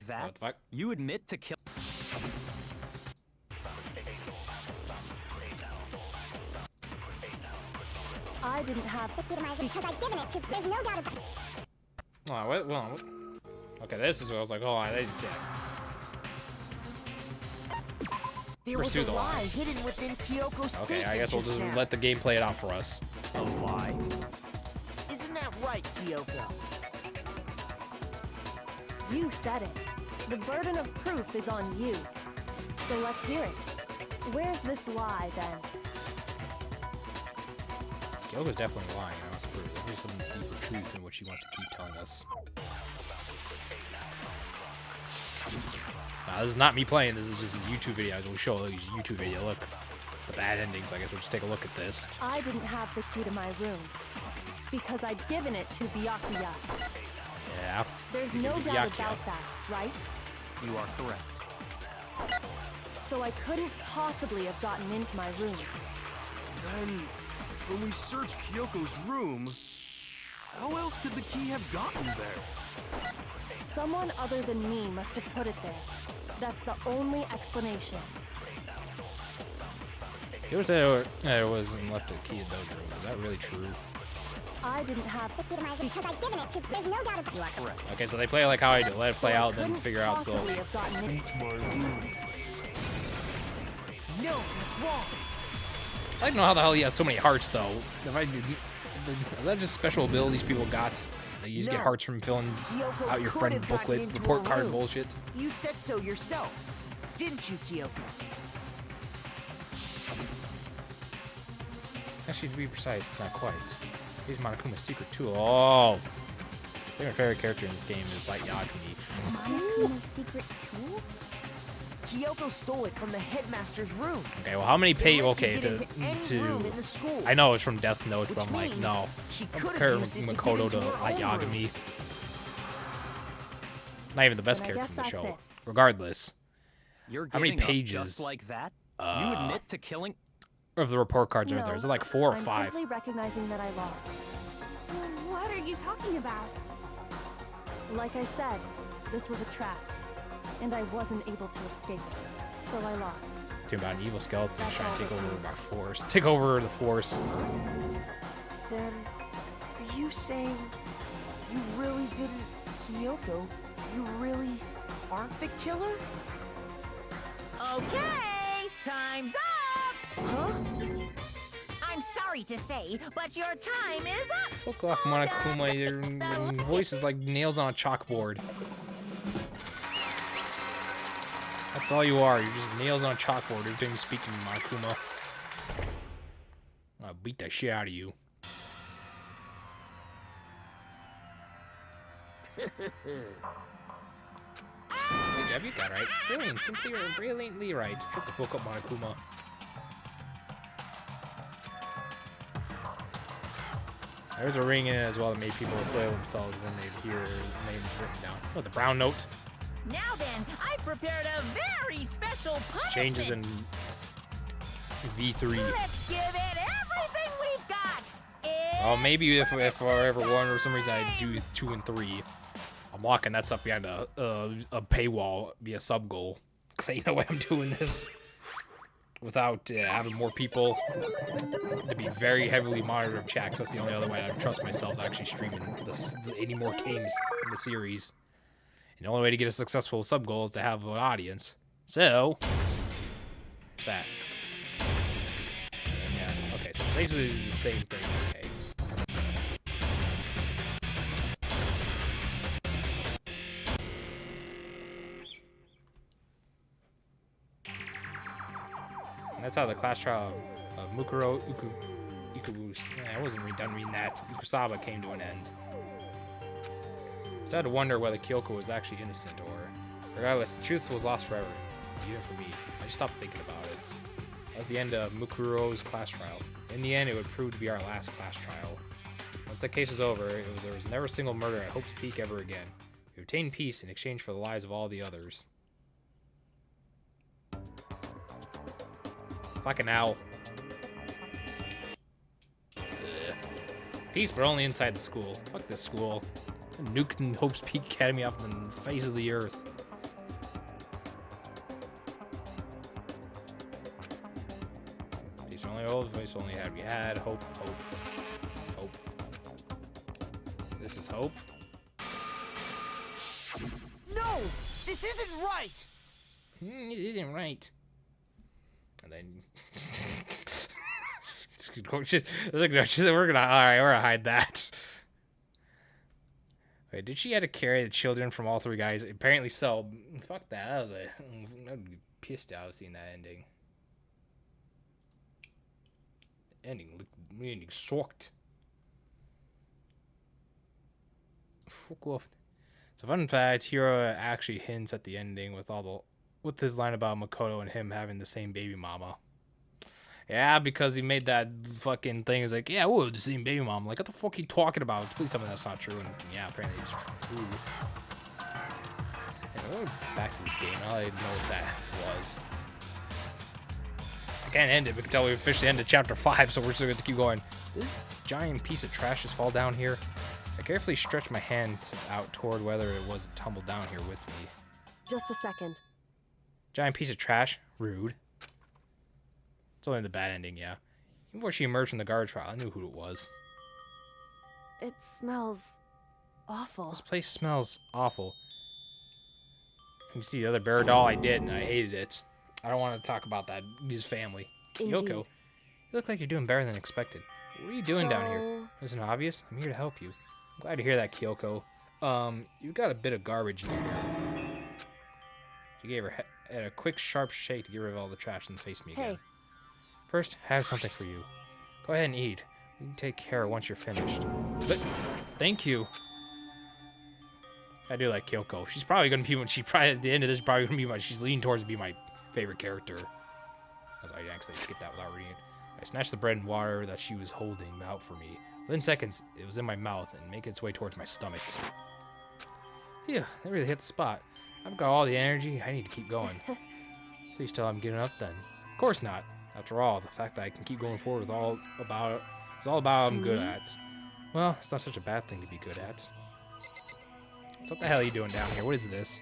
That? What the fuck? You admit to kill... I didn't have... Because I've given it to... There's no doubt about it. Oh, what? Okay, this is what I was like, hold on, I didn't see it. There was Pursue a the lie lie. hidden within Kyoko's statement. Okay, I guess we'll just let the game play it out for us. A lie? Isn't that right, Kyoko? You said it. The burden of proof is on you. So let's hear it. Where's this lie, then? Kyoko's definitely lying, I must prove. There's some deeper truth in what she wants to keep telling us. Now, this is not me playing, this is just a YouTube video. We'll show a YouTube video. Look, it's the bad ending, so I guess we'll just take a look at this. I didn't have the key to my room. Because I'd given it to Byakuya. Yeah. There's no doubt about that, right? You are correct. So I couldn't possibly have gotten into my room. Then, when we searched Kyoko's room, how else could the key have gotten there? Someone other than me must have put it there. That's the only explanation. You said it wasn't left a key in those rooms. Is that really true? I didn't have The key to my room because I've given it to. There's no doubt about it. You are correct. Okay, so they play like how I do. Let it play so I out, then couldn't figure out possibly slowly. have gotten in. No, that's wrong. I don't know how the hell he has so many hearts, though. Is that just special abilities people got? That you just get No. hearts from filling Kyoko out your could friend have gotten booklet, into report her card room. bullshit? You said so yourself, didn't you, Kyoko? Actually, to be precise, not quite. Here's Monokuma's secret tool. Oh! My favorite character in this game is Light Yagami. Monokuma's secret tool? Kyoko stole it from the headmaster's room. Okay, well, how many It pay? lets you Okay, get into any room in the school. I know it's from Death Note, Which but I'm like, means no. she I could have compare used it to get Makoto into to her Light own room. Yagami. Not even the best Then I character in the guess that's show. it. Regardless You're How many giving up pages? just like that? You admit to killing? of the report cards are No, there. Is it like 4 or I'm 5? simply recognizing that I lost. What are you talking about? Like I said, this was a trap, and I wasn't able to escape it, so I lost. Talking about an evil skeleton That's trying all to take this over means. by force. Take over the force. Then, are you saying you really didn't, Kyoko? You really aren't the killer? Okay, time's up! Huh? I'm sorry to say, but your time is up! Fuck off, Monokuma. Your voice is like nails on a chalkboard. That's all you are. You're just nails on a chalkboard every time you speak to me, Monokuma. I'll beat the shit out of you. Good job, you got it right. Brilliant, simply or brilliantly right. Shut the fuck up, Monokuma. There's a ring in it as well that made people soil themselves when they hear names written down. Oh, the brown note. Now then, I prepared a very special punishment! Changes in V3. Let's give it everything we've got! Oh, maybe if for ever one or some reason I do 2 and 3, I'm locking that stuff behind a paywall via sub goal. Cause ain't no way I'm doing this without having more people to be very heavily monitored of checks. That's the only other way I trust myself to actually streaming any more games in the series. And the only way to get a successful sub goal is to have an audience. So, what's that? And yes, okay, so basically it's the same thing. Okay. And that's how the class trial of Mukuro Ikusaba, I wasn't done reading that. Ikusaba came to an end. I started to wonder whether Kyoko was actually innocent, or regardless, the truth was lost forever. Even for me, I just stopped thinking about it. That was the end of Mukuro's class trial. In the end, it would prove to be our last class trial. Once that case was over, there was never a single murder at Hope's Peak ever again. We obtained peace in exchange for the lives of all the others. Fucking owl. Ugh. Peace, but only inside the school. Fuck this school. Nuking Hope's Peak Academy off the face of the earth. Peace only old voice only had. We had hope, hope, hope. This is hope. No! This isn't right! This isn't right. And then we're gonna hide that. Wait, did she have to carry the children from all 3 guys? Apparently so. Fuck that. I'd be pissed out seeing that ending. Ending sucked. Fuck off. So fun fact, Hiro actually hints at the ending with his line about Makoto and him having the same baby mama. Yeah, because he made that fucking thing. It's like, yeah, we're the same baby mama. Like, what the fuck are you talking about? Please tell me that's not true. And yeah, apparently it's true. And Going back to this game, I don't even know what that was. I can't end it. We can tell we officially ended chapter 5, so we're still going to keep going. Did this giant piece of trash just fall down here? I carefully stretched my hand out toward whether it was tumbled down here with me. Just a second. Giant piece of trash? Rude. It's only the bad ending, yeah. Even before she emerged from the guard trial, I knew who it was. It smells awful. This place smells awful. You can see the other bear doll I did, and I hated it. I don't want to talk about that. His family. Kyoko, Indeed. you look like you're doing better than expected. What are you doing down here? Isn't it obvious? I'm here to help you. I'm glad to hear that, Kyoko. You got a bit of garbage in here. She gave her head a quick, sharp shake to get rid of all the trash and face me again. Hey. First, I have something for you. Go ahead and eat. We can take care once you're finished. But, thank you. I do like Kyoko. She's probably gonna be when she probably at the end of this probably gonna be my. She's leaning towards to be my favorite character. As I actually skipped that without reading it. I snatched the bread and water that she was holding out for me. Within seconds, it was in my mouth and making its way towards my stomach. Phew, that really hit the spot. I've got all the energy. I need to keep going. So you still haven't given up then? Of course not. After all, the fact that I can keep going forward is all about what I'm good at. Well, it's not such a bad thing to be good at. So what the hell are you doing down here? What is this?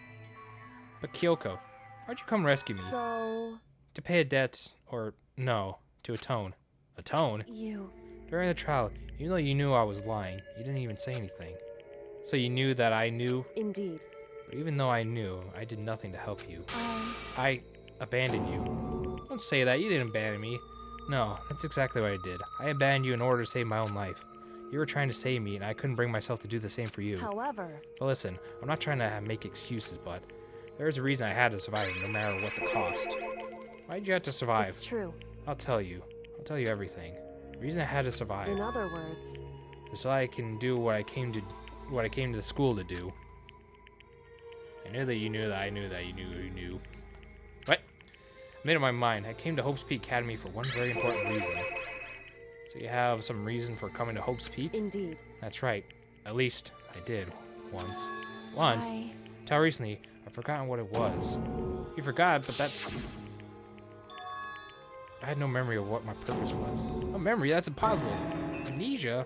But Kyoko, why'd you come rescue me? So... To pay a debt, or no, to atone. Atone? You... During the trial, even though you knew I was lying, you didn't even say anything. So you knew that I knew? Indeed. But even though I knew, I did nothing to help you. I abandoned you. Don't say that, you didn't abandon me. No, that's exactly what I did. I abandoned you in order to save my own life. You were trying to save me, and I couldn't bring myself to do the same for you. However... But listen, I'm not trying to make excuses, but there's a reason I had to survive no matter what the cost. Why'd you have to survive? It's true. I'll tell you. I'll tell you everything. The reason I had to survive In other words... is so I can do what I came to the school to do. I knew that you knew that I knew that you knew. What? I made up my mind. I came to Hope's Peak Academy for one very important reason. So you have some reason for coming to Hope's Peak? Indeed. That's right. At least I did. Once. Once? Till recently, I've forgotten what it was. You forgot, but that's... I had no memory of what my purpose was. No memory? That's impossible. Amnesia?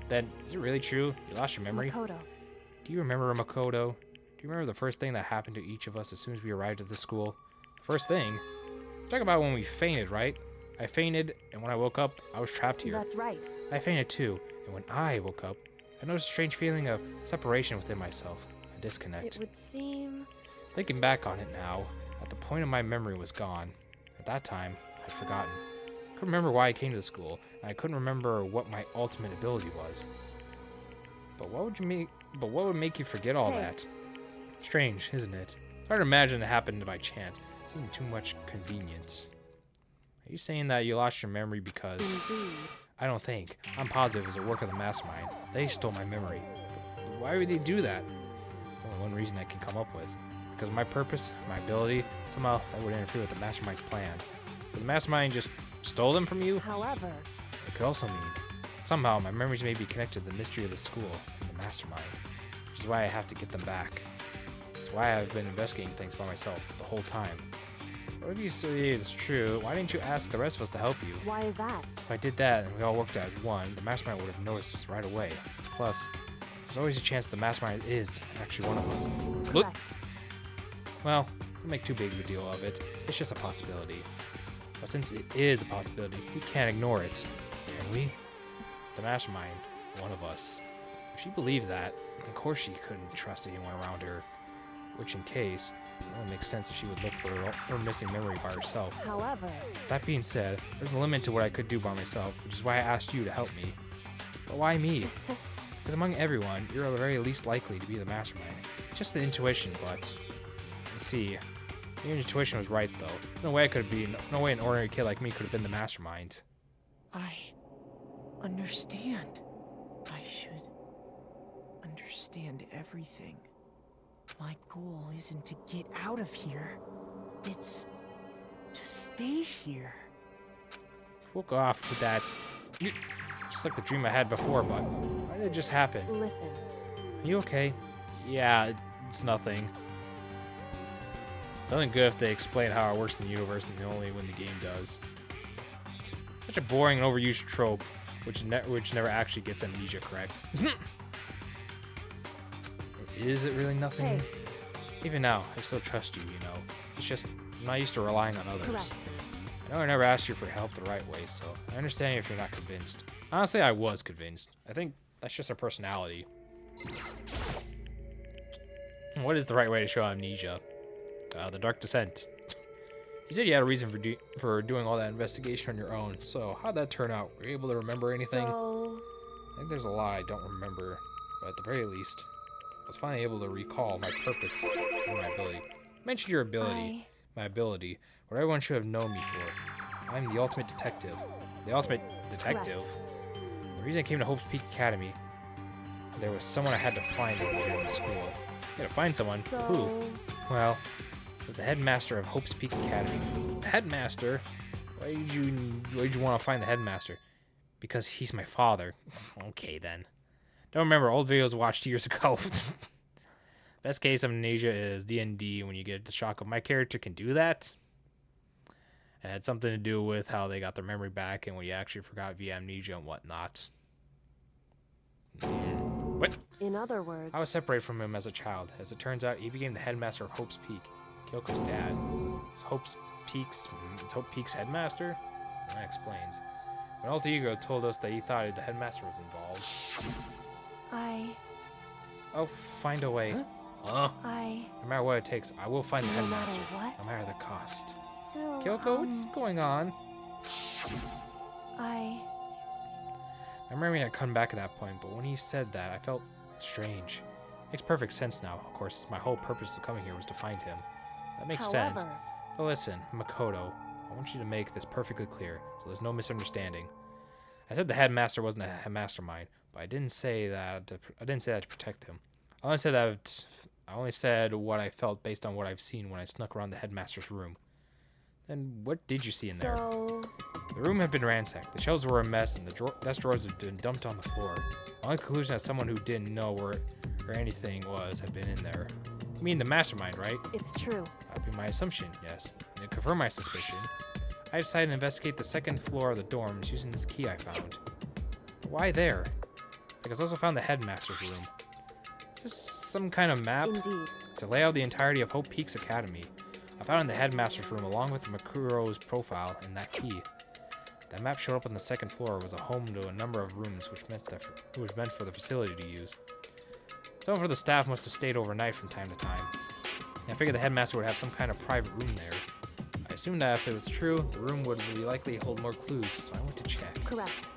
Then, is it really true? You lost your memory? Makoto. Do you remember Makoto? Do you remember the first thing that happened to each of us as soon as we arrived at the school? First thing? Talk about when we fainted, right? I fainted, and when I woke up, I was trapped here. That's right. I fainted too, and when I woke up, I noticed a strange feeling of separation within myself, a disconnect. It would seem... Thinking back on it now, at the point of my memory was gone. At that time, I'd forgotten. I couldn't remember why I came to the school, and I couldn't remember what my ultimate ability was. But what would make you forget all that? Strange, isn't it? It's hard to imagine it happened by chance. It seemed too much convenience. Are you saying that you lost your memory because... Indeed. I don't think. I'm positive it was a work of the mastermind. They stole my memory. But why would they do that? Only one reason I can come up with. Because of my purpose, my ability, somehow that would interfere with the mastermind's plans. So the mastermind just stole them from you? However... It could also mean, somehow my memories may be connected to the mystery of the school and the mastermind. Which is why I have to get them back. It's why I've been investigating things by myself the whole time. What if you say it's true, why didn't you ask the rest of us to help you? Why is that? If I did that and we all worked as one, the mastermind would have noticed right away. Plus, there's always a chance the mastermind is actually one of us. Look. Correct. Well, don't make too big of a deal of it. It's just a possibility. But since it is a possibility, we can't ignore it, can we? The mastermind, one of us. If she believed that, of course she couldn't trust anyone around her. Which in case, it only makes sense if she would look for her missing memory by herself. However... That being said, there's a limit to what I could do by myself, which is why I asked you to help me. But why me? Because among everyone, you're the very least likely to be the mastermind. Just the intuition, but... You see, your intuition was right, though. No way no way an ordinary kid like me could have been the mastermind. I understand. I should understand everything. My goal isn't to get out of here. It's to stay here. Fuck off with that. Just like the dream I had before, but why did it just happen? Listen. Are you okay? Yeah, it's nothing. It's only good if they explain how it works in the universe, and only when the game does. Such a boring and overused trope, which never actually gets Amnesia correct. Is it really nothing? Hey. Even now, I still trust you, you know. It's just, I'm not used to relying on others. Correct. I know I never asked you for help the right way, so I understand if you're not convinced. Honestly, I was convinced. I think that's just her personality. What is the right way to show amnesia? The Dark Descent. You said you had a reason for doing all that investigation on your own, so how'd that turn out? Were you able to remember anything? So... I think there's a lot I don't remember, but at the very least, I was finally able to recall my purpose and my ability. You mentioned your ability. My ability. What everyone should have known me for. I'm the ultimate detective. The ultimate detective? Correct. The reason I came to Hope's Peak Academy, there was someone I had to find over here in the school. You had to find someone. So... Who? Well, it was the headmaster of Hope's Peak Academy. The headmaster? Why did you want to find the headmaster? Because he's my father. Okay, then. Don't remember, old videos watched years ago. Best case of amnesia is D&D when you get the shock of my character can do that. It had something to do with how they got their memory back and when you actually forgot via amnesia and whatnot. What? In other words... I was separated from him as a child. As it turns out, he became the headmaster of Hope's Peak. Kyoko's dad. Is Hope Peak's headmaster? That explains. When Alter Ego told us that he thought the headmaster was involved. I'll find a way. Huh? No matter what it takes, I will find the headmaster. matter what? No matter the cost. So, Kyoko, what's going on? I remember he had come back at that point, but when he said that, I felt strange. Makes perfect sense now. Of course, my whole purpose of coming here was to find him. That makes sense. But listen, Makoto, I want you to make this perfectly clear, so there's no misunderstanding. I said the headmaster wasn't a mastermind, but I didn't say that to protect him. I only said what I felt based on what I've seen when I snuck around the headmaster's room. Then what did you see in there? The room had been ransacked. The shelves were a mess, and the desk drawers had been dumped on the floor. My only conclusion as someone who didn't know where anything was had been in there. You mean the mastermind, right? It's true. That'd be my assumption, yes. And to confirm my suspicion, I decided to investigate the second floor of the dorms using this key I found. But why there? Because I also found the headmaster's room. Is this some kind of map? Indeed. To lay out the entirety of Hope Peaks Academy. I found in the headmaster's room along with Mukuro's profile and that key. That map showed up on the second floor was a home to a number of rooms which was meant for the facility to use. Someone for the staff must have stayed overnight from time to time. I figured the headmaster would have some kind of private room there. I assumed that if it was true, the room would be likely hold more clues, so I went to check. Correct.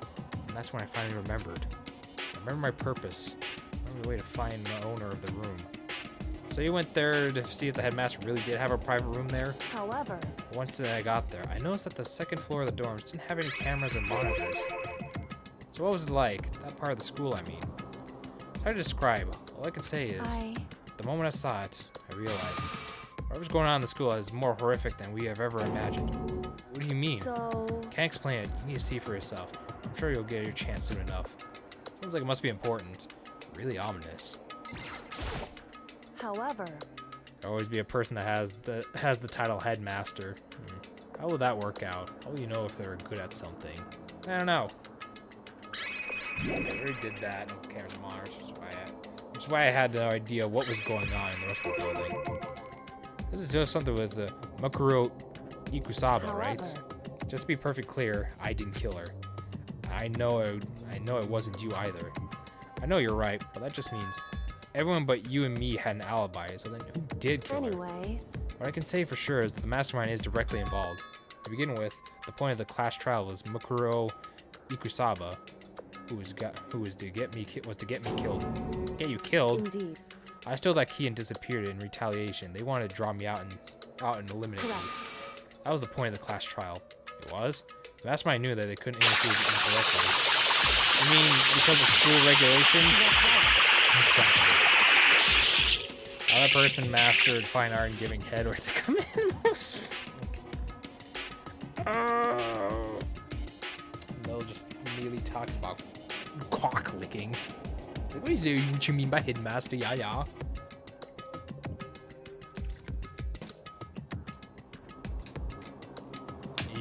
And that's when I finally remembered. I remember my purpose. I remember the way to find the owner of the room. So you went there to see if the headmaster really did have a private room there? However... Once I got there, I noticed that the second floor of the dorms didn't have any cameras and monitors. So what was it like? That part of the school, I mean. It's hard to describe. All I can say is, the moment I saw it, I realized whatever's going on in the school is more horrific than we have ever imagined. What do you mean? Can't explain it. You need to see for yourself. I'm sure you'll get your chance soon enough. Sounds like it must be important. Really ominous. However... There'll always be a person that has the title headmaster. How will that work out? How will you know if they're good at something? I don't know. Okay, I already did that. No cameras and monitors, which is why I had no idea what was going on in the rest of the building. This is just something with Mukuro Ikusaba, right? Just to be perfectly clear, I didn't kill her. I know it wasn't you either. I know you're right, but that just means everyone but you and me had an alibi, so then who did kill her? What I can say for sure is that the mastermind is directly involved. To begin with, the point of the class trial was Mukuro Ikusaba, who was to get me killed. Get you killed? Indeed. I stole that key and disappeared in retaliation. They wanted to draw me out and eliminate me. That was the point of the class trial. It was? The mastermind knew that they couldn't interfere incorrectly. You mean because of school regulations? Exactly. How that person mastered fine art and giving head where they come in most. Oh. No, just merely talking about cock licking. Like, what you mean by headmaster? Yeah.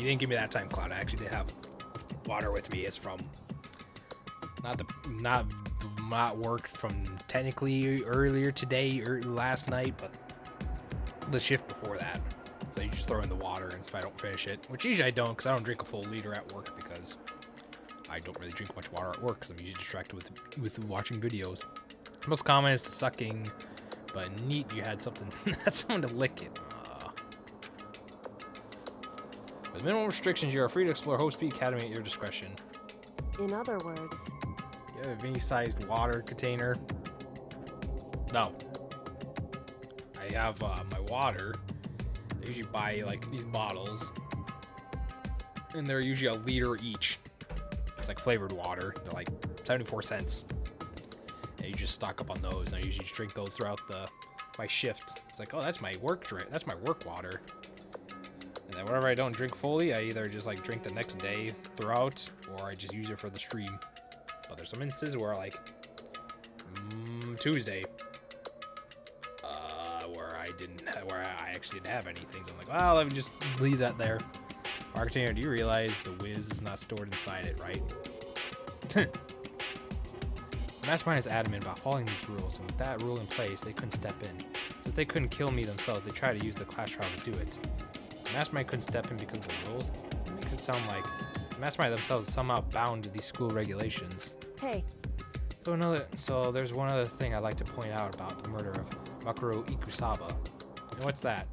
you didn't give me that time, Cloud. I actually did have water with me. It's from not work from technically earlier today or last night, but the shift before that. So you just throw in the water, and if I don't finish it, which usually I don't, because I don't drink a full liter at work because I don't really drink much water at work because I'm usually distracted with watching videos. Most common is sucking, but neat you had something had someone to lick it. With minimal restrictions, you are free to explore Hope Speed Academy at your discretion. In other words, You have any sized water container? No. I have my water. I usually buy like these bottles, and they're usually a liter each. It's like flavored water. They're like 74 cents. And you just stock up on those, and I usually just drink those throughout my shift. It's like, oh, that's my work drink. That's my work water. And then whatever I don't drink fully, I either just like drink the next day throughout, or I just use it for the stream. But there's some instances where like Tuesday, where I actually didn't have anything. So I'm like, well, let me just leave that there. Arctainer, do you realize the whiz is not stored inside it, right? The Mastermind is adamant about following these rules, and with that rule in place, they couldn't step in. So if they couldn't kill me themselves, they tried to use the class trial to do it. The Mastermind couldn't step in because of the rules. It makes it sound like the Mastermind themselves is somehow bound to these school regulations. Hey, So there's one other thing I'd like to point out about the murder of Mukuro Ikusaba. And what's that?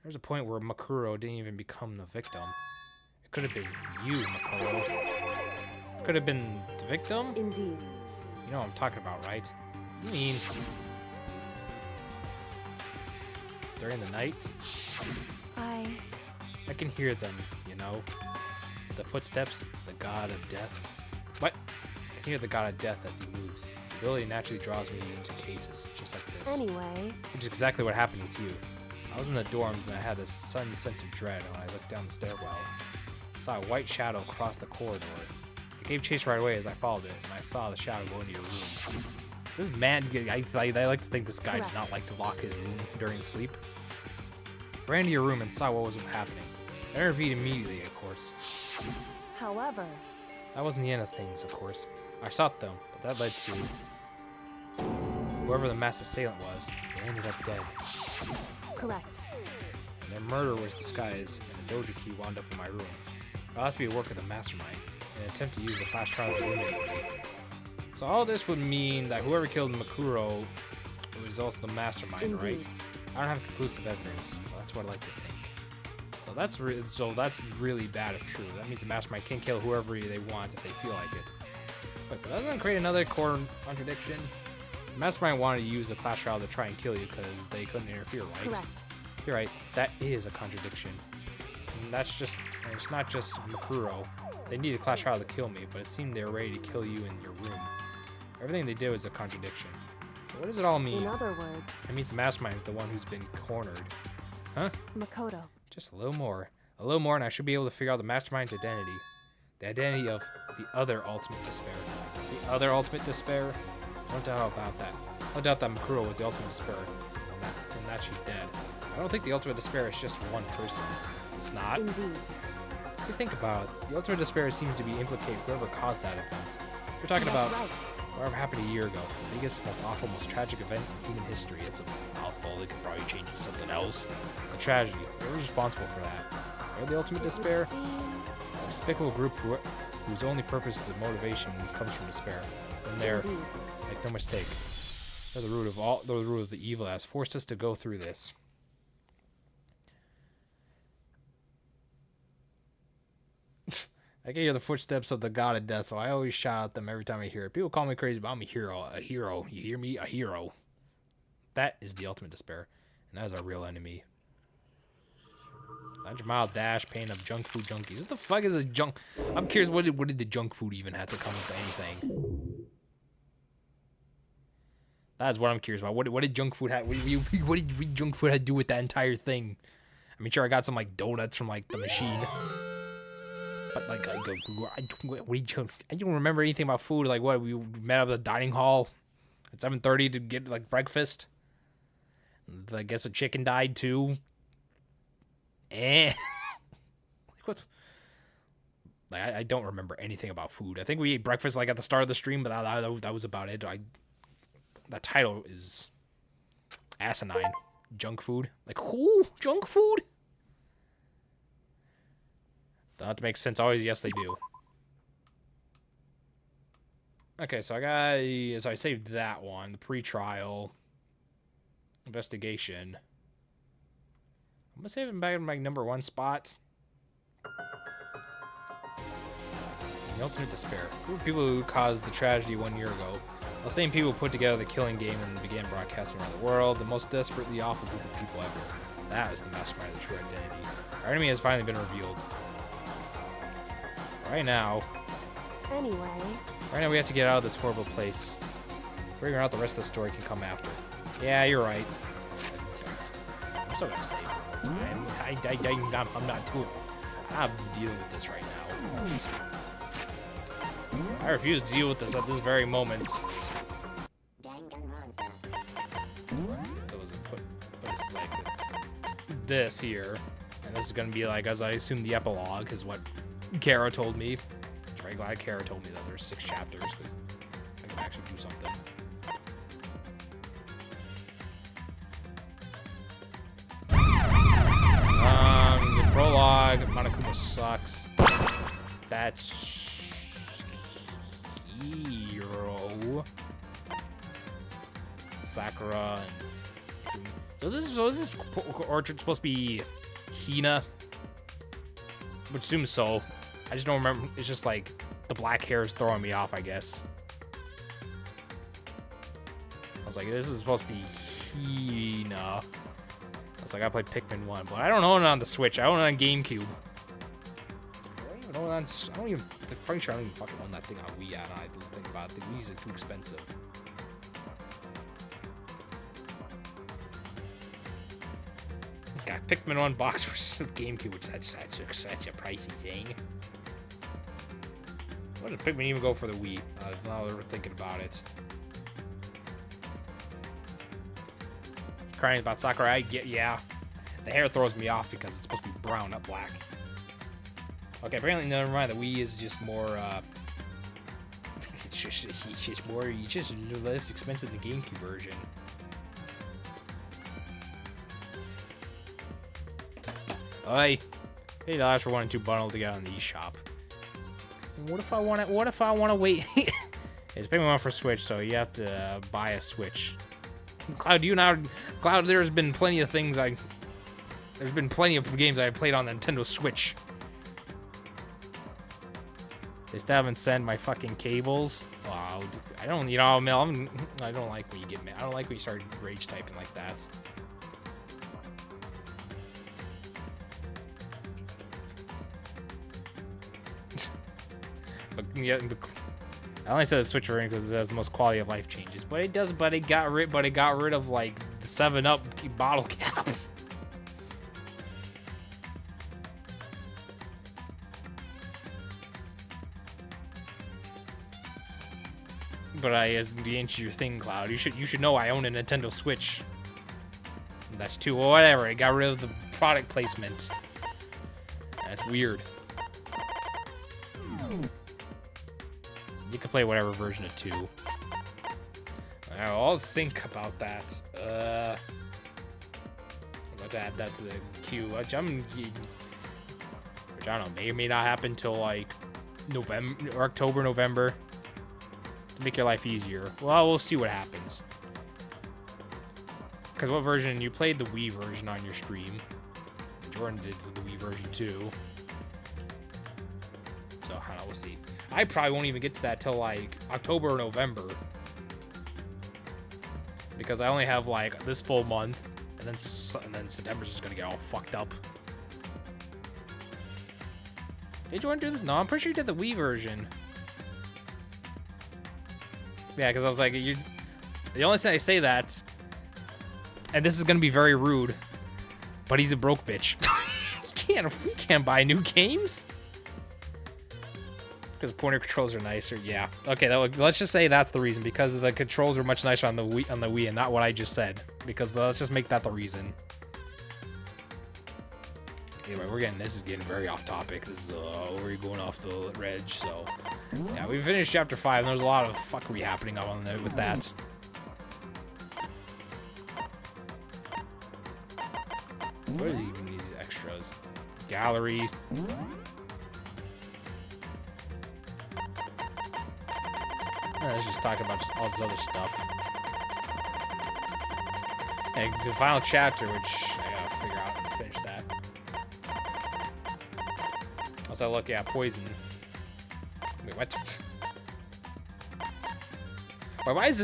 There's a point where Mukuro didn't even become the victim. It could have been you, Mukuro. Could have been the victim? indeed. You know what I'm talking about, right? You mean during the night? I can hear them, you know? The footsteps, the god of death. What? I can hear the god of death as he moves. The ability naturally draws me into cases, just like this. anyway, Which is exactly what happened with you. I was in the dorms and I had this sudden sense of dread when I looked down the stairwell. I saw a white shadow cross the corridor. I gave chase right away as I followed it, and I saw the shadow go into your room. This man, I like to think this guy does not like to lock his room during sleep. I ran to your room and saw what was happening. I intervened immediately, of course. However, That wasn't the end of things, of course. I sought them, but that led to whoever the mass assailant was. They ended up dead. correct. And their murder was disguised, and the dojo key wound up in my room. It has to be a work of the mastermind, an attempt to use the flash trial to eliminate me. So all this would mean that whoever killed Mukuro was also the mastermind, Indeed. right? I don't have conclusive evidence. Well, that's what I like to think. So that's really bad if true. That means the mastermind can kill whoever they want if they feel like it. Wait, but doesn't that create another core contradiction? The mastermind wanted to use the class trial to try and kill you because they couldn't interfere, right? Correct. You're right. That is a contradiction. And it's not just Mukuro. They needed a class trial to kill me, but it seemed they were ready to kill you in your room. Everything they did was a contradiction. So what does it all mean? in other words, It means the mastermind is the one who's been cornered. Huh? Makoto. Just a little more. A little more and I should be able to figure out the mastermind's identity. The identity of the other ultimate despair. The other ultimate despair? No doubt about that. No doubt that Mukuro was the ultimate despair. And that she's dead. I don't think the ultimate despair is just one person. It's not. indeed. If you think about it, the ultimate despair seems to be implicated whoever caused that event. You're talking That's about right. whatever happened a year ago. The biggest, most awful, most tragic event in human history. It's a mouthful. They could probably change it to something else. A tragedy. Whoever's responsible for that? They're the ultimate It would despair. seem- A despicable group whose only purpose is motivation comes from despair. And they're, Indeed. make no mistake, they're the root of all. They're the root of the evil that has forced us to go through this. I can hear the footsteps of the god of death, so I always shout at them every time I hear it. People call me crazy, but I'm a hero. A hero. You hear me? A hero. That is the ultimate despair, and that is our real enemy. 100-mile dash, pain of junk food junkies. What the fuck is a junk? I'm curious, what did the junk food even have to come with anything? That's what I'm curious about. What did junk food have? What did junk food have to do with that entire thing? I mean, sure, I got some like donuts from like the machine. But like, I don't remember anything about food. Like, what, we met up at the dining hall at 7:30 to get like breakfast. I guess a chicken died too. what? Like, I don't remember anything about food. I think we ate breakfast like at the start of the stream, but that was about it. That title is asinine. Junk food. Like, who? Junk food? That makes sense. Always, yes, they do. Okay, so I saved that one. The pre-trial investigation. I'm gonna save it back in my #1 spot. The ultimate despair. Who were people who caused the tragedy 1 year ago? The same people put together the killing game and began broadcasting around the world. The most desperately awful group of people ever. That is the mastermind of the true identity. Our enemy has finally been revealed. Right now, we have to get out of this horrible place. Figuring out the rest of the story can come after. Yeah, you're right. I'm still gonna save it. I'm not doing. I'm dealing with this right now. I refuse to deal with this at this very moment. So let's put this like with this here, and this is gonna be like, as I assume, the epilogue is what Kara told me. I'm very glad Kara told me that there's 6 chapters because I can actually do something. The prologue, Monokuma sucks. That's Hero, Sakura, and so this orchard supposed to be Hina, which assumes so. I just don't remember. It's just like the black hair is throwing me off, I guess. I was like, this is supposed to be Hina. I was like, I played Pikmin 1, but I don't own it on the Switch. I own it on GameCube. I don't even, frankly, sure I don't even fucking own that thing on Wii. I don't think about it. The Wii's too expensive. Got Pikmin 1 box for GameCube, which that's such a pricey thing. What does Pikmin even go for the Wii? Now that we're thinking about it. Crying about Sakura, yeah. The hair throws me off because it's supposed to be brown, not black. Okay, apparently, never mind. The Wii is just more, it's just less expensive than the GameCube version. Alright, $8 for 1 and 2 bundled together on the eShop. What if I want to wait? It's payment 1 for Switch, so you have to buy a Switch. Cloud, Cloud, there's been plenty of things there's been plenty of games I played on the Nintendo Switch. They still haven't sent my fucking cables. Wow, I don't, I don't like when you get mad. I don't like when you start rage typing like that. But yeah, I only said the Switch version because it has the most quality of life changes. But it does. But it got rid of like the 7-Up bottle cap. But as the answer your thing, Cloud, you should know I own a Nintendo Switch. That's 2. Well, whatever. It got rid of the product placement. That's weird. You can play whatever version of 2. I'll think about that. I'll have to add that to the queue. Which I don't know, may or may not happen till like November or October, November. To make your life easier. Well, we'll see what happens. Because what version? You played the Wii version on your stream. Jordan did the Wii version too. So, I don't know, we'll see. I probably won't even get to that till like October or November. Because I only have like this full month. And then September's just going to get all fucked up. Did Jordan do this? No, I'm pretty sure you did the Wii version. Yeah, because I was like, the only thing I say that, and this is gonna be very rude, but he's a broke bitch. We can't buy new games because pointer controls are nicer. Yeah, okay. Let's just say that's the reason, because the controls are much nicer on the Wii, and not what I just said. Because let's just make that the reason. Anyway, this is getting very off topic. This is, we're going off the reg, so. Yeah, we finished chapter 5, and there's a lot of fuckery happening on there with that. What is even these extras? Gallery. Let's just talk about just all this other stuff. And the final chapter, which I gotta figure out and finish that. Also, look, yeah, poison. Wait, what? Why is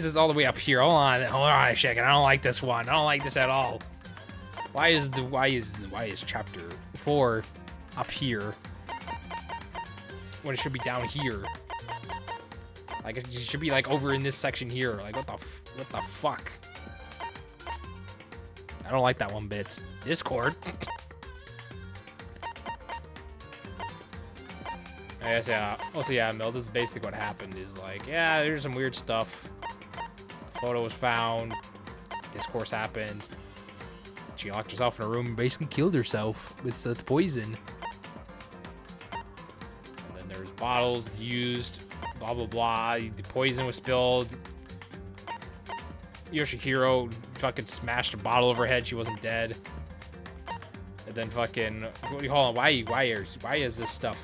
this all the way up here? Hold on a second. I don't like this one. I don't like this at all. Why is chapter 4 up here when it should be down here? Like it should be like over in this section here. Like what the fuck? I don't like that one bit. Discord. I guess, yeah. Also, yeah, Mel, this is basically what happened. Is like, yeah, there's some weird stuff. The photo was found. Discourse happened. She locked herself in a room and basically killed herself with the poison. And then there's bottles used. Blah, blah, blah. The poison was spilled. Yoshihiro fucking smashed a bottle over her head. She wasn't dead. And then fucking... What do you call it? Why is this stuff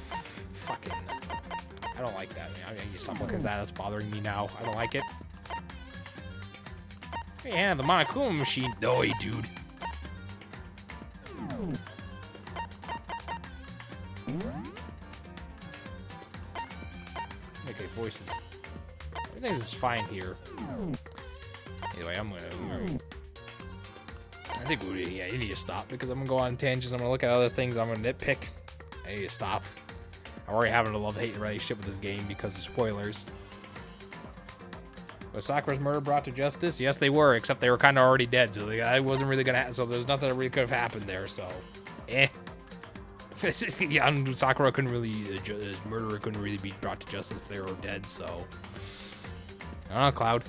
fucking... I don't like that, man. I need to stop looking at that. That's bothering me now. I don't like it. Yeah, the Monokuma machine. No, dude. Okay, voices. Everything's fine here. Anyway, I think you need to stop because I'm gonna go on tangents. I'm gonna look at other things. I'm gonna nitpick. I need to stop. I'm already having a love-hate relationship with this game because of spoilers. Was Sakura's murder brought to justice? Yes, they were, except they were kind of already dead, so I wasn't really gonna. So there's nothing that really could have happened there. So, yeah, Sakura couldn't really, his murderer couldn't really be brought to justice if they were dead. So, I don't know, Cloud.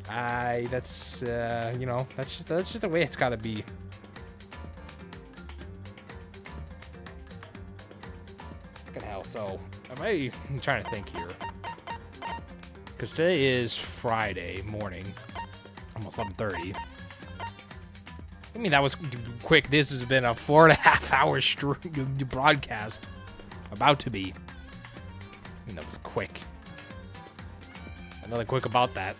That's you know, that's just the way it's gotta be. Fucking hell. So, I'm trying to think here. Because today is Friday morning, almost 11:30. I mean, that was quick. This has been a 4.5 hour broadcast. About to be. I mean, that was quick. Another quick about that.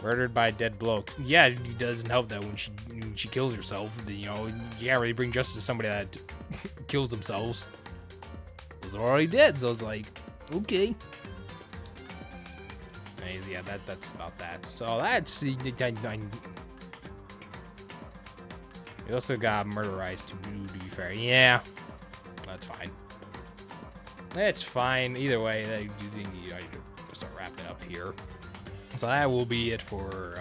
Murdered by a dead bloke. Yeah, it doesn't help that when she kills herself. You know, you can't really bring justice to somebody that kills themselves. Those are already dead, so it's like, okay. Anyways, yeah, that's about that. So that's... We also got murderized, to be fair. Yeah, that's fine. That's fine. Either way, I do think I should start wrapping up here. So that will be it for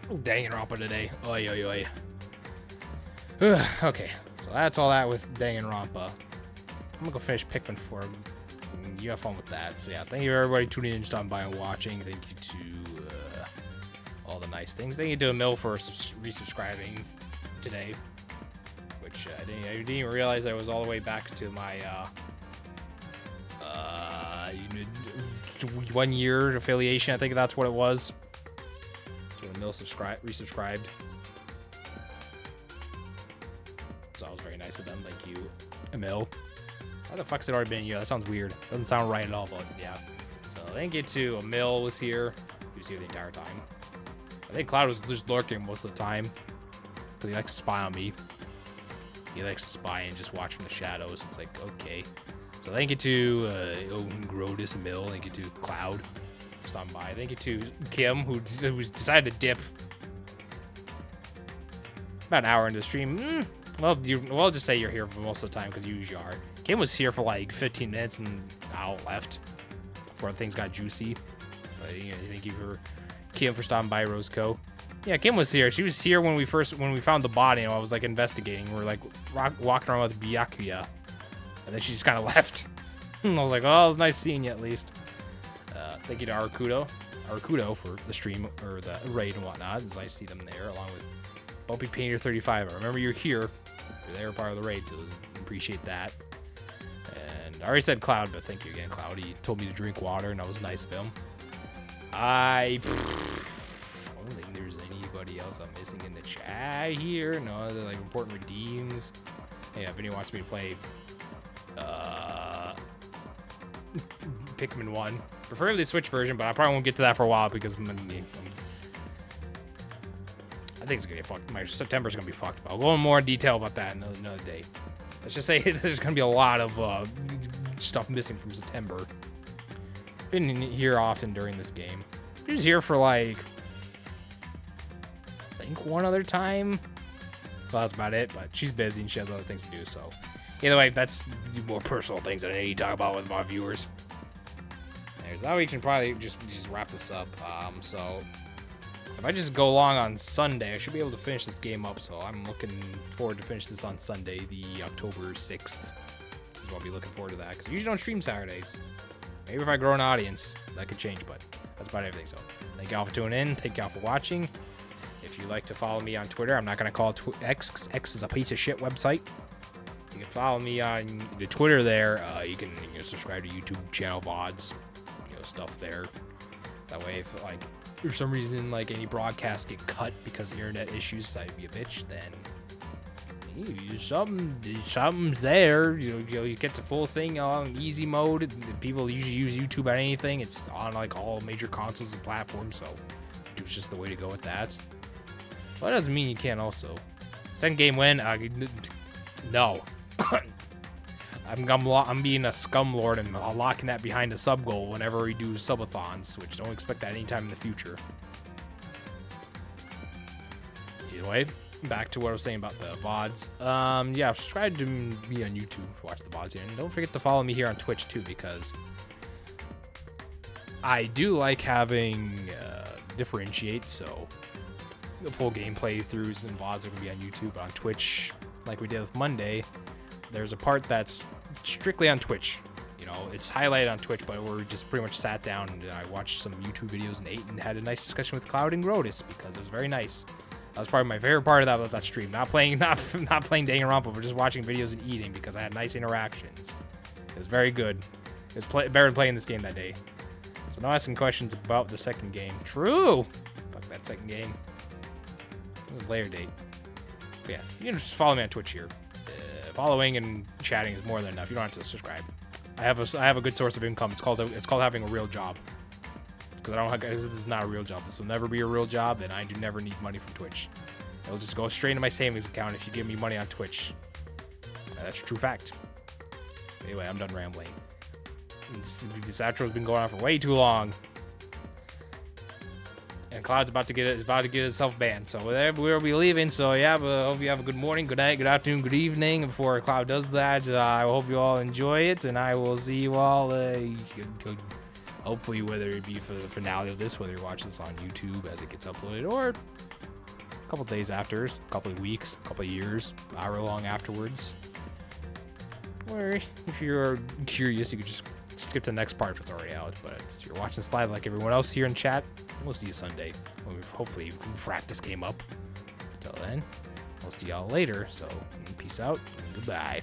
Danganronpa today. Oi, oi, oi. Okay, so that's all that with Danganronpa. I'm gonna go finish Pikmin 4. You have fun with that. So yeah, thank you everybody tuning in, stopping by and watching. Thank you to all the nice things. Thank you to Emil for resubscribing today, which I didn't even realize I was all the way back to my 1 year affiliation. I think that's what it was. So Emil resubscribed. So that was very nice of them. Thank you, Emil. How the fuck's it already been a year? That sounds weird. Doesn't sound right at all, but yeah. So thank you to Emil was here. He was here the entire time. I think Cloud was just lurking most of the time. Because he likes to spy on me. He likes to spy and just watch from the shadows. It's like, okay. So thank you to Grodus Emil. Thank you to Cloud for stopping by. Thank you to Kim, who decided to dip about an hour into the stream. Well, I'll just say you're here for most of the time because you usually are. Kim was here for like 15 minutes and now left before things got juicy. But you know, thank you for Kim for stopping by, Roseco. Yeah, Kim was here. She was here when we found the body. And I was like investigating. We were like walking around with Byakuya, and then she just kind of left. And I was like, oh, it was nice seeing you at least. Thank you to Arakudo. or Kudo for the stream or the raid and whatnot. It's nice to see them there along with Bumpy Painter 35. I remember you're here. You're there, part of the raid, so appreciate that. And I already said Cloud, but thank you again, Cloud. He told me to drink water, and that was nice of him. I don't think there's anybody else I'm missing in the chat here. No other like important redeems. Hey, if anyone wants me to play Pikmin 1, preferably the Switch version, but I probably won't get to that for a while because I think it's gonna get fucked. My September's gonna be fucked. I'll go in more detail about that another day. Let's just say there's gonna be a lot of stuff missing from September. Been here often during this game. He was here for like, I think one other time. Well, that's about it. But she's busy and she has other things to do. So, either way, that's more personal things that I need to talk about with my viewers. Anyways, now we can probably just wrap this up. So. If I just go long on Sunday, I should be able to finish this game up, so I'm looking forward to finish this on Sunday, the October 6th. I'll be looking forward to that, because I usually don't stream Saturdays. Maybe if I grow an audience, that could change, but that's about everything. So, thank y'all for tuning in. Thank y'all for watching. If you'd like to follow me on Twitter, I'm not going to call it X, because X is a piece of shit website. You can follow me on the Twitter there. You can subscribe to YouTube channel VODs, stuff there. That way, if, like, for some reason, like, any broadcasts get cut because of internet issues, so I'd be a bitch, then something's there. You get the full thing on easy mode. People usually use YouTube on anything. It's on, like, all major consoles and platforms, so YouTube's just the way to go with that. Well, that doesn't mean you can't also. Second game win? No. I'm being a scum lord and locking that behind a sub goal whenever we do subathons, which don't expect that anytime in the future. Either way, back to what I was saying about the VODs. Yeah, subscribe to me on YouTube to watch the VODs here. And don't forget to follow me here on Twitch too, because I do like having differentiate, so the full game playthroughs and VODs are going to be on YouTube. But on Twitch, like we did with Monday, there's a part that's strictly on Twitch. It's highlighted on Twitch, but we just pretty much sat down and I watched some YouTube videos and ate and had a nice discussion with Cloud and Grotus because it was very nice. That was probably my favorite part of that stream. Not playing Danganronpa, but just watching videos and eating because I had nice interactions. It was very good. It was better than playing this game that day. So now asking questions about the second game. True! Fuck that second game. Layer date. But yeah, you can just follow me on Twitch here. Following and chatting is more than enough. You don't have to subscribe. I have a good source of income. It's called having a real job. Because this is not a real job. This will never be a real job, and I do never need money from Twitch. It'll just go straight into my savings account if you give me money on Twitch. That's a true fact. Anyway, I'm done rambling. This outro's been going on for way too long. And Cloud's about to get itself banned, so we'll be leaving. So yeah, but I hope you have a good morning, good night, good afternoon, good evening. Before Cloud does that, I hope you all enjoy it, and I will see you all. Hopefully, whether it be for the finale of this, whether you're watching this on YouTube as it gets uploaded, or a couple days after, a couple of weeks, a couple of years, however long afterwards. Or if you're curious, you could just skip to the next part if it's already out. But if you're watching this live like everyone else here in chat, we'll see you Sunday. Hopefully, we can wrap this game up. Until then, we'll see y'all later. So, peace out and goodbye.